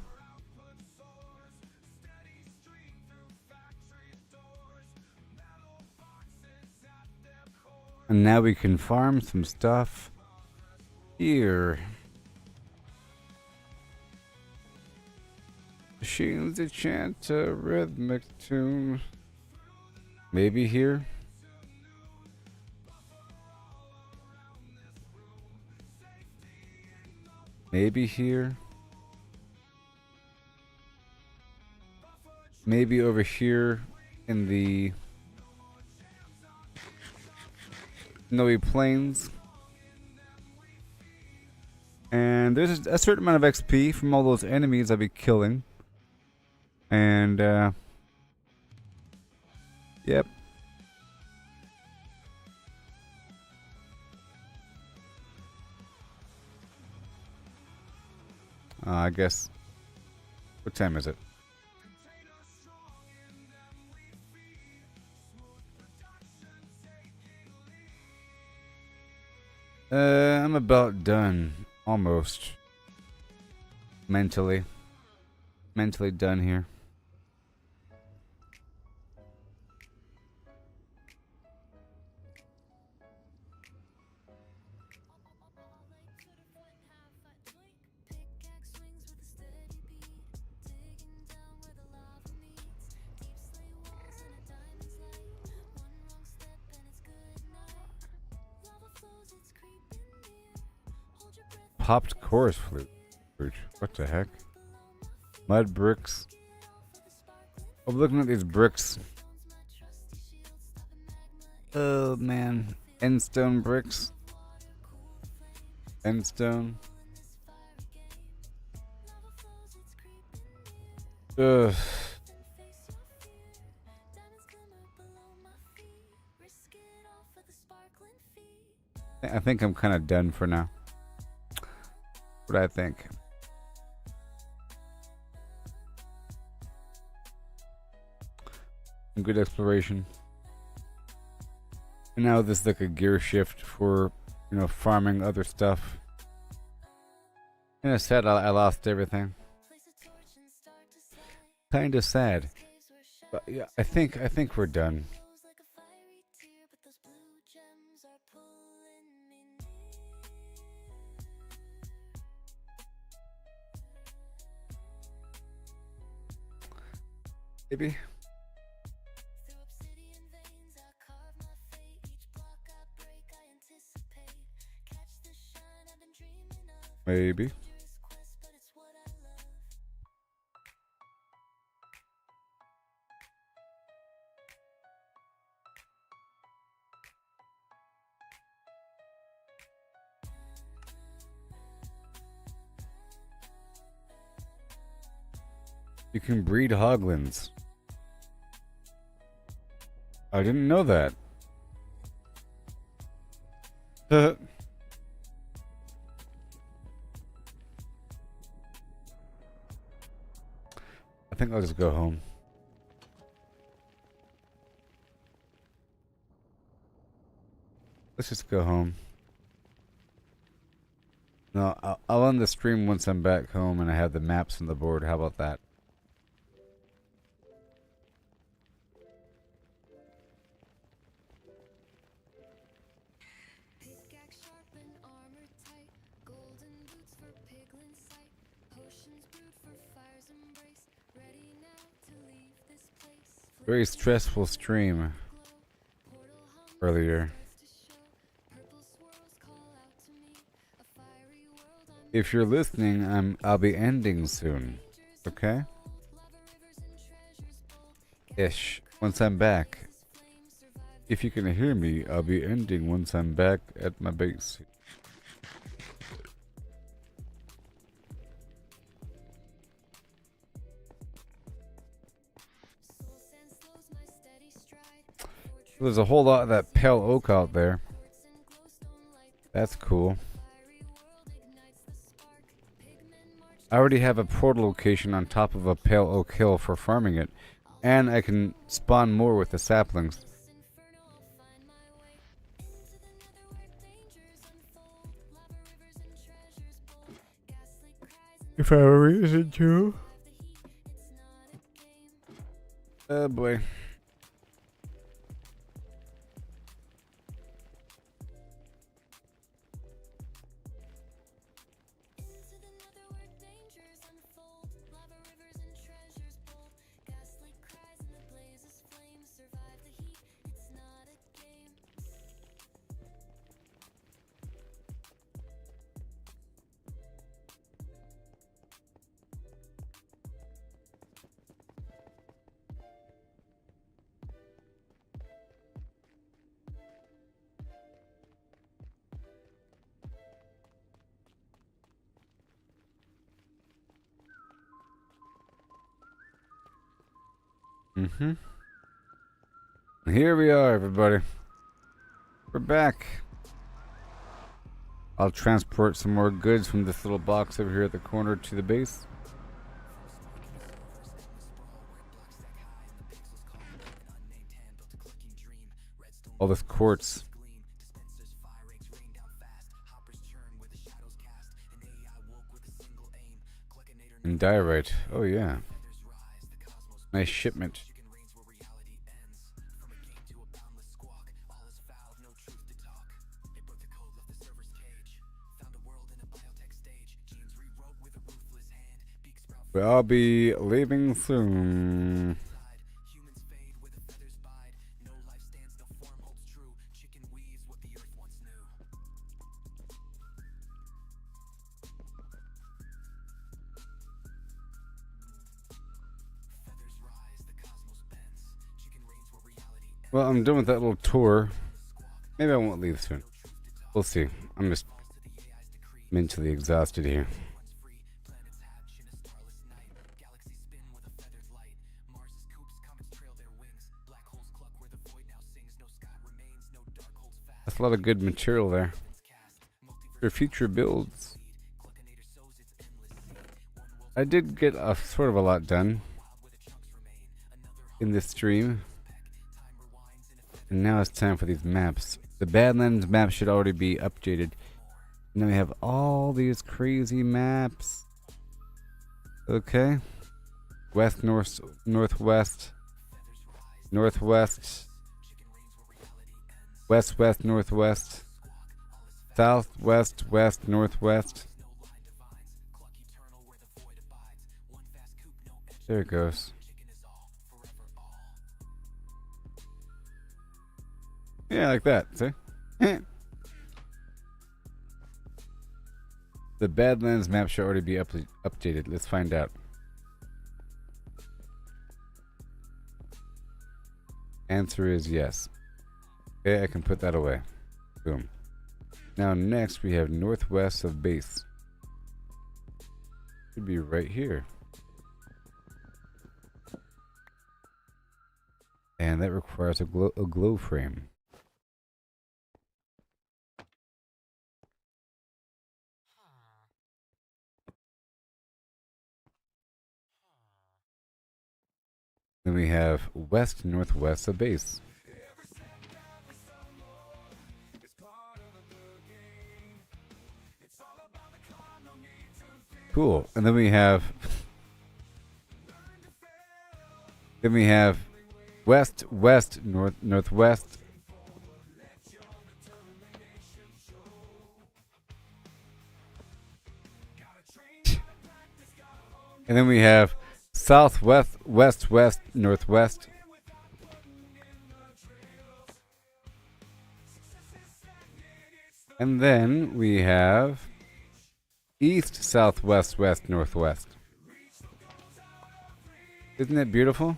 And now we can farm some stuff here. Machines that chant a rhythmic tune. Maybe here. Maybe here. Maybe over here in the snowy plains. And there's a certain amount of XP from all those enemies I'll be killing. And yep. I guess. What time is it? I'm about done. Almost. Mentally. Mentally done here. Popped chorus flute. What the heck? Mud bricks. I'm looking at these bricks. Oh man. Endstone bricks. Endstone. Ugh. I think I'm kind of done for now. What I think. Good exploration. And now this is like a gear shift for, you know, farming other stuff. And it's sad I lost everything. Kinda sad. But yeah, I think we're done. Maybe. Maybe. You can breed hoglins. I didn't know that. I think I'll just go home. Let's just go home. No, I'll end the stream once I'm back home and I have the maps on the board. How about that? Very stressful stream earlier. If you're listening, I'll be ending soon. Okay? Ish. Once I'm back. If you can hear me, I'll be ending once I'm back at my base. There's a whole lot of that pale oak out there. That's cool. I already have a portal location on top of a pale oak hill for farming it. And I can spawn more with the saplings. If I have a reason to. Oh boy. Here we are, everybody. We're back. I'll transport some more goods from this little box over here at the corner to the base. All this quartz. And diorite. Oh yeah. Nice shipment. I'll be leaving soon. Well, I'm done with that little tour. Maybe I won't leave soon. We'll see. I'm just mentally exhausted here. That's a lot of good material there for future builds. I did get a sort of a lot done in this stream, and now it's time for these maps. The Badlands map should already be updated. And then we have all these crazy maps. Okay. West, north, northwest, northwest, west, west, northwest, south, west, west, northwest. There it goes. Yeah, like that. See? The Badlands map should already be updated. Let's find out. Answer is yes. Okay, I can put that away. Boom. Now next we have northwest of base. Should be right here. And that requires a glow frame. Then we have west northwest of base. Cool. And then we have west west northwest. And then we have southwest west west northwest. And then we have east southwest west northwest. Isn't it beautiful?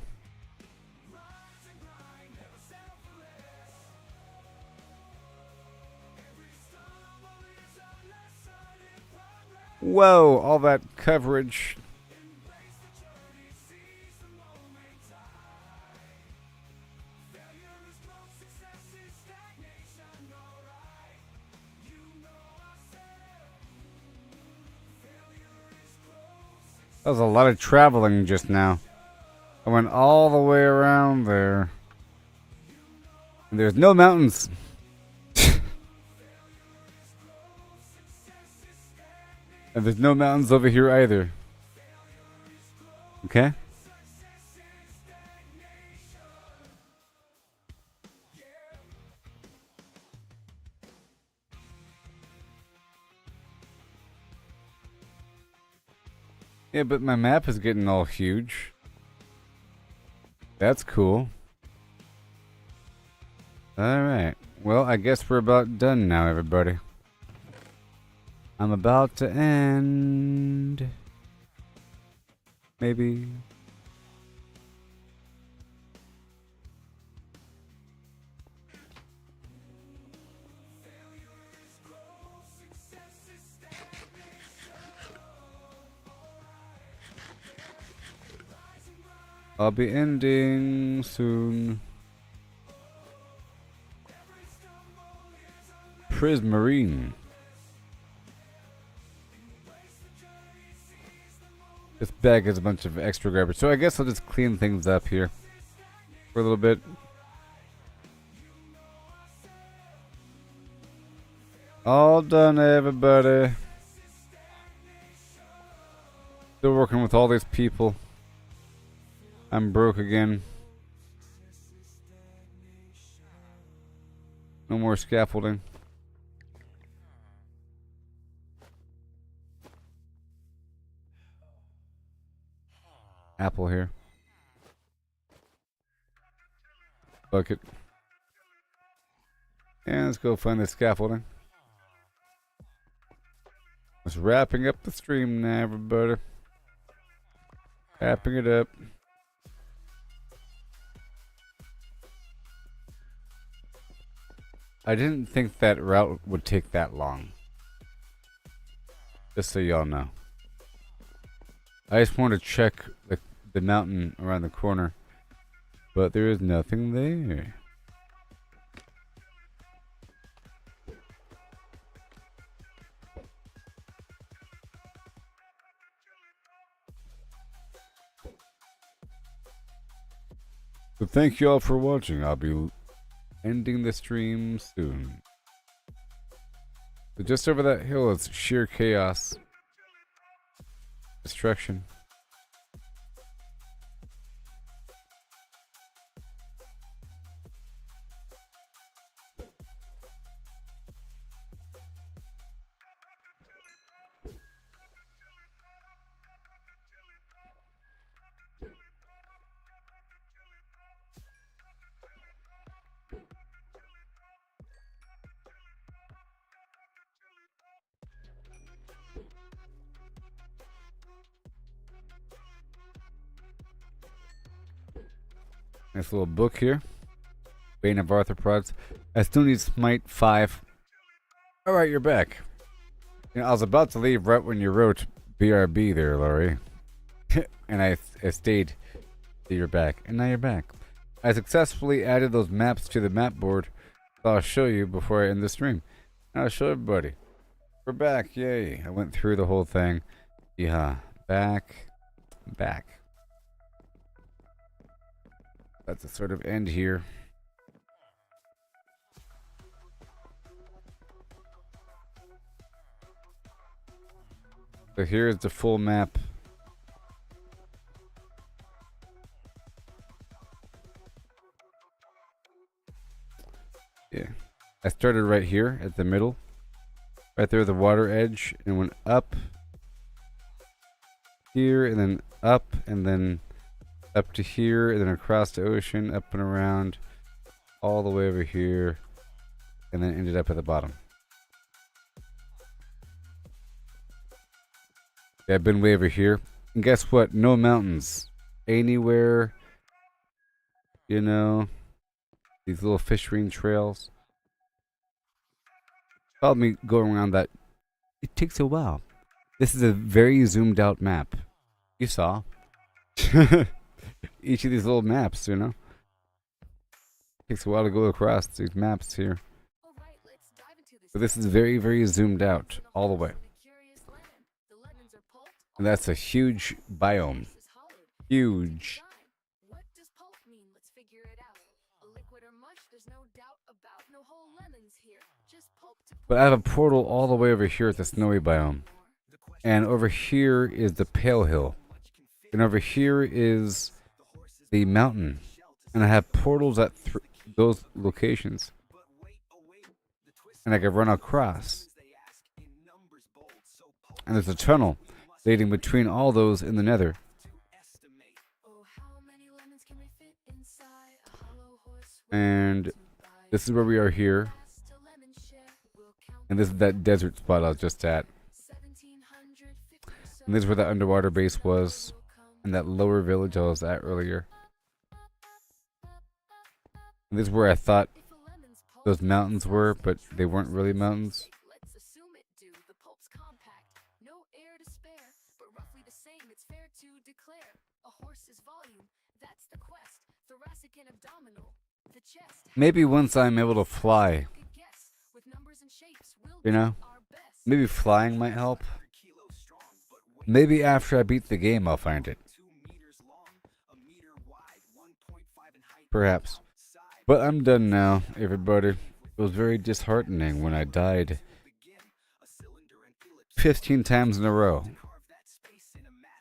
Whoa, all that coverage. That was a lot of traveling just now. I went all the way around there. And there's no mountains. And there's no mountains over here either. Okay? Yeah, but my map is getting all huge. That's cool. Alright. Well, I guess we're about done now, everybody. I'm about to end. Maybe. I'll be ending soon. Prismarine. This bag has a bunch of extra garbage, so I guess I'll just clean things up here for a little bit. All done, everybody. Still working with all these people. I'm broke again. No more scaffolding. Apple here. Bucket. And let's go find the scaffolding. Just wrapping up the stream now, everybody. Wrapping it up. I didn't think that route would take that long. Just so y'all know. I just want to check the mountain around the corner. But there is nothing there. So thank you all for watching. I'll be ending the stream soon. So just over that hill is sheer chaos. Destruction. Nice little book here. Bane of Arthropods. I still need Smite 5. Alright, you're back. You know, I was about to leave right when you wrote BRB there, Laurie. And I stayed till you're back. And now you're back. I successfully added those maps to the map board. So I'll show you before I end the stream. And I'll show everybody. We're back. Yay. I went through the whole thing. Yeah. Back. That's a sort of end here. So here's the full map. Yeah. I started right here at the middle. Right there, the water edge, and went up here, and then up to here, and then across the ocean, up and around, all the way over here, and then ended up at the bottom. Yeah, I've been way over here. And guess what? No mountains. Anywhere. You know, these little fishery trails. Follow me going around that. It takes a while. This is a very zoomed out map. You saw. Each of these little maps, you know. Takes a while to go across these maps here. But this is very, very zoomed out all the way. And that's a huge biome. Huge. What does pulp mean? Let's figure it out. A liquid or mush, there's no doubt about. No whole lemons here. Just pulp to But I have a portal all the way over here at the snowy biome. And over here is the Pale Hill. And over here is the mountain. And I have portals at those locations. And I can run across. And there's a tunnel leading between all those in the nether. Oh, how many lemons can we fit inside a hollow horse? And this is where we are here. To lemon share, we'll count And this is that desert spot I was just at. 1750 And this is where that underwater base was. And that lower village I was at earlier. And this is where I thought if a lemon's pulp. those mountains were, but they weren't really mountains. Let's assume it do. The pulp's compact, no air to spare, but roughly the same. It's fair to declare a horse's volume. That's the quest. Thoracic and abdominal. The chest. Maybe once I'm able to fly, Good guess. With numbers and shapes, we'll you know? do our best. Maybe flying might help. Maybe after I beat the game I'll find it. Perhaps. But I'm done now, everybody. It was very disheartening when I died 15 times in a row.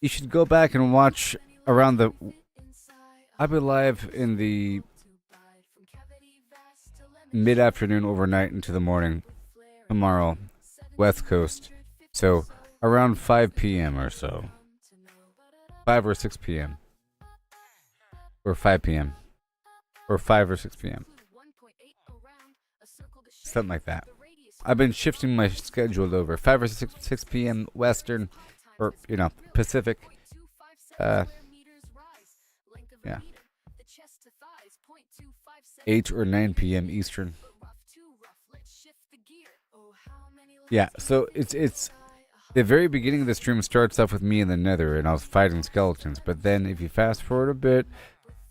You should go back and watch around the... I'll be live in the mid-afternoon, overnight, into the morning tomorrow, West Coast. So, around 5 p.m. or so. 5 or 6 p.m. Or 5 p.m. Or 5 or 6 p.m. Something like that. I've been shifting my schedule over. 5 or 6 p.m. Western, or, you know, Pacific. Yeah. 8 or 9 p.m. Eastern. Yeah, so it's the very beginning of the stream starts off with me in the Nether, and I was fighting skeletons. But then, if you fast forward a bit,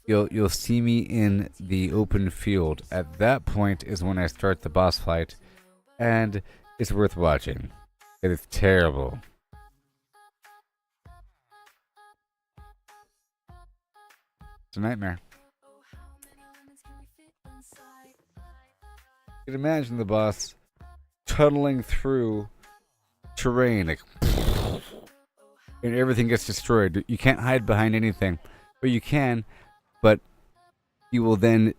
you'll see me in the open field. At that point is when I start the boss fight, and it's worth watching. It is terrible. It's a nightmare. You can imagine the boss tunneling through terrain, like, and everything gets destroyed. You can't hide behind anything, but you can, but you will then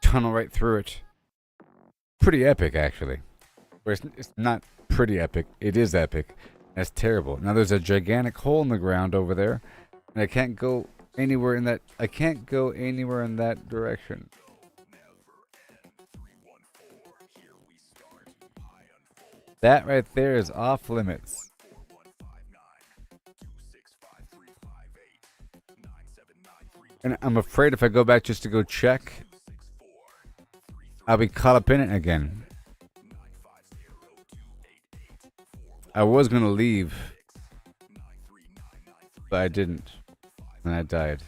tunnel right through it. Pretty epic, actually. Or it's not pretty epic. It is epic. That's terrible. Now there's a gigantic hole in the ground over there, and I can't go anywhere in that. I can't go anywhere in that direction. That right there is off limits. And I'm afraid if I go back just to go check, I'll be caught up in it again. I was going to leave, but I didn't. And I died.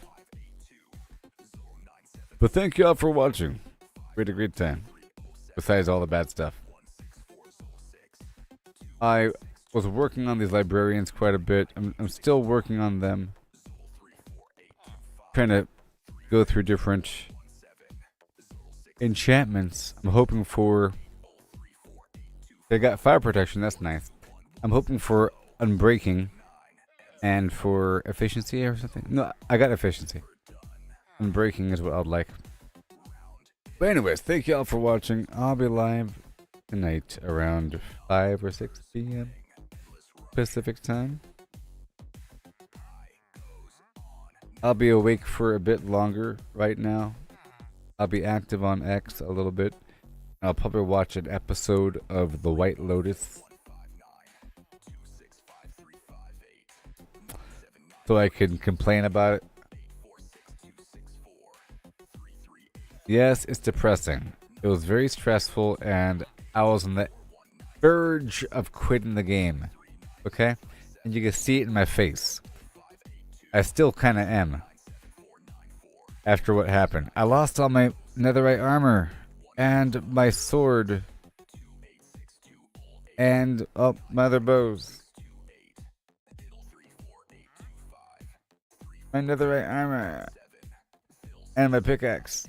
But thank you all for watching. We had a great time. Besides all the bad stuff. I was working on these librarians quite a bit. I'm still working on them. Trying to go through different enchantments. I'm hoping for... They got fire protection, that's nice. I'm hoping for unbreaking and for efficiency or something. No, I got efficiency. Unbreaking is what I'd like. But anyways, thank you all for watching. I'll be live tonight around 5 or 6 p.m. Pacific time. I'll be awake for a bit longer right now. I'll be active on X a little bit. I'll probably watch an episode of The White Lotus, so I can complain about it. Yes, it's depressing. It was very stressful, and I was on the verge of quitting the game. Okay? And you can see it in my face. I still kind of am. After what happened. I lost all my netherite armor. And my sword. And, oh, my other bows. My netherite armor. And my pickaxe.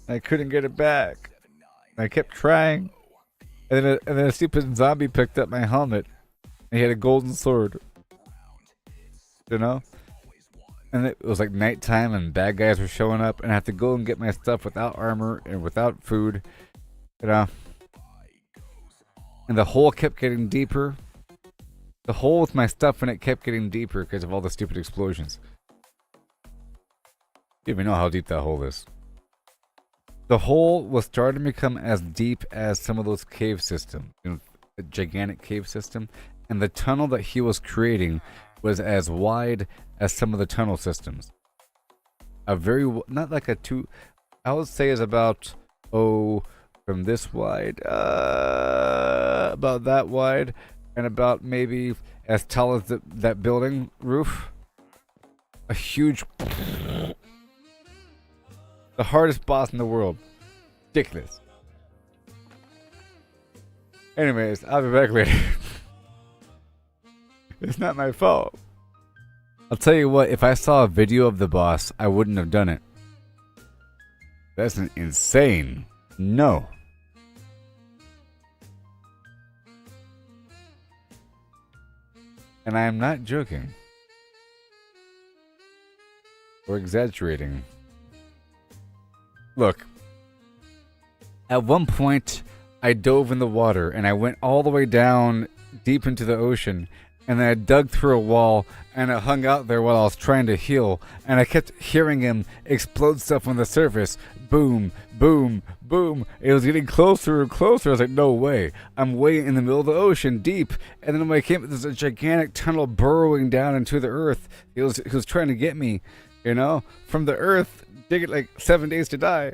I couldn't get it back. I kept trying. And then a stupid zombie picked up my helmet. And he had a golden sword. You know? And it was like nighttime and bad guys were showing up. And I had to go and get my stuff without armor and without food. You know? And the hole kept getting deeper. The hole with my stuff in it kept getting deeper because of all the stupid explosions. You don't even know how deep that hole is. The hole was starting to become as deep as some of those cave systems, you know, a gigantic cave system, and the tunnel that he was creating was as wide as some of the tunnel systems. A very, not like a two, I would say is about, from this wide, about that wide, and about maybe as tall as that building roof. A huge... The hardest boss in the world. Ridiculous. Anyways, I'll be back later. It's not my fault. I'll tell you what, if I saw a video of the boss, I wouldn't have done it. That's insane. No. And I am not joking. Or exaggerating. Look, at one point, I dove in the water and I went all the way down deep into the ocean, and then I dug through a wall and I hung out there while I was trying to heal, and I kept hearing him explode stuff on the surface. Boom, boom, boom. It was getting closer and closer. I was like, no way. I'm way in the middle of the ocean, deep. And then when I came, there's a gigantic tunnel burrowing down into the earth. He was trying to get me, you know, from the earth. Dig it like 7 days to die.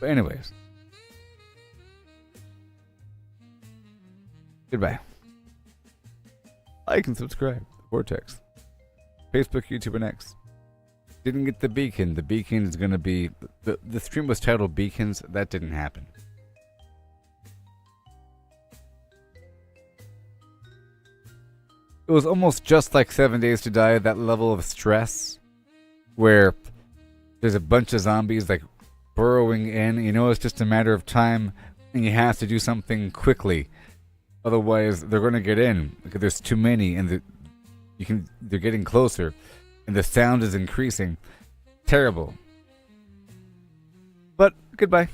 But anyways. Goodbye. Like and subscribe. Vortex. Facebook, YouTube, and X. Didn't get the beacon. The beacon is going to be... The stream was titled Beacons. That didn't happen. It was almost just like 7 Days to Die, that level of stress where there's a bunch of zombies like burrowing in. You know, it's just a matter of time and you have to do something quickly. Otherwise, they're going to get in because there's too many and they're getting closer and the sound is increasing. Terrible. But goodbye.